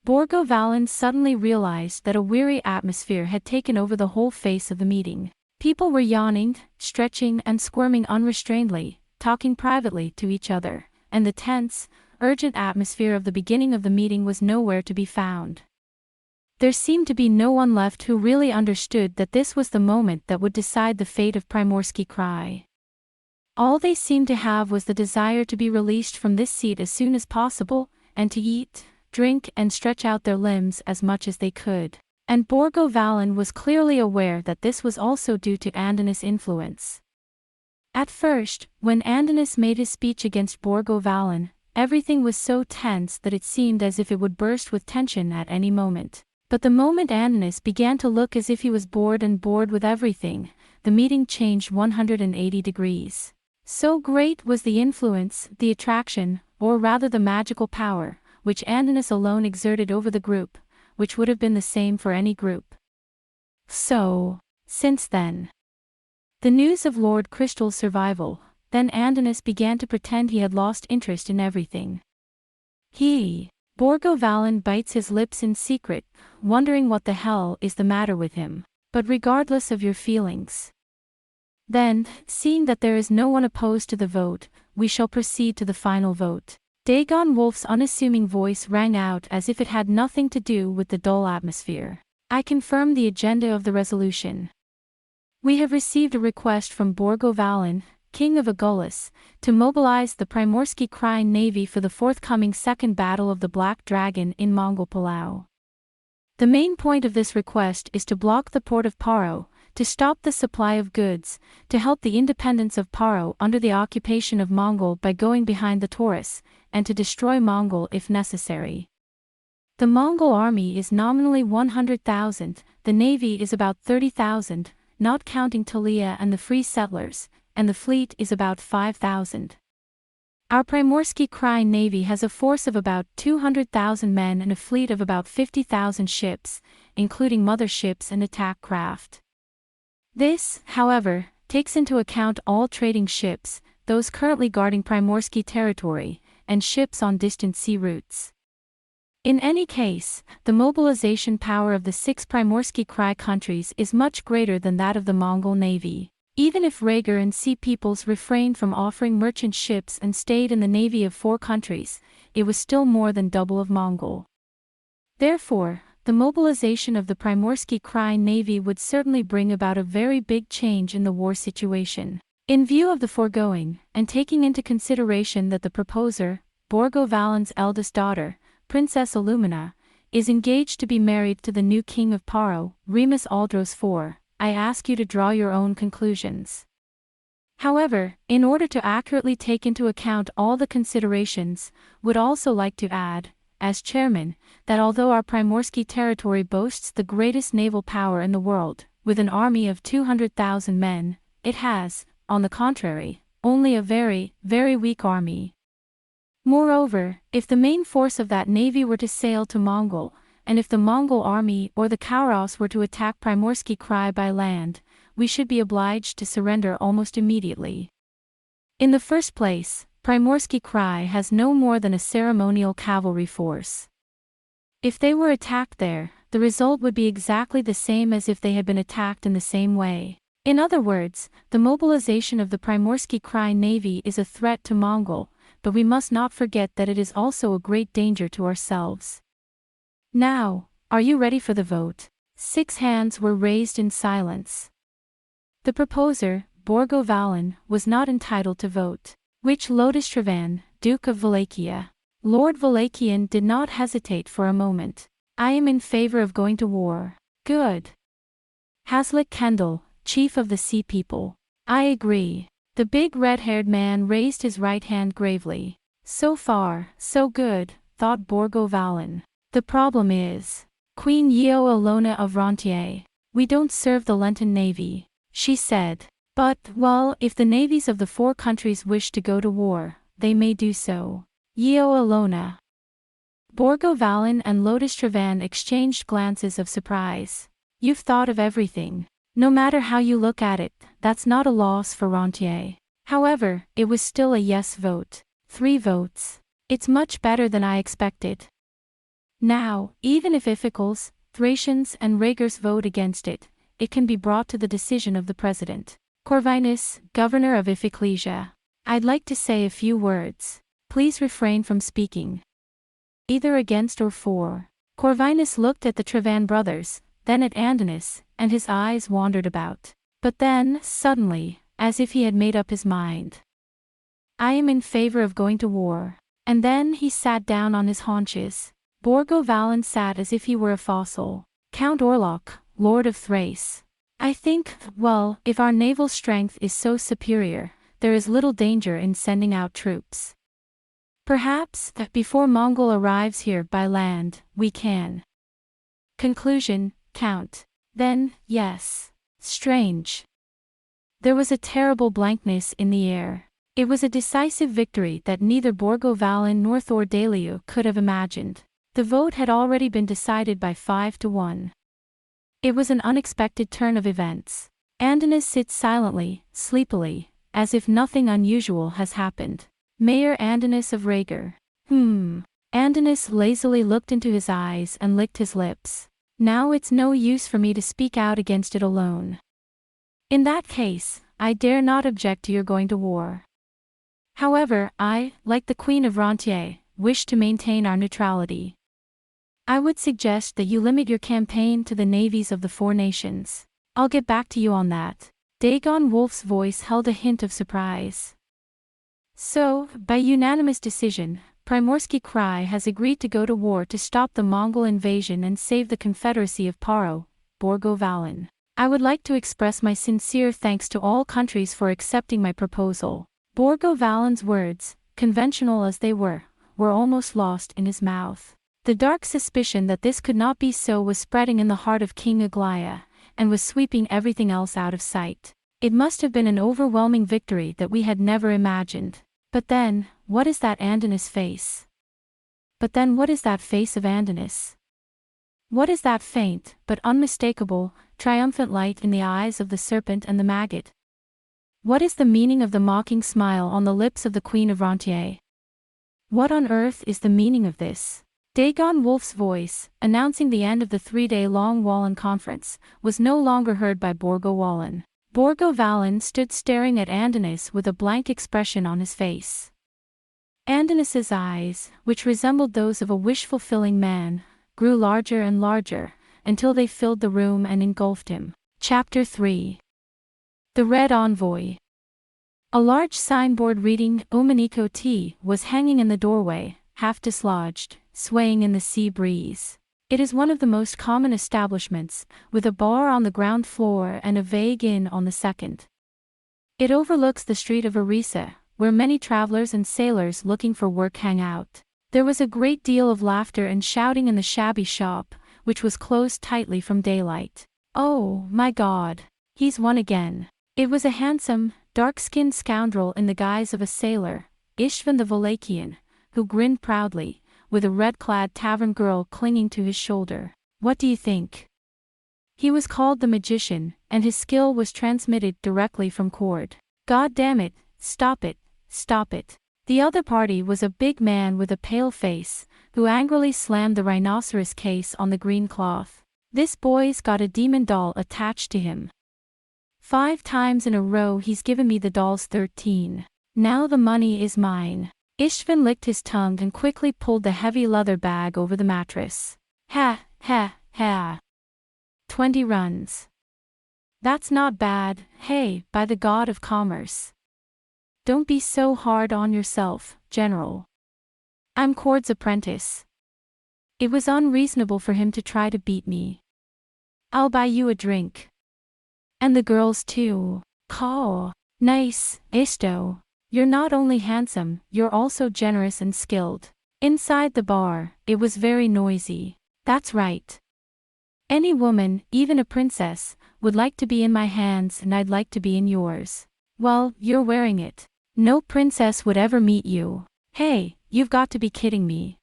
Borgo Valan suddenly realized that a weary atmosphere had taken over the whole face of the meeting. People were yawning, stretching and squirming unrestrainedly, talking privately to each other, and the tense, urgent atmosphere of the beginning of the meeting was nowhere to be found. There seemed to be no one left who really understood that this was the moment that would decide the fate of Primorsky Cry. All they seemed to have was the desire to be released from this seat as soon as possible, and to eat, drink and stretch out their limbs as much as they could. And Borgo Valan was clearly aware that this was also due to Andonis' influence. At first, when Andonis made his speech against Borgo Valan, everything was so tense that it seemed as if it would burst with tension at any moment. But the moment Andonis began to look as if he was bored with everything, the meeting changed 180 degrees. So great was the influence, the attraction, or rather the magical power, which Andonis alone exerted over the group, which would have been the same for any group. So, since then, the news of Lord Crystal's survival, then Andonis began to pretend he had lost interest in everything. Borgo Valan bites his lips in secret, wondering what the hell is the matter with him. But regardless of your feelings. Then, seeing that there is no one opposed to the vote, we shall proceed to the final vote. Dagon Wolf's unassuming voice rang out as if it had nothing to do with the dull atmosphere. I confirm the agenda of the resolution. We have received a request from Borgo Valan, King of Agulhas, to mobilize the Primorsky Cry Navy for the forthcoming Second Battle of the Black Dragon in Mongol Palau. The main point of this request is to block the port of Paro, to stop the supply of goods, to help the independence of Paro under the occupation of Mongol by going behind the Taurus, and to destroy Mongol if necessary. The Mongol army is nominally 100,000, the navy is about 30,000, not counting Talia and the free settlers, and the fleet is about 5,000. Our Primorsky Krai navy has a force of about 200,000 men and a fleet of about 50,000 ships, including motherships and attack craft. This, however, takes into account all trading ships, those currently guarding Primorsky territory, and ships on distant sea routes. In any case, the mobilization power of the 6 Primorsky Krai countries is much greater than that of the Mongol navy. Even if Rhaegar and Sea peoples refrained from offering merchant ships and stayed in the navy of 4 countries, it was still more than double of Mongol. Therefore, the mobilization of the Primorsky Krai navy would certainly bring about a very big change in the war situation. In view of the foregoing, and taking into consideration that the proposer, Borgo Valen's eldest daughter, Princess Illumina, is engaged to be married to the new king of Paro, Remus Aldros IV, I ask you to draw your own conclusions. However, in order to accurately take into account all the considerations, would also like to add, as chairman, that although our Primorsky territory boasts the greatest naval power in the world, with an army of 200,000 men, it has, on the contrary, only a very, very weak army. Moreover, if the main force of that navy were to sail to Mongol, and if the Mongol army or the Kauros were to attack Primorsky Krai by land, we should be obliged to surrender almost immediately. In the first place, Primorsky Krai has no more than a ceremonial cavalry force. If they were attacked there, the result would be exactly the same as if they had been attacked in the same way. In other words, the mobilization of the Primorsky Krai navy is a threat to Mongol, but we must not forget that it is also a great danger to ourselves. Now, are you ready for the vote? 6 hands were raised in silence. The proposer, Borgo Valen, was not entitled to vote. Which Lodistrevan, Duke of Wallachia? Lord Wallachian did not hesitate for a moment. I am in favor of going to war. Good. Haslik Kendall, Chief of the Sea People. I agree. The big red-haired man raised his right hand gravely. So far, so good, thought Borgo Valen. The problem is, Queen Yeo Alona of Rentier. We don't serve the Lenten navy, she said. But, well, if the navies of the 4 countries wish to go to war, they may do so. Yeo Alona. Borgo Valen and Lodistrevan exchanged glances of surprise. You've thought of everything. No matter how you look at it, that's not a loss for Rentier. However, it was still a yes vote. 3 votes. It's much better than I expected. Now, even if Iphicles, Thracians and Rhaegars vote against it, it can be brought to the decision of the president. Corvinus, governor of Iphiclesia. I'd like to say a few words. Please refrain from speaking. Either against or for. Corvinus looked at the Trevan brothers, then at Andonis, and his eyes wandered about. But then, suddenly, as if he had made up his mind. I am in favor of going to war. And then he sat down on his haunches. Borgo Valen sat as if he were a fossil. Count Orlok, Lord of Thrace. I think, well, if our naval strength is so superior, there is little danger in sending out troops. Perhaps, before Mongol arrives here by land, we can. Conclusion, Count. Then, yes. Strange. There was a terrible blankness in the air. It was a decisive victory that neither Borgo Valen nor Thor Dalio could have imagined. The vote had already been decided by 5-1. It was an unexpected turn of events. Andonis sits silently, sleepily, as if nothing unusual has happened. Mayor Andonis of Rhaegar. Andonis lazily looked into his eyes and licked his lips. Now it's no use for me to speak out against it alone. In that case, I dare not object to your going to war. However, I, like the Queen of Rentier, wish to maintain our neutrality. I would suggest that you limit your campaign to the navies of the 4 nations. I'll get back to you on that. Dagon Wolf's voice held a hint of surprise. So, by unanimous decision, Primorsky Krai has agreed to go to war to stop the Mongol invasion and save the Confederacy of Paro, Borgo Valen. I would like to express my sincere thanks to all countries for accepting my proposal. Borgo Valen's words, conventional as they were almost lost in his mouth. The dark suspicion that this could not be so was spreading in the heart of King Aglaia, and was sweeping everything else out of sight. It must have been an overwhelming victory that we had never imagined. But then, what is that Andonis face? But then what is that face of Andonis? What is that faint, but unmistakable, triumphant light in the eyes of the serpent and the maggot? What is the meaning of the mocking smile on the lips of the Queen of Rentier? What on earth is the meaning of this? Dagon Wolf's voice, announcing the end of the 3-day-long Wallen conference, was no longer heard by Borgo Wallen. Borgo Vallen stood staring at Andonis with a blank expression on his face. Andonis's eyes, which resembled those of a wish-fulfilling man, grew larger and larger, until they filled the room and engulfed him. Chapter 3. The Red Envoy. A large signboard reading Umanico Tea was hanging in the doorway, half dislodged, swaying in the sea breeze. It is one of the most common establishments, with a bar on the ground floor and a vague inn on the second. It overlooks the street of Arisa, where many travelers and sailors looking for work hang out. There was a great deal of laughter and shouting in the shabby shop, which was closed tightly from daylight. "Oh, my God! He's won again." It was a handsome, dark-skinned scoundrel in the guise of a sailor, Istvan the Wallachian, who grinned proudly, with a red-clad tavern girl clinging to his shoulder. What do you think? He was called the Magician, and his skill was transmitted directly from Cord. God damn it, stop it, stop it. The other party was a big man with a pale face, who angrily slammed the rhinoceros case on the green cloth. This boy's got a demon doll attached to him. 5 times in a row he's given me the doll's 13. Now the money is mine. Istvan licked his tongue and quickly pulled the heavy leather bag over the mattress. Ha, ha, ha. 20 runs. That's not bad, hey, by the god of commerce. Don't be so hard on yourself, General. I'm Cord's apprentice. It was unreasonable for him to try to beat me. I'll buy you a drink. And the girls too. Caw. Nice, Isto. You're not only handsome, you're also generous and skilled. Inside the bar, it was very noisy. That's right. Any woman, even a princess, would like to be in my hands and I'd like to be in yours. Well, you're wearing it. No princess would ever meet you. Hey, you've got to be kidding me.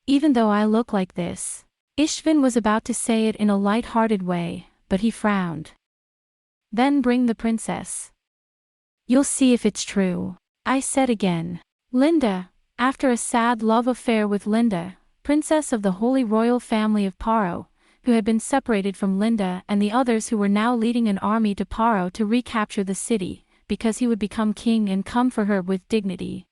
Even though I look like this. Istvan was about to say it in a light-hearted way, but he frowned. Then bring the princess. You'll see if it's true. I said again. Linda, after a sad love affair with Linda, princess of the Holy Royal Family of Paro, who had been separated from Linda and the others who were now leading an army to Paro to recapture the city, because he would become king and come for her with dignity.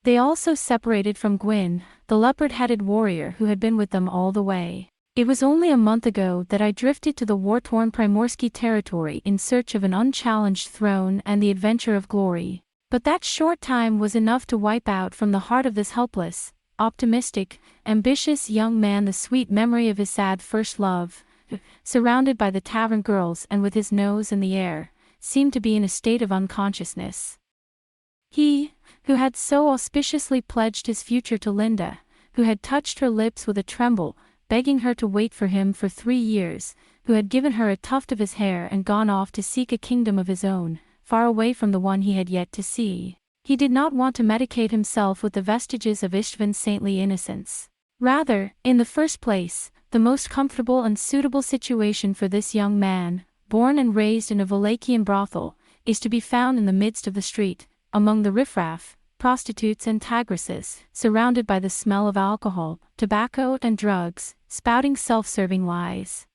They also separated from Guin, the leopard-headed warrior who had been with them all the way. It was only a month ago that I drifted to the war-torn Primorsky territory in search of an unchallenged throne and the adventure of glory. But that short time was enough to wipe out from the heart of this helpless, optimistic, ambitious young man the sweet memory of his sad first love. Surrounded by the tavern girls and with his nose in the air, seemed to be in a state of unconsciousness. He, who had so auspiciously pledged his future to Linda, who had touched her lips with a tremble, begging her to wait for him for 3 years, who had given her a tuft of his hair and gone off to seek a kingdom of his own, far away from the one he had yet to see. He did not want to medicate himself with the vestiges of Istvan's saintly innocence. Rather, in the first place, the most comfortable and suitable situation for this young man, born and raised in a Wallachian brothel, is to be found in the midst of the street, among the riffraff, prostitutes and tigresses, surrounded by the smell of alcohol, tobacco and drugs, spouting self-serving lies.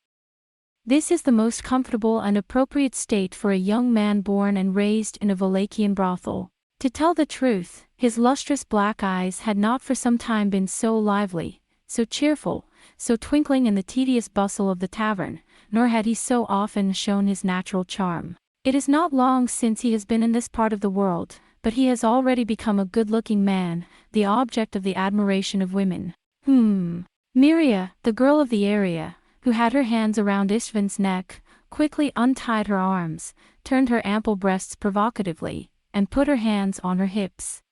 This is the most comfortable and appropriate state for a young man born and raised in a Wallachian brothel. To tell the truth, his lustrous black eyes had not for some time been so lively, so cheerful, so twinkling in the tedious bustle of the tavern, nor had he so often shown his natural charm. It is not long since he has been in this part of the world, but he has already become a good-looking man, the object of the admiration of women. Miria, the girl of the area, who had her hands around Istvan's neck, quickly untied her arms, turned her ample breasts provocatively, and put her hands on her hips.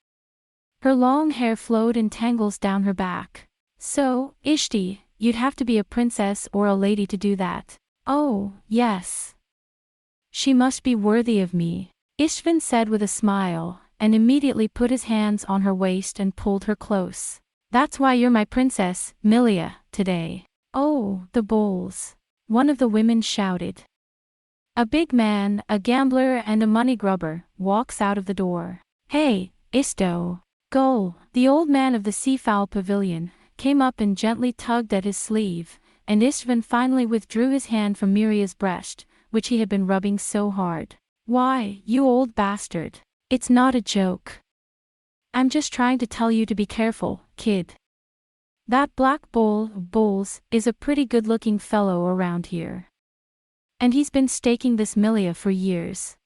Her long hair flowed in tangles down her back. So, Ishti, you'd have to be a princess or a lady to do that. Oh, yes. She must be worthy of me, Ishvan said with a smile, and immediately put his hands on her waist and pulled her close. That's why you're my princess, Milia, today. Oh, the bowls. One of the women shouted. A big man, a gambler and a money grubber, walks out of the door. Hey, Isto. Gull, the old man of the seafowl pavilion, came up and gently tugged at his sleeve, and Istvan finally withdrew his hand from Miria's breast, which he had been rubbing so hard. Why, you old bastard. It's not a joke. I'm just trying to tell you to be careful, kid. That black Bowles, is a pretty good-looking fellow around here. And he's been staking this Milia for years.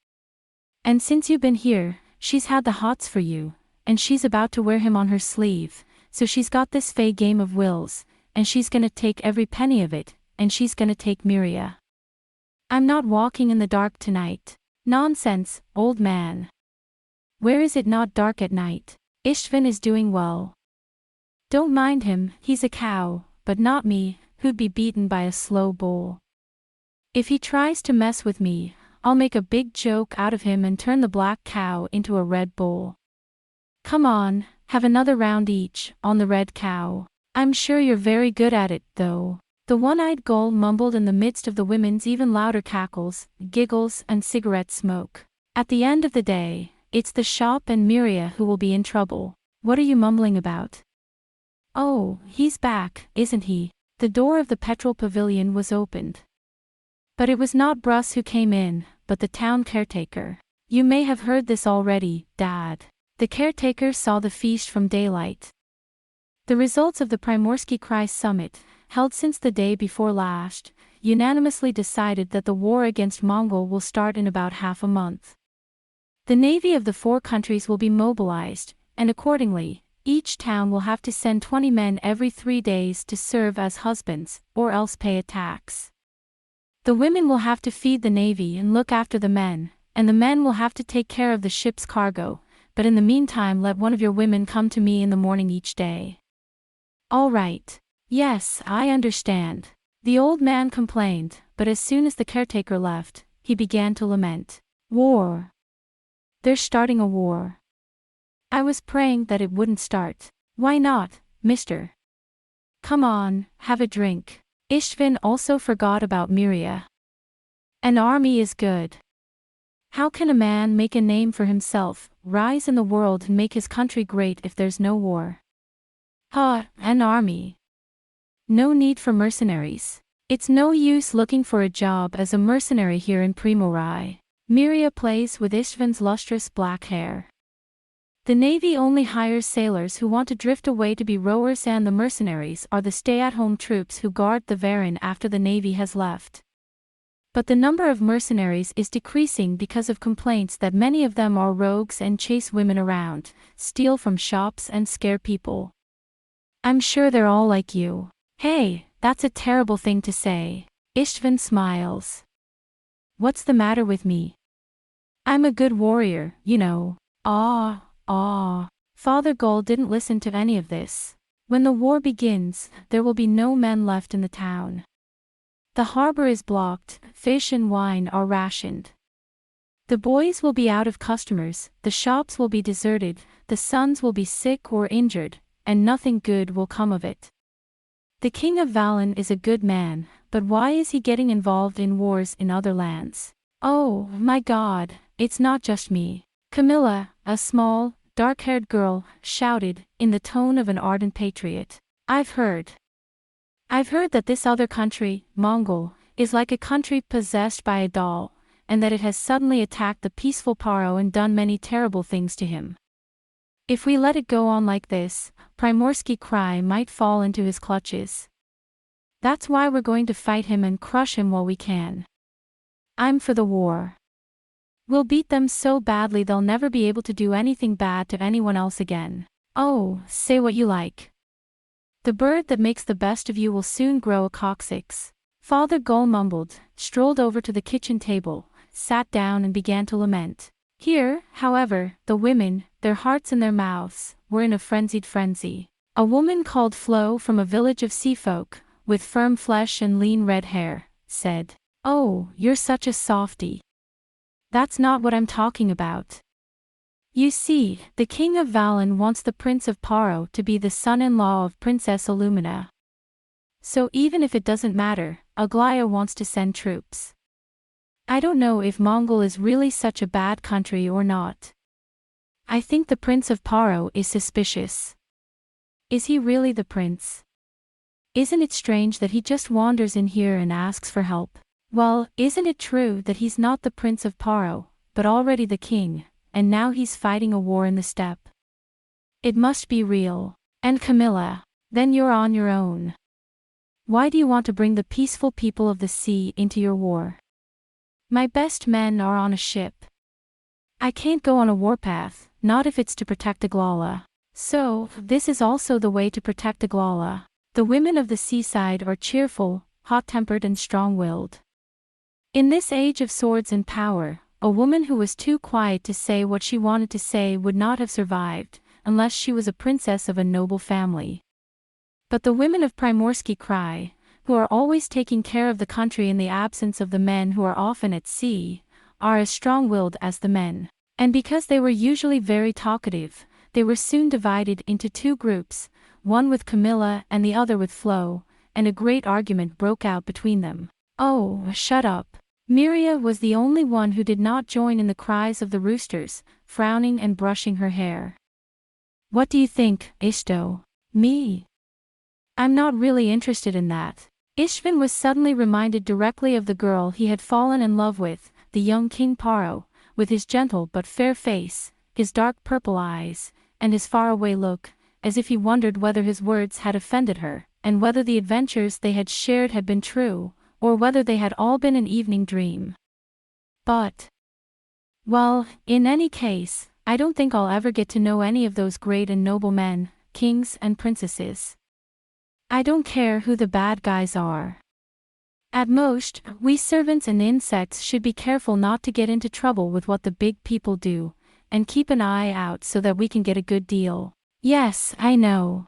And since you've been here, she's had the hots for you, and she's about to wear him on her sleeve, so she's got this fey game of wills, and she's gonna take every penny of it, and she's gonna take Miria. I'm not walking in the dark tonight. Nonsense, old man. Where is it not dark at night? Istvan is doing well. Don't mind him, he's a cow, but not me, who'd be beaten by a slow bull. If he tries to mess with me, I'll make a big joke out of him and turn the black cow into a red bull. Come on, have another round each, on the red cow. I'm sure you're very good at it, though. The one-eyed gull mumbled in the midst of the women's even louder cackles, giggles and cigarette smoke. At the end of the day, it's the shop and Miria who will be in trouble. What are you mumbling about? Oh, he's back, isn't he? The door of the petrol pavilion was opened. But it was not Bruss who came in, but the town caretaker. You may have heard this already, Dad. The caretaker saw the feast from daylight. The results of the Primorsky Krai summit, held since the day before last, unanimously decided that the war against Mongol will start in about half a month. The navy of the 4 countries will be mobilized, and accordingly, each town will have to send 20 men every 3 days to serve as husbands, or else pay a tax. The women will have to feed the navy and look after the men, and the men will have to take care of the ship's cargo, but in the meantime let one of your women come to me in the morning each day. All right. Yes, I understand. The old man complained, but as soon as the caretaker left, he began to lament. War. They're starting a war. I was praying that it wouldn't start. Why not, mister? Come on, have a drink. Istvan also forgot about Miria. An army is good. How can a man make a name for himself, rise in the world and make his country great if there's no war? An army. No need for mercenaries. It's no use looking for a job as a mercenary here in Primorai. Miria plays with Istvan's lustrous black hair. The navy only hires sailors who want to drift away to be rowers, and the mercenaries are the stay-at-home troops who guard the Varin after the navy has left. But the number of mercenaries is decreasing because of complaints that many of them are rogues and chase women around, steal from shops and scare people. I'm sure they're all like you. Hey, that's a terrible thing to say. Istvan smiles. What's the matter with me? I'm a good warrior, you know. Father Gull didn't listen to any of this. When the war begins, there will be no men left in the town. The harbor is blocked, fish and wine are rationed. The boys will be out of customers, the shops will be deserted, the sons will be sick or injured, and nothing good will come of it. The king of Valen is a good man, but why is he getting involved in wars in other lands? Oh, my God, it's not just me. Camilla, a small, dark-haired girl, shouted, in the tone of an ardent patriot. I've heard that this other country, Mongol, is like a country possessed by a doll, and that it has suddenly attacked the peaceful Paro and done many terrible things to him. If we let it go on like this, Primorsky Krai might fall into his clutches. That's why we're going to fight him and crush him while we can. I'm for the war. We'll beat them so badly they'll never be able to do anything bad to anyone else again. Oh, say what you like. The bird that makes the best of you will soon grow a coccyx. Father Gull mumbled, strolled over to the kitchen table, sat down and began to lament. Here, however, the women, their hearts in their mouths, were in a frenzy. A woman called Flo from a village of sea folk, with firm flesh and lean red hair, said, "Oh, you're such a softie." "That's not what I'm talking about. You see, the king of Valen wants the Prince of Paro to be the son-in-law of Princess Illumina. So even if it doesn't matter, Aglaya wants to send troops. I don't know if Mongol is really such a bad country or not. I think the Prince of Paro is suspicious." "Is he really the prince? Isn't it strange that he just wanders in here and asks for help?" "Well, isn't it true that he's not the Prince of Paro, but already the king, and now he's fighting a war in the steppe? It must be real. And Camilla, then you're on your own. Why do you want to bring the peaceful people of the sea into your war?" "My best men are on a ship. I can't go on a warpath, not if it's to protect Aglala. So, this is also the way to protect Aglala. The women of the seaside are cheerful, hot-tempered and strong-willed. In this age of swords and power, a woman who was too quiet to say what she wanted to say would not have survived, unless she was a princess of a noble family. But the women of Primorsky Krai, who are always taking care of the country in the absence of the men who are often at sea, are as strong-willed as the men. And because they were usually very talkative, they were soon divided into two groups, one with Camilla and the other with Flo, and a great argument broke out between them. "Oh, shut up." Miria was the only one who did not join in the cries of the roosters, frowning and brushing her hair. "What do you think, Ishto?" "Me? I'm not really interested in that." Ishvan was suddenly reminded directly of the girl he had fallen in love with, the young King Paro, with his gentle but fair face, his dark purple eyes, and his faraway look, as if he wondered whether his words had offended her, and whether the adventures they had shared had been true, or whether they had all been an evening dream. But, well, in any case, I don't think I'll ever get to know any of those great and noble men, kings and princesses. I don't care who the bad guys are. At most, we servants and insects should be careful not to get into trouble with what the big people do, and keep an eye out so that we can get a good deal." "Yes, I know.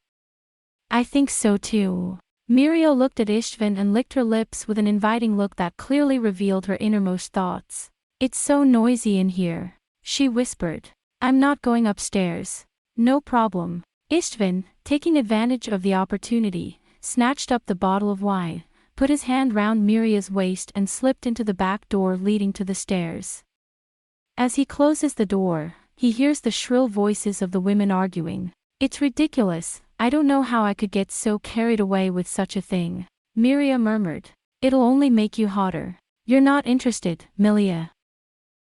I think so too." Muriel looked at Istvan and licked her lips with an inviting look that clearly revealed her innermost thoughts. "It's so noisy in here," she whispered. "I'm not going upstairs." "No problem." Istvan, taking advantage of the opportunity, snatched up the bottle of wine, put his hand round Miria's waist and slipped into the back door leading to the stairs. As he closes the door, he hears the shrill voices of the women arguing. "It's ridiculous, I don't know how I could get so carried away with such a thing," Miria murmured. "It'll only make you hotter. You're not interested, Milia.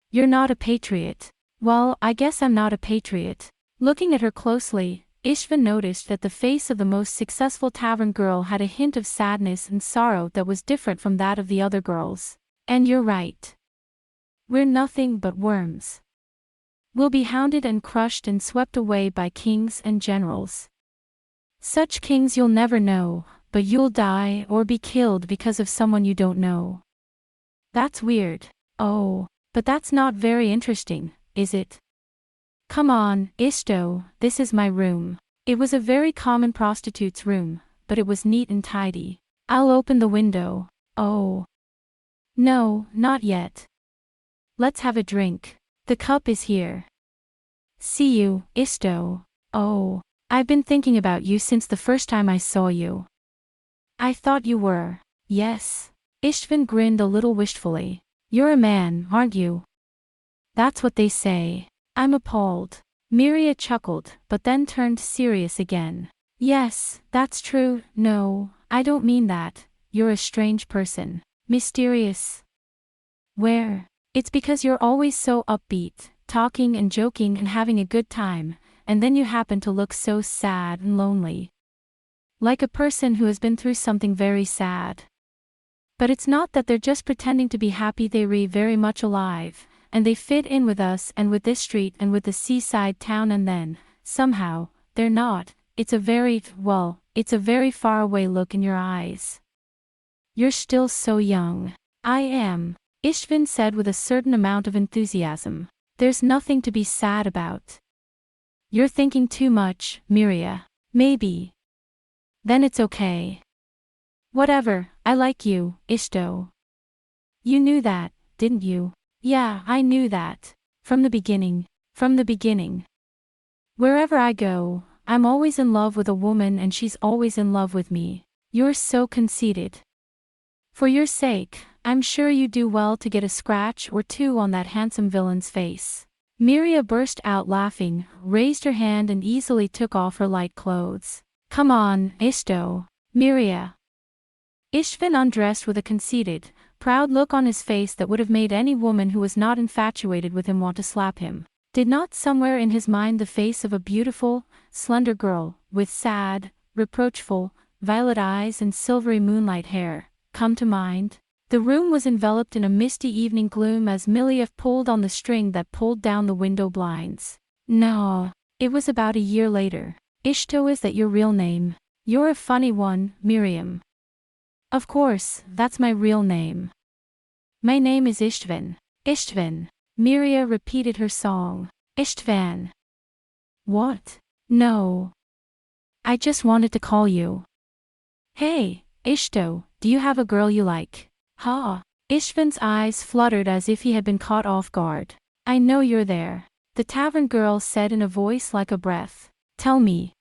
You're not a patriot." "Well, I guess I'm not a patriot." Looking at her closely, Ishvan noticed that the face of the most successful tavern girl had a hint of sadness and sorrow that was different from that of the other girls. "And you're right. We're nothing but worms. We'll be hounded and crushed and swept away by kings and generals. Such kings you'll never know, but you'll die or be killed because of someone you don't know. That's weird." "Oh, but that's not very interesting, is it?" "Come on, Ishto, this is my room." It was a very common prostitute's room, but it was neat and tidy. "I'll open the window." "Oh. No, not yet. Let's have a drink. The cup is here." "See you, Ishto." "Oh. I've been thinking about you since the first time I saw you." "I thought you were." "Yes." Istvan grinned a little wistfully. "You're a man, aren't you?" "That's what they say." "I'm appalled." Miria chuckled, but then turned serious again. "Yes, that's true. No, I don't mean that. You're a strange person. Mysterious." "Where?" "It's because you're always so upbeat, talking and joking and having a good time, and then you happen to look so sad and lonely. Like a person who has been through something very sad. But it's not that they're just pretending to be happy, they're very much alive, and they fit in with us and with this street and with the seaside town, and then, somehow, they're not. It's a very far away look in your eyes. You're still so young." "I am," Istvan said with a certain amount of enthusiasm. "There's nothing to be sad about." "You're thinking too much, Miria." Maybe. Then it's okay. Whatever, I like you, Ishto. You knew that, didn't you? Yeah, I knew that. From the beginning. From the beginning. Wherever I go, I'm always in love with a woman and she's always in love with me. You're so conceited. For your sake, I'm sure you do well to get a scratch or two on that handsome villain's face. Miria burst out laughing, raised her hand and easily took off her light clothes. Come on, Ishto. Miria. Ishvin undressed with a conceited, proud look on his face that would have made any woman who was not infatuated with him want to slap him. Did not somewhere in his mind the face of a beautiful, slender girl, with sad, reproachful, violet eyes and silvery moonlight hair, come to mind? The room was enveloped in a misty evening gloom as Miliev pulled on the string that pulled down the window blinds. No. It was about a year later. Ishto, is that your real name? You're a funny one, Miriam. Of course, that's my real name. My name is Ishtvan. Ishtvan. Miria repeated her song. Ishtvan. What? No. I just wanted to call you. Hey, Ishto, do you have a girl you like? Ha! Ishtvan's eyes fluttered as if he had been caught off guard. I know you're there. The tavern girl said in a voice like a breath. Tell me.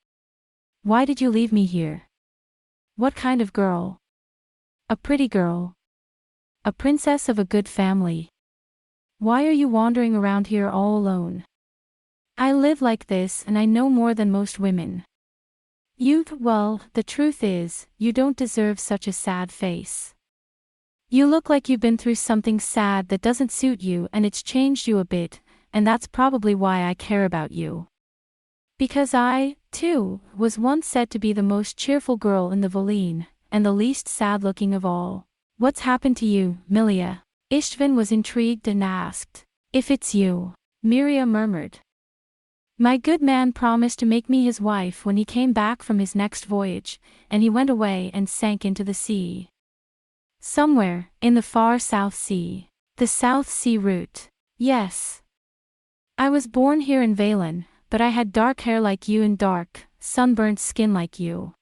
Why did you leave me here? What kind of girl? A pretty girl. A princess of a good family. Why are you wandering around here all alone? I live like this and I know more than most women. Well, the truth is, you don't deserve such a sad face. You look like you've been through something sad that doesn't suit you and it's changed you a bit, and that's probably why I care about you. Because I, too, was once said to be the most cheerful girl in the Valine, and the least sad-looking of all. What's happened to you, Milia? Ishtvan was intrigued and asked. If it's you. Miria murmured. My good man promised to make me his wife when he came back from his next voyage, and he went away and sank into the sea. Somewhere, in the far South Sea. The South Sea route. Yes. I was born here in Valen, but I had dark hair like you and dark, sunburnt skin like you.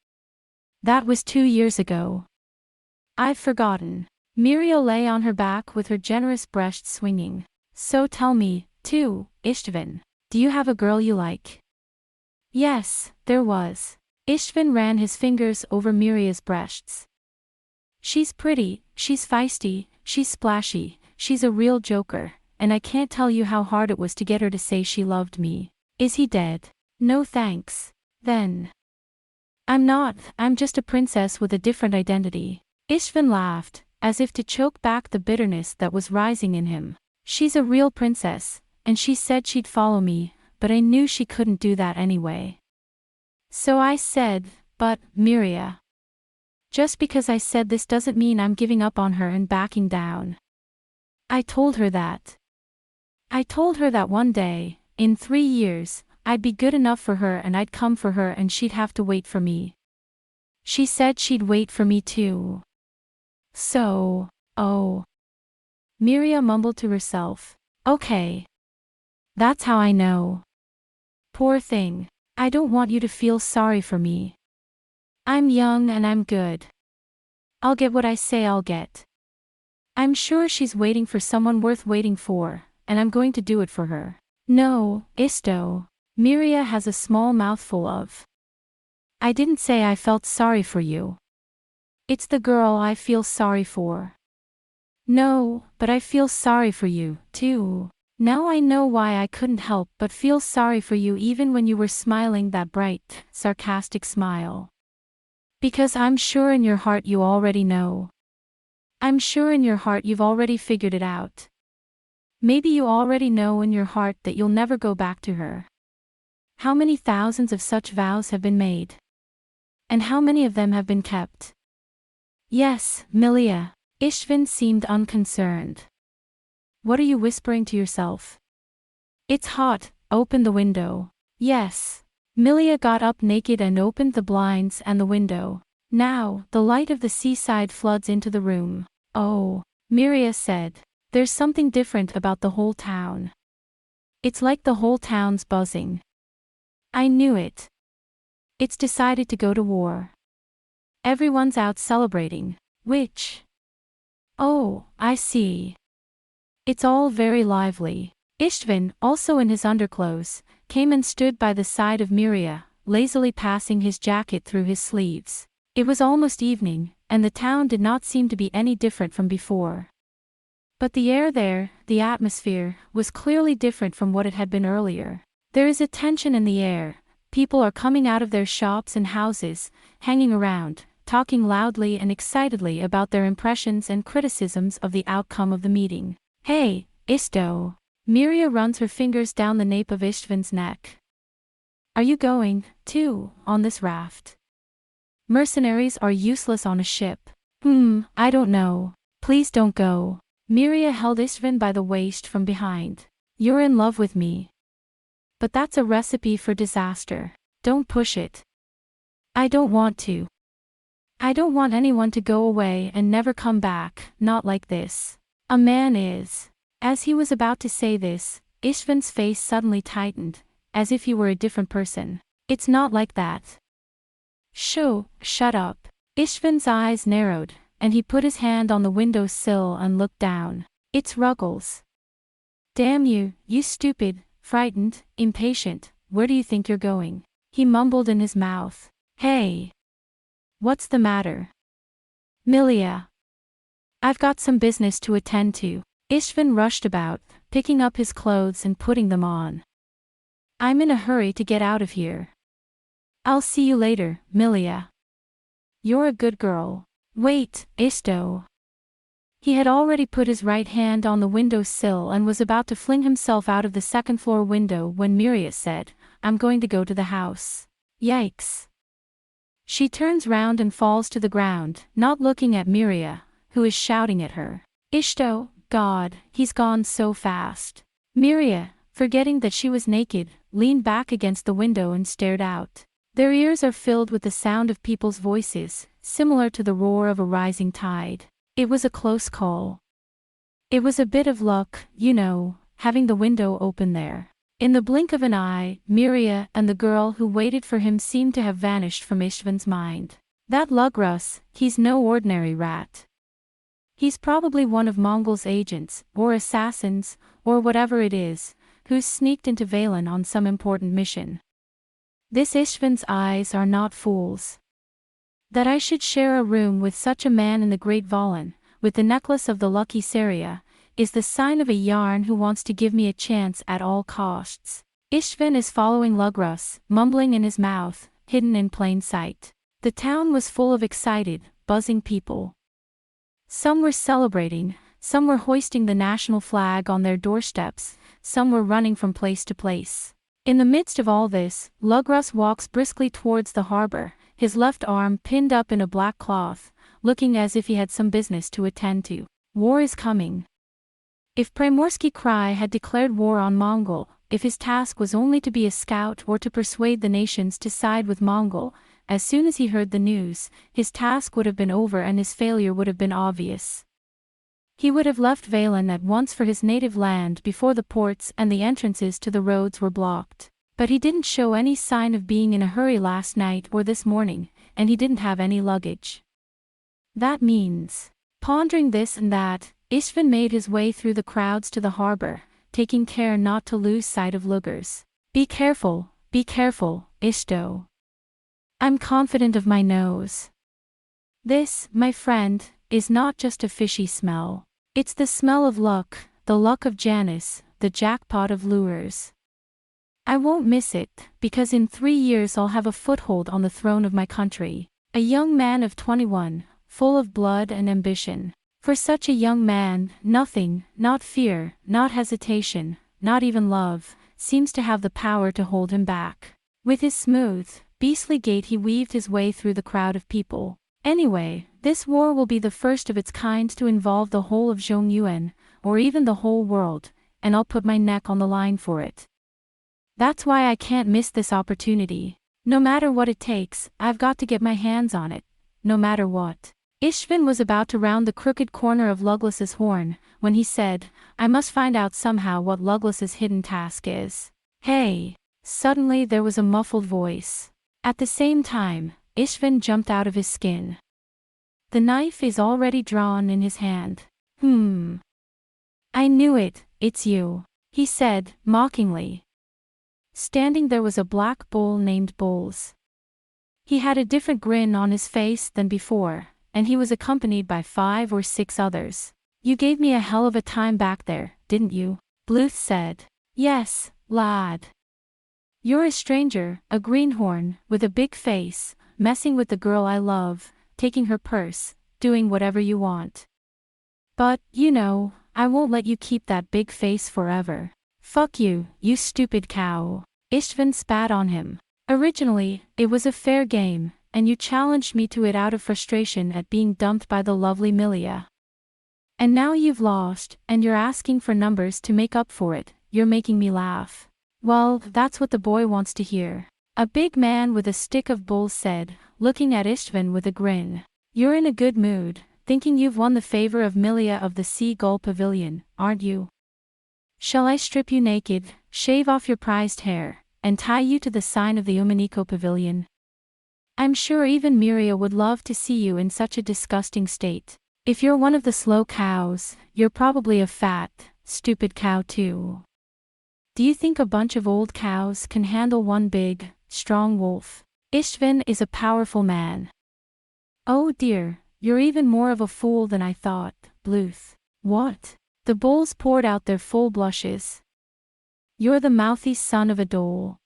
That was 2 years ago. I've forgotten. Miria lay on her back with her generous breast swinging. So tell me, too, Ishtvan, do you have a girl you like? Yes, there was. Ishtvan ran his fingers over Miria's breasts. She's pretty, she's feisty, she's splashy, she's a real joker, and I can't tell you how hard it was to get her to say she loved me. Is he dead? No thanks. Then. I'm just a princess with a different identity. Ishtvan laughed, as if to choke back the bitterness that was rising in him. She's a real princess, and she said she'd follow me, but I knew she couldn't do that anyway. So I said, but, Miria. Just because I said this doesn't mean I'm giving up on her and backing down. I told her that. I told her that one day, in 3 years, I'd be good enough for her and I'd come for her and she'd have to wait for me. She said she'd wait for me too. So, oh. Miria mumbled to herself. Okay. That's how I know. Poor thing. I don't want you to feel sorry for me. I'm young and I'm good. I'll get what I say I'll get. I'm sure she's waiting for someone worth waiting for, and I'm going to do it for her. No, Isto. Miria has a small mouthful of. I didn't say I felt sorry for you. It's the girl I feel sorry for. No, but I feel sorry for you, too. Now I know why I couldn't help but feel sorry for you even when you were smiling that bright, sarcastic smile. Because I'm sure in your heart you already know. I'm sure in your heart you've already figured it out. Maybe you already know in your heart that you'll never go back to her. How many thousands of such vows have been made? And how many of them have been kept? Yes, Milia. Ishtvan seemed unconcerned. What are you whispering to yourself? It's hot, open the window. Yes. Milia got up naked and opened the blinds and the window. Now, the light of the seaside floods into the room. Oh, Miria said. There's something different about the whole town. It's like the whole town's buzzing. I knew it. It's decided to go to war. Everyone's out celebrating. Which? Oh, I see. It's all very lively. Istvin, also in his underclothes, came and stood by the side of Miria, lazily passing his jacket through his sleeves. It was almost evening, and the town did not seem to be any different from before. But the air there, the atmosphere, was clearly different from what it had been earlier. There is a tension in the air. People are coming out of their shops and houses, hanging around, talking loudly and excitedly about their impressions and criticisms of the outcome of the meeting. Hey, Isto. Miria runs her fingers down the nape of Istvin's neck. Are you going, too, on this raft? Mercenaries are useless on a ship. I don't know. Please don't go. Miria held Istvin by the waist from behind. You're in love with me. But that's a recipe for disaster. Don't push it. I don't want to. I don't want anyone to go away and never come back, not like this. A man is. As he was about to say this, Istvin's face suddenly tightened, as if he were a different person. It's not like that. Shut up. Istvin's eyes narrowed, and he put his hand on the window sill and looked down. It's Ruggles. Damn you, you stupid, frightened, impatient, where do you think you're going? He mumbled in his mouth. Hey. What's the matter? Milia. I've got some business to attend to. Istvin rushed about, picking up his clothes and putting them on. I'm in a hurry to get out of here. I'll see you later, Milia. You're a good girl. Wait, Isto. He had already put his right hand on the window sill and was about to fling himself out of the second-floor window when Miria said, I'm going to go to the house. Yikes. She turns round and falls to the ground, not looking at Miria, who is shouting at her. Ishto, God, he's gone so fast. Miria, forgetting that she was naked, leaned back against the window and stared out. Their ears are filled with the sound of people's voices, similar to the roar of a rising tide. It was a close call. It was a bit of luck, you know, having the window open there. In the blink of an eye, Miria and the girl who waited for him seemed to have vanished from Istvin's mind. That Lugrus, he's no ordinary rat. He's probably one of Mongol's agents, or assassins, or whatever it is, who's sneaked into Valen on some important mission. This Istvin's eyes are not fools. That I should share a room with such a man in the Great Valen, with the necklace of the lucky Saria, is the sign of a yarn who wants to give me a chance at all costs. Istvin is following Lugrus, mumbling in his mouth, hidden in plain sight. The town was full of excited, buzzing people. Some were celebrating, some were hoisting the national flag on their doorsteps, some were running from place to place. In the midst of all this, Lugrus walks briskly towards the harbor, his left arm pinned up in a black cloth, looking as if he had some business to attend to. War is coming. If Primorsky Krai had declared war on Mongol, if his task was only to be a scout or to persuade the nations to side with Mongol, as soon as he heard the news, his task would have been over and his failure would have been obvious. He would have left Valen at once for his native land before the ports and the entrances to the roads were blocked. But he didn't show any sign of being in a hurry last night or this morning, and he didn't have any luggage. That means, pondering this and that, Istvin made his way through the crowds to the harbor, taking care not to lose sight of Lugers. Be careful, Isto. I'm confident of my nose. This, my friend, is not just a fishy smell. It's the smell of luck, the luck of Janus, the jackpot of lures. I won't miss it, because in 3 years I'll have a foothold on the throne of my country. A young man of 21, full of blood and ambition. For such a young man, nothing, not fear, not hesitation, not even love, seems to have the power to hold him back. With his smooth, beastly gait he weaved his way through the crowd of people. Anyway, this war will be the first of its kind to involve the whole of Zhongyuan, or even the whole world, and I'll put my neck on the line for it. That's why I can't miss this opportunity. No matter what it takes, I've got to get my hands on it. No matter what. Istvin was about to round the crooked corner of Luglus's horn, when he said, I must find out somehow what Luglus's hidden task is. Hey! Suddenly there was a muffled voice. At the same time, Ishvan jumped out of his skin. The knife is already drawn in his hand. I knew it, it's you, he said, mockingly. Standing there was a black bull named Bulls. He had a different grin on his face than before, and he was accompanied by 5 or 6 others. You gave me a hell of a time back there, didn't you? Bluth said. Yes, lad. You're a stranger, a greenhorn, with a big face, messing with the girl I love, taking her purse, doing whatever you want. But, you know, I won't let you keep that big face forever. Fuck you, you stupid cow. Istvan spat on him. Originally, it was a fair game, and you challenged me to it out of frustration at being dumped by the lovely Milia. And now you've lost, and you're asking for numbers to make up for it. You're making me laugh. Well, that's what the boy wants to hear. A big man with a stick of bulls said, looking at Istvan with a grin. You're in a good mood, thinking you've won the favor of Milia of the Seagull Pavilion, aren't you? Shall I strip you naked, shave off your prized hair, and tie you to the sign of the Umaniko Pavilion? I'm sure even Miria would love to see you in such a disgusting state. If you're one of the slow cows, you're probably a fat, stupid cow too. Do you think a bunch of old cows can handle one big, strong wolf? Istvan is a powerful man. Oh dear, you're even more of a fool than I thought, Bluth. What? The bulls poured out their full blushes. You're the mouthy son of a dole.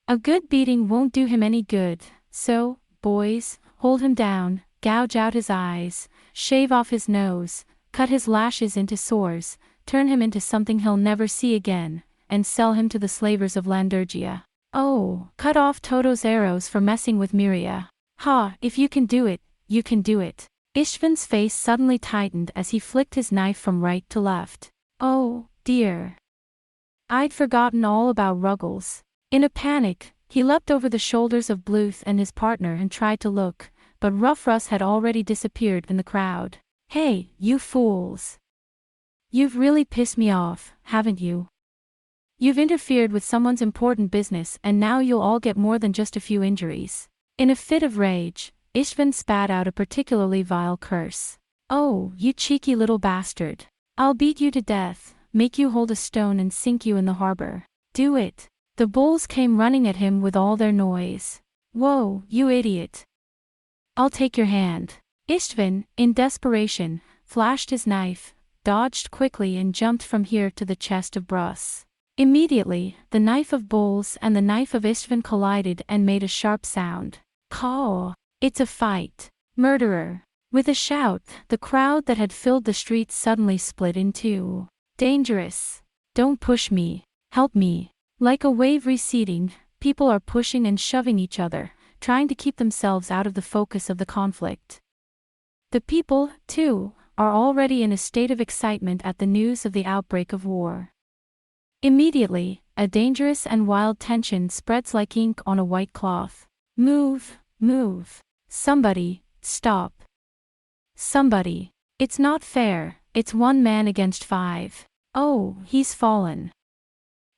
A good beating won't do him any good, so, boys, hold him down, gouge out his eyes, shave off his nose, cut his lashes into sores, turn him into something he'll never see again, and sell him to the slavers of Landurgia. Oh, cut off Toto's arrows for messing with Miria. Ha, if you can do it, you can do it. Istvan's face suddenly tightened as he flicked his knife from right to left. Oh, dear. I'd forgotten all about Ruggles. In a panic, he leapt over the shoulders of Bluth and his partner and tried to look, but Rough Russ had already disappeared in the crowd. Hey, you fools. You've really pissed me off, haven't you? You've interfered with someone's important business and now you'll all get more than just a few injuries. In a fit of rage, Istvan spat out a particularly vile curse. Oh, you cheeky little bastard. I'll beat you to death, make you hold a stone and sink you in the harbor. Do it. The bulls came running at him with all their noise. Whoa, you idiot. I'll take your hand. Istvan, in desperation, flashed his knife, dodged quickly and jumped from here to the chest of Bruss. Immediately, the knife of Bulls and the knife of Istvan collided and made a sharp sound. Caw! It's a fight. Murderer! With a shout, the crowd that had filled the streets suddenly split in two. Dangerous! Don't push me! Help me! Like a wave receding, people are pushing and shoving each other, trying to keep themselves out of the focus of the conflict. The people, too, are already in a state of excitement at the news of the outbreak of war. Immediately, a dangerous and wild tension spreads like ink on a white cloth. Move, move. Somebody, stop. Somebody. It's not fair, it's 1 man against 5. Oh, he's fallen.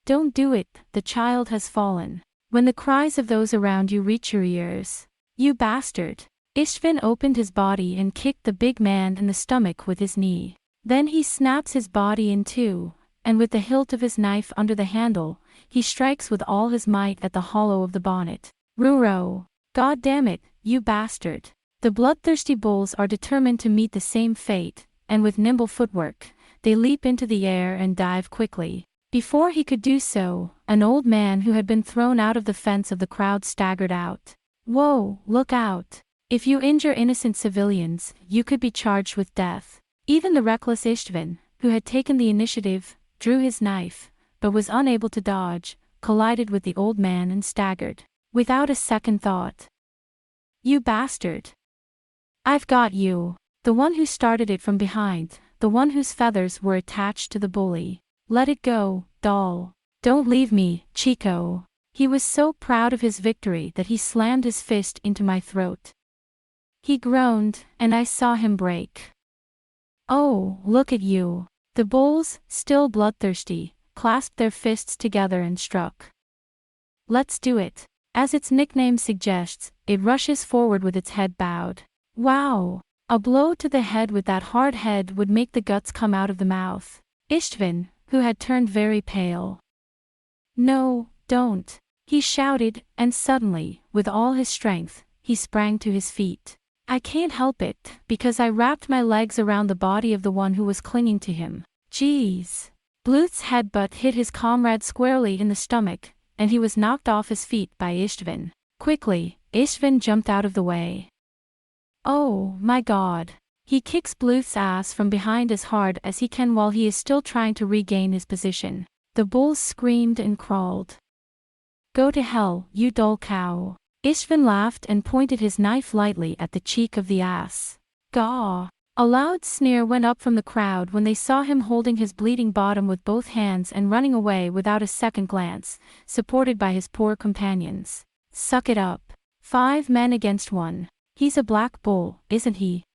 Don't do it, the child has fallen. When the cries of those around you reach your ears. You bastard. Istvan opened his body and kicked the big man in the stomach with his knee. Then he snaps his body in two, and with the hilt of his knife under the handle, he strikes with all his might at the hollow of the bonnet. Ruro! God damn it, you bastard! The bloodthirsty bulls are determined to meet the same fate, and with nimble footwork, they leap into the air and dive quickly. Before he could do so, an old man who had been thrown out of the fence of the crowd staggered out. Whoa, look out! If you injure innocent civilians, you could be charged with death. Even the reckless Istvan, who had taken the initiative, drew his knife, but was unable to dodge, collided with the old man and staggered. Without a second thought. You bastard! I've got you! The one who started it from behind, the one whose feathers were attached to the bully. Let it go, doll. Don't leave me, Chico. He was so proud of his victory that he slammed his fist into my throat. He groaned, and I saw him break. Oh, look at you. The bulls, still bloodthirsty, clasped their fists together and struck. Let's do it. As its nickname suggests, it rushes forward with its head bowed. Wow! A blow to the head with that hard head would make the guts come out of the mouth. Istvin, who had turned very pale. No, don't! He shouted, and suddenly, with all his strength, he sprang to his feet. I can't help it, because I wrapped my legs around the body of the one who was clinging to him. Jeez! Bluth's headbutt hit his comrade squarely in the stomach, and he was knocked off his feet by Istvin. Quickly, Istvin jumped out of the way. Oh, my God! He kicks Bluth's ass from behind as hard as he can while he is still trying to regain his position. The bulls screamed and crawled. Go to hell, you dull cow! Istvin laughed and pointed his knife lightly at the cheek of the ass. Gaw! A loud sneer went up from the crowd when they saw him holding his bleeding bottom with both hands and running away without a second glance, supported by his poor companions. Suck it up. 5 men against 1. He's a black bull, isn't he?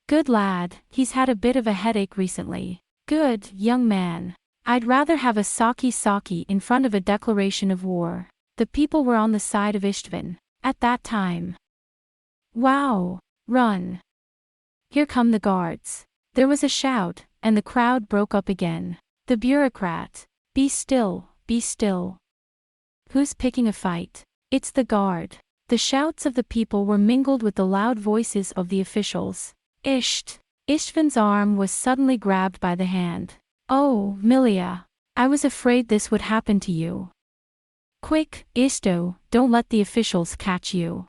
Good lad, he's had a bit of a headache recently. Good, young man. I'd rather have a sake in front of a declaration of war. The people were on the side of Istvin at that time. Wow! Run! Here come the guards. There was a shout, and the crowd broke up again. The bureaucrat. Be still, be still. Who's picking a fight? It's the guard. The shouts of the people were mingled with the loud voices of the officials. Istvin's arm was suddenly grabbed by the hand. Oh, Milia! I was afraid this would happen to you. Quick, Isto, don't let the officials catch you.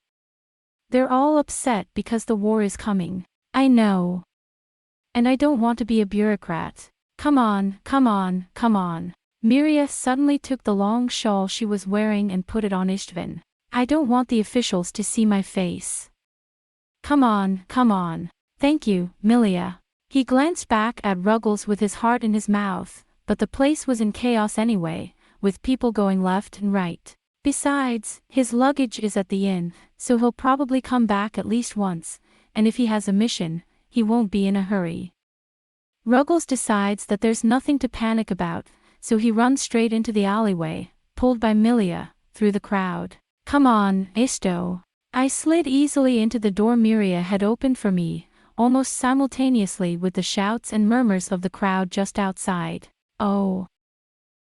They're all upset because the war is coming. I know. And I don't want to be a bureaucrat. Come on, come on, come on. Miria suddenly took the long shawl she was wearing and put it on Istvin. I don't want the officials to see my face. Come on, come on. Thank you, Milia. He glanced back at Ruggles with his heart in his mouth, but the place was in chaos anyway, with people going left and right. Besides, his luggage is at the inn, so he'll probably come back at least once, and if he has a mission, he won't be in a hurry. Ruggles decides that there's nothing to panic about, so he runs straight into the alleyway, pulled by Milia, through the crowd. Come on, Isto. I slid easily into the door Miria had opened for me, almost simultaneously with the shouts and murmurs of the crowd just outside. Oh!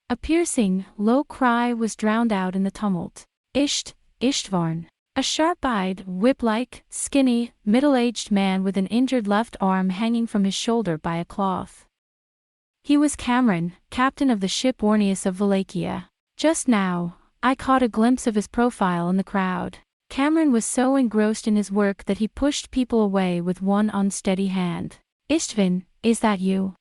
A piercing, low cry was drowned out in the tumult. Istvarn. A sharp-eyed, whip-like, skinny, middle-aged man with an injured left arm hanging from his shoulder by a cloth. He was Cameron, captain of the ship Orneus of Wallachia. Just now, I caught a glimpse of his profile in the crowd. Cameron was so engrossed in his work that he pushed people away with one unsteady hand. Istvin, is that you?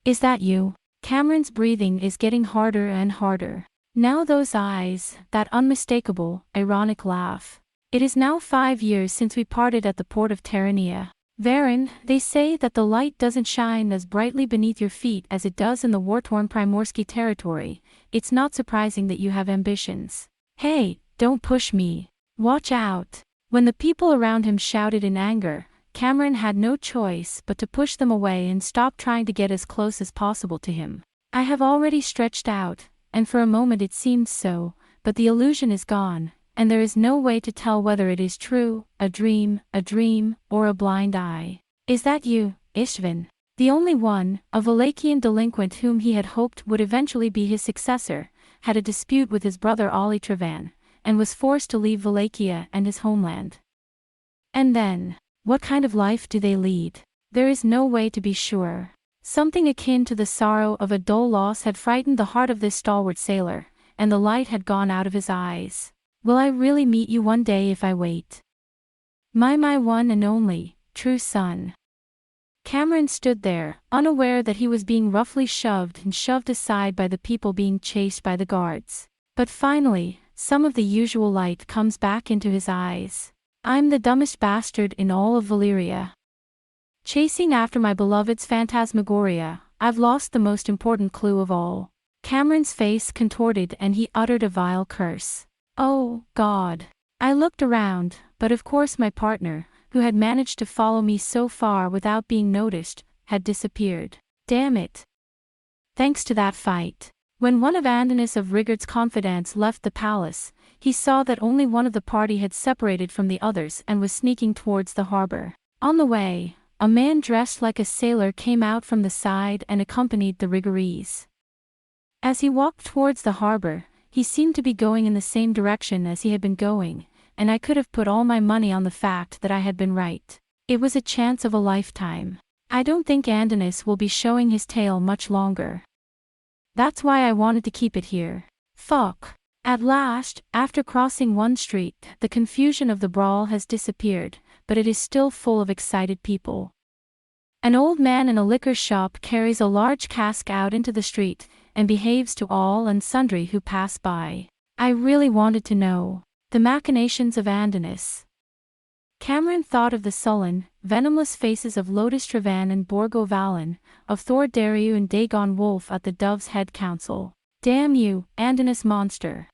Is that you? Cameron's breathing is getting harder and harder. Now those eyes, that unmistakable, ironic laugh. It is now 5 years since we parted at the port of Terrania. Varen, they say that the light doesn't shine as brightly beneath your feet as it does in the war-torn Primorsky territory. It's not surprising that you have ambitions. Hey, don't push me. Watch out. When the people around him shouted in anger, Cameron had no choice but to push them away and stop trying to get as close as possible to him. I have already stretched out, and for a moment it seemed so, but the illusion is gone, and there is no way to tell whether it is true, a dream, or a blind eye. Is that you, Istvin? The only one, a Wallachian delinquent whom he had hoped would eventually be his successor, had a dispute with his brother Ollie Trevan, and was forced to leave Wallachia and his homeland. And then, what kind of life do they lead? There is no way to be sure. Something akin to the sorrow of a dull loss had frightened the heart of this stalwart sailor, and the light had gone out of his eyes. Will I really meet you one day if I wait? My one and only, true son. Cameron stood there, unaware that he was being roughly shoved and shoved aside by the people being chased by the guards. But finally, some of the usual light comes back into his eyes. I'm the dumbest bastard in all of Valyria. Chasing after my beloved's phantasmagoria, I've lost the most important clue of all. Cameron's face contorted and he uttered a vile curse. Oh, God. I looked around, but of course my partner, who had managed to follow me so far without being noticed, had disappeared. Damn it. Thanks to that fight. When one of Andinus of Rigard's confidants left the palace, he saw that only one of the party had separated from the others and was sneaking towards the harbor. On the way, a man dressed like a sailor came out from the side and accompanied the Rigorese. As he walked towards the harbor, he seemed to be going in the same direction as he had been going, and I could have put all my money on the fact that I had been right. It was a chance of a lifetime. I don't think Andinus will be showing his tail much longer. That's why I wanted to keep it here. Fuck. At last, after crossing one street, the confusion of the brawl has disappeared, but it is still full of excited people. An old man in a liquor shop carries a large cask out into the street, and behaves to all and sundry who pass by. I really wanted to know the machinations of Andinus. Cameron thought of the sullen, venomous faces of Lotus Trevan and Borgo Valan, of Thor Dariu and Dagon Wolf at the Dove's Head Council. Damn you, Andinus monster.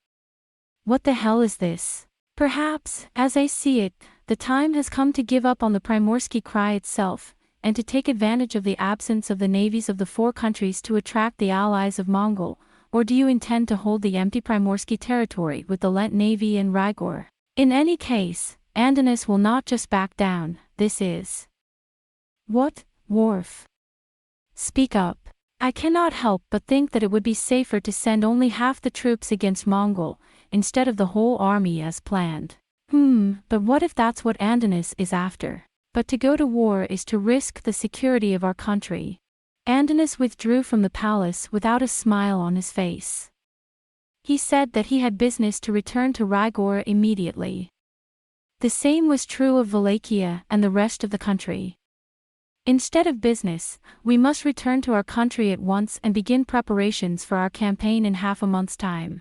What the hell is this? Perhaps, as I see it, the time has come to give up on the Primorsky Cry itself, and to take advantage of the absence of the navies of the four countries to attract the allies of Mongol, or do you intend to hold the empty Primorsky territory with the Lent navy and Rigor? In any case, Andinus will not just back down. This is... What, Worf? Speak up. I cannot help but think that it would be safer to send only half the troops against Mongol, instead of the whole army as planned. But what if that's what Andinus is after? But to go to war is to risk the security of our country. Andinus withdrew from the palace without a smile on his face. He said that he had business to return to Rigor immediately. The same was true of Wallachia and the rest of the country. Instead of business, we must return to our country at once and begin preparations for our campaign in half a month's time.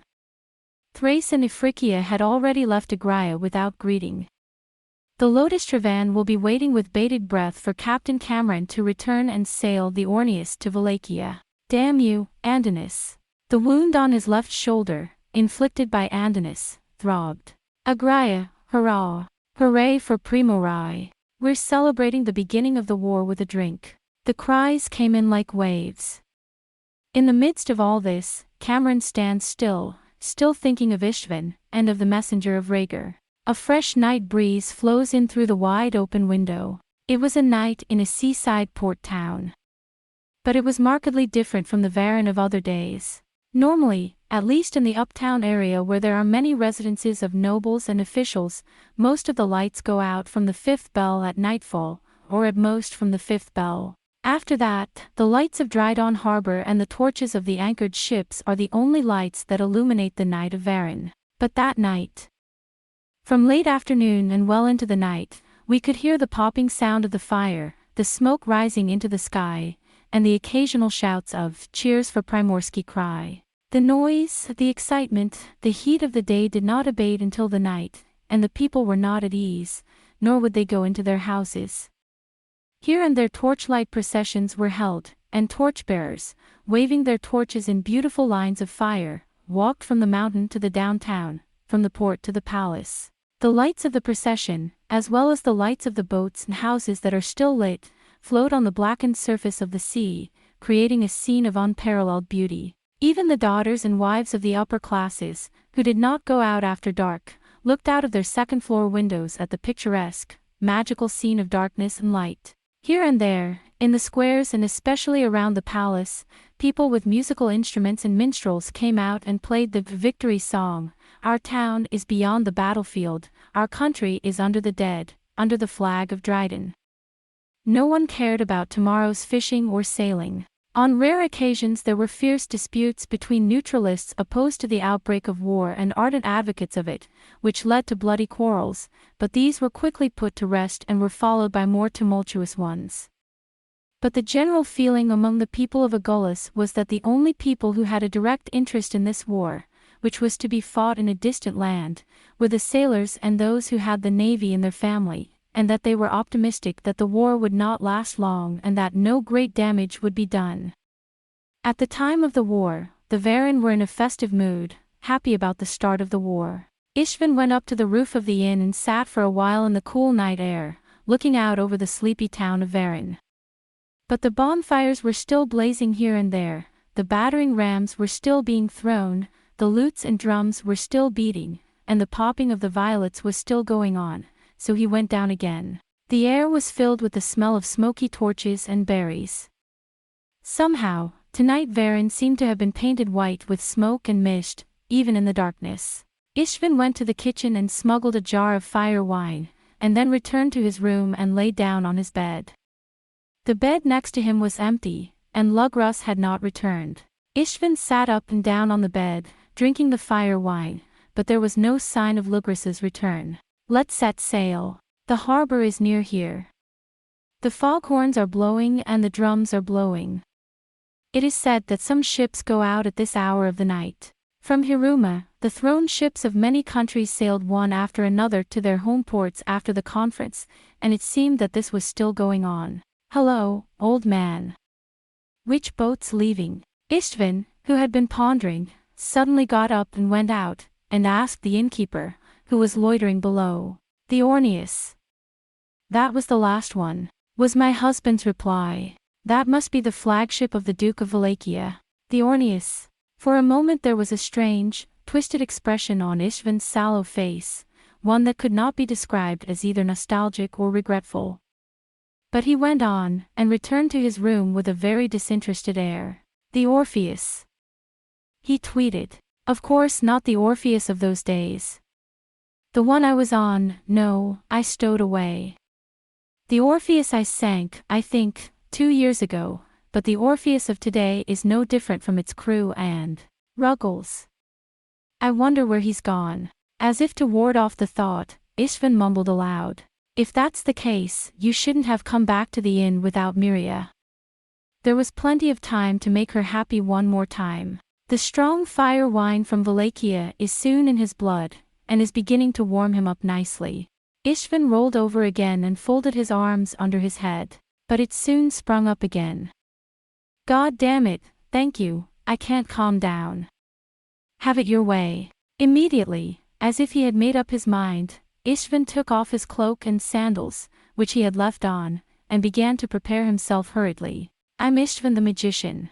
Thrace and Ifriqiya had already left Agraia without greeting. The Lotus Trevan will be waiting with bated breath for Captain Cameron to return and sail the Orneus to Wallachia. Damn you, Andinus. The wound on his left shoulder, inflicted by Andinus, throbbed. Agraia, hurrah! Hooray for Primorai! We're celebrating the beginning of the war with a drink. The cries came in like waves. In the midst of all this, Cameron stands still thinking of Istvan, and of the messenger of Rhaegar. A fresh night breeze flows in through the wide open window. It was a night in a seaside port town. But it was markedly different from the Varan of other days. Normally, at least in the uptown area where there are many residences of nobles and officials, most of the lights go out from the fifth bell at nightfall, or at most from the fifth bell. After that, the lights of Drydawn Harbor and the torches of the anchored ships are the only lights that illuminate the night of Varan. But that night, from late afternoon and well into the night, we could hear the popping sound of the fire, the smoke rising into the sky, and the occasional shouts of "Cheers for Primorsky Cry." The noise, the excitement, the heat of the day did not abate until the night, and the people were not at ease, nor would they go into their houses. Here and there torchlight processions were held, and torchbearers, waving their torches in beautiful lines of fire, walked from the mountain to the downtown, from the port to the palace. The lights of the procession, as well as the lights of the boats and houses that are still lit, float on the blackened surface of the sea, creating a scene of unparalleled beauty. Even the daughters and wives of the upper classes, who did not go out after dark, looked out of their second-floor windows at the picturesque, magical scene of darkness and light. Here and there, in the squares and especially around the palace, people with musical instruments and minstrels came out and played the victory song. Our town is beyond the battlefield, our country is under the dead, under the flag of Dryden. No one cared about tomorrow's fishing or sailing. On rare occasions there were fierce disputes between neutralists opposed to the outbreak of war and ardent advocates of it, which led to bloody quarrels, but these were quickly put to rest and were followed by more tumultuous ones. But the general feeling among the people of Agulhas was that the only people who had a direct interest in this war, which was to be fought in a distant land, were the sailors and those who had the navy in their family, and that they were optimistic that the war would not last long and that no great damage would be done. At the time of the war, the Varan were in a festive mood, happy about the start of the war. Istvan went up to the roof of the inn and sat for a while in the cool night air, looking out over the sleepy town of Varan. But the bonfires were still blazing here and there, the battering rams were still being thrown, the lutes and drums were still beating, and the popping of the violets was still going on, so he went down again. The air was filled with the smell of smoky torches and berries. Somehow, tonight Varen seemed to have been painted white with smoke and mist, even in the darkness. Ishvan went to the kitchen and smuggled a jar of fire wine, and then returned to his room and lay down on his bed. The bed next to him was empty, and Lugras had not returned. Ishvan sat up and down on the bed, drinking the fire wine, but there was no sign of Lugras's return. Let's set sail. The harbor is near here. The foghorns are blowing and the drums are blowing. It is said that some ships go out at this hour of the night. From Hiruma, the throne ships of many countries sailed one after another to their home ports after the conference, and it seemed that this was still going on. Hello, old man. Which boat's leaving? Istvan, who had been pondering, suddenly got up and went out, and asked the innkeeper, who was loitering below. The Orneus. That was the last one, was my husband's reply. That must be the flagship of the Duke of Wallachia. The Orneus. For a moment there was a strange, twisted expression on Istvan's sallow face, one that could not be described as either nostalgic or regretful. But he went on, and returned to his room with a very disinterested air. The Orpheus. He tweeted. Of course not the Orpheus of those days. The one I was on, no, I stowed away. The Orpheus I sank, I think, 2 years ago, but the Orpheus of today is no different from its crew and Ruggles. I wonder where he's gone. As if to ward off the thought, Istvan mumbled aloud. If that's the case, you shouldn't have come back to the inn without Miria. There was plenty of time to make her happy one more time. The strong fire wine from Wallachia is soon in his blood, and is beginning to warm him up nicely. Istvan rolled over again and folded his arms under his head, but it soon sprung up again. God damn it, thank you, I can't calm down. Have it your way. Immediately, as if he had made up his mind, Istvan took off his cloak and sandals, which he had left on, and began to prepare himself hurriedly. I'm Istvan the magician.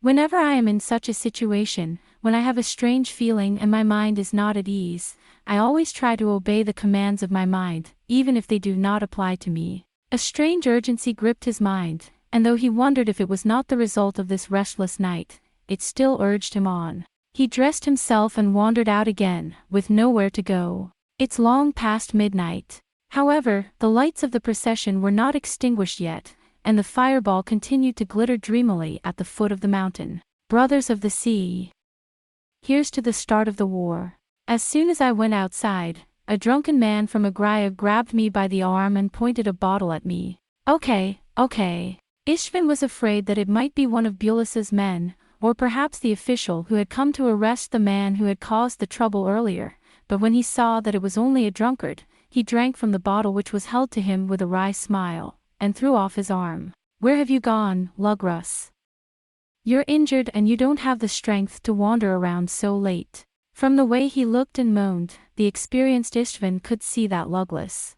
Whenever I am in such a situation, when I have a strange feeling and my mind is not at ease, I always try to obey the commands of my mind, even if they do not apply to me. A strange urgency gripped his mind, and though he wondered if it was not the result of this restless night, it still urged him on. He dressed himself and wandered out again, with nowhere to go. It's long past midnight. However, the lights of the procession were not extinguished yet, and the fireball continued to glitter dreamily at the foot of the mountain. Brothers of the sea. Here's to the start of the war. As soon as I went outside, a drunken man from Agraya grabbed me by the arm and pointed a bottle at me. Okay. Istvan was afraid that it might be one of Bulus's men, or perhaps the official who had come to arrest the man who had caused the trouble earlier, but when he saw that it was only a drunkard, he drank from the bottle which was held to him with a wry smile, and threw off his arm. Where have you gone, Lugras? You're injured and you don't have the strength to wander around so late. From the way he looked and moaned, the experienced Istvan could see that Luglas'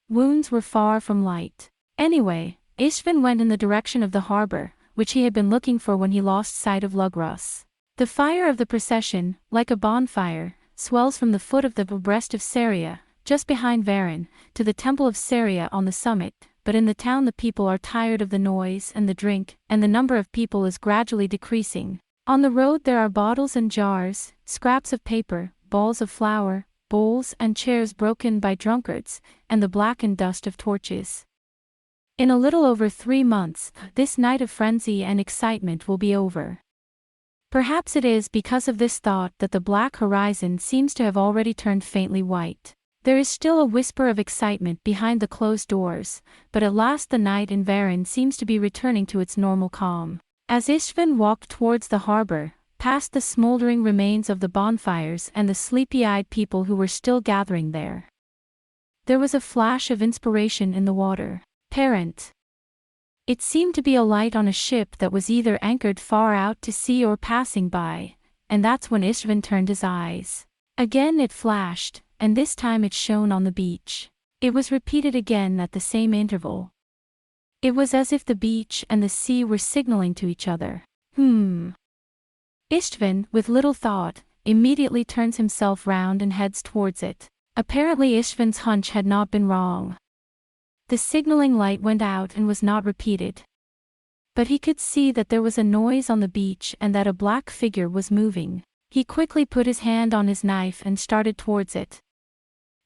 wounds were far from light. Anyway, Istvan went in the direction of the harbor, which he had been looking for when he lost sight of Lugras. The fire of the procession, like a bonfire, swells from the foot of the breast of Saria, just behind Varen, to the temple of Saria on the summit, but in the town the people are tired of the noise and the drink, and the number of people is gradually decreasing. On the road there are bottles and jars, scraps of paper, balls of flour, bowls and chairs broken by drunkards, and the blackened dust of torches. In a little over 3 months, this night of frenzy and excitement will be over. Perhaps it is because of this thought that the black horizon seems to have already turned faintly white. There is still a whisper of excitement behind the closed doors, but at last the night in Varen seems to be returning to its normal calm. As Istvan walked towards the harbor, past the smoldering remains of the bonfires and the sleepy-eyed people who were still gathering there, there was a flash of inspiration in the water. Parent. It seemed to be a light on a ship that was either anchored far out to sea or passing by, and that's when Istvan turned his eyes. Again it flashed, and this time it shone on the beach. It was repeated again at the same interval. It was as if the beach and the sea were signaling to each other. Istvin, with little thought, immediately turns himself round and heads towards it. Apparently Istvin's hunch had not been wrong. The signaling light went out and was not repeated. But he could see that there was a noise on the beach and that a black figure was moving. He quickly put his hand on his knife and started towards it.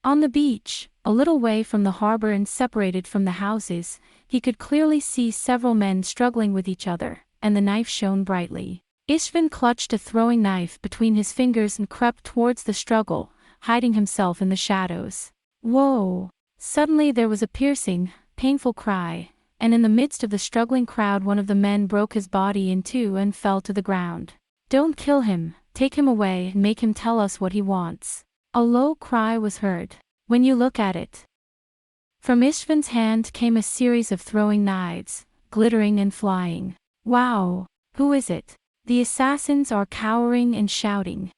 On the beach, a little way from the harbor and separated from the houses, he could clearly see several men struggling with each other, and the knife shone brightly. Istvin clutched a throwing knife between his fingers and crept towards the struggle, hiding himself in the shadows. Whoa! Suddenly there was a piercing, painful cry, and in the midst of the struggling crowd one of the men broke his body in two and fell to the ground. "Don't kill him, take him away and make him tell us what he wants." A low cry was heard. "When you look at it." From Istvin's hand came a series of throwing knives, glittering and flying. "Wow! Who is it?" The assassins are cowering and shouting.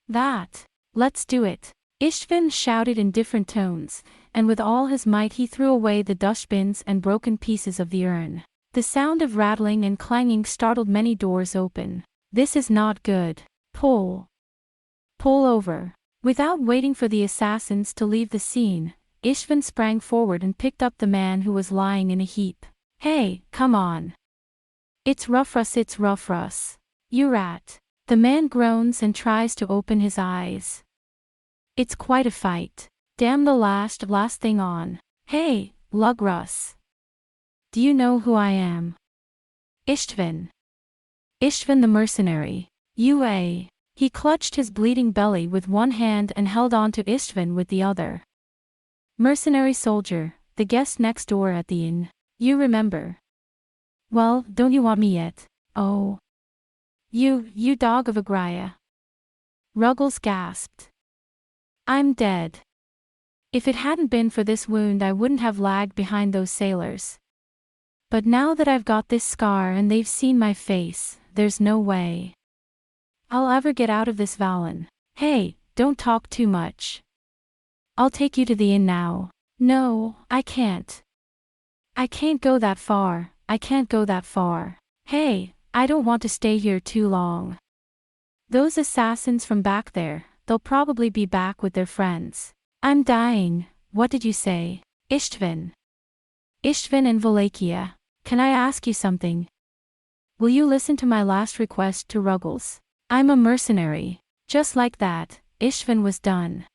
"That! Let's do it!" Istvin shouted in different tones, and with all his might he threw away the dustbins and broken pieces of the urn. The sound of rattling and clanging startled many doors open. "This is not good. Pull! Pull over!" Without waiting for the assassins to leave the scene, Istvin sprang forward and picked up the man who was lying in a heap. "Hey, come on! It's rough Russ. You rat." The man groans and tries to open his eyes. "It's quite a fight. Damn the last thing on. Hey, lug Russ. Do you know who I am?" "Istvin. Istvin the mercenary. UA." He clutched his bleeding belly with one hand and held on to Istvin with the other. "Mercenary soldier, the guest next door at the inn. You remember? Well, don't you want me yet? Oh. You dog of a Graya." Ruggles gasped. "I'm dead. If it hadn't been for this wound I wouldn't have lagged behind those sailors. But now that I've got this scar and they've seen my face, there's no way I'll ever get out of this Valen. Hey, don't talk too much. I'll take you to the inn now." "No, I can't. I can't go that far. Hey, I don't want to stay here too long. Those assassins from back there, they'll probably be back with their friends. I'm dying." "What did you say?" "Istvin. Istvin and Valakia. Can I ask you something? Will you listen to my last request to Ruggles? I'm a mercenary." Just like that, Istvin was done.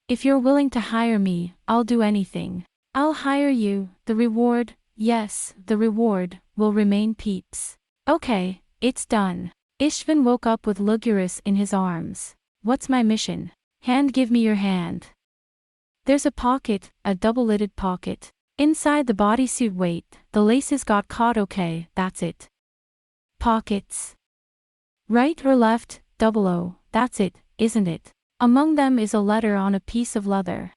"If you're willing to hire me, I'll do anything. I'll hire you. The reward, yes, the reward, will remain peeps." "Okay, it's done." Istvin woke up with Luguris in his arms. "What's my mission?" Give me your hand." There's a pocket, a double-lidded pocket. Inside the bodysuit. Wait, the laces got caught. Okay, that's it. Pockets. Right or left, 00, that's it, isn't it? Among them is a letter on a piece of leather.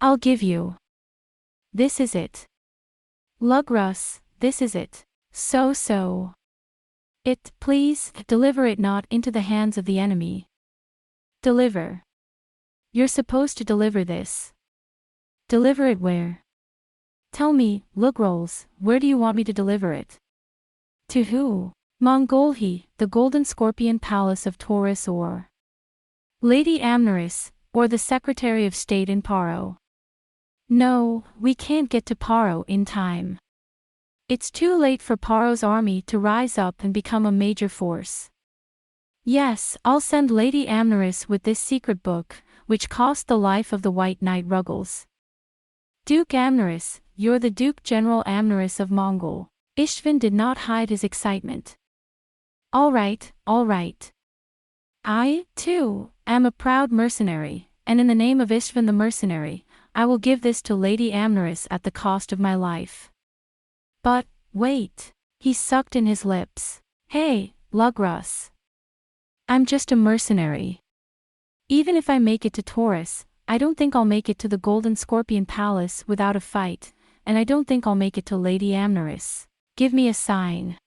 "I'll give you. This is it. Lugrus, this is it. So. It, please, deliver it not into the hands of the enemy." "Deliver? You're supposed to deliver this." "Deliver it where?" "Tell me, Lugrolls, where do you want me to deliver it?" "To who?" "Mongolhi, the Golden Scorpion Palace of Taurus, or Lady Amneris, or the Secretary of State in Paro." "No, we can't get to Paro in time. It's too late for Paro's army to rise up and become a major force." "Yes, I'll send Lady Amneris with this secret book, which cost the life of the White Knight Ruggles." "Duke Amneris, you're the Duke General Amneris of Mongol." Istvin did not hide his excitement. All right. I, too, am a proud mercenary, and in the name of Istvin the mercenary, I will give this to Lady Amneris at the cost of my life." "But, wait." He sucked in his lips. "Hey, Lugrus. I'm just a mercenary. Even if I make it to Taurus, I don't think I'll make it to the Golden Scorpion Palace without a fight, and I don't think I'll make it to Lady Amneris. Give me a sign.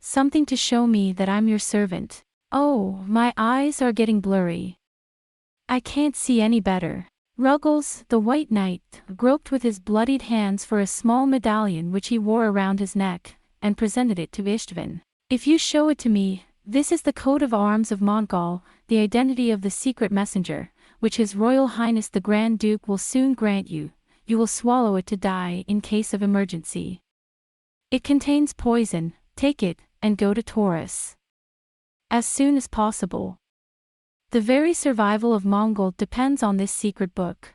Something to show me that I'm your servant." "Oh, my eyes are getting blurry. I can't see any better." Ruggles, the White Knight, groped with his bloodied hands for a small medallion which he wore around his neck, and presented it to Istvin. If you show it to me, this is the coat of arms of Mongol, the identity of the secret messenger, which His Royal Highness the Grand Duke will soon grant you. You will swallow it to die in case of emergency. It contains poison, take it, and go to Taurus as soon as possible. The very survival of Mongol depends on this secret book.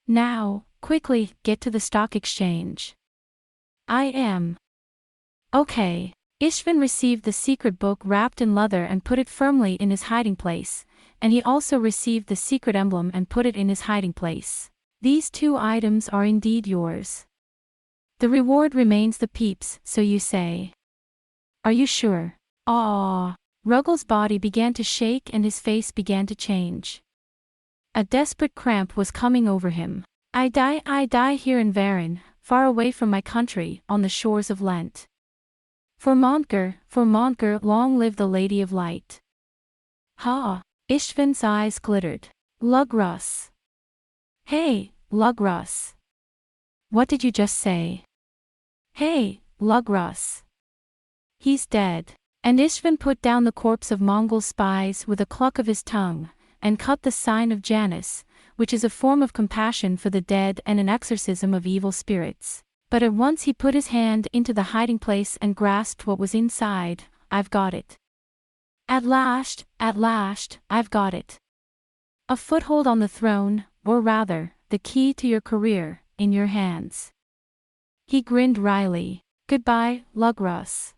Now, quickly, get to the stock exchange. I am. Okay. Ishvan received the secret book wrapped in leather and put it firmly in his hiding place, and he also received the secret emblem and put it in his hiding place. These two items are indeed yours. The reward remains the peeps, so you say. Are you sure? Ah. Ruggles' body began to shake and his face began to change. A desperate cramp was coming over him. I die here in Varin, far away from my country, on the shores of Lent. For Montger, long live the Lady of Light. Ha! Ishvan's eyes glittered. Lugrus. Hey, Lugrus. What did you just say? Hey, Lugrus. He's dead. And Ishvan put down the corpse of Mongol spies with a cluck of his tongue, and cut the sign of Janus, which is a form of compassion for the dead and an exorcism of evil spirits. But at once he put his hand into the hiding place and grasped what was inside. I've got it. At last, I've got it. A foothold on the throne, or rather, the key to your career, in your hands. He grinned wryly. Goodbye, Lugrus.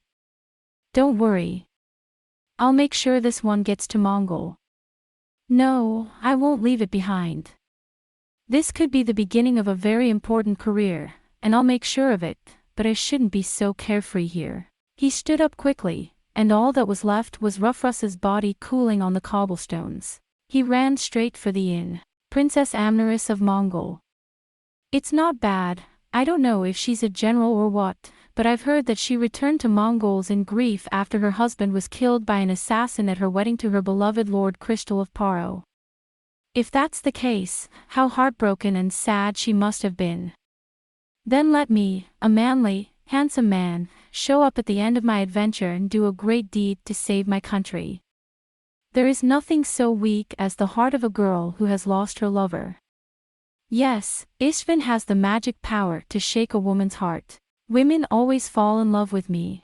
Don't worry. I'll make sure this one gets to Mongol. No, I won't leave it behind. This could be the beginning of a very important career, and I'll make sure of it, but I shouldn't be so carefree here. He stood up quickly, and all that was left was Ruffrus's body cooling on the cobblestones. He ran straight for the inn. Princess Amneris of Mongol. It's not bad. I don't know if she's a general or what, but I've heard that she returned to Mongols in grief after her husband was killed by an assassin at her wedding to her beloved Lord Crystal of Paro. If that's the case, how heartbroken and sad she must have been. Then let me, a manly, handsome man, show up at the end of my adventure and do a great deed to save my country. There is nothing so weak as the heart of a girl who has lost her lover. Yes, Ishvan has the magic power to shake a woman's heart. Women always fall in love with me.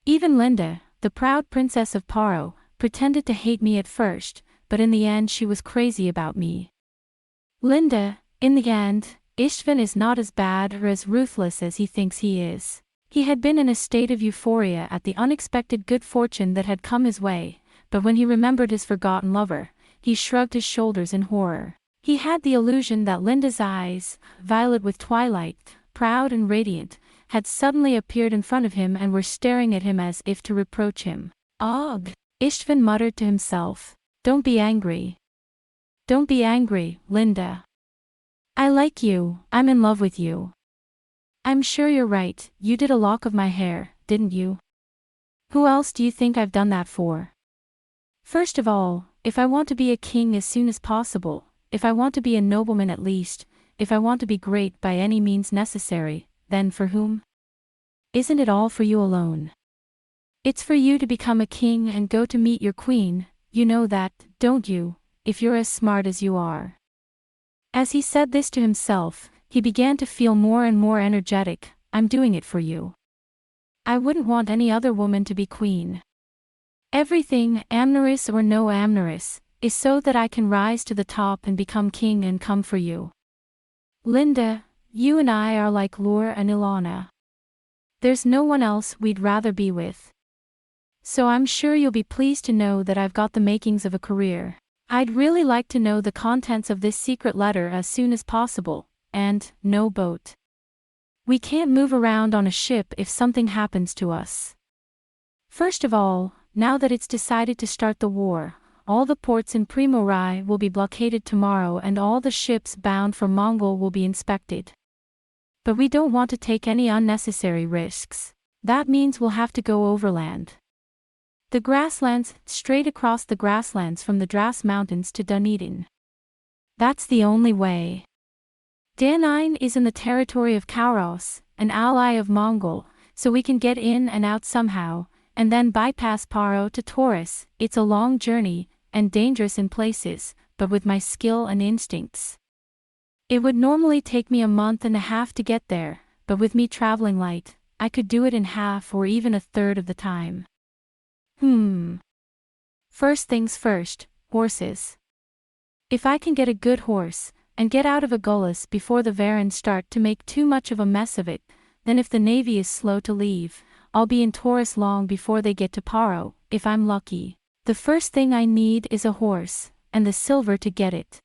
Even Linda, the proud princess of Paro, pretended to hate me at first, but in the end she was crazy about me. Linda, in the end, Ishvan is not as bad or as ruthless as he thinks he is. He had been in a state of euphoria at the unexpected good fortune that had come his way, but when he remembered his forgotten lover, he shrugged his shoulders in horror. He had the illusion that Linda's eyes, violet with twilight, proud and radiant, had suddenly appeared in front of him and were staring at him as if to reproach him. Ugh! Ishvan muttered to himself. Don't be angry. Don't be angry, Linda. I like you, I'm in love with you. I'm sure you're right, you did a lock of my hair, didn't you? Who else do you think I've done that for? First of all, if I want to be a king as soon as possible, if I want to be a nobleman at least, if I want to be great by any means necessary, then for whom? Isn't it all for you alone? It's for you to become a king and go to meet your queen, you know that, don't you, if you're as smart as you are. As he said this to himself, he began to feel more and more energetic. I'm doing it for you. I wouldn't want any other woman to be queen. Everything, Amneris or no Amneris, is so that I can rise to the top and become king and come for you. Linda, you and I are like Lure and Ilana. There's no one else we'd rather be with. So I'm sure you'll be pleased to know that I've got the makings of a career. I'd really like to know the contents of this secret letter as soon as possible, and, no boat. We can't move around on a ship if something happens to us. First of all, now that it's decided to start the war, all the ports in Primorai will be blockaded tomorrow and all the ships bound for Mongol will be inspected. But we don't want to take any unnecessary risks. That means we'll have to go overland. The grasslands, straight across the grasslands from the Dras Mountains to Dunedin. That's the only way. Danine is in the territory of Kauros, an ally of Mongol, so we can get in and out somehow, and then bypass Paro to Taurus. It's a long journey, and dangerous in places, but with my skill and instincts. It would normally take me a month and a half to get there, but with me traveling light, I could do it in half or even a third of the time. First things first, horses. If I can get a good horse, and get out of Agulhas before the Varans start to make too much of a mess of it, then if the navy is slow to leave, I'll be in Taurus long before they get to Paro, if I'm lucky. The first thing I need is a horse, and the silver to get it.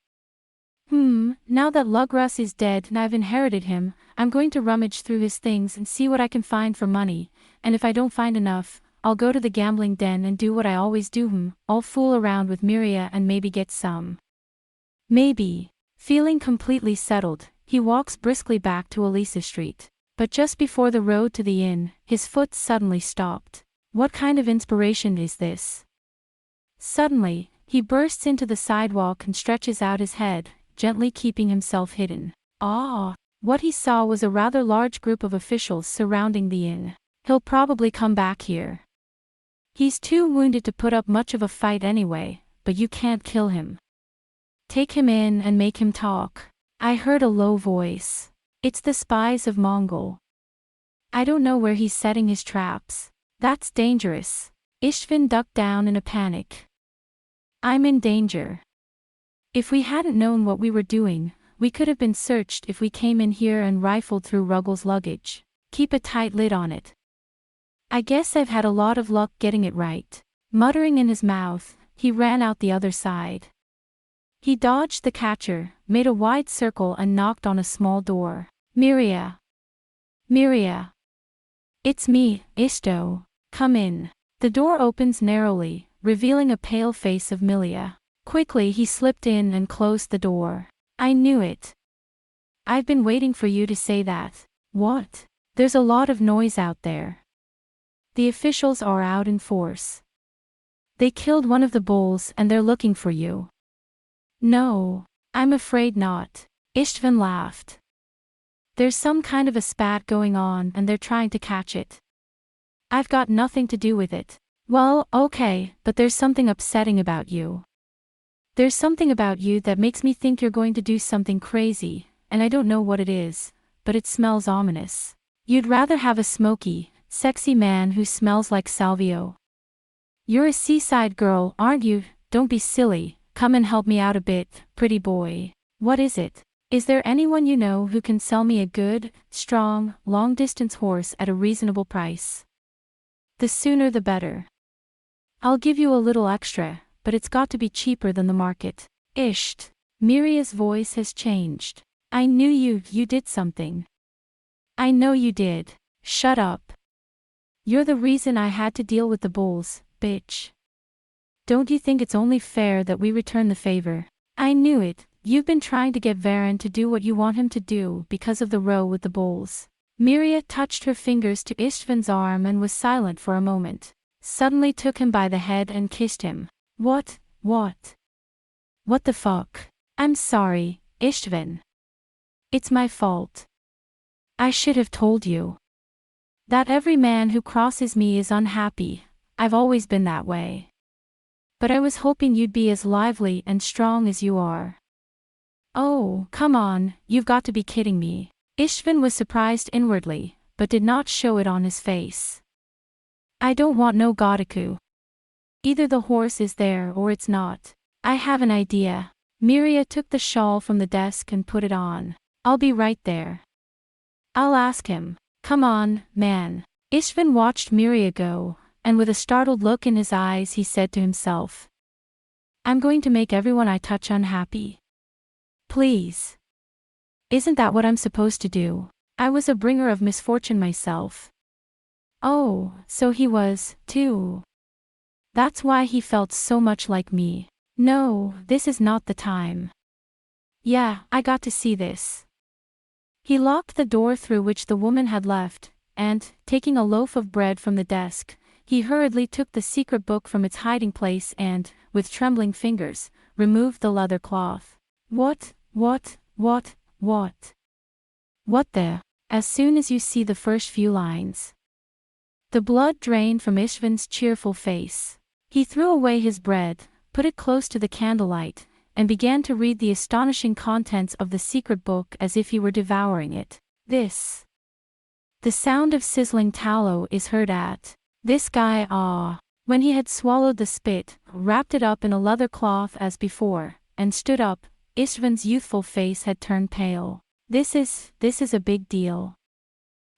Now that Lugras is dead and I've inherited him, I'm going to rummage through his things and see what I can find for money, and if I don't find enough, I'll go to the gambling den and do what I always do, I'll fool around with Miria and maybe get some. Maybe. Feeling completely settled, he walks briskly back to Elisa Street. But just before the road to the inn, his foot suddenly stopped. What kind of inspiration is this? Suddenly, he bursts into the sidewalk and stretches out his head, gently keeping himself hidden. What he saw was a rather large group of officials surrounding the inn. He'll probably come back here. He's too wounded to put up much of a fight anyway, but you can't kill him. Take him in and make him talk. I heard a low voice. It's the spies of Mongol. I don't know where he's setting his traps. That's dangerous. Istvin ducked down in a panic. I'm in danger. If we hadn't known what we were doing, we could have been searched if we came in here and rifled through Ruggles' luggage. Keep a tight lid on it. I guess I've had a lot of luck getting it right. Muttering in his mouth, he ran out the other side. He dodged the catcher, made a wide circle and knocked on a small door. Miria. Miria. It's me, Isto. Come in. The door opens narrowly, revealing a pale face of Milia. Quickly he slipped in and closed the door. I knew it. I've been waiting for you to say that. What? There's a lot of noise out there. The officials are out in force. They killed one of the bulls and they're looking for you. No, I'm afraid not. Istvin laughed. There's some kind of a spat going on and they're trying to catch it. I've got nothing to do with it. Well, okay, but there's something upsetting about you. There's something about you that makes me think you're going to do something crazy, and I don't know what it is, but it smells ominous. You'd rather have a smoky, sexy man who smells like salvio. You're a seaside girl, aren't you? Don't be silly. Come and help me out a bit, pretty boy. What is it? Is there anyone you know who can sell me a good, strong, long-distance horse at a reasonable price? The sooner the better. I'll give you a little extra, but it's got to be cheaper than the market. Isht. Miria's voice has changed. I knew you did something. I know you did. Shut up. You're the reason I had to deal with the bulls, bitch. Don't you think it's only fair that we return the favor? I knew it. You've been trying to get Varan to do what you want him to do because of the row with the bulls. Miria touched her fingers to Istvin's arm and was silent for a moment. Suddenly took him by the head and kissed him. What the fuck? I'm sorry, Istvin. It's my fault. I should have told you. That every man who crosses me is unhappy. I've always been that way. But I was hoping you'd be as lively and strong as you are. Oh, come on, you've got to be kidding me. Istvin was surprised inwardly, but did not show it on his face. I don't want no Godaku. Either the horse is there or it's not. I have an idea. Miria took the shawl from the desk and put it on. I'll be right there. I'll ask him. Come on, man. Istvin watched Miria go, and with a startled look in his eyes he said to himself. I'm going to make everyone I touch unhappy. Please. Isn't that what I'm supposed to do? I was a bringer of misfortune myself. Oh, so he was, too. That's why he felt so much like me. No, this is not the time. Yeah, I got to see this. He locked the door through which the woman had left, and, taking a loaf of bread from the desk, he hurriedly took the secret book from its hiding place and, with trembling fingers, removed the leather cloth. What the? As soon as you see the first few lines. The blood drained from Ishvin's cheerful face. He threw away his bread, put it close to the candlelight, and began to read the astonishing contents of the secret book as if he were devouring it. The sound of sizzling tallow is heard at this guy. When he had swallowed the spit, wrapped it up in a leather cloth as before, and stood up, Ishvin's youthful face had turned pale. This is a big deal.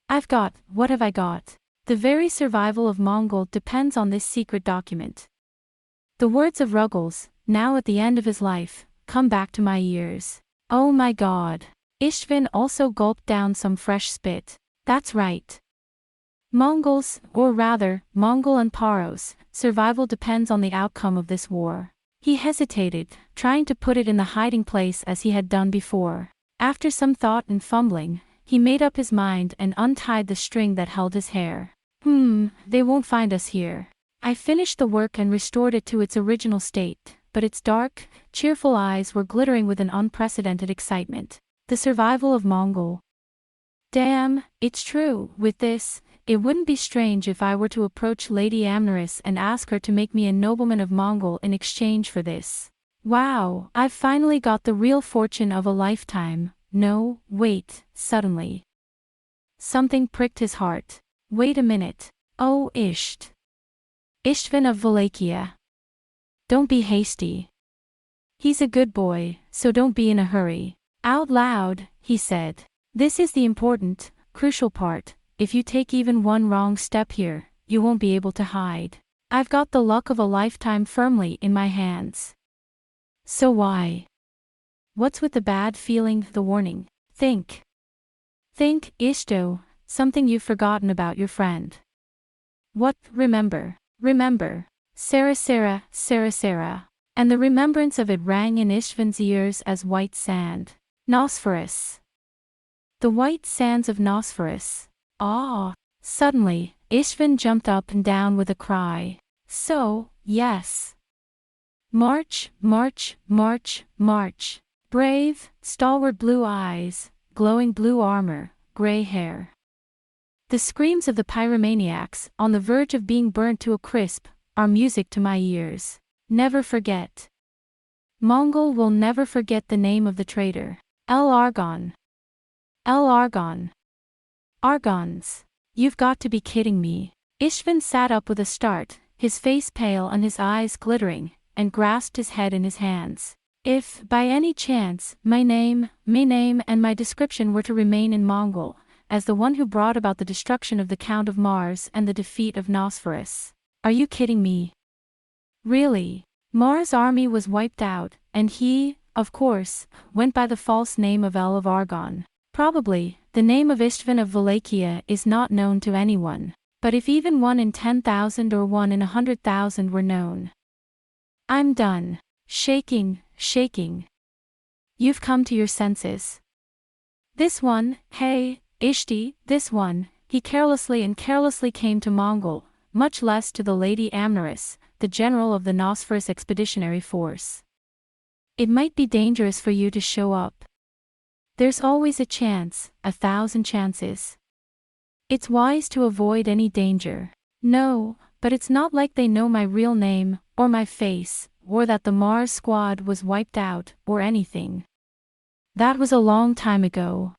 What have I got? The very survival of Mongol depends on this secret document. The words of Ruggles, now at the end of his life, come back to my ears. Oh my God. Ishvin also gulped down some fresh spit. That's right. Mongols, or rather, Mongol and Paros, survival depends on the outcome of this war. He hesitated, trying to put it in the hiding place as he had done before. After some thought and fumbling, he made up his mind and untied the string that held his hair. They won't find us here. I finished the work and restored it to its original state, but its dark, cheerful eyes were glittering with an unprecedented excitement. The survival of Mongol. Damn, it's true. With this, it wouldn't be strange if I were to approach Lady Amneris and ask her to make me a nobleman of Mongol in exchange for this. Wow, I've finally got the real fortune of a lifetime. No, wait, suddenly. Something pricked his heart. Wait a minute. Oh, Ishtvin of Wallachia. Don't be hasty. He's a good boy, so don't be in a hurry. Out loud, he said. This is the important, crucial part. If you take even one wrong step here, you won't be able to hide. I've got the luck of a lifetime firmly in my hands. So why? What's with the bad feeling, the warning? Think, Ishto, something you've forgotten about your friend. What? Remember. Sarah. And the remembrance of it rang in Ishvin's ears as white sand. Nosferus. The white sands of Nosferus. Suddenly, Ishvin jumped up and down with a cry. So, yes. March. Brave, stalwart blue eyes, glowing blue armor, gray hair. The screams of the pyromaniacs, on the verge of being burnt to a crisp, are music to my ears. Never forget. Mongol will never forget the name of the traitor. El Argon. Argons. You've got to be kidding me. Ishvin sat up with a start, his face pale and his eyes glittering, and grasped his head in his hands. If, by any chance, my name and my description were to remain in Mongol, as the one who brought about the destruction of the Count of Mars and the defeat of Nosferus. Are you kidding me? Really? Mars' army was wiped out, and he, of course, went by the false name of El of Argon. Probably, the name of Ishtvin of Wallachia is not known to anyone. But if even 1 in 10,000 or 1 in 100,000 were known. I'm done. Shaking. You've come to your senses. This one, hey, Ishti, this one, he carelessly came to Mongol, much less to the Lady Amneris, the general of the Nosferus expeditionary force. It might be dangerous for you to show up. There's always a chance, 1,000 chances. It's wise to avoid any danger. No, but it's not like they know my real name, or my face, or that the Mars squad was wiped out, or anything. That was a long time ago.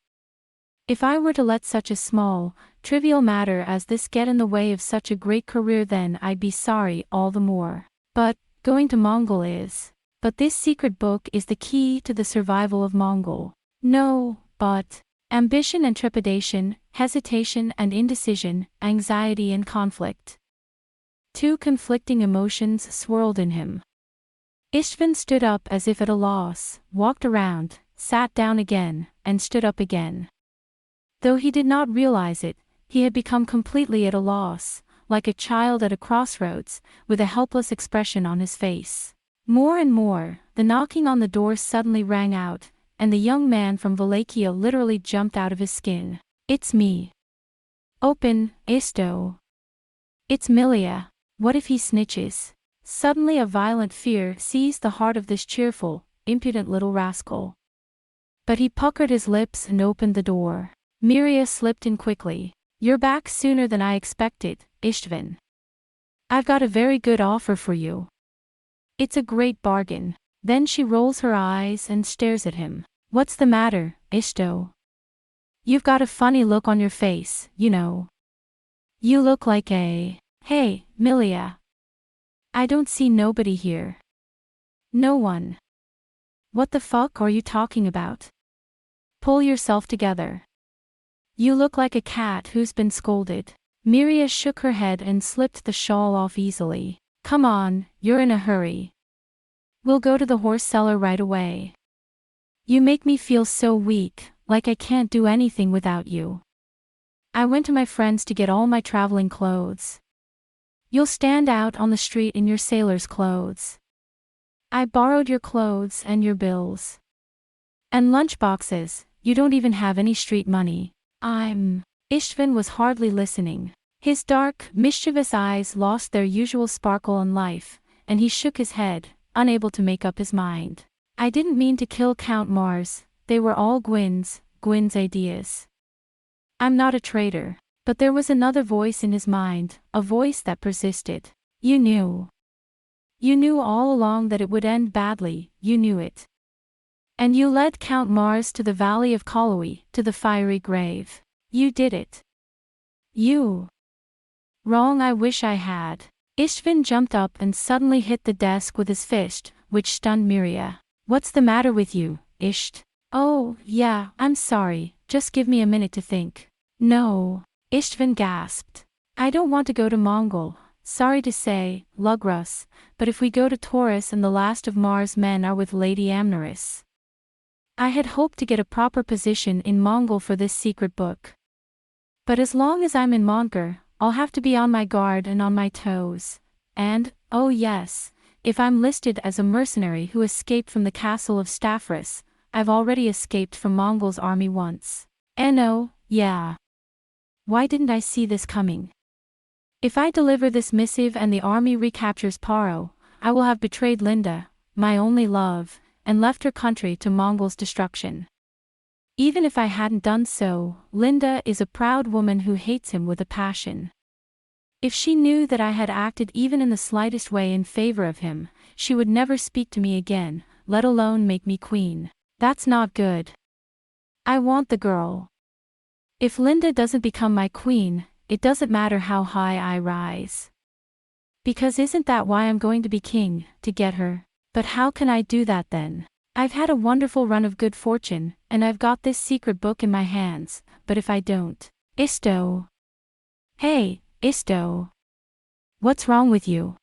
If I were to let such a small, trivial matter as this get in the way of such a great career, then I'd be sorry all the more. But, going to Mongol is. But this secret book is the key to the survival of Mongol. No, but ambition and trepidation, hesitation and indecision, anxiety and conflict. Two conflicting emotions swirled in him. Ishtvin stood up as if at a loss, walked around, sat down again, and stood up again. Though he did not realize it, he had become completely at a loss, like a child at a crossroads, with a helpless expression on his face. More and more, the knocking on the door suddenly rang out, and the young man from Wallachia literally jumped out of his skin. It's me. Open, Isto. It's Milia. What if he snitches? Suddenly a violent fear seized the heart of this cheerful, impudent little rascal. But he puckered his lips and opened the door. Miria slipped in quickly. You're back sooner than I expected, Istvan. I've got a very good offer for you. It's a great bargain. Then she rolls her eyes and stares at him. What's the matter, Ishto? You've got a funny look on your face, you know. You look like a... Hey, Milia. I don't see nobody here. No one. What the fuck are you talking about? Pull yourself together. You look like a cat who's been scolded. Miria shook her head and slipped the shawl off easily. Come on, you're in a hurry. We'll go to the horse cellar right away. You make me feel so weak, like I can't do anything without you. I went to my friends to get all my traveling clothes. You'll stand out on the street in your sailor's clothes. I borrowed your clothes and your bills. And lunchboxes, you don't even have any street money. Istvan was hardly listening. His dark, mischievous eyes lost their usual sparkle and life, and he shook his head, unable to make up his mind. I didn't mean to kill Count Mars, they were all Guin's ideas. I'm not a traitor. But there was another voice in his mind, a voice that persisted. You knew. You knew all along that it would end badly, you knew it. And you led Count Mars to the valley of Kaloi, to the fiery grave. You did it. You. Wrong, I wish I had. Istvan jumped up and suddenly hit the desk with his fist, which stunned Miria. What's the matter with you, Isht? Oh, yeah, I'm sorry, just give me a minute to think. No. Istvan gasped. I don't want to go to Mongol, sorry to say, Lugrus, but if we go to Taurus and the last of Mars' men are with Lady Amneris. I had hoped to get a proper position in Mongol for this secret book. But as long as I'm in Mongol, I'll have to be on my guard and on my toes. And, oh yes, if I'm listed as a mercenary who escaped from the castle of Staphris, I've already escaped from Mongol's army once. No, yeah. Why didn't I see this coming? If I deliver this missive and the army recaptures Paro, I will have betrayed Linda, my only love, and left her country to Mongol's destruction. Even if I hadn't done so, Linda is a proud woman who hates him with a passion. If she knew that I had acted even in the slightest way in favor of him, she would never speak to me again, let alone make me queen. That's not good. I want the girl. If Linda doesn't become my queen, it doesn't matter how high I rise. Because isn't that why I'm going to be king, to get her? But how can I do that then? I've had a wonderful run of good fortune, and I've got this secret book in my hands, but if I don't... Isto! Hey, Isto! What's wrong with you?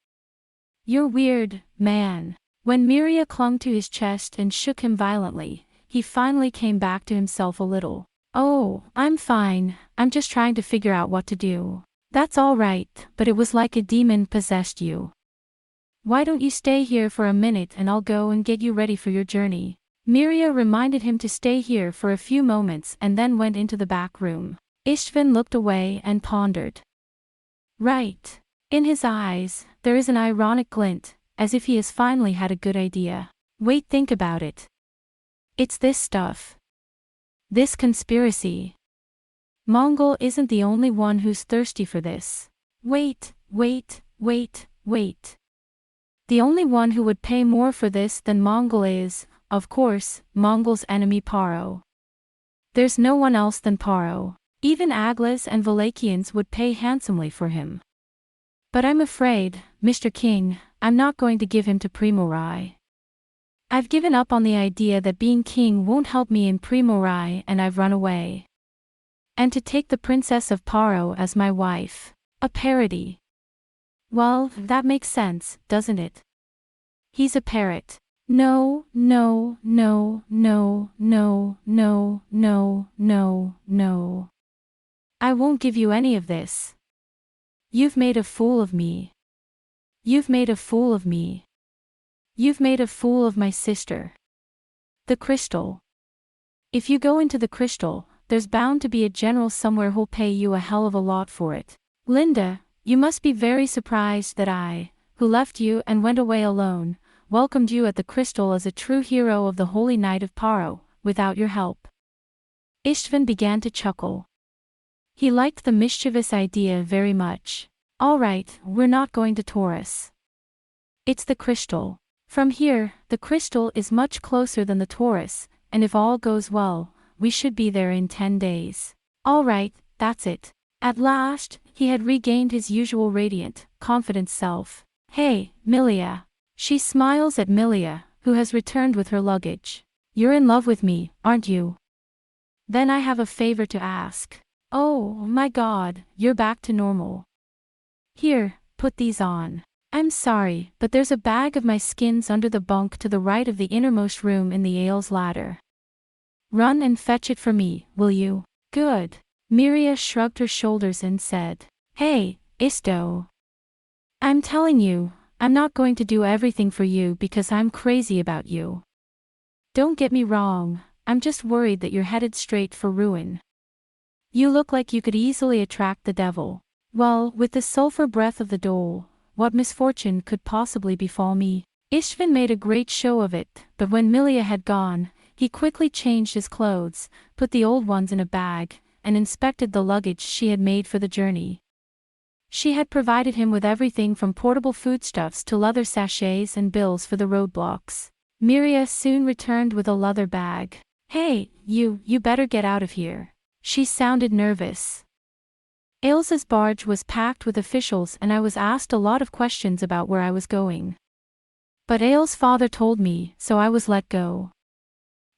You're weird, man. When Miria clung to his chest and shook him violently, he finally came back to himself a little. Oh, I'm fine, I'm just trying to figure out what to do. That's all right, but it was like a demon possessed you. Why don't you stay here for a minute and I'll go and get you ready for your journey? Miria reminded him to stay here for a few moments and then went into the back room. Istvan looked away and pondered. Right. In his eyes, there is an ironic glint, as if he has finally had a good idea. Wait, think about it. It's this stuff. This conspiracy. Mongol isn't the only one who's thirsty for this. Wait. The only one who would pay more for this than Mongol is, of course, Mongol's enemy Paro. There's no one else than Paro. Even Aglas and Valachians would pay handsomely for him. But I'm afraid, Mr. King, I'm not going to give him to Primorai. I've given up on the idea that being king won't help me in Primorai and I've run away. And to take the princess of Paro as my wife. A parody. Well, that makes sense, doesn't it? He's a parrot. No. I won't give you any of this. You've made a fool of me. You've made a fool of me. You've made a fool of my sister. The crystal. If you go into the crystal, there's bound to be a general somewhere who'll pay you a hell of a lot for it. Linda, you must be very surprised that I, who left you and went away alone, welcomed you at the crystal as a true hero of the Holy Knight of Paro, without your help. Istvan began to chuckle. He liked the mischievous idea very much. All right, we're not going to Taurus. It's the crystal. From here, the crystal is much closer than the Taurus, and if all goes well, we should be there in 10 days. All right, that's it. At last, he had regained his usual radiant, confident self. Hey, Milia. She smiles at Milia, who has returned with her luggage. You're in love with me, aren't you? Then I have a favor to ask. Oh my God, you're back to normal. Here, put these on. I'm sorry, but there's a bag of my skins under the bunk to the right of the innermost room in the ale's ladder. Run and fetch it for me, will you? Good. Miria shrugged her shoulders and said, Hey, Isto. I'm telling you, I'm not going to do everything for you because I'm crazy about you. Don't get me wrong, I'm just worried that you're headed straight for ruin. You look like you could easily attract the devil. Well, with the sulfur breath of the dole, what misfortune could possibly befall me? Ishtvan made a great show of it, but when Milia had gone, he quickly changed his clothes, put the old ones in a bag, and inspected the luggage she had made for the journey. She had provided him with everything from portable foodstuffs to leather sachets and bills for the roadblocks. Miria soon returned with a leather bag. Hey, you better get out of here. She sounded nervous. Ailsa's barge was packed with officials and I was asked a lot of questions about where I was going. But Ail's father told me, so I was let go.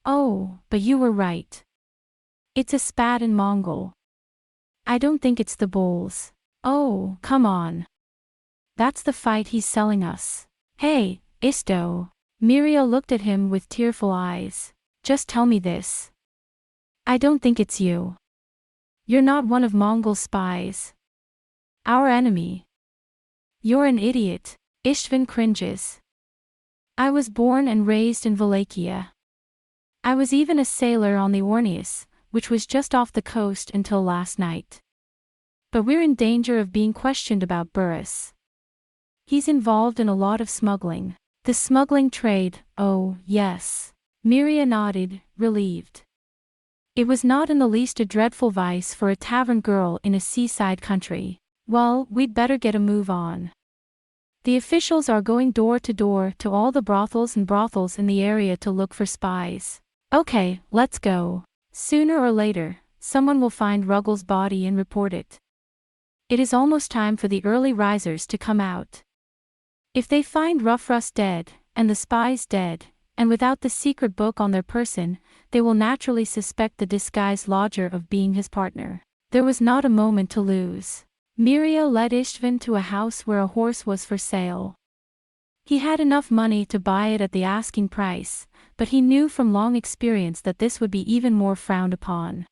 Oh, but you were right. It's a Spad and Mongol. I don't think it's the bulls. Oh, come on. That's the fight he's selling us. Hey, Isto. Miria looked at him with tearful eyes. Just tell me this. I don't think it's you. You're not one of Mongol's spies. Our enemy. You're an idiot. Ishtvan cringes. I was born and raised in Wallachia. I was even a sailor on the Orneus, which was just off the coast until last night. But we're in danger of being questioned about Burris. He's involved in a lot of smuggling. The smuggling trade, oh, yes. Miria nodded, relieved. It was not in the least a dreadful vice for a tavern girl in a seaside country. Well, we'd better get a move on. The officials are going door to all the brothels in the area to look for spies. Okay, let's go. Sooner or later, someone will find Ruggles' body and report it. It is almost time for the early risers to come out. If they find Rough Russ dead, and the spies dead, and without the secret book on their person, they will naturally suspect the disguised lodger of being his partner. There was not a moment to lose. Miria led Ishtvan to a house where a horse was for sale. He had enough money to buy it at the asking price, but he knew from long experience that this would be even more frowned upon.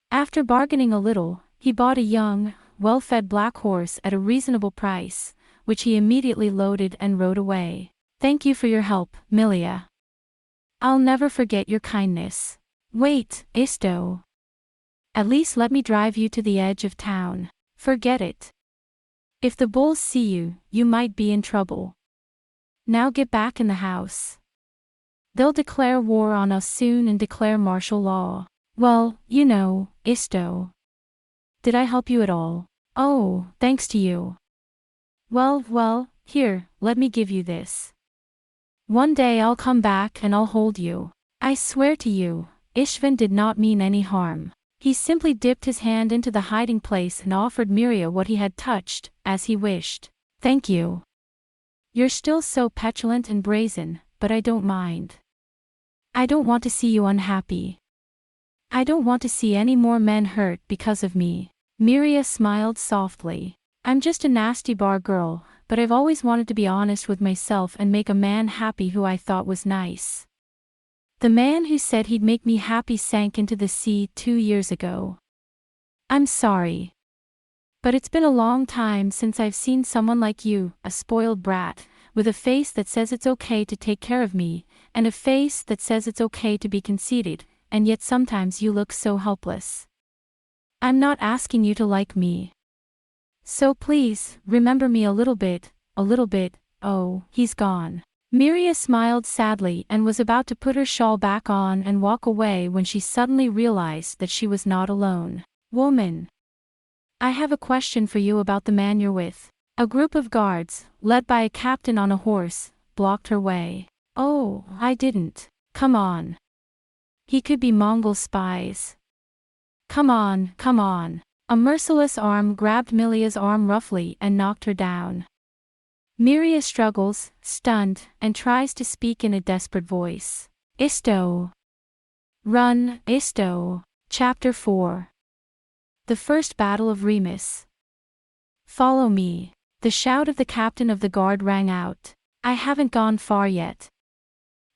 After bargaining a little, he bought a young, well-fed black horse at a reasonable price, which he immediately loaded and rode away. Thank you for your help, Milia. I'll never forget your kindness. Wait, Isto. At least let me drive you to the edge of town. Forget it. If the bulls see you, you might be in trouble. Now get back in the house. They'll declare war on us soon and declare martial law. Well, you know, Isto. Did I help you at all? Oh, thanks to you. Well, here, let me give you this. One day I'll come back and I'll hold you. I swear to you, Ishtvan did not mean any harm. He simply dipped his hand into the hiding place and offered Miria what he had touched, as he wished. Thank you. You're still so petulant and brazen, but I don't mind. I don't want to see you unhappy. I don't want to see any more men hurt because of me. Miria smiled softly. I'm just a nasty bar girl, but I've always wanted to be honest with myself and make a man happy who I thought was nice. The man who said he'd make me happy sank into the sea 2 years ago. I'm sorry. But it's been a long time since I've seen someone like you, a spoiled brat, with a face that says it's okay to take care of me, and a face that says it's okay to be conceited, and yet sometimes you look so helpless. I'm not asking you to like me. So please, remember me a little bit. Oh, he's gone. Miria smiled sadly and was about to put her shawl back on and walk away when she suddenly realized that she was not alone. Woman. I have a question for you about the man you're with. A group of guards, led by a captain on a horse, blocked her way. Oh, I didn't. Come on. He could be Mongol spies. Come on, come on. A merciless arm grabbed Milia's arm roughly and knocked her down. Miria struggles, stunned, and tries to speak in a desperate voice. Isto. Run, Isto. Chapter 4. The First Battle of Remus. Follow me. The shout of the captain of the guard rang out. I haven't gone far yet.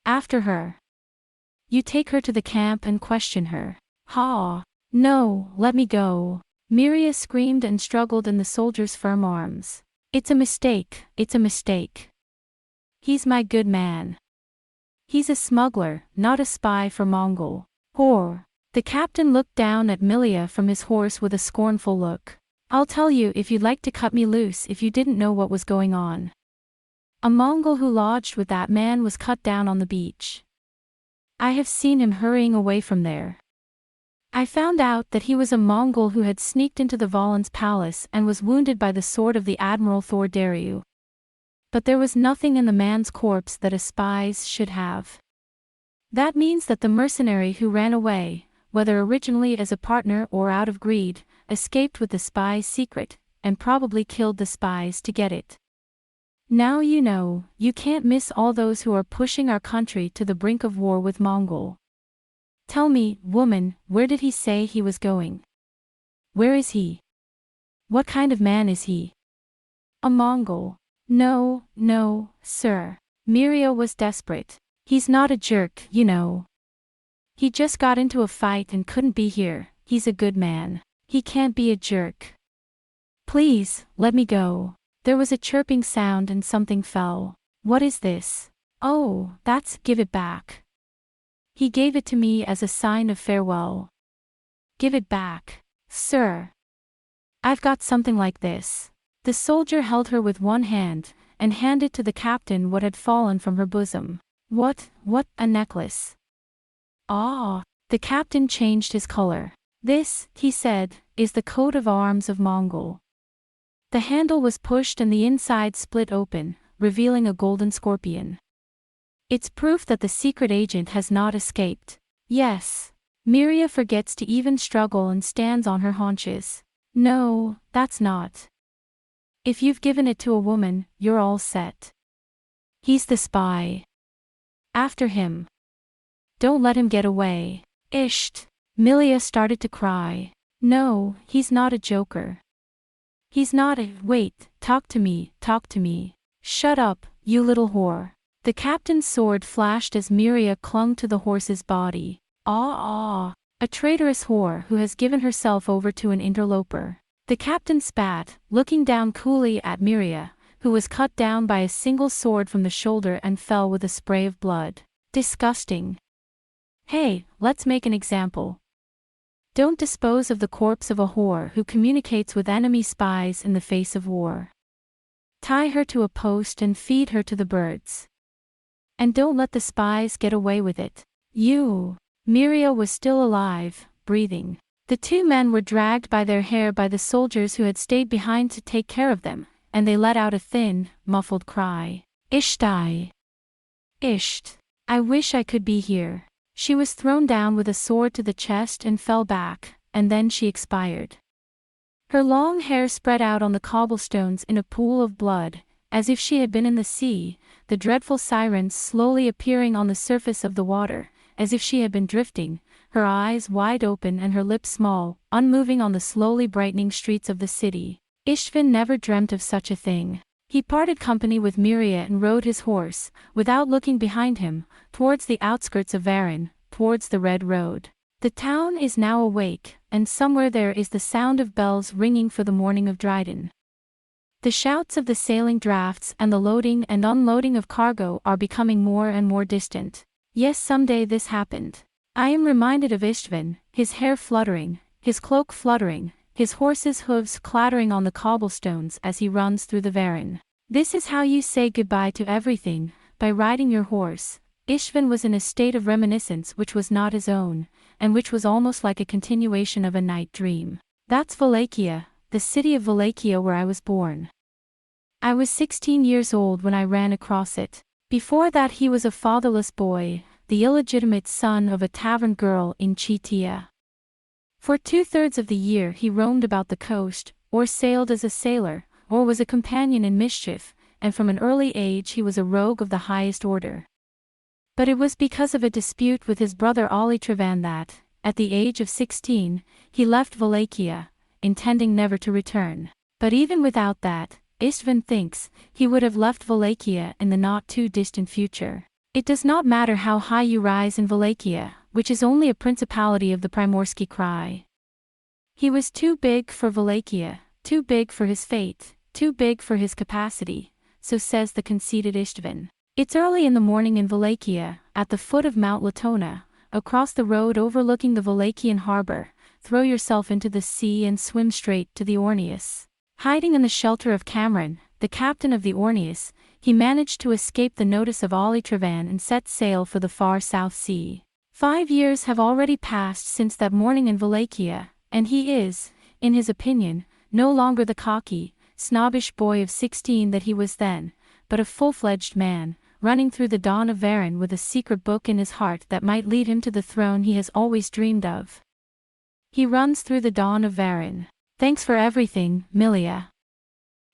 After her. You take her to the camp and question her. Ha! No, let me go. Miria screamed and struggled in the soldier's firm arms. It's a mistake, it's a mistake. He's my good man. He's a smuggler, not a spy for Mongol. Whore. The captain looked down at Milia from his horse with a scornful look. I'll tell you if you'd like to cut me loose if you didn't know what was going on. A Mongol who lodged with that man was cut down on the beach. I have seen him hurrying away from there. I found out that he was a Mongol who had sneaked into the Valen's palace and was wounded by the sword of the Admiral Thor Daryu. But there was nothing in the man's corpse that a spy should have. That means that the mercenary who ran away, whether originally as a partner or out of greed, escaped with the spy's secret, and probably killed the spies to get it. Now you know, you can't miss all those who are pushing our country to the brink of war with Mongol. Tell me, woman, where did he say he was going? Where is he? What kind of man is he? A Mongol. No, no, sir. Miria was desperate. He's not a jerk, you know. He just got into a fight and couldn't be here. He's a good man. He can't be a jerk. Please, let me go. There was a chirping sound and something fell. What is this? Oh, give it back. He gave it to me as a sign of farewell. Give it back, sir. I've got something like this. The soldier held her with one hand, and handed to the captain what had fallen from her bosom. What, a necklace. Ah! The captain changed his color. This, he said, is the coat of arms of Mongol. The handle was pushed and the inside split open, revealing a golden scorpion. It's proof that the secret agent has not escaped. Yes. Miria forgets to even struggle and stands on her haunches. No, that's not. If you've given it to a woman, you're all set. He's the spy. After him. Don't let him get away. Isht. Milia started to cry. No, he's not a joker. He's not a— Wait, talk to me. Shut up, you little whore. The captain's sword flashed as Miria clung to the horse's body. A traitorous whore who has given herself over to an interloper. The captain spat, looking down coolly at Miria, who was cut down by a single sword from the shoulder and fell with a spray of blood. Disgusting. Hey, let's make an example. Don't dispose of the corpse of a whore who communicates with enemy spies in the face of war. Tie her to a post and feed her to the birds. And don't let the spies get away with it. Miria was still alive, breathing. The two men were dragged by their hair by the soldiers who had stayed behind to take care of them, and they let out a thin, muffled cry. Ishtai. Isht. I wish I could be here. She was thrown down with a sword to the chest and fell back, and then she expired. Her long hair spread out on the cobblestones in a pool of blood, as if she had been in the sea, the dreadful sirens slowly appearing on the surface of the water, as if she had been drifting, her eyes wide open and her lips small, unmoving on the slowly brightening streets of the city. Ishtvan never dreamt of such a thing. He parted company with Miria and rode his horse, without looking behind him, towards the outskirts of Varan, towards the Red Road. The town is now awake, and somewhere there is the sound of bells ringing for the morning of Dryden. The shouts of the sailing drafts and the loading and unloading of cargo are becoming more and more distant. Yes, someday this happened. I am reminded of Ishtvan, his hair fluttering, his cloak fluttering, his horse's hooves clattering on the cobblestones as he runs through the Varan. This is how you say goodbye to everything, by riding your horse. Ishtvan was in a state of reminiscence which was not his own, and which was almost like a continuation of a night dream. That's Wallachia, the city of Wallachia where I was born. I was 16 years old when I ran across it. Before that he was a fatherless boy, the illegitimate son of a tavern girl in Chitia. For 2/3 of the year he roamed about the coast, or sailed as a sailor, or was a companion in mischief, and from an early age he was a rogue of the highest order. But it was because of a dispute with his brother Trevan that, at the age of 16, he left Wallachia, intending never to return. But even without that, Istvan thinks, he would have left Wallachia in the not-too-distant future. It does not matter how high you rise in Wallachia, which is only a principality of the Primorsky Krai. He was too big for Wallachia, too big for his fate, too big for his capacity, so says the conceited Istvan. It's early in the morning in Wallachia, at the foot of Mount Latona, across the road overlooking the Wallachian harbor. Throw yourself into the sea and swim straight to the Orneus. Hiding in the shelter of Cameron, the captain of the Orneus, he managed to escape the notice of Trevan and set sail for the far South Sea. 5 years have already passed since that morning in Wallachia, and he is, in his opinion, no longer the cocky, snobbish boy of 16 that he was then, but a full-fledged man, running through the dawn of Varan with a secret book in his heart that might lead him to the throne he has always dreamed of. He runs through the dawn of Varan. Thanks for everything, Milia.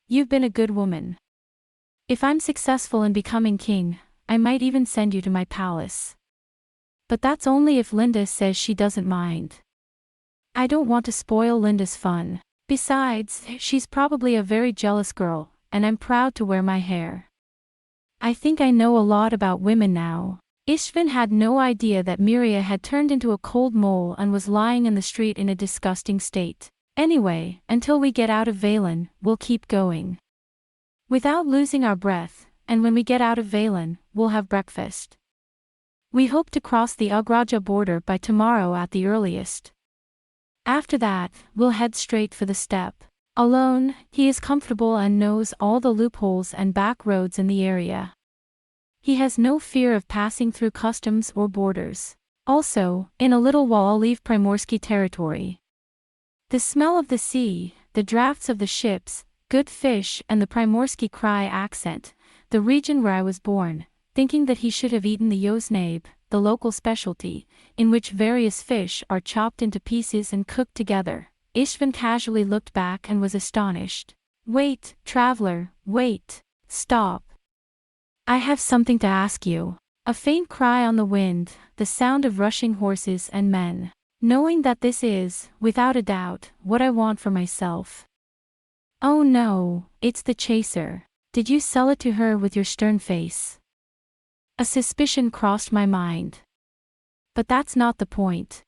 You've been a good woman. If I'm successful in becoming king, I might even send you to my palace. But that's only if Linda says she doesn't mind. I don't want to spoil Linda's fun. Besides, she's probably a very jealous girl, and I'm proud to wear my hair. I think I know a lot about women now. Istvan had no idea that Miria had turned into a cold mole and was lying in the street in a disgusting state. Anyway, until we get out of Valan, we'll keep going. Without losing our breath, and when we get out of Valan, we'll have breakfast. We hope to cross the Ugraja border by tomorrow at the earliest. After that, we'll head straight for the steppe. Alone, he is comfortable and knows all the loopholes and back roads in the area. He has no fear of passing through customs or borders. Also, in a little while I'll leave Primorsky territory. The smell of the sea, the drafts of the ships, good fish and the Primorsky Krai accent, the region where I was born, thinking that he should have eaten the yoznabe, the local specialty, in which various fish are chopped into pieces and cooked together. Istvan casually looked back and was astonished. Wait, traveler, wait, stop. I have something to ask you. A faint cry on the wind, the sound of rushing horses and men. Knowing that this is, without a doubt, what I want for myself. Oh no, it's the chaser. Did you sell it to her with your stern face? A suspicion crossed my mind. But that's not the point.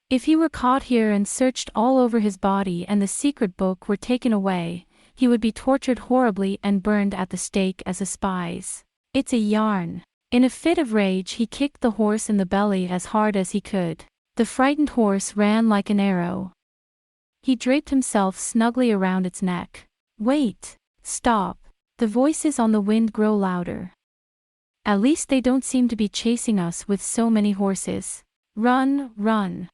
If he were caught here and searched all over his body and the secret book were taken away, he would be tortured horribly and burned at the stake as a spy. It's a yarn. In a fit of rage he kicked the horse in the belly as hard as he could. The frightened horse ran like an arrow. He draped himself snugly around its neck. Wait! Stop! The voices on the wind grow louder. At least they don't seem to be chasing us with so many horses. Run, run!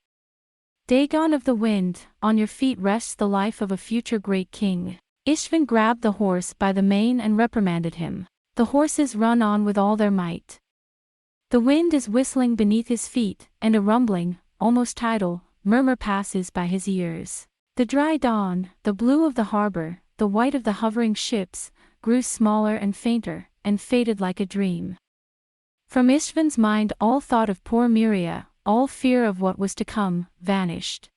Dagon of the wind, on your feet rests the life of a future great king. Istvan grabbed the horse by the mane and reprimanded him. The horses run on with all their might. The wind is whistling beneath his feet, and a rumbling, almost tidal, murmur passes by his ears. The dry dawn, the blue of the harbor, the white of the hovering ships, grew smaller and fainter, and faded like a dream. From Istvan's mind all thought of poor Miria, all fear of what was to come, vanished.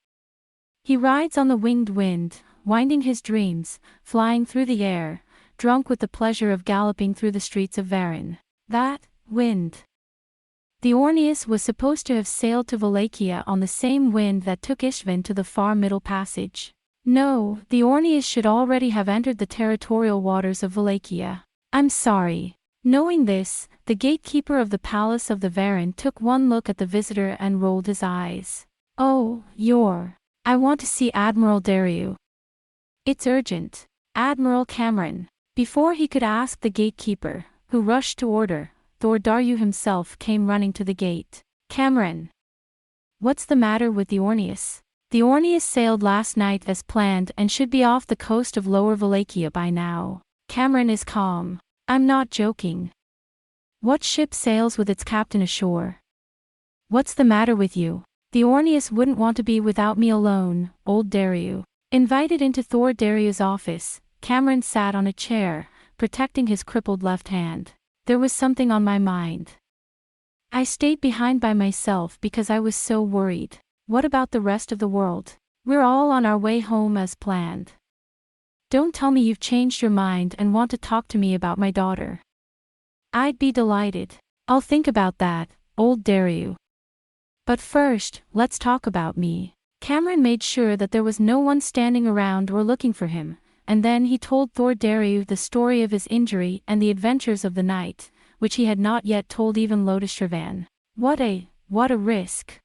He rides on the winged wind, winding his dreams, flying through the air, drunk with the pleasure of galloping through the streets of Varan. That wind. The Orneus was supposed to have sailed to Wallachia on the same wind that took Istvan to the far Middle Passage. No, the Orneus should already have entered the territorial waters of Wallachia. I'm sorry. Knowing this, the gatekeeper of the palace of the Varan took one look at the visitor and rolled his eyes. Oh, I want to see Admiral Daru. It's urgent. Admiral Cameron. Before he could ask the gatekeeper, who rushed to order, Thor Daru himself came running to the gate. Cameron. What's the matter with the Orneus? The Ornius sailed last night as planned and should be off the coast of Lower Wallachia by now. Cameron is calm. I'm not joking. What ship sails with its captain ashore? What's the matter with you? The Ornius wouldn't want to be without me alone, old Dario. Invited into Thor Dario's office, Cameron sat on a chair, protecting his crippled left hand. There was something on my mind. I stayed behind by myself because I was so worried. What about the rest of the world? We're all on our way home as planned. Don't tell me you've changed your mind and want to talk to me about my daughter. I'd be delighted. I'll think about that, old Dario. But first, let's talk about me. Cameron made sure that there was no one standing around or looking for him, and then he told Thor Dario the story of his injury and the adventures of the night, which he had not yet told even Lotus Shrivan. What a risk.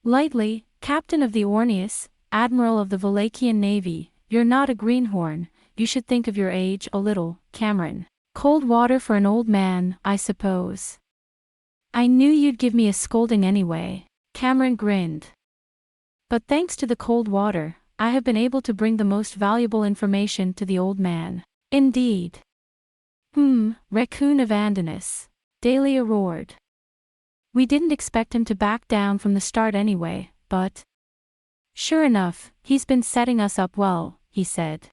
Lightly, Captain of the Ornius, Admiral of the Wallachian Navy, you're not a greenhorn, you should think of your age a little, Cameron. Cold water for an old man, I suppose. I knew you'd give me a scolding anyway. Cameron grinned. But thanks to the cold water, I have been able to bring the most valuable information to the old man. Indeed. Raccoon of Andinus. Dahlia roared. We didn't expect him to back down from the start anyway, but... Sure enough, he's been setting us up well, he said.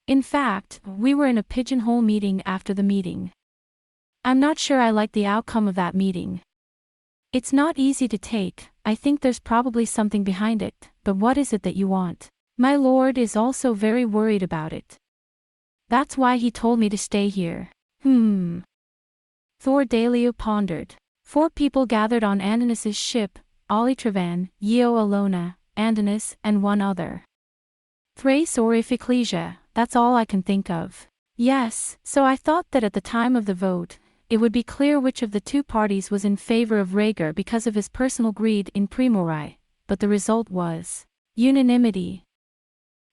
In fact, we were in a pigeonhole meeting after the meeting. I'm not sure I like the outcome of that meeting. It's not easy to take, I think there's probably something behind it, but what is it that you want? My lord is also very worried about it. That's why he told me to stay here. Thor Dalio pondered. 4 people gathered on Andinus's ship, Ollie Travan, Yeo Alona, Andinus, and 1 other. Thrace or Iphiclesia, that's all I can think of. Yes, so I thought that at the time of the vote, it would be clear which of the 2 parties was in favor of Rhaegar because of his personal greed in Primori, but the result was unanimity.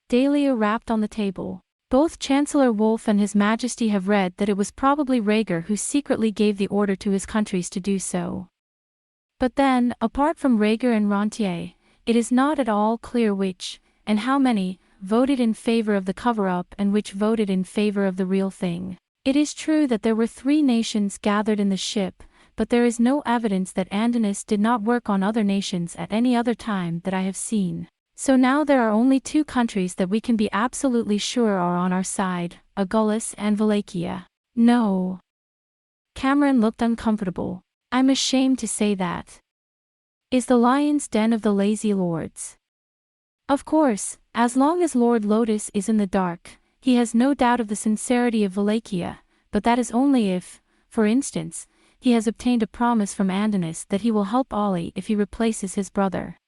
Dalio rapped on the table. Both Chancellor Wolf and His Majesty have read that it was probably Rhaegar who secretly gave the order to his countries to do so. But then, apart from Rhaegar and Rentier, it is not at all clear which, and how many, voted in favor of the cover-up and which voted in favor of the real thing. It is true that there were 3 nations gathered in the ship, but there is no evidence that Andinus did not work on other nations at any other time that I have seen. So now there are only 2 countries that we can be absolutely sure are on our side, Agulus and Wallachia. No. Cameron looked uncomfortable. I'm ashamed to say that. Is the lion's den of the lazy lords. Of course, as long as Lord Lotus is in the dark, he has no doubt of the sincerity of Wallachia, but that is only if, for instance, he has obtained a promise from Andinus that he will help Ollie if he replaces his brother.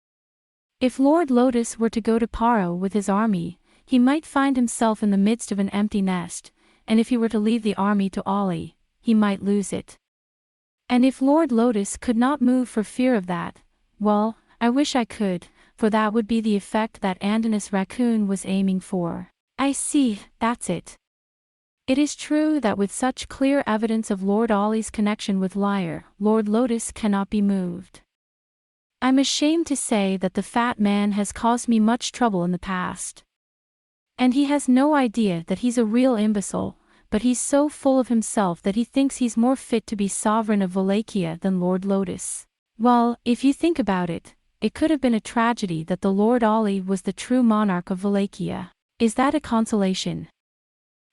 If Lord Lotus were to go to Paro with his army, he might find himself in the midst of an empty nest, and if he were to leave the army to Ollie, he might lose it. And if Lord Lotus could not move for fear of that, well, I wish I could, for that would be the effect that Andinus Raccoon was aiming for. I see, that's it. It is true that with such clear evidence of Lord Ollie's connection with Lyre, Lord Lotus cannot be moved. I'm ashamed to say that the fat man has caused me much trouble in the past. And he has no idea that he's a real imbecile, but he's so full of himself that he thinks he's more fit to be sovereign of Wallachia than Lord Lotus. Well, if you think about it, it could have been a tragedy that the Lord Ollie was the true monarch of Wallachia. Is that a consolation?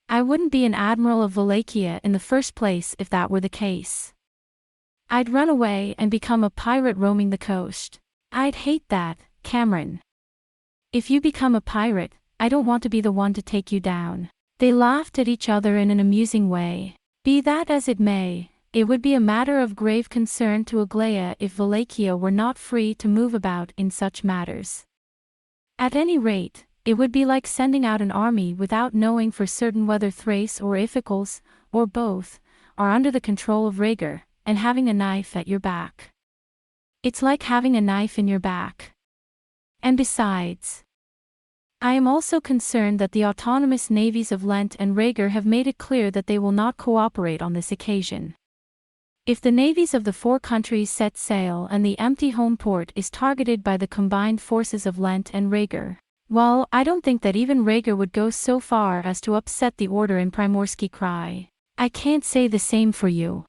I wouldn't be an admiral of Wallachia in the first place if that were the case. I'd run away and become a pirate roaming the coast. I'd hate that, Cameron. If you become a pirate, I don't want to be the one to take you down. They laughed at each other in an amusing way. Be that as it may, it would be a matter of grave concern to Aglaia if Wallachia were not free to move about in such matters. At any rate, it would be like sending out an army without knowing for certain whether Thrace or Iphicles, or both, are under the control of Rhaegar, and having a knife at your back. It's like having a knife in your back. And besides, I am also concerned that the autonomous navies of Lent and Rhaegar have made it clear that they will not cooperate on this occasion. If the navies of the four countries set sail and the empty home port is targeted by the combined forces of Lent and Rhaegar, well, I don't think that even Rhaegar would go so far as to upset the order in Primorsky Krai. I can't say the same for you.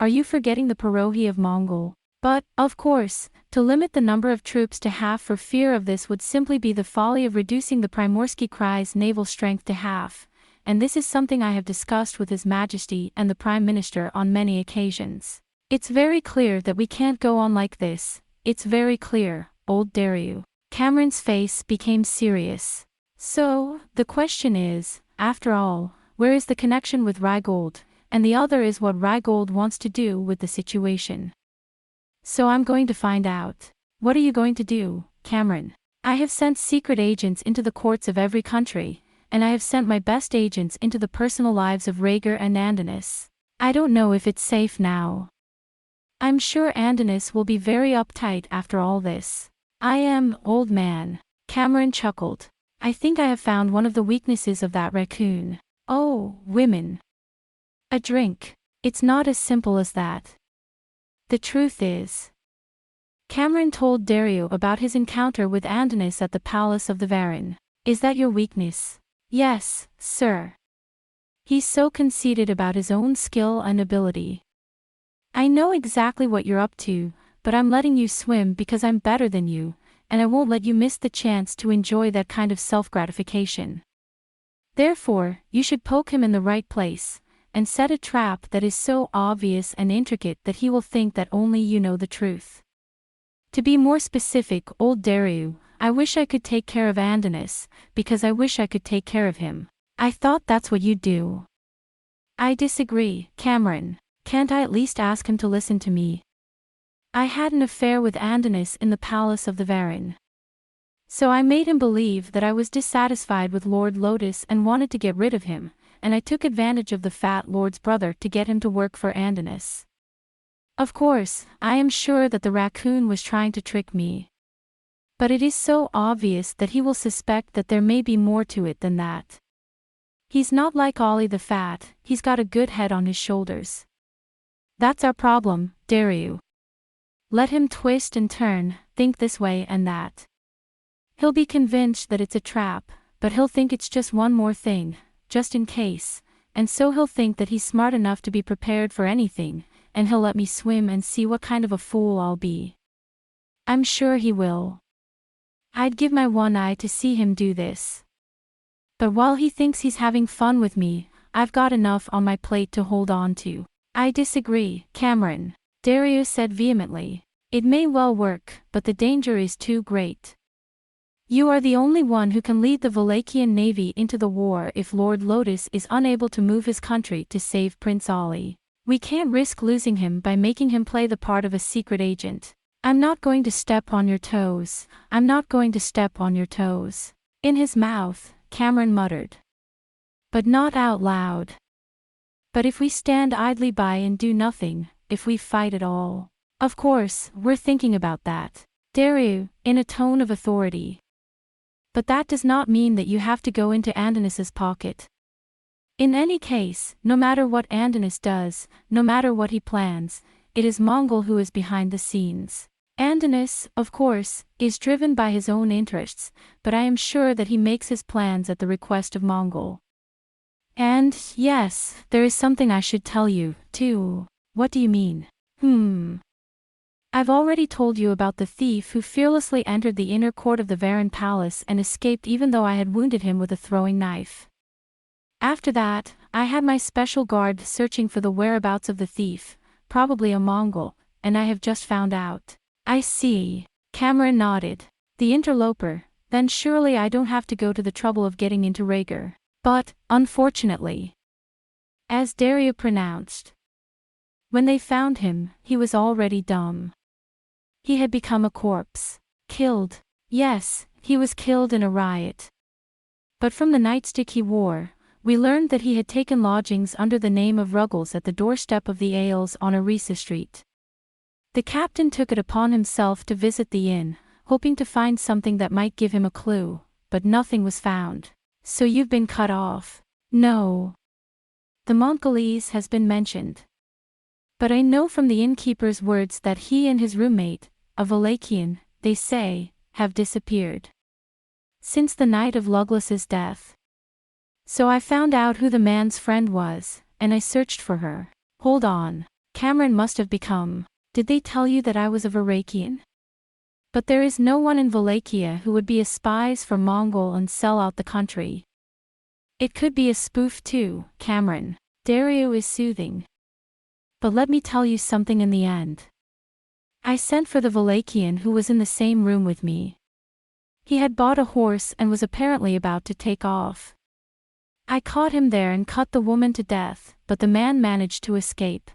Are you forgetting the Parohi of Mongol? But, of course, to limit the number of troops to half for fear of this would simply be the folly of reducing the Primorsky Krai's naval strength to half, and this is something I have discussed with His Majesty and the Prime Minister on many occasions. It's very clear that we can't go on like this, it's very clear, old Daryl. Cameron's face became serious. So, the question is, after all, where is the connection with Rheingold, and the other is what Rheingold wants to do with the situation. So I'm going to find out. What are you going to do, Cameron? I have sent secret agents into the courts of every country, and I have sent my best agents into the personal lives of Rhaegar and Andonis. I don't know if it's safe now. I'm sure Andonis will be very uptight after all this. I am, old man. Cameron chuckled. I think I have found one of the weaknesses of that raccoon. Oh, women. A drink. It's not as simple as that. The truth is. Cameron told Dario about his encounter with Andonis at the palace of the Varin. Is that your weakness? Yes, sir. He's so conceited about his own skill and ability. I know exactly what you're up to, but I'm letting you swim because I'm better than you, and I won't let you miss the chance to enjoy that kind of self-gratification. Therefore, you should poke him in the right place, and set a trap that is so obvious and intricate that he will think that only you know the truth. To be more specific, old Dario, I wish I could take care of Andonis, because I wish I could take care of him. I thought that's what you'd do. I disagree, Cameron. Can't I at least ask him to listen to me? I had an affair with Andonis in the palace of the Varin. So I made him believe that I was dissatisfied with Lord Lotus and wanted to get rid of him, and I took advantage of the fat lord's brother to get him to work for Andonis. Of course, I am sure that the raccoon was trying to trick me. But it is so obvious that he will suspect that there may be more to it than that. He's not like Ollie the Fat, he's got a good head on his shoulders. That's our problem, Dario. Let him twist and turn, think this way and that. He'll be convinced that it's a trap, but he'll think it's just one more thing, just in case, and so he'll think that he's smart enough to be prepared for anything, and he'll let me swim and see what kind of a fool I'll be. I'm sure he will. I'd give my one eye to see him do this. But while he thinks he's having fun with me, I've got enough on my plate to hold on to. I disagree, Cameron, Dario said vehemently. It may well work, but the danger is too great. You are the only one who can lead the Valachian navy into the war if Lord Lotus is unable to move his country to save Prince Ollie. We can't risk losing him by making him play the part of a secret agent. I'm not going to step on your toes. I'm not going to step on your toes. In his mouth, Cameron muttered. But not out loud. But if we stand idly by and do nothing, if we fight at all. Of course, we're thinking about that. Dario, in a tone of authority. But that does not mean that you have to go into Andonis's pocket. In any case, no matter what Andonis does, no matter what he plans, it is Mongol who is behind the scenes. Andonis, of course, is driven by his own interests, but I am sure that he makes his plans at the request of Mongol. And, yes, there is something I should tell you, too. What do you mean? I've already told you about the thief who fearlessly entered the inner court of the Varin Palace and escaped even though I had wounded him with a throwing knife. After that, I had my special guard searching for the whereabouts of the thief, probably a Mongol, and I have just found out. I see. Cameron nodded. The interloper, then surely I don't have to go to the trouble of getting into Rhaegar. But, unfortunately, as Dario pronounced, when they found him, he was already dumb. He had become a corpse. Killed. Yes, he was killed in a riot. But from the nightstick he wore, we learned that he had taken lodgings under the name of Ruggles at the doorstep of the Ales on Arisa Street. The captain took it upon himself to visit the inn, hoping to find something that might give him a clue, but nothing was found. So you've been cut off? No. The Mongolese has been mentioned. But I know from the innkeeper's words that he and his roommate, a Wallachian, they say, have disappeared since the night of Luglas's death. So I found out who the man's friend was, and I searched for her. Hold on. Cameron must have become. Did they tell you that I was a Wallachian? But there is no one in Wallachia who would be a spies for Mongol and sell out the country. It could be a spoof too, Cameron. Dario is soothing. But let me tell you something in the end. I sent for the Wallachian who was in the same room with me. He had bought a horse and was apparently about to take off. I caught him there and cut the woman to death, but the man managed to escape.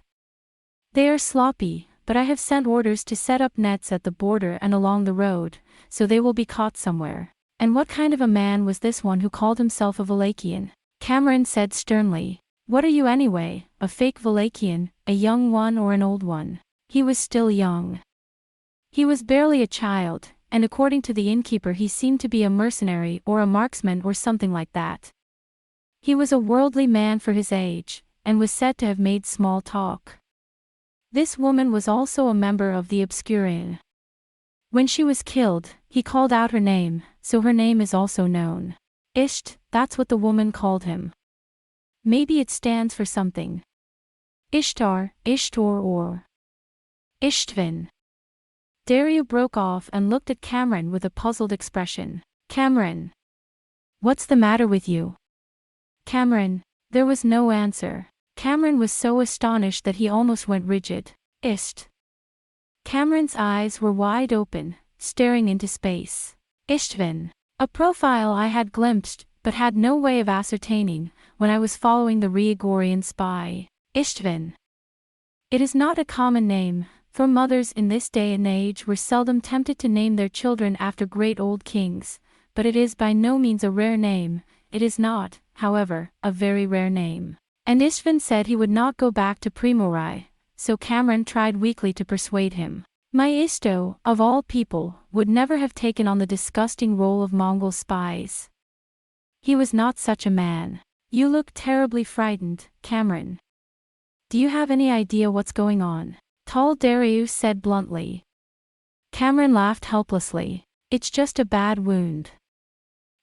They are sloppy, but I have sent orders to set up nets at the border and along the road, so they will be caught somewhere. And what kind of a man was this one who called himself a Wallachian? Cameron said sternly. What are you anyway, a fake Wallachian, a young one or an old one? He was still young. He was barely a child, and according to the innkeeper he seemed to be a mercenary or a marksman or something like that. He was a worldly man for his age, and was said to have made small talk. This woman was also a member of the Obscurian. When she was killed, he called out her name, so her name is also known. Isht, that's what the woman called him. Maybe it stands for something. Ishtar, Ishtor or Ishtvin. Dario broke off and looked at Cameron with a puzzled expression. Cameron. What's the matter with you? Cameron. There was no answer. Cameron was so astonished that he almost went rigid. Isht. Cameron's eyes were wide open, staring into space. Ishtvin. A profile I had glimpsed, but had no way of ascertaining, when I was following the Ryagorian spy. Ishtvin. It is not a common name, for mothers in this day and age were seldom tempted to name their children after great old kings, but it is by no means a rare name. It is not, however, a very rare name. And Ishtvin said he would not go back to Primorai, so Cameron tried weakly to persuade him. My Isto, of all people, would never have taken on the disgusting role of Mongol spies. He was not such a man. You look terribly frightened, Cameron. Do you have any idea what's going on? Tall Darius said bluntly. Cameron laughed helplessly. It's just a bad wound.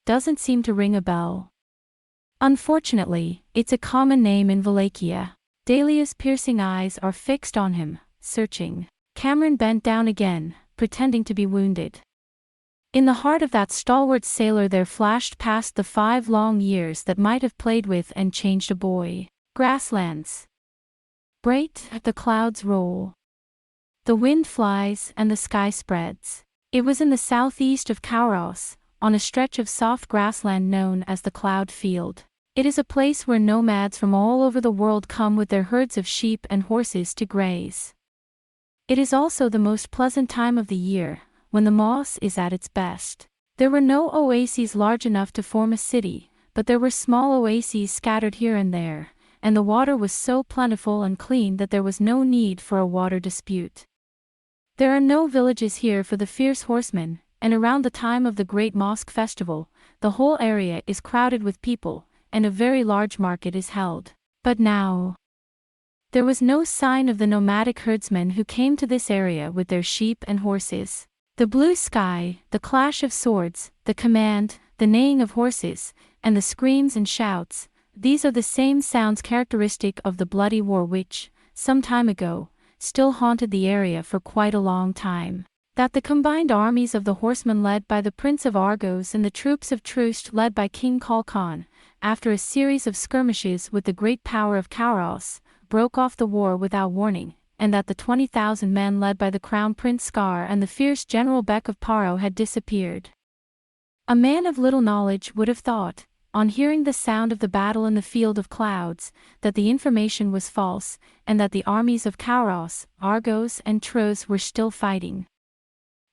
Doesn't seem to ring a bell. Unfortunately, it's a common name in Wallachia. Dahlia's piercing eyes are fixed on him, searching. Cameron bent down again, pretending to be wounded. In the heart of that stalwart sailor there flashed past the 5 long years that might have played with and changed a boy. Grasslands. Bright, the clouds roll. The wind flies and the sky spreads. It was in the southeast of Kauros, on a stretch of soft grassland known as the Cloud Field. It is a place where nomads from all over the world come with their herds of sheep and horses to graze. It is also the most pleasant time of the year, when the moss is at its best. There were no oases large enough to form a city, but there were small oases scattered here and there, and the water was so plentiful and clean that there was no need for a water dispute. There are no villages here for the fierce horsemen, and around the time of the great mosque festival, the whole area is crowded with people, and a very large market is held. But now, there was no sign of the nomadic herdsmen who came to this area with their sheep and horses. The blue sky, the clash of swords, the command, the neighing of horses, and the screams and shouts, these are the same sounds characteristic of the bloody war which, some time ago, still haunted the area for quite a long time. That the combined armies of the horsemen led by the Prince of Argos and the troops of Trust led by King Kalkan, after a series of skirmishes with the great power of Kauros, broke off the war without warning, and that the 20,000 men led by the Crown Prince Scar and the fierce General Beck of Paro had disappeared. A man of little knowledge would have thought, on hearing the sound of the battle in the Field of Clouds, that the information was false, and that the armies of Kauros, Argos and Tros were still fighting.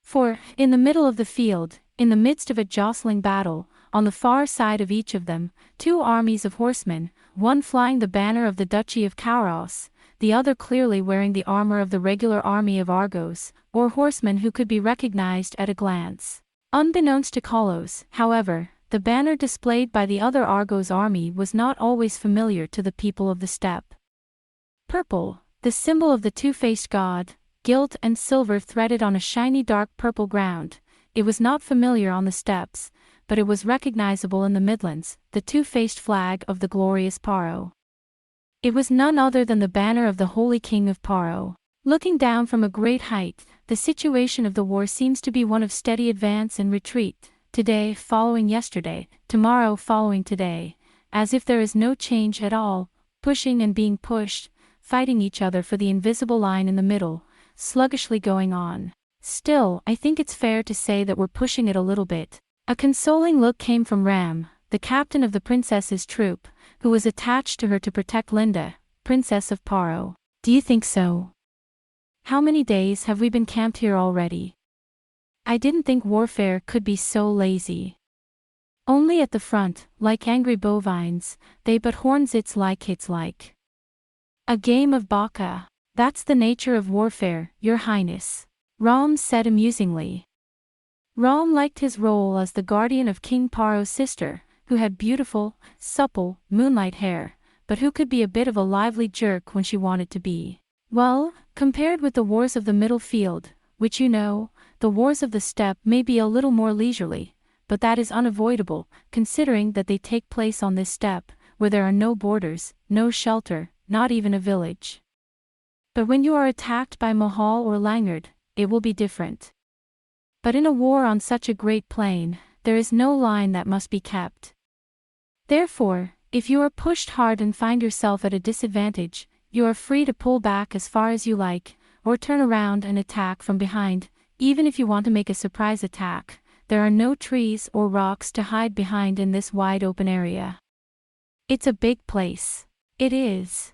For, in the middle of the field, in the midst of a jostling battle, on the far side of each of them, 2 armies of horsemen, one flying the banner of the Duchy of Kauros, the other clearly wearing the armor of the regular army of Argos, or horsemen who could be recognized at a glance. Unbeknownst to Kalos, however, the banner displayed by the other Argos army was not always familiar to the people of the steppe. Purple, The symbol of the two-faced god, gilt and silver threaded on a shiny dark purple ground. It was not familiar on the steppes, but it was recognizable in the Midlands, the two-faced flag of the glorious Paro. It was none other than the banner of the Holy King of Paro. Looking down from a great height, the situation of the war seems to be one of steady advance and retreat, today following yesterday, tomorrow following today, as if there is no change at all, pushing and being pushed, fighting each other for the invisible line in the middle, sluggishly going on. Still, I think it's fair to say that we're pushing it a little bit. A consoling look came from Ram, the captain of the princess's troop, who was attached to her to protect Linda, princess of Paro. Do you think so? How many days have we been camped here already? I didn't think warfare could be so lazy. Only at the front, like angry bovines, they but horns it's like. A game of baka. That's the nature of warfare, your highness. Ram said amusingly. Ram liked his role as the guardian of King Paro's sister, who had beautiful, supple, moonlight hair, but who could be a bit of a lively jerk when she wanted to be. Well, compared with the wars of the middle field, which you know, the wars of the steppe may be a little more leisurely, but that is unavoidable, considering that they take place on this steppe, where there are no borders, no shelter, not even a village. But when you are attacked by Mahal or Langard, it will be different. But in a war on such a great plain, there is no line that must be kept. Therefore, if you are pushed hard and find yourself at a disadvantage, you are free to pull back as far as you like, or turn around and attack from behind. Even if you want to make a surprise attack, there are no trees or rocks to hide behind in this wide open area. It's a big place. It is.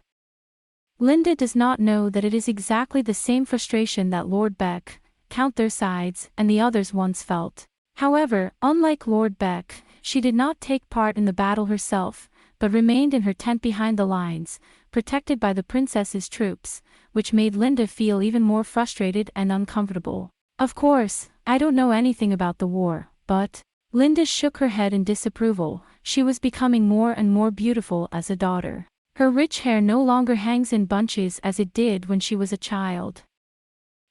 Linda does not know that it is exactly the same frustration that Lord Beck, Count their sides, and the others once felt. However, unlike Lord Beck, she did not take part in the battle herself, but remained in her tent behind the lines, protected by the princess's troops, which made Linda feel even more frustrated and uncomfortable. Of course, I don't know anything about the war, but... Linda shook her head in disapproval. She was becoming more and more beautiful as a daughter. Her rich hair no longer hangs in bunches as it did when she was a child.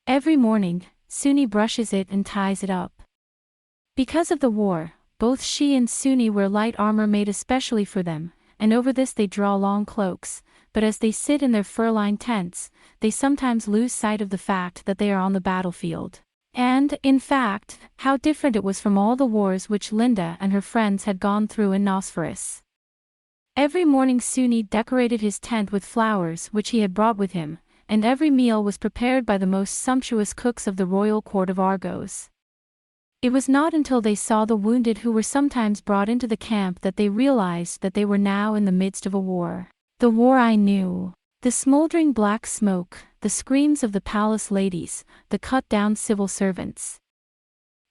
Every morning, Suni brushes it and ties it up. Because of the war, both she and Suni wear light armor made especially for them, and over this they draw long cloaks, but as they sit in their fur-lined tents, they sometimes lose sight of the fact that they are on the battlefield. And, in fact, how different it was from all the wars which Linda and her friends had gone through in Nosferus. Every morning Suni decorated his tent with flowers which he had brought with him, and every meal was prepared by the most sumptuous cooks of the royal court of Argos. It was not until they saw the wounded who were sometimes brought into the camp that they realized that they were now in the midst of a war. The war I knew. The smoldering black smoke, the screams of the palace ladies, the cut-down civil servants.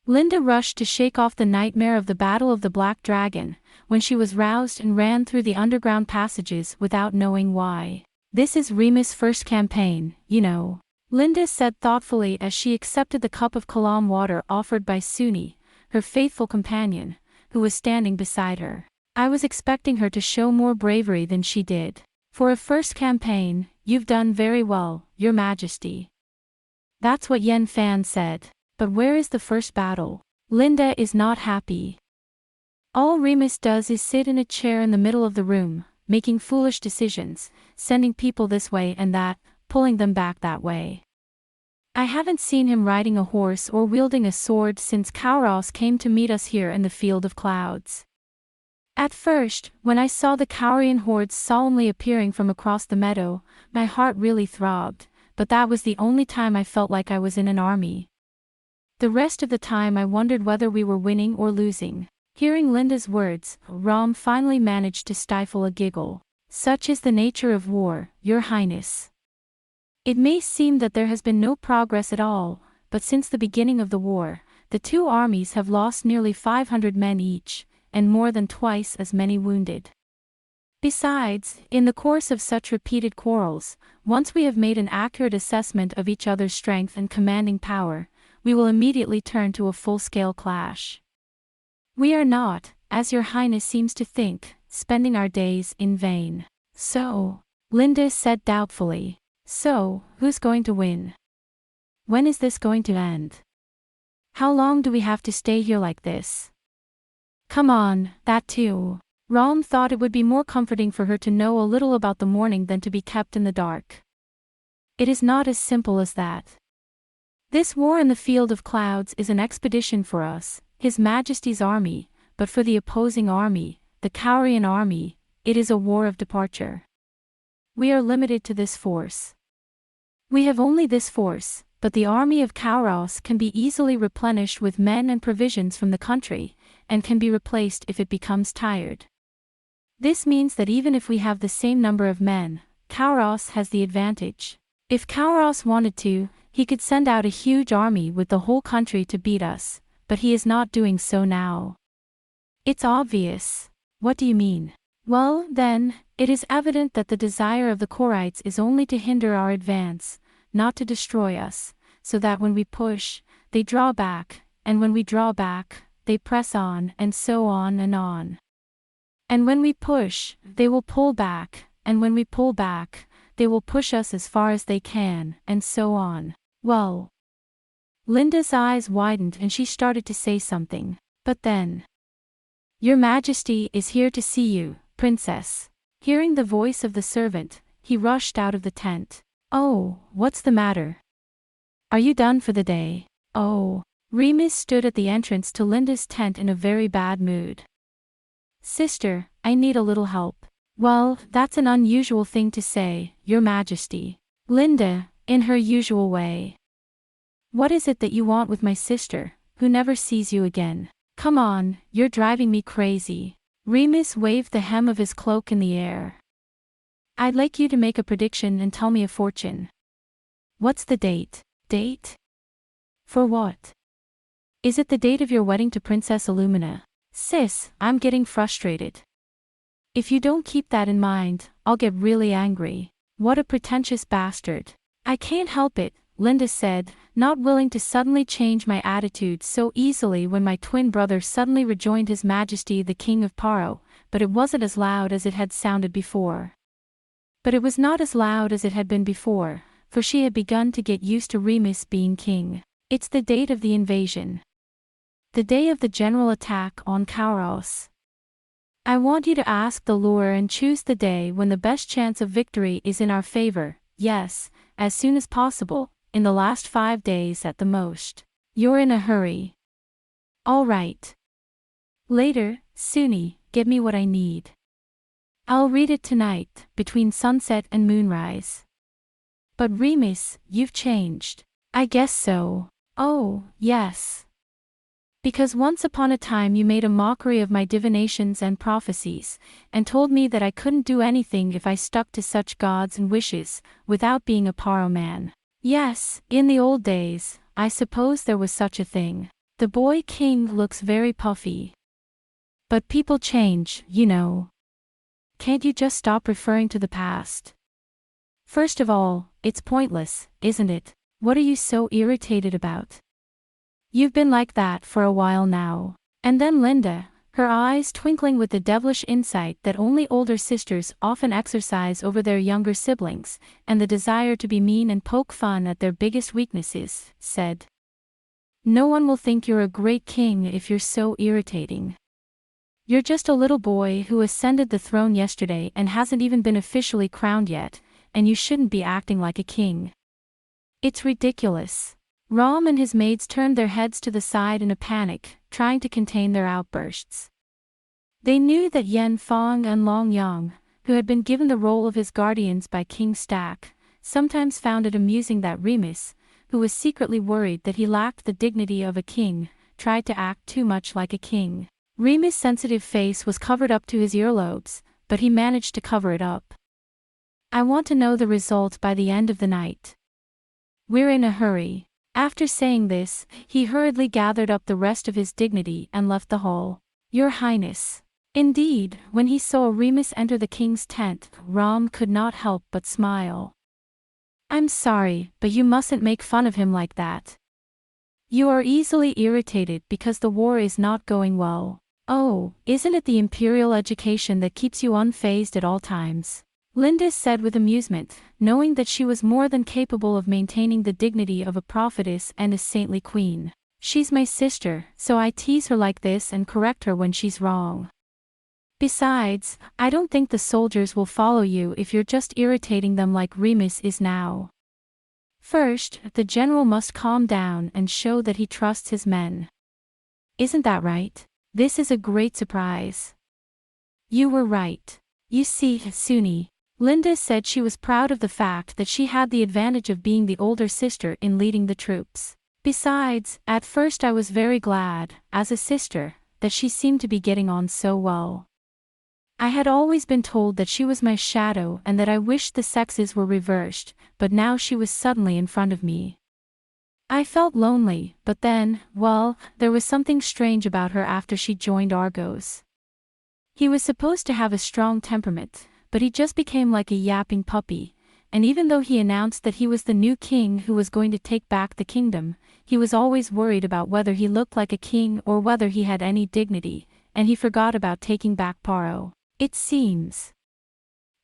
Linda rushed to shake off the nightmare of the Battle of the Black Dragon, when she was roused and ran through the underground passages without knowing why. This is Remus' first campaign, you know, Linda said thoughtfully as she accepted the cup of Kalam water offered by Suni, her faithful companion, who was standing beside her. I was expecting her to show more bravery than she did. For a first campaign, you've done very well, Your Majesty. That's what Yen Fan said. But where is the first battle? Linda is not happy. All Remus does is sit in a chair in the middle of the room, making foolish decisions, sending people this way and that, pulling them back that way. I haven't seen him riding a horse or wielding a sword since Kauros came to meet us here in the Field of Clouds. At first, when I saw the Kaurian hordes solemnly appearing from across the meadow, my heart really throbbed, but that was the only time I felt like I was in an army. The rest of the time I wondered whether we were winning or losing. Hearing Linda's words, Ram finally managed to stifle a giggle. Such is the nature of war, Your Highness. It may seem that there has been no progress at all, but since the beginning of the war, the two armies have lost nearly 500 men each, and more than twice as many wounded. Besides, in the course of such repeated quarrels, once we have made an accurate assessment of each other's strength and commanding power, we will immediately turn to a full-scale clash. We are not, as Your Highness seems to think, spending our days in vain. So, Linda said doubtfully. So, who's going to win? When is this going to end? How long do we have to stay here like this? Come on, that too. Rom thought it would be more comforting for her to know a little about the morning than to be kept in the dark. It is not as simple as that. This war in the field of clouds is an expedition for us, His Majesty's army, but for the opposing army, the Kaurian army, it is a war of departure. We are limited to this force. We have only this force, but the army of Kauros can be easily replenished with men and provisions from the country, and can be replaced if it becomes tired. This means that even if we have the same number of men, Kauros has the advantage. If Kauros wanted to, he could send out a huge army with the whole country to beat us, but he is not doing so now. It's obvious. What do you mean? Well, then, it is evident that the desire of the Korites is only to hinder our advance, not to destroy us, so that when we push, they draw back, and when we draw back, they press on, and so on and on. And when we push, they will pull back, and when we pull back, they will push us as far as they can, and so on. Well. Linda's eyes widened and she started to say something, but then. Your Majesty is here to see you, Princess. Hearing the voice of the servant, he rushed out of the tent. Oh, what's the matter? Are you done for the day? Oh. Remus stood at the entrance to Linda's tent in a very bad mood. Sister, I need a little help. Well, that's an unusual thing to say, Your Majesty. Linda, in her usual way. What is it that you want with my sister, who never sees you again? Come on, you're driving me crazy. Remus waved the hem of his cloak in the air. I'd like you to make a prediction and tell me a fortune. What's the date? Date? For what? Is it the date of your wedding to Princess Illumina? Sis, I'm getting frustrated. If you don't keep that in mind, I'll get really angry. What a pretentious bastard. I can't help it, Linda said, not willing to suddenly change my attitude so easily when my twin brother suddenly rejoined His Majesty the King of Paro, but it wasn't as loud as it had sounded before. But it was not as loud as it had been before, for she had begun to get used to Remus being king. It's the date of the invasion. The day of the general attack on Kauros. I want you to ask the lure and choose the day when the best chance of victory is in our favor, yes, as soon as possible, in the last 5 days at the most. You're in a hurry. All right. Later, Suni, get me what I need. I'll read it tonight, between sunset and moonrise. But Remus, you've changed. I guess so. Oh, yes. Because once upon a time you made a mockery of my divinations and prophecies, and told me that I couldn't do anything if I stuck to such gods and wishes, without being a Paro man. Yes, in the old days, I suppose there was such a thing. The boy king looks very puffy. But people change, you know. Can't you just stop referring to the past? First of all, it's pointless, isn't it? What are you so irritated about? You've been like that for a while now. And then Linda, her eyes twinkling with the devilish insight that only older sisters often exercise over their younger siblings, and the desire to be mean and poke fun at their biggest weaknesses, said. No one will think you're a great king if you're so irritating. You're just a little boy who ascended the throne yesterday and hasn't even been officially crowned yet, and you shouldn't be acting like a king. It's ridiculous. Rom and his maids turned their heads to the side in a panic, trying to contain their outbursts. They knew that Yen Fong and Long Yang, who had been given the role of his guardians by King Stack, sometimes found it amusing that Remus, who was secretly worried that he lacked the dignity of a king, tried to act too much like a king. Remus' sensitive face was covered up to his earlobes, but he managed to cover it up. I want to know the result by the end of the night. We're in a hurry. After saying this, he hurriedly gathered up the rest of his dignity and left the hall. Your Highness. Indeed, when he saw Remus enter the king's tent, Rom could not help but smile. I'm sorry, but you mustn't make fun of him like that. You are easily irritated because the war is not going well. Oh, isn't it the imperial education that keeps you unfazed at all times? Linda said with amusement, knowing that she was more than capable of maintaining the dignity of a prophetess and a saintly queen. She's my sister, so I tease her like this and correct her when she's wrong. Besides, I don't think the soldiers will follow you if you're just irritating them like Remus is now. First, the general must calm down and show that he trusts his men. Isn't that right? This is a great surprise. You were right. You see, Suni, Linda said she was proud of the fact that she had the advantage of being the older sister in leading the troops. Besides, at first I was very glad, as a sister, that she seemed to be getting on so well. I had always been told that she was my shadow and that I wished the sexes were reversed, but now she was suddenly in front of me. I felt lonely, but then, well, there was something strange about her after she joined Argos. He was supposed to have a strong temperament, but he just became like a yapping puppy, and even though he announced that he was the new king who was going to take back the kingdom, he was always worried about whether he looked like a king or whether he had any dignity, and he forgot about taking back Paro. It seems.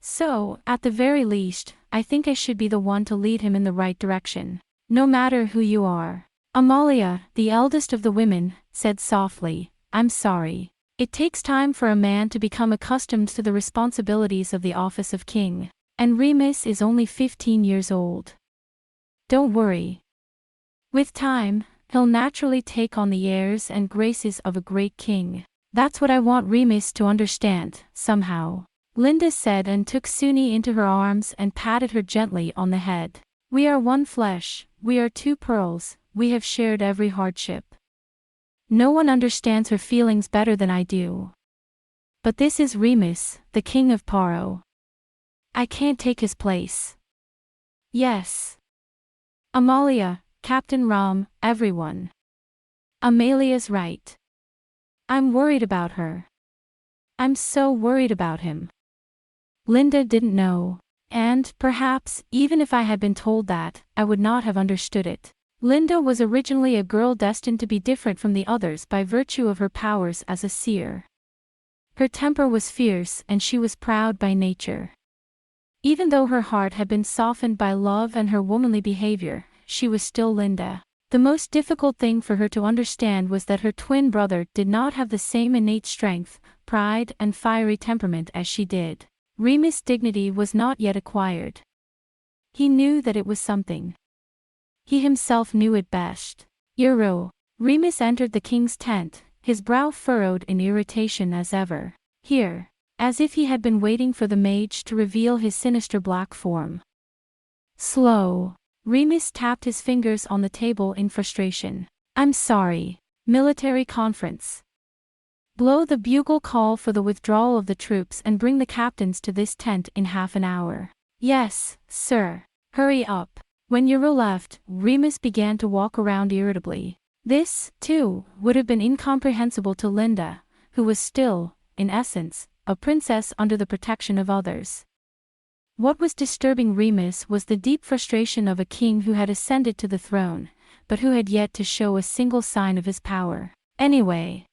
So, at the very least, I think I should be the one to lead him in the right direction. No matter who you are. Amalia, the eldest of the women, said softly, I'm sorry. It takes time for a man to become accustomed to the responsibilities of the office of king, and Remus is only 15 years old. Don't worry. With time, he'll naturally take on the airs and graces of a great king. That's what I want Remus to understand, somehow. Linda said and took Suni into her arms and patted her gently on the head. We are one flesh, we are two pearls, we have shared every hardship. No one understands her feelings better than I do. But this is Remus, the king of Paro. I can't take his place. Yes. Amalia, Captain Ram, everyone. Amalia's right. I'm worried about her. I'm so worried about him. Linda didn't know. And, perhaps, even if I had been told that, I would not have understood it. Linda was originally a girl destined to be different from the others by virtue of her powers as a seer. Her temper was fierce and she was proud by nature. Even though her heart had been softened by love and her womanly behavior, she was still Linda. The most difficult thing for her to understand was that her twin brother did not have the same innate strength, pride and fiery temperament as she did. Remus' dignity was not yet acquired. He knew that it was something. He himself knew it best. Iro. Remus entered the king's tent, his brow furrowed in irritation as ever. Here. As if he had been waiting for the mage to reveal his sinister black form. Slow. Remus tapped his fingers on the table in frustration. I'm sorry. Military conference. Blow the bugle call for the withdrawal of the troops and bring the captains to this tent in half an hour. Yes, sir. Hurry up. When Iro left, Remus began to walk around irritably. This, too, would have been incomprehensible to Linda, who was still, in essence, a princess under the protection of others. What was disturbing Remus was the deep frustration of a king who had ascended to the throne, but who had yet to show a single sign of his power. Anyway.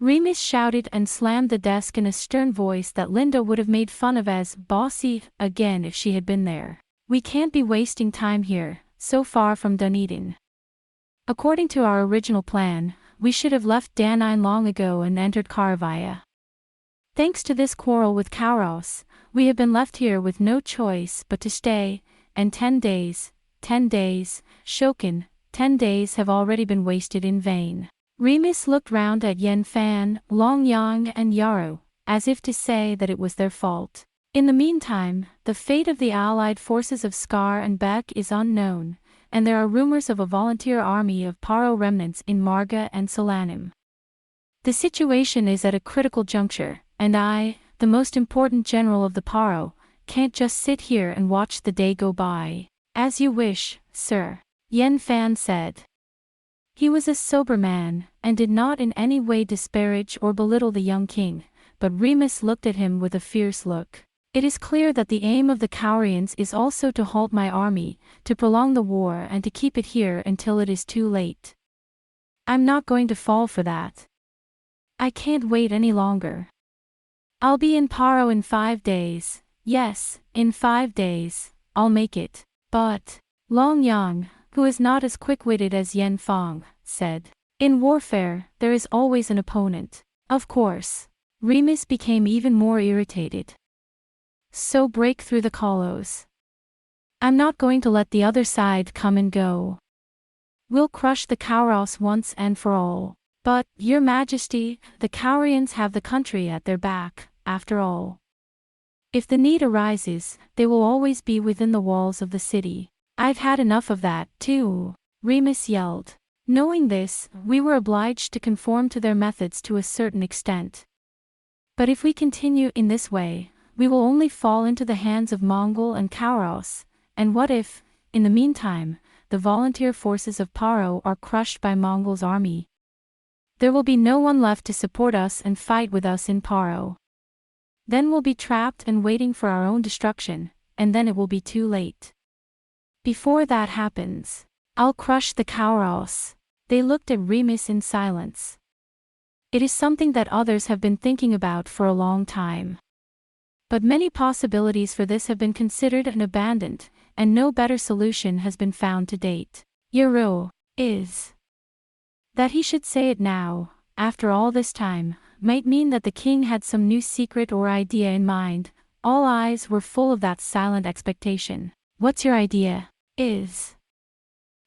Remus shouted and slammed the desk in a stern voice that Linda would have made fun of as bossy again if she had been there. We can't be wasting time here, so far from Dunedin. According to our original plan, we should have left Danine long ago and entered Caravia. Thanks to this quarrel with Kauros, we have been left here with no choice but to stay, and 10 days, Shokin, 10 days have already been wasted in vain. Remus looked round at Yen Fan, Long Yang and Yaru, as if to say that it was their fault. In the meantime, the fate of the allied forces of Scar and Beck is unknown, and there are rumors of a volunteer army of Paro remnants in Marga and Solanum. The situation is at a critical juncture, and I, the most important general of the Paro, can't just sit here and watch the day go by. As you wish, sir, Yen Fan said. He was a sober man, and did not in any way disparage or belittle the young king, but Remus looked at him with a fierce look. It is clear that the aim of the Kaurians is also to halt my army, to prolong the war and to keep it here until it is too late. I'm not going to fall for that. I can't wait any longer. I'll be in Paro in 5 days, Yes, in 5 days, I'll make it. But, Long Yang, who is not as quick-witted as Yen Fong, said, in warfare, there is always an opponent. Of course. Remus became even more irritated. So break through the colossus. I'm not going to let the other side come and go. We'll crush the Kauros once and for all. But, Your Majesty, the Kaurians have the country at their back, after all. If the need arises, they will always be within the walls of the city. I've had enough of that, too, Remus yelled. Knowing this, we were obliged to conform to their methods to a certain extent. But if we continue in this way, we will only fall into the hands of Mongol and Kauros, and what if, in the meantime, the volunteer forces of Paro are crushed by Mongol's army? There will be no one left to support us and fight with us in Paro. Then we'll be trapped and waiting for our own destruction, and then it will be too late. Before that happens, I'll crush the Kauros. They looked at Remus in silence. It is something that others have been thinking about for a long time. But many possibilities for this have been considered and abandoned, and no better solution has been found to date. Yoro is. That he should say it now, after all this time, might mean that the king had some new secret or idea in mind. All eyes were full of that silent expectation. What's your idea? Is.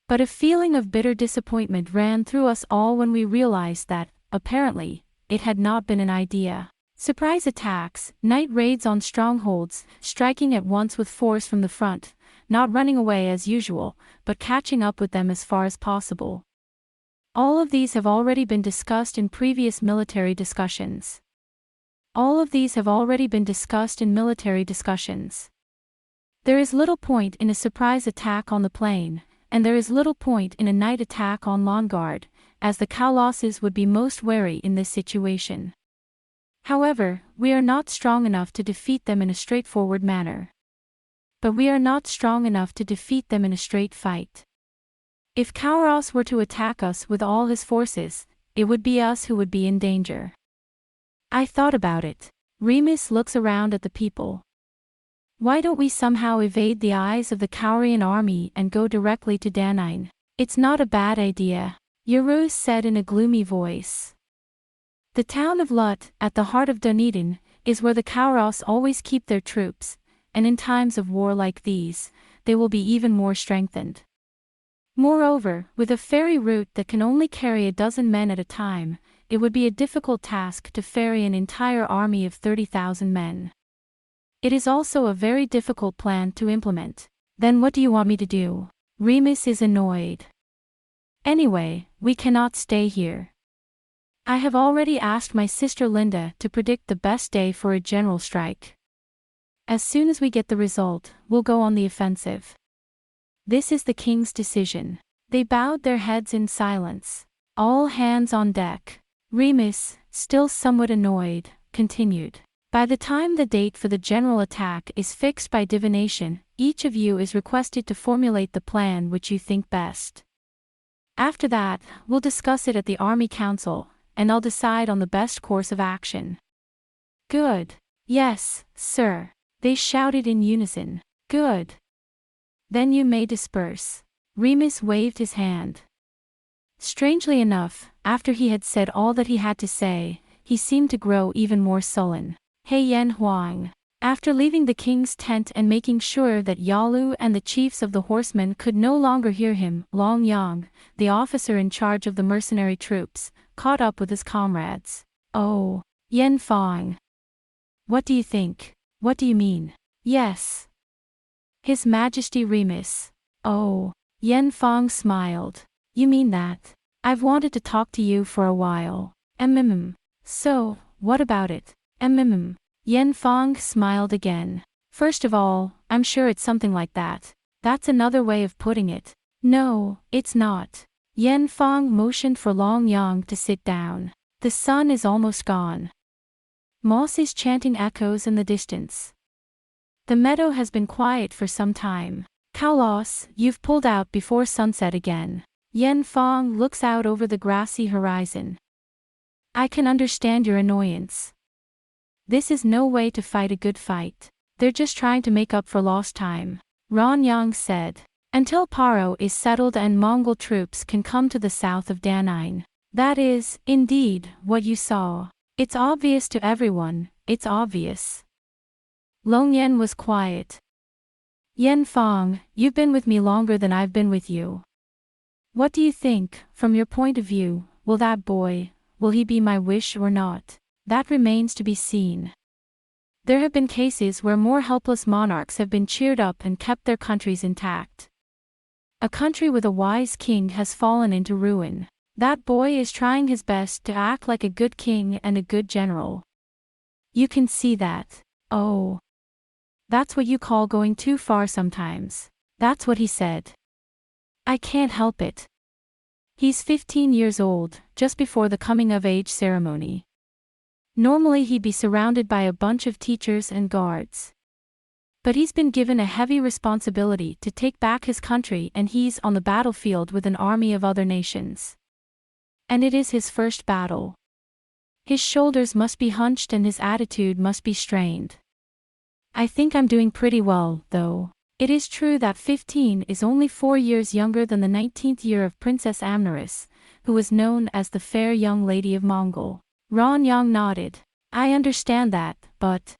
But a feeling of bitter disappointment ran through us all when we realized that, apparently, it had not been an idea. Surprise attacks, night raids on strongholds, striking at once with force from the front, not running away as usual, but catching up with them as far as possible. All of these have already been discussed in previous military discussions. All of these have already been discussed in military discussions. There is little point in a surprise attack on the plain, and there is little point in a night attack on lawn guard, as the Kaulosses would be most wary in this situation. However, we are not strong enough to defeat them in a straightforward manner. But we are not strong enough to defeat them in a straight fight. If Kauros were to attack us with all his forces, it would be us who would be in danger. I thought about it. Remus looks around at the people. Why don't we somehow evade the eyes of the Kaurian army and go directly to Danine? It's not a bad idea, Yoro said in a gloomy voice. The town of Lut, at the heart of Dunedin, is where the Kauros always keep their troops, and in times of war like these, they will be even more strengthened. Moreover, with a ferry route that can only carry 12 men at a time, it would be a difficult task to ferry an entire army of 30,000 men. It is also a very difficult plan to implement. Then what do you want me to do? Remus is annoyed. Anyway, we cannot stay here. I have already asked my sister Linda to predict the best day for a general strike. As soon as we get the result, we'll go on the offensive. This is the king's decision. They bowed their heads in silence. All hands on deck. Remus, still somewhat annoyed, continued. By the time the date for the general attack is fixed by divination, each of you is requested to formulate the plan which you think best. After that, we'll discuss it at the Army Council, and I'll decide on the best course of action. Good. Yes, sir. They shouted in unison. Good. Then you may disperse. Remus waved his hand. Strangely enough, after he had said all that he had to say, he seemed to grow even more sullen. He Yan Huang. After leaving the king's tent and making sure that Yalu and the chiefs of the horsemen could no longer hear him, Long Yang, the officer in charge of the mercenary troops, caught up with his comrades. Oh, Yen Fong. What do you think? What do you mean? Yes. His Majesty Remus. Oh, Yen Fong smiled. You mean that? I've wanted to talk to you for a while. So, what about it? Yen Fong smiled again. First of all, I'm sure it's something like that. That's another way of putting it. No, it's not. Yen Fong motioned for Long Yang to sit down. The sun is almost gone. Moss is chanting echoes in the distance. The meadow has been quiet for some time. Kaulos, you've pulled out before sunset again. Yen Fong looks out over the grassy horizon. I can understand your annoyance. This is no way to fight a good fight. They're just trying to make up for lost time. Ron Yang said. Until Paro is settled and Mongol troops can come to the south of Danine. That is, indeed, what you saw. It's obvious to everyone, it's obvious. Long Yen was quiet. Yen Fong, you've been with me longer than I've been with you. What do you think, from your point of view, will that boy, will he be my wish or not? That remains to be seen. There have been cases where more helpless monarchs have been cheered up and kept their countries intact. A country with a wise king has fallen into ruin. That boy is trying his best to act like a good king and a good general. You can see that. Oh. That's what you call going too far sometimes. That's what he said. I can't help it. He's 15 years old, just before the coming-of-age ceremony. Normally he'd be surrounded by a bunch of teachers and guards. But he's been given a heavy responsibility to take back his country, and he's on the battlefield with an army of other nations. And it is his first battle. His shoulders must be hunched and his attitude must be strained. I think I'm doing pretty well, though. It is true that 15 is only 4 years younger than the 19th year of Princess Amneris, who was known as the fair young lady of Mongol. Ron Yang nodded. I understand that, but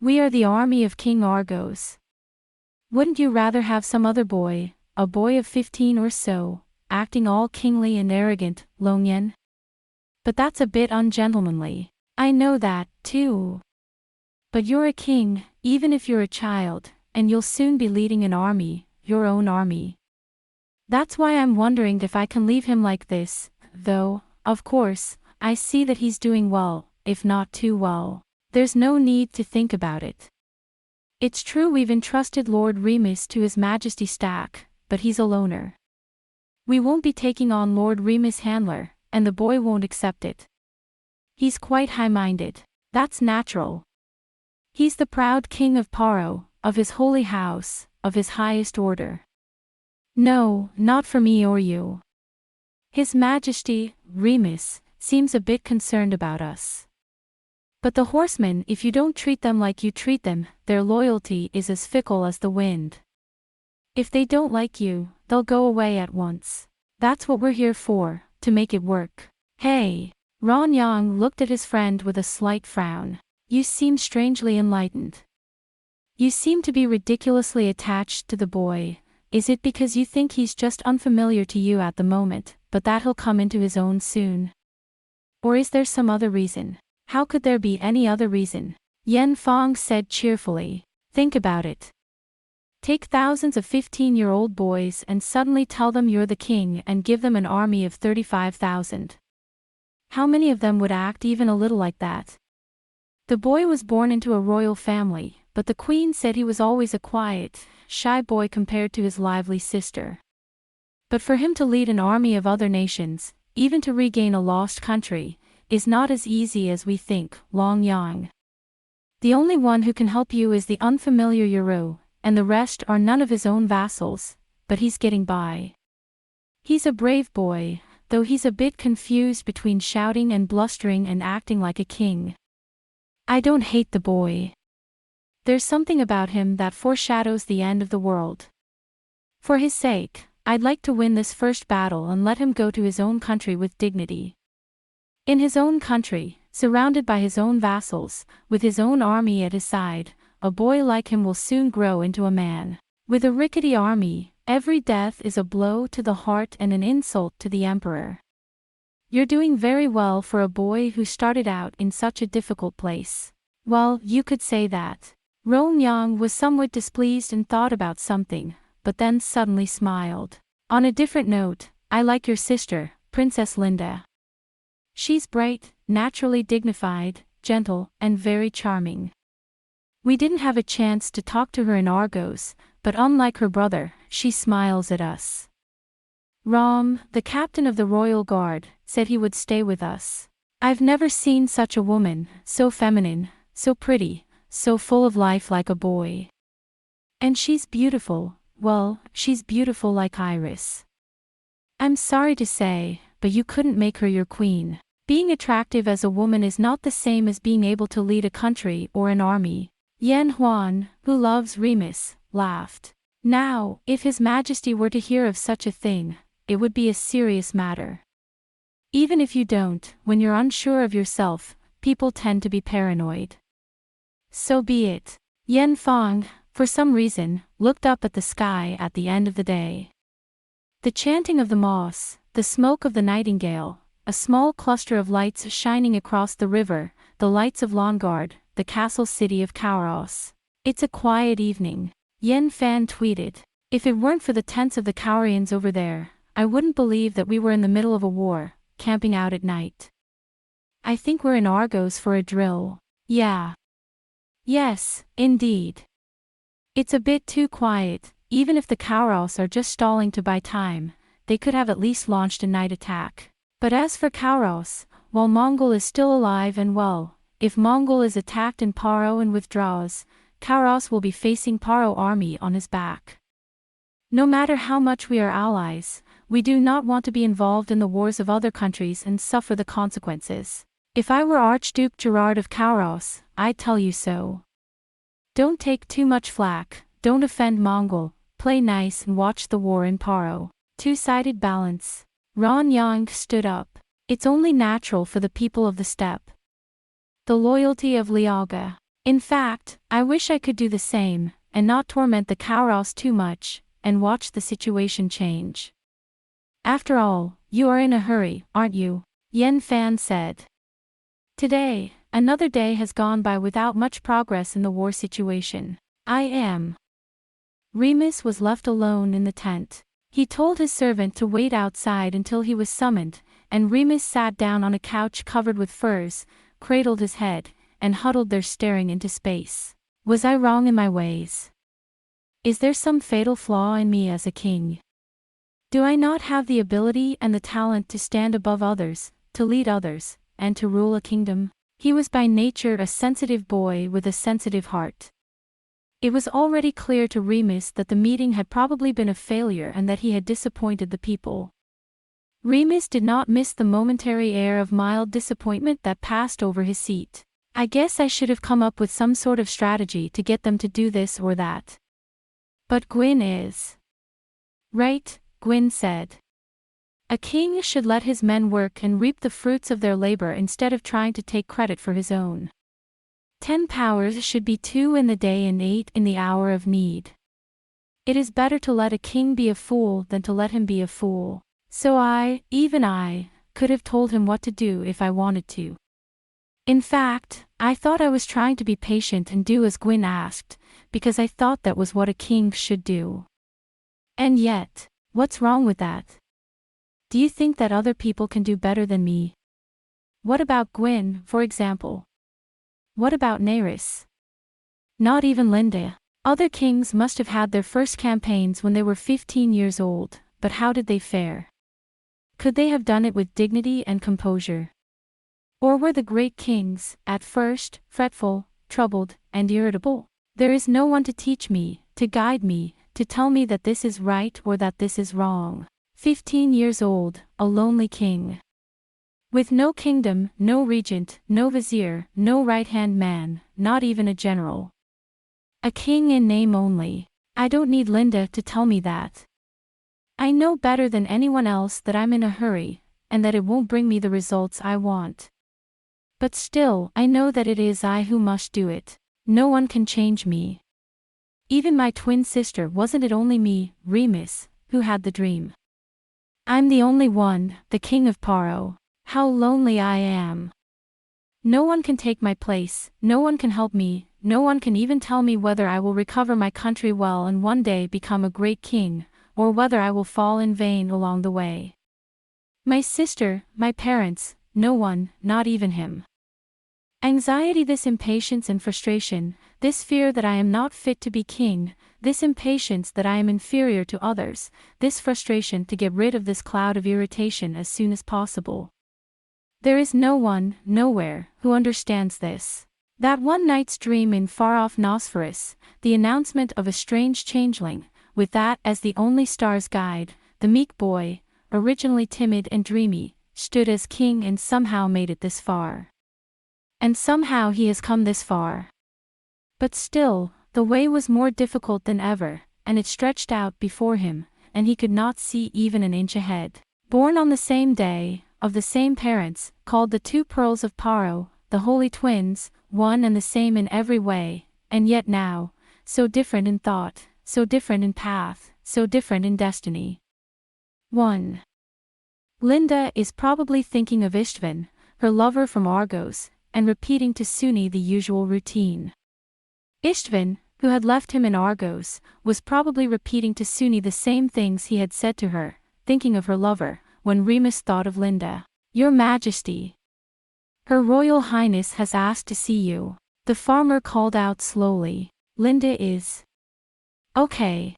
we are the army of King Argos. Wouldn't you rather have some other boy, a boy of 15 or so, acting all kingly and arrogant, Longyen? But that's a bit ungentlemanly. I know that, too. But you're a king, even if you're a child, and you'll soon be leading an army, your own army. That's why I'm wondering if I can leave him like this, though, of course, I see that he's doing well, if not too well. There's no need to think about it. It's true we've entrusted Lord Remus to His Majesty Stack, but he's a loner. We won't be taking on Lord Remus' handler, and the boy won't accept it. He's quite high-minded. That's natural. He's the proud king of Paro, of his holy house, of his highest order. No, not for me or you. His Majesty, Remus, seems a bit concerned about us. But the horsemen, if you don't treat them like you treat them, their loyalty is as fickle as the wind. If they don't like you, they'll go away at once. That's what we're here for, to make it work. Hey! Ron Yang looked at his friend with a slight frown. You seem strangely enlightened. You seem to be ridiculously attached to the boy. Is it because you think he's just unfamiliar to you at the moment, but that he'll come into his own soon? Or is there some other reason? How could there be any other reason? Yen Fong said cheerfully. Think about it. Take thousands of 15-year-old boys and suddenly tell them you're the king and give them an army of 35,000. How many of them would act even a little like that? The boy was born into a royal family, but the queen said he was always a quiet, shy boy compared to his lively sister. But for him to lead an army of other nations, even to regain a lost country, is not as easy as we think, Long Yang. The only one who can help you is the unfamiliar Yuru, and the rest are none of his own vassals, but he's getting by. He's a brave boy, though he's a bit confused between shouting and blustering and acting like a king. I don't hate the boy. There's something about him that foreshadows the end of the world. For his sake, I'd like to win this first battle and let him go to his own country with dignity. In his own country, surrounded by his own vassals, with his own army at his side, a boy like him will soon grow into a man. With a rickety army, every death is a blow to the heart and an insult to the emperor. You're doing very well for a boy who started out in such a difficult place. Well, you could say that. Ron Yang was somewhat displeased and thought about something, but then suddenly smiled. On a different note, I like your sister, Princess Linda. She's bright, naturally dignified, gentle, and very charming. We didn't have a chance to talk to her in Argos, but unlike her brother, she smiles at us. Rom, the captain of the royal guard, said he would stay with us. I've never seen such a woman, so feminine, so pretty, so full of life like a boy. And she's beautiful, well, she's beautiful like Iris. I'm sorry to say, but you couldn't make her your queen. Being attractive as a woman is not the same as being able to lead a country or an army. Yan Huan, who loves Remus, laughed. Now, if His Majesty were to hear of such a thing, it would be a serious matter. Even if you don't, when you're unsure of yourself, people tend to be paranoid. So be it. Yan Fang, for some reason, looked up at the sky at the end of the day. The chanting of the moss, the smoke of the nightingale, a small cluster of lights shining across the river, the lights of Longard, the castle city of Kauros. It's a quiet evening. Yan Fan tweeted. If it weren't for the tents of the Kaurians over there, I wouldn't believe that we were in the middle of a war, camping out at night. I think we're in Argos for a drill. Yeah. Yes, indeed. It's a bit too quiet. Even if the Kauros are just stalling to buy time, they could have at least launched a night attack. But as for Kauros, while Mongol is still alive and well, if Mongol is attacked in Paro and withdraws, Kauros will be facing Paro army on his back. No matter how much we are allies, we do not want to be involved in the wars of other countries and suffer the consequences. If I were Archduke Gerard of Kauros, I'd tell you so. Don't take too much flack, don't offend Mongol, play nice and watch the war in Paro. Two-sided balance. Ron Yang stood up. It's only natural for the people of the steppe. The loyalty of Liaga. In fact, I wish I could do the same, and not torment the Kauros too much, and watch the situation change. After all, you are in a hurry, aren't you? Yan Fan said. Today, another day has gone by without much progress in the war situation. I am. Remus was left alone in the tent. He told his servant to wait outside until he was summoned, and Remus sat down on a couch covered with furs, cradled his head, and huddled there staring into space. Was I wrong in my ways? Is there some fatal flaw in me as a king? Do I not have the ability and the talent to stand above others, to lead others, and to rule a kingdom? He was by nature a sensitive boy with a sensitive heart. It was already clear to Remus that the meeting had probably been a failure and that he had disappointed the people. Remus did not miss the momentary air of mild disappointment that passed over his seat. I guess I should have come up with some sort of strategy to get them to do this or that. But Guin is. Right, Guin said. A king should let his men work and reap the fruits of their labor instead of trying to take credit for his own. 10 powers should be 2 in the day and 8 in the hour of need. It is better to let a king be a fool than to let him be a fool. So even I, could have told him what to do if I wanted to. In fact, I thought I was trying to be patient and do as Guin asked, because I thought that was what a king should do. And yet, what's wrong with that? Do you think that other people can do better than me? What about Guin, for example? What about Nerys? Not even Linda. Other kings must have had their first campaigns when they were 15 years old, but how did they fare? Could they have done it with dignity and composure? Or were the great kings, at first, fretful, troubled, and irritable? There is no one to teach me, to guide me, to tell me that this is right or that this is wrong. 15 years old, a lonely king. With no kingdom, no regent, no vizier, no right-hand man, not even a general. A king in name only. I don't need Linda to tell me that. I know better than anyone else that I'm in a hurry, and that it won't bring me the results I want. But still, I know that it is I who must do it. No one can change me. Even my twin sister, wasn't it only me, Remus, who had the dream? I'm the only one, the king of Paro. How lonely I am. No one can take my place, no one can help me, no one can even tell me whether I will recover my country well and one day become a great king, or whether I will fall in vain along the way. My sister, my parents, no one, not even him. Anxiety, this impatience and frustration, this fear that I am not fit to be king, this impatience that I am inferior to others, this frustration to get rid of this cloud of irritation as soon as possible. There is no one, nowhere, who understands this. That one night's dream in far-off Nosferus, the announcement of a strange changeling, with that as the only star's guide, the meek boy, originally timid and dreamy, stood as king and somehow made it this far. And somehow he has come this far. But still, the way was more difficult than ever, and it stretched out before him, and he could not see even an inch ahead. Born on the same day, of the same parents, called the two pearls of Paro, the holy twins, one and the same in every way, and yet now, so different in thought, so different in path, so different in destiny. 1. Linda is probably thinking of Istvan, her lover from Argos, and repeating to Suni the usual routine. Istvan, who had left him in Argos, was probably repeating to Suni the same things he had said to her, thinking of her lover, when Remus thought of Linda. Your Majesty. Her Royal Highness has asked to see you. The farmer called out slowly. Linda is. Okay.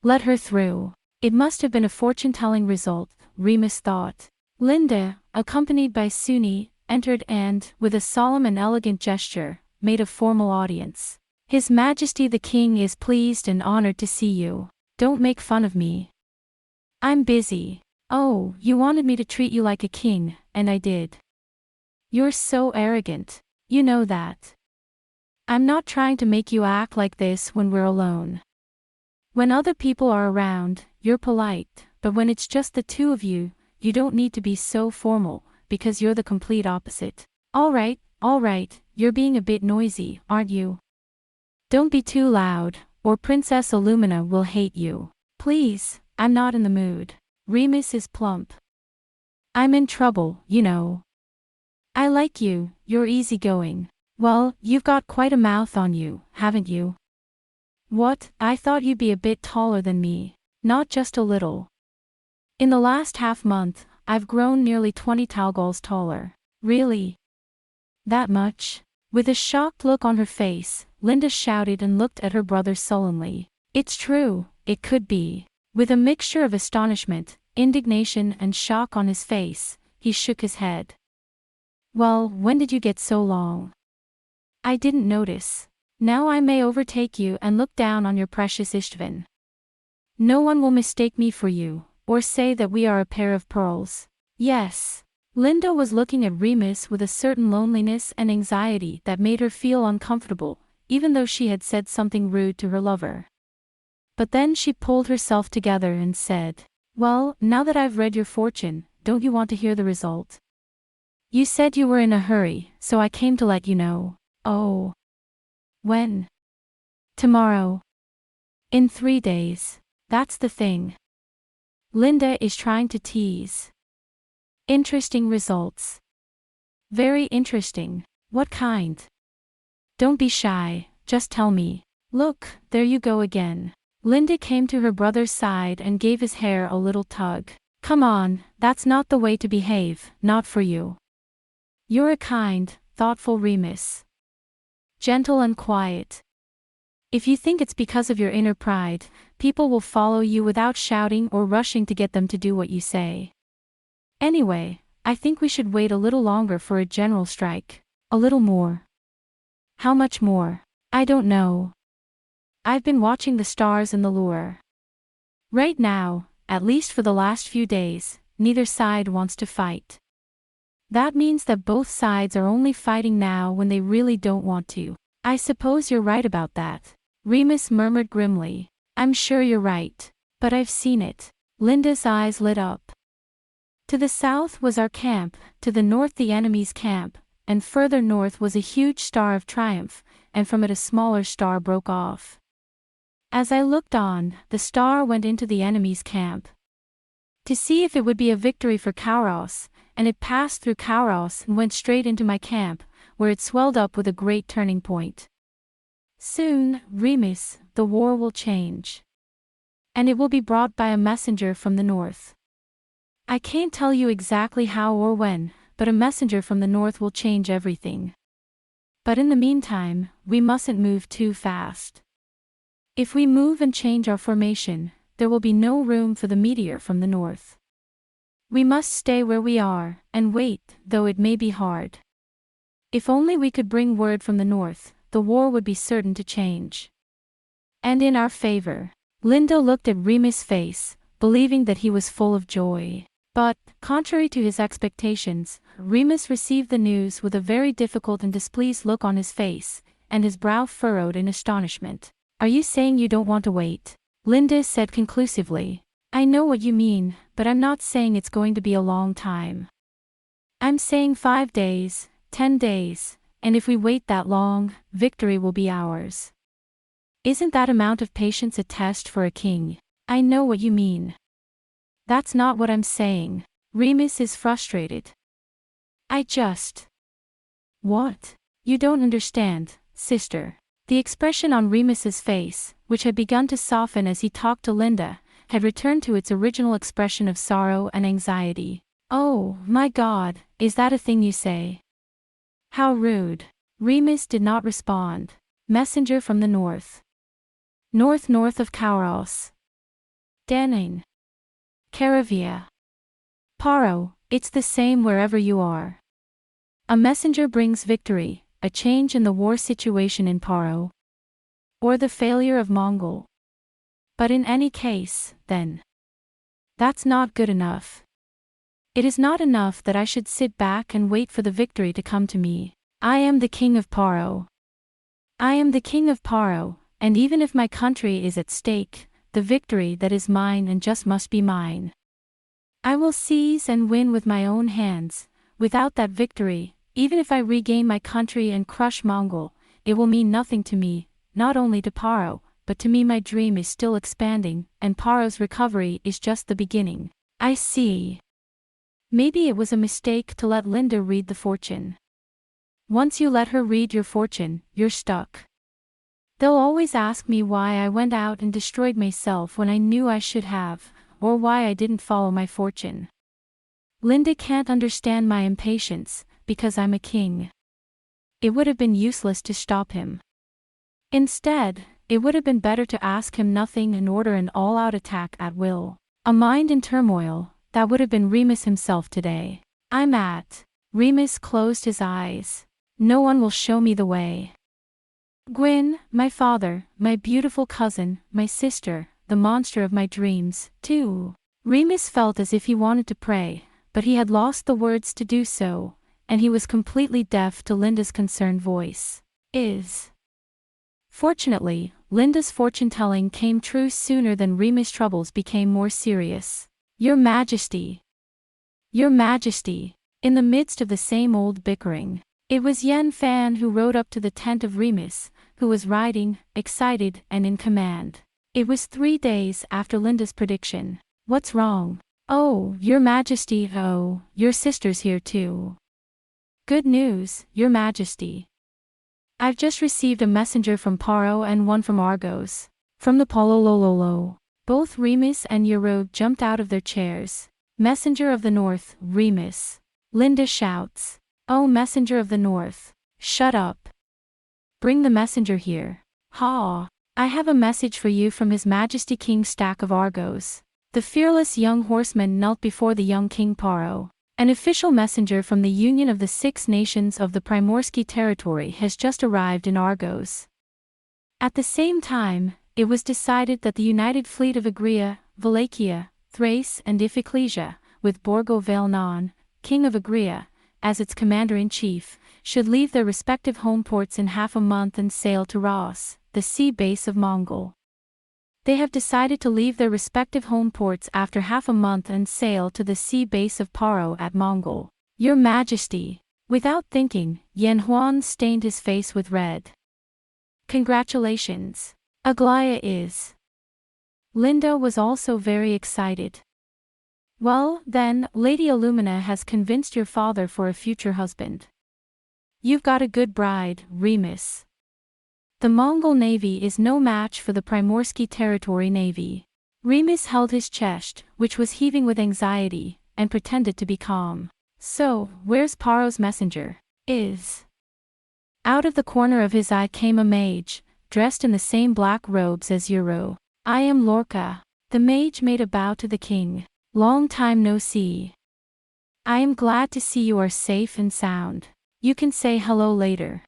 Let her through. It must have been a fortune-telling result, Remus thought. Linda, accompanied by Suni, entered and, with a solemn and elegant gesture, made a formal audience. His Majesty the King is pleased and honored to see you. Don't make fun of me. I'm busy. Oh, you wanted me to treat you like a king, and I did. You're so arrogant. You know that. I'm not trying to make you act like this when we're alone. When other people are around, you're polite, but when it's just the two of you, you don't need to be so formal, because you're the complete opposite. All right, you're being a bit noisy, aren't you? Don't be too loud, or Princess Illumina will hate you. Please, I'm not in the mood. Remus is plump. I'm in trouble, you know. I like you, you're easygoing. Well, you've got quite a mouth on you, haven't you? What, I thought you'd be a bit taller than me. Not just a little. In the last half-month, I've grown nearly 20 Talgols taller. Really? That much? With a shocked look on her face, Linda shouted and looked at her brother sullenly. It's true, it could be. With a mixture of astonishment, indignation and shock on his face, he shook his head. Well, when did you get so long? I didn't notice. Now I may overtake you and look down on your precious Istvan. No one will mistake me for you, or say that we are a pair of pearls. Yes. Linda was looking at Remus with a certain loneliness and anxiety that made her feel uncomfortable, even though she had said something rude to her lover. But then she pulled herself together and said, Well, now that I've read your fortune, don't you want to hear the result? You said you were in a hurry, so I came to let you know. Oh. When? Tomorrow. In 3 days. That's the thing. Linda is trying to tease. Interesting results. Very interesting. What kind? Don't be shy, just tell me. Look, there you go again. Linda came to her brother's side and gave his hair a little tug. Come on, that's not the way to behave, not for you. You're a kind, thoughtful Remus. Gentle and quiet. If you think it's because of your inner pride, people will follow you without shouting or rushing to get them to do what you say. Anyway, I think we should wait a little longer for a general strike. A little more. How much more? I don't know. I've been watching the stars in the lure. Right now, at least for the last few days, neither side wants to fight. That means that both sides are only fighting now when they really don't want to. I suppose you're right about that. Remus murmured grimly. I'm sure you're right. But I've seen it. Linda's eyes lit up. To the south was our camp, to the north the enemy's camp, and further north was a huge star of triumph, and from it a smaller star broke off. As I looked on, the star went into the enemy's camp to see if it would be a victory for Kauros, and it passed through Kauros and went straight into my camp, where it swelled up with a great turning point. Soon, Remus, the war will change. And it will be brought by a messenger from the north. I can't tell you exactly how or when, but a messenger from the north will change everything. But in the meantime, we mustn't move too fast. If we move and change our formation, there will be no room for the meteor from the north. We must stay where we are, and wait, though it may be hard. If only we could bring word from the north, the war would be certain to change. And in our favor. Linda looked at Remus' face, believing that he was full of joy. But, contrary to his expectations, Remus received the news with a very difficult and displeased look on his face, and his brow furrowed in astonishment. "Are you saying you don't want to wait?" Linda said conclusively. "I know what you mean, but I'm not saying it's going to be a long time. I'm saying 5 days, 10 days, and if we wait that long, victory will be ours." "Isn't that amount of patience a test for a king?" "I know what you mean. That's not what I'm saying." Remus is frustrated. "I just..." "What? You don't understand, sister." The expression on Remus's face, which had begun to soften as he talked to Linda, had returned to its original expression of sorrow and anxiety. "Oh, my God, is that a thing you say? How rude." Remus did not respond. "Messenger from the north. North of Kauros. Danning. Caravia. Paro, it's the same wherever you are. A messenger brings victory, a change in the war situation in Paro. Or the failure of Mongol. But in any case, then. That's not good enough. It is not enough that I should sit back and wait for the victory to come to me. I am the king of Paro. I am the king of Paro, and even if my country is at stake, the victory that is mine and just must be mine. I will seize and win with my own hands. Without that victory, even if I regain my country and crush Mongol, it will mean nothing to me, not only to Paro, but to me. My dream is still expanding, and Paro's recovery is just the beginning." "I see. Maybe it was a mistake to let Linda read the fortune. Once you let her read your fortune, you're stuck. They'll always ask me why I went out and destroyed myself when I knew I should have, or why I didn't follow my fortune. Linda can't understand my impatience, because I'm a king. It would have been useless to stop him. Instead, it would have been better to ask him nothing and order an all-out attack at will." A mind in turmoil, that would have been Remus himself today. "I'm at..." Remus closed his eyes. "No one will show me the way. Guin, my father, my beautiful cousin, my sister, the monster of my dreams, too." Remus felt as if he wanted to pray, but he had lost the words to do so, and he was completely deaf to Linda's concerned voice. Fortunately, Linda's fortune-telling came true sooner than Remus' troubles became more serious. "Your Majesty. Your Majesty." In the midst of the same old bickering, it was Yen Fan who rode up to the tent of Remus, who was riding, excited and in command. It was 3 days after Linda's prediction. "What's wrong?" "Oh, Your Majesty, oh, your sister's here too." "Good news, Your Majesty. I've just received a messenger from Paro and one from Argos. From the Pololololo." Both Remus and Yerode jumped out of their chairs. "Messenger of the North, Remus." Linda shouts. "Oh, Messenger of the North. Shut up. Bring the messenger here." "Ha! I have a message for you from His Majesty King Stack of Argos." The fearless young horseman knelt before the young King Paro. "An official messenger from the Union of the 6 Nations of the Primorsky territory has just arrived in Argos." At the same time, it was decided that the united fleet of Egria, Wallachia, Thrace and Iphiclesia, with Borgo Vailnan, King of Egria, as its commander-in-chief, should leave their respective home ports in half a month and sail to Ras, the sea base of Mongol. They have decided to leave their respective home ports after half a month and sail to the sea base of Paro at Mongol. "Your Majesty." Without thinking, Yen Huan stained his face with red. "Congratulations. Aglaya is..." Linda was also very excited. "Well, then, Lady Illumina has convinced your father for a future husband. You've got a good bride, Remus. The Mongol navy is no match for the Primorsky territory navy." Remus held his chest, which was heaving with anxiety, and pretended to be calm. "So, where's Paro's messenger?" Out of the corner of his eye came a mage, dressed in the same black robes as Euro. "I am Lorca." The mage made a bow to the king. "Long time no see. I am glad to see you are safe and sound. You can say hello later.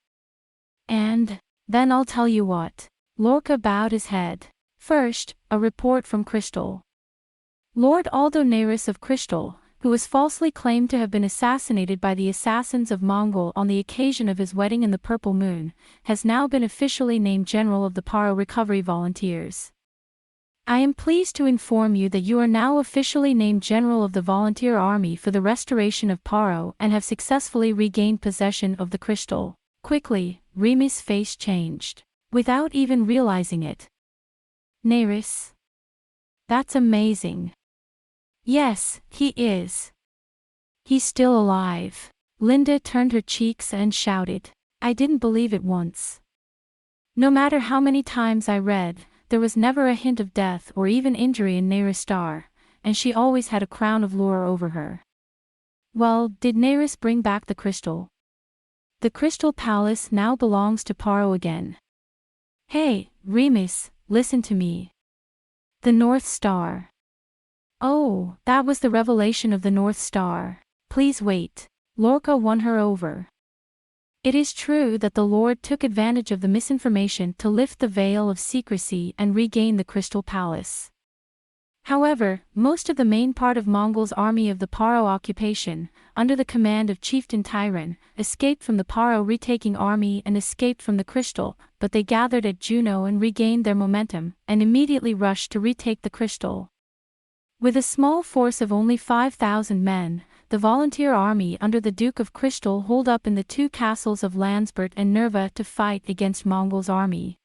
And then I'll tell you what." Lorca bowed his head. "First, a report from Crystal. Lord Aldo Neris of Crystal, who was falsely claimed to have been assassinated by the assassins of Mongol on the occasion of his wedding in the Purple Moon, has now been officially named General of the Paro Recovery Volunteers. I am pleased to inform you that you are now officially named General of the Volunteer Army for the Restoration of Paro and have successfully regained possession of the crystal. Quickly, Remus' face changed. Without even realizing it. Nerys. That's amazing. Yes, he is. He's still alive. Linda turned her cheeks and shouted. I didn't believe it once. No matter how many times I read, there was never a hint of death or even injury in Nerys' star, and she always had a crown of lure over her. Well, did Nerys bring back the crystal? The Crystal Palace now belongs to Paro again. Hey, Remus, listen to me. The North Star. Oh, that was the revelation of the North Star. Please wait. Lorca won her over. It is true that the Lord took advantage of the misinformation to lift the veil of secrecy and regain the Crystal Palace. However, most of the main part of Mongol's army of the Paro occupation, under the command of Chieftain Tyran, escaped from the Paro retaking army and escaped from the crystal, but they gathered at Juno and regained their momentum, and immediately rushed to retake the crystal. With a small force of only 5,000 men, the volunteer army under the Duke of Crystal holed up in the two castles of Landsbert and Nerva to fight against Mongol's army.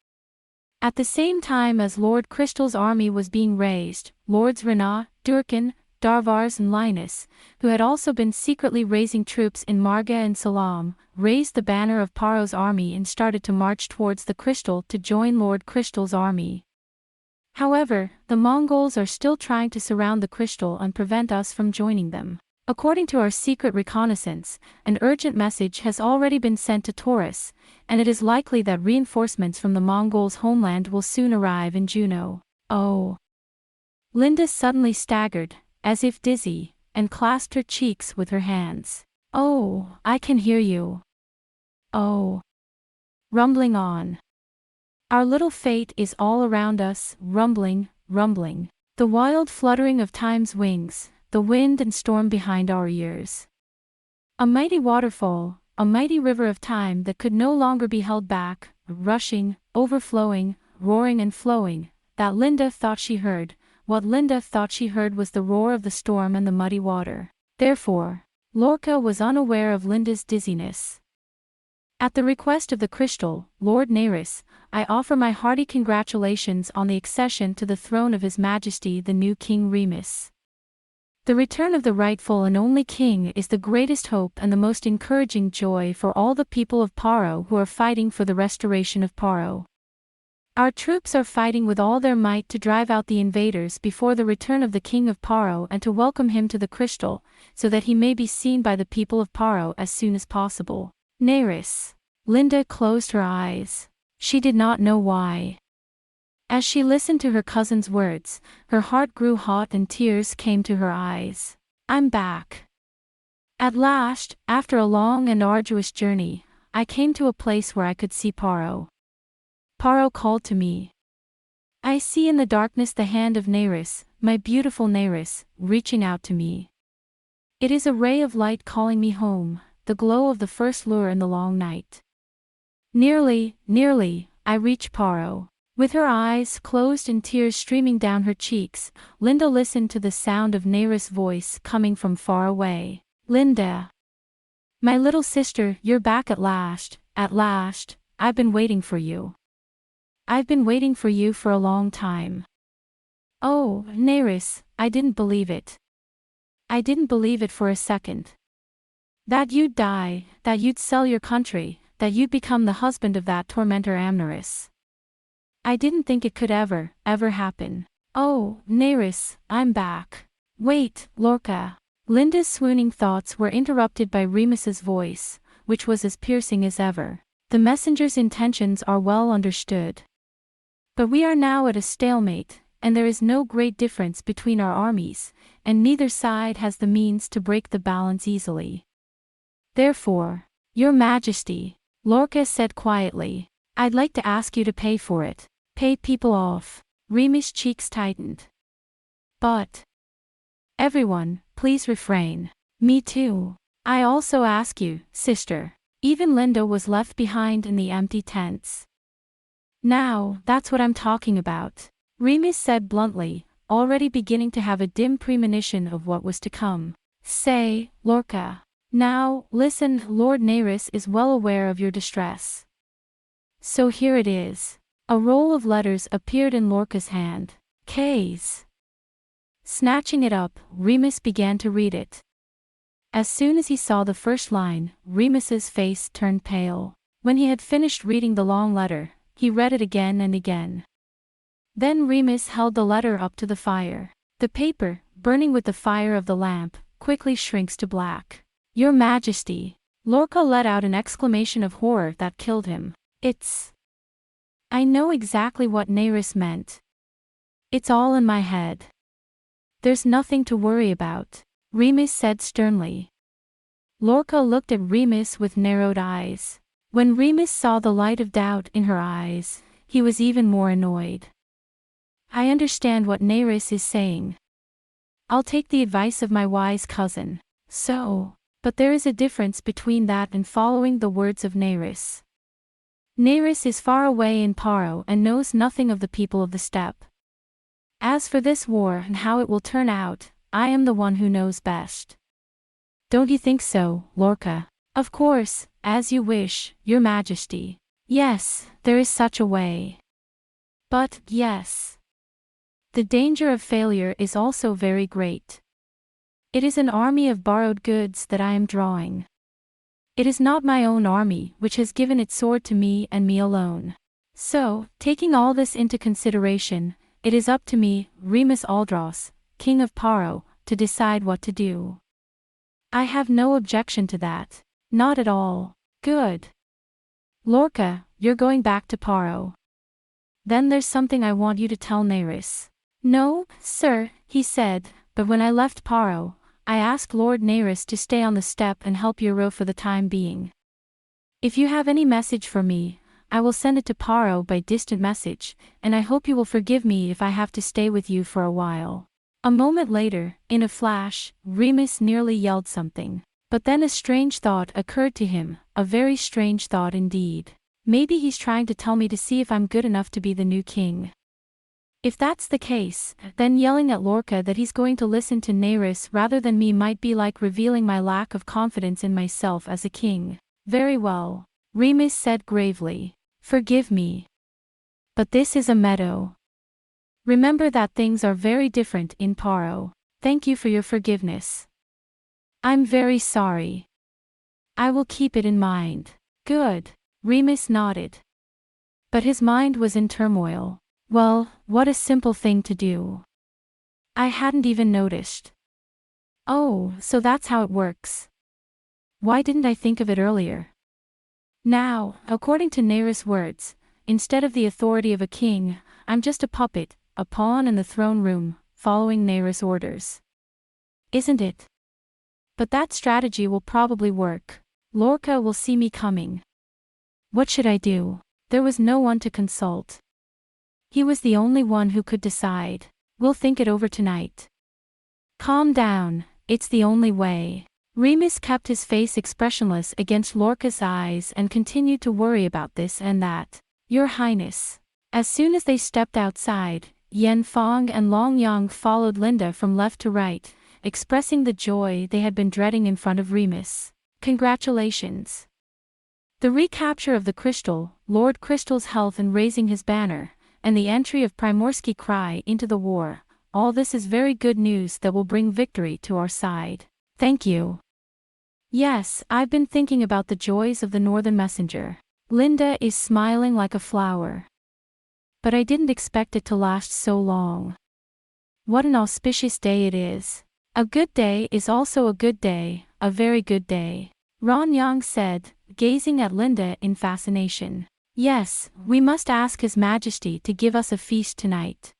At the same time as Lord Crystal's army was being raised, Lords Rena, Durkan, Darvars and Linus, who had also been secretly raising troops in Marga and Salam, raised the banner of Paro's army and started to march towards the crystal to join Lord Crystal's army. However, the Mongols are still trying to surround the crystal and prevent us from joining them. According to our secret reconnaissance, an urgent message has already been sent to Taurus, and it is likely that reinforcements from the Mongols' homeland will soon arrive in Juno. Oh! Linda suddenly staggered, as if dizzy, and clasped her cheeks with her hands. Oh, I can hear you. Oh! Rumbling on. Our little fate is all around us, rumbling, rumbling. The wild fluttering of time's wings, the wind and storm behind our ears. A mighty waterfall, a mighty river of time that could no longer be held back, rushing, overflowing, roaring and flowing, that Linda thought she heard. What Linda thought she heard was the roar of the storm and the muddy water. Therefore, Lorca was unaware of Linda's dizziness. At the request of the crystal, Lord Nerys, I offer my hearty congratulations on the accession to the throne of His Majesty the new King Remus. The return of the rightful and only king is the greatest hope and the most encouraging joy for all the people of Paro who are fighting for the restoration of Paro. Our troops are fighting with all their might to drive out the invaders before the return of the king of Paro and to welcome him to the crystal, so that he may be seen by the people of Paro as soon as possible. Nerys. Linda closed her eyes. She did not know why. As she listened to her cousin's words, her heart grew hot and tears came to her eyes. I'm back. At last, after a long and arduous journey, I came to a place where I could see Paro. Paro called to me. I see in the darkness the hand of Nerys, my beautiful Nerys, reaching out to me. It is a ray of light calling me home, the glow of the first lure in the long night. Nearly, I reach Paro. With her eyes closed and tears streaming down her cheeks, Linda listened to the sound of Nerys' voice coming from far away. Linda. My little sister, you're back at last, I've been waiting for you. I've been waiting for you for a long time. Oh, Nerys, I didn't believe it. I didn't believe it for a second. That you'd die, that you'd sell your country, that you'd become the husband of that tormentor Amneris. I didn't think it could ever happen. Oh, Nerys, I'm back. Wait, Lorca. Linda's swooning thoughts were interrupted by Remus's voice, which was as piercing as ever. The messenger's intentions are well understood. But we are now at a stalemate, and there is no great difference between our armies, and neither side has the means to break the balance easily. Therefore, Your Majesty, Lorca said quietly, I'd like to ask you to pay for it. Pay people off. Remus' cheeks tightened. But everyone, please refrain. Me too. I also ask you, sister. Even Linda was left behind in the empty tents. Now, that's what I'm talking about, Remus said bluntly, already beginning to have a dim premonition of what was to come. Say, Lorca. Now, listen, Lord Nerys is well aware of your distress. So here it is. A roll of letters appeared in Lorca's hand. K's. Snatching it up, Remus began to read it. As soon as he saw the first line, Remus's face turned pale. When he had finished reading the long letter, he read it again and again. Then Remus held the letter up to the fire. The paper, burning with the fire of the lamp, quickly shrinks to black. Your Majesty. Lorca let out an exclamation of horror that killed him. It's... I know exactly what Nerys meant. It's all in my head. There's nothing to worry about, Remus said sternly. Lorca looked at Remus with narrowed eyes. When Remus saw the light of doubt in her eyes, he was even more annoyed. I understand what Nerys is saying. I'll take the advice of my wise cousin. So, but there is a difference between that and following the words of Nerys. Nerys is far away in Paro and knows nothing of the people of the steppe. As for this war and how it will turn out, I am the one who knows best. Don't you think so, Lorca? Of course, as you wish, Your Majesty. Yes, there is such a way. But, yes. The danger of failure is also very great. It is an army of borrowed goods that I am drawing. It is not my own army which has given its sword to me and me alone. So, taking all this into consideration, it is up to me, Remus Aldros, King of Paro, to decide what to do. I have no objection to that. Not at all. Good. Lorca, you're going back to Paro. Then there's something I want you to tell Nerys. No, sir, he said, but when I left Paro, I asked Lord Nerys to stay on the steppe and help Aurra for the time being. If you have any message for me, I will send it to Paro by distant message, and I hope you will forgive me if I have to stay with you for a while. A moment later, in a flash, Remus nearly yelled something. But then a strange thought occurred to him, a very strange thought indeed. Maybe he's trying to tell me to see if I'm good enough to be the new king. If that's the case, then yelling at Lorca that he's going to listen to Nerys rather than me might be like revealing my lack of confidence in myself as a king. Very well, Remus said gravely. Forgive me. But this is a meadow. Remember that things are very different in Paro. Thank you for your forgiveness. I'm very sorry. I will keep it in mind. Good. Remus nodded. But his mind was in turmoil. Well, what a simple thing to do. I hadn't even noticed. Oh, so that's how it works. Why didn't I think of it earlier? Now, according to Nerys' words, instead of the authority of a king, I'm just a puppet, a pawn in the throne room, following Nerys' orders. Isn't it? But that strategy will probably work. Lorca will see me coming. What should I do? There was no one to consult. He was the only one who could decide. We'll think it over tonight. Calm down, it's the only way. Remus kept his face expressionless against Lorca's eyes and continued to worry about this and that. Your Highness. As soon as they stepped outside, Yen Fong and Long Yang followed Linda from left to right, expressing the joy they had been dreading in front of Remus. Congratulations. The recapture of the crystal, Lord Crystal's health and raising his banner, and the entry of Primorsky Cry into the war, all this is very good news that will bring victory to our side. Thank you. Yes, I've been thinking about the joys of the Northern Messenger. Linda is smiling like a flower. But I didn't expect it to last so long. What an auspicious day it is. A good day is also a good day, a very good day. Ron Yang said, gazing at Linda in fascination. Yes, we must ask His Majesty to give us a feast tonight.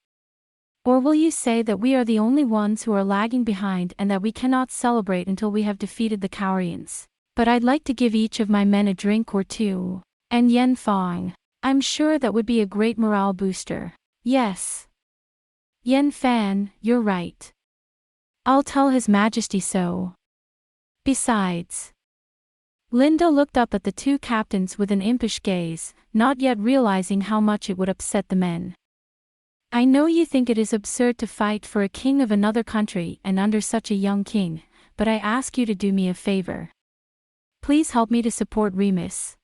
Or will you say that we are the only ones who are lagging behind and that we cannot celebrate until we have defeated the Kaurians? But I'd like to give each of my men a drink or two. And Yen Fong. I'm sure that would be a great morale booster. Yes. Yen Fan, you're right. I'll tell His Majesty so. Besides. Linda looked up at the two captains with an impish gaze, not yet realizing how much it would upset the men. I know you think it is absurd to fight for a king of another country and under such a young king, but I ask you to do me a favor. Please help me to support Remus.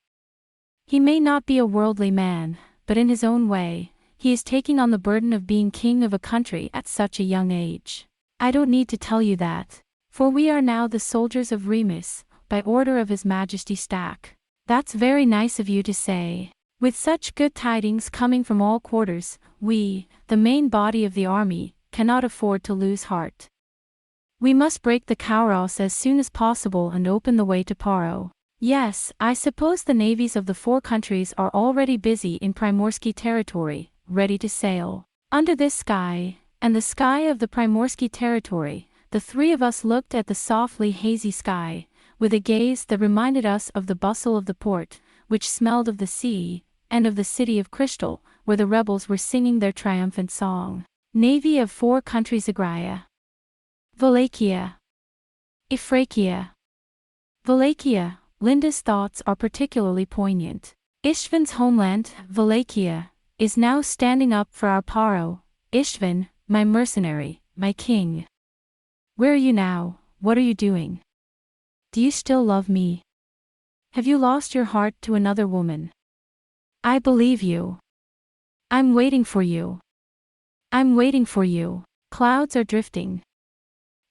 He may not be a worldly man, but in his own way, he is taking on the burden of being king of a country at such a young age. I don't need to tell you that, for we are now the soldiers of Remus, by order of His Majesty Stack. That's very nice of you to say. With such good tidings coming from all quarters, we, the main body of the army, cannot afford to lose heart. We must break the Kaoros as soon as possible and open the way to Paro. Yes, I suppose the navies of the four countries are already busy in Primorsky territory, ready to sail. Under this sky, and the sky of the Primorsky territory, the three of us looked at the softly hazy sky, with a gaze that reminded us of the bustle of the port, which smelled of the sea, and of the city of crystal, where the rebels were singing their triumphant song. Navy of four countries: Agraia, Wallachia, Ifrakia. Wallachia, Linda's thoughts are particularly poignant. Istvan's homeland, Wallachia, is now standing up for our Paro. Istvan, my mercenary, my king. Where are you now? What are you doing? Do you still love me? Have you lost your heart to another woman? I believe you. I'm waiting for you. I'm waiting for you. Clouds are drifting.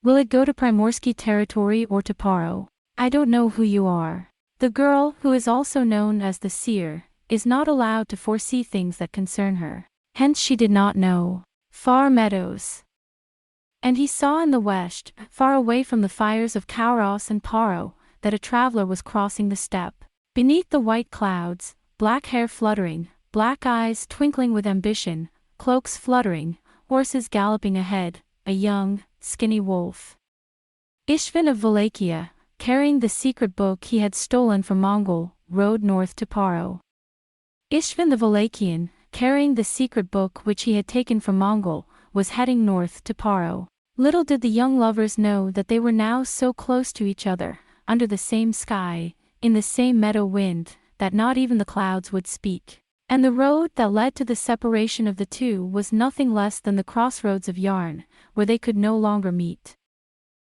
Will it go to Primorsky territory or to Paro? I don't know who you are. The girl, who is also known as the seer, is not allowed to foresee things that concern her. Hence she did not know. Far meadows. And he saw in the west, far away from the fires of Kaoros and Paro, that a traveler was crossing the steppe. Beneath the white clouds, black hair fluttering, black eyes twinkling with ambition, cloaks fluttering, horses galloping ahead, a young, skinny wolf. Istvan of Wallachia, carrying the secret book he had stolen from Mongol, rode north to Paro. Istvan the Wallachian, carrying the secret book which he had taken from Mongol, was heading north to Paro. Little did the young lovers know that they were now so close to each other, under the same sky, in the same meadow wind, that not even the clouds would speak. And the road that led to the separation of the two was nothing less than the crossroads of Yarn, where they could no longer meet.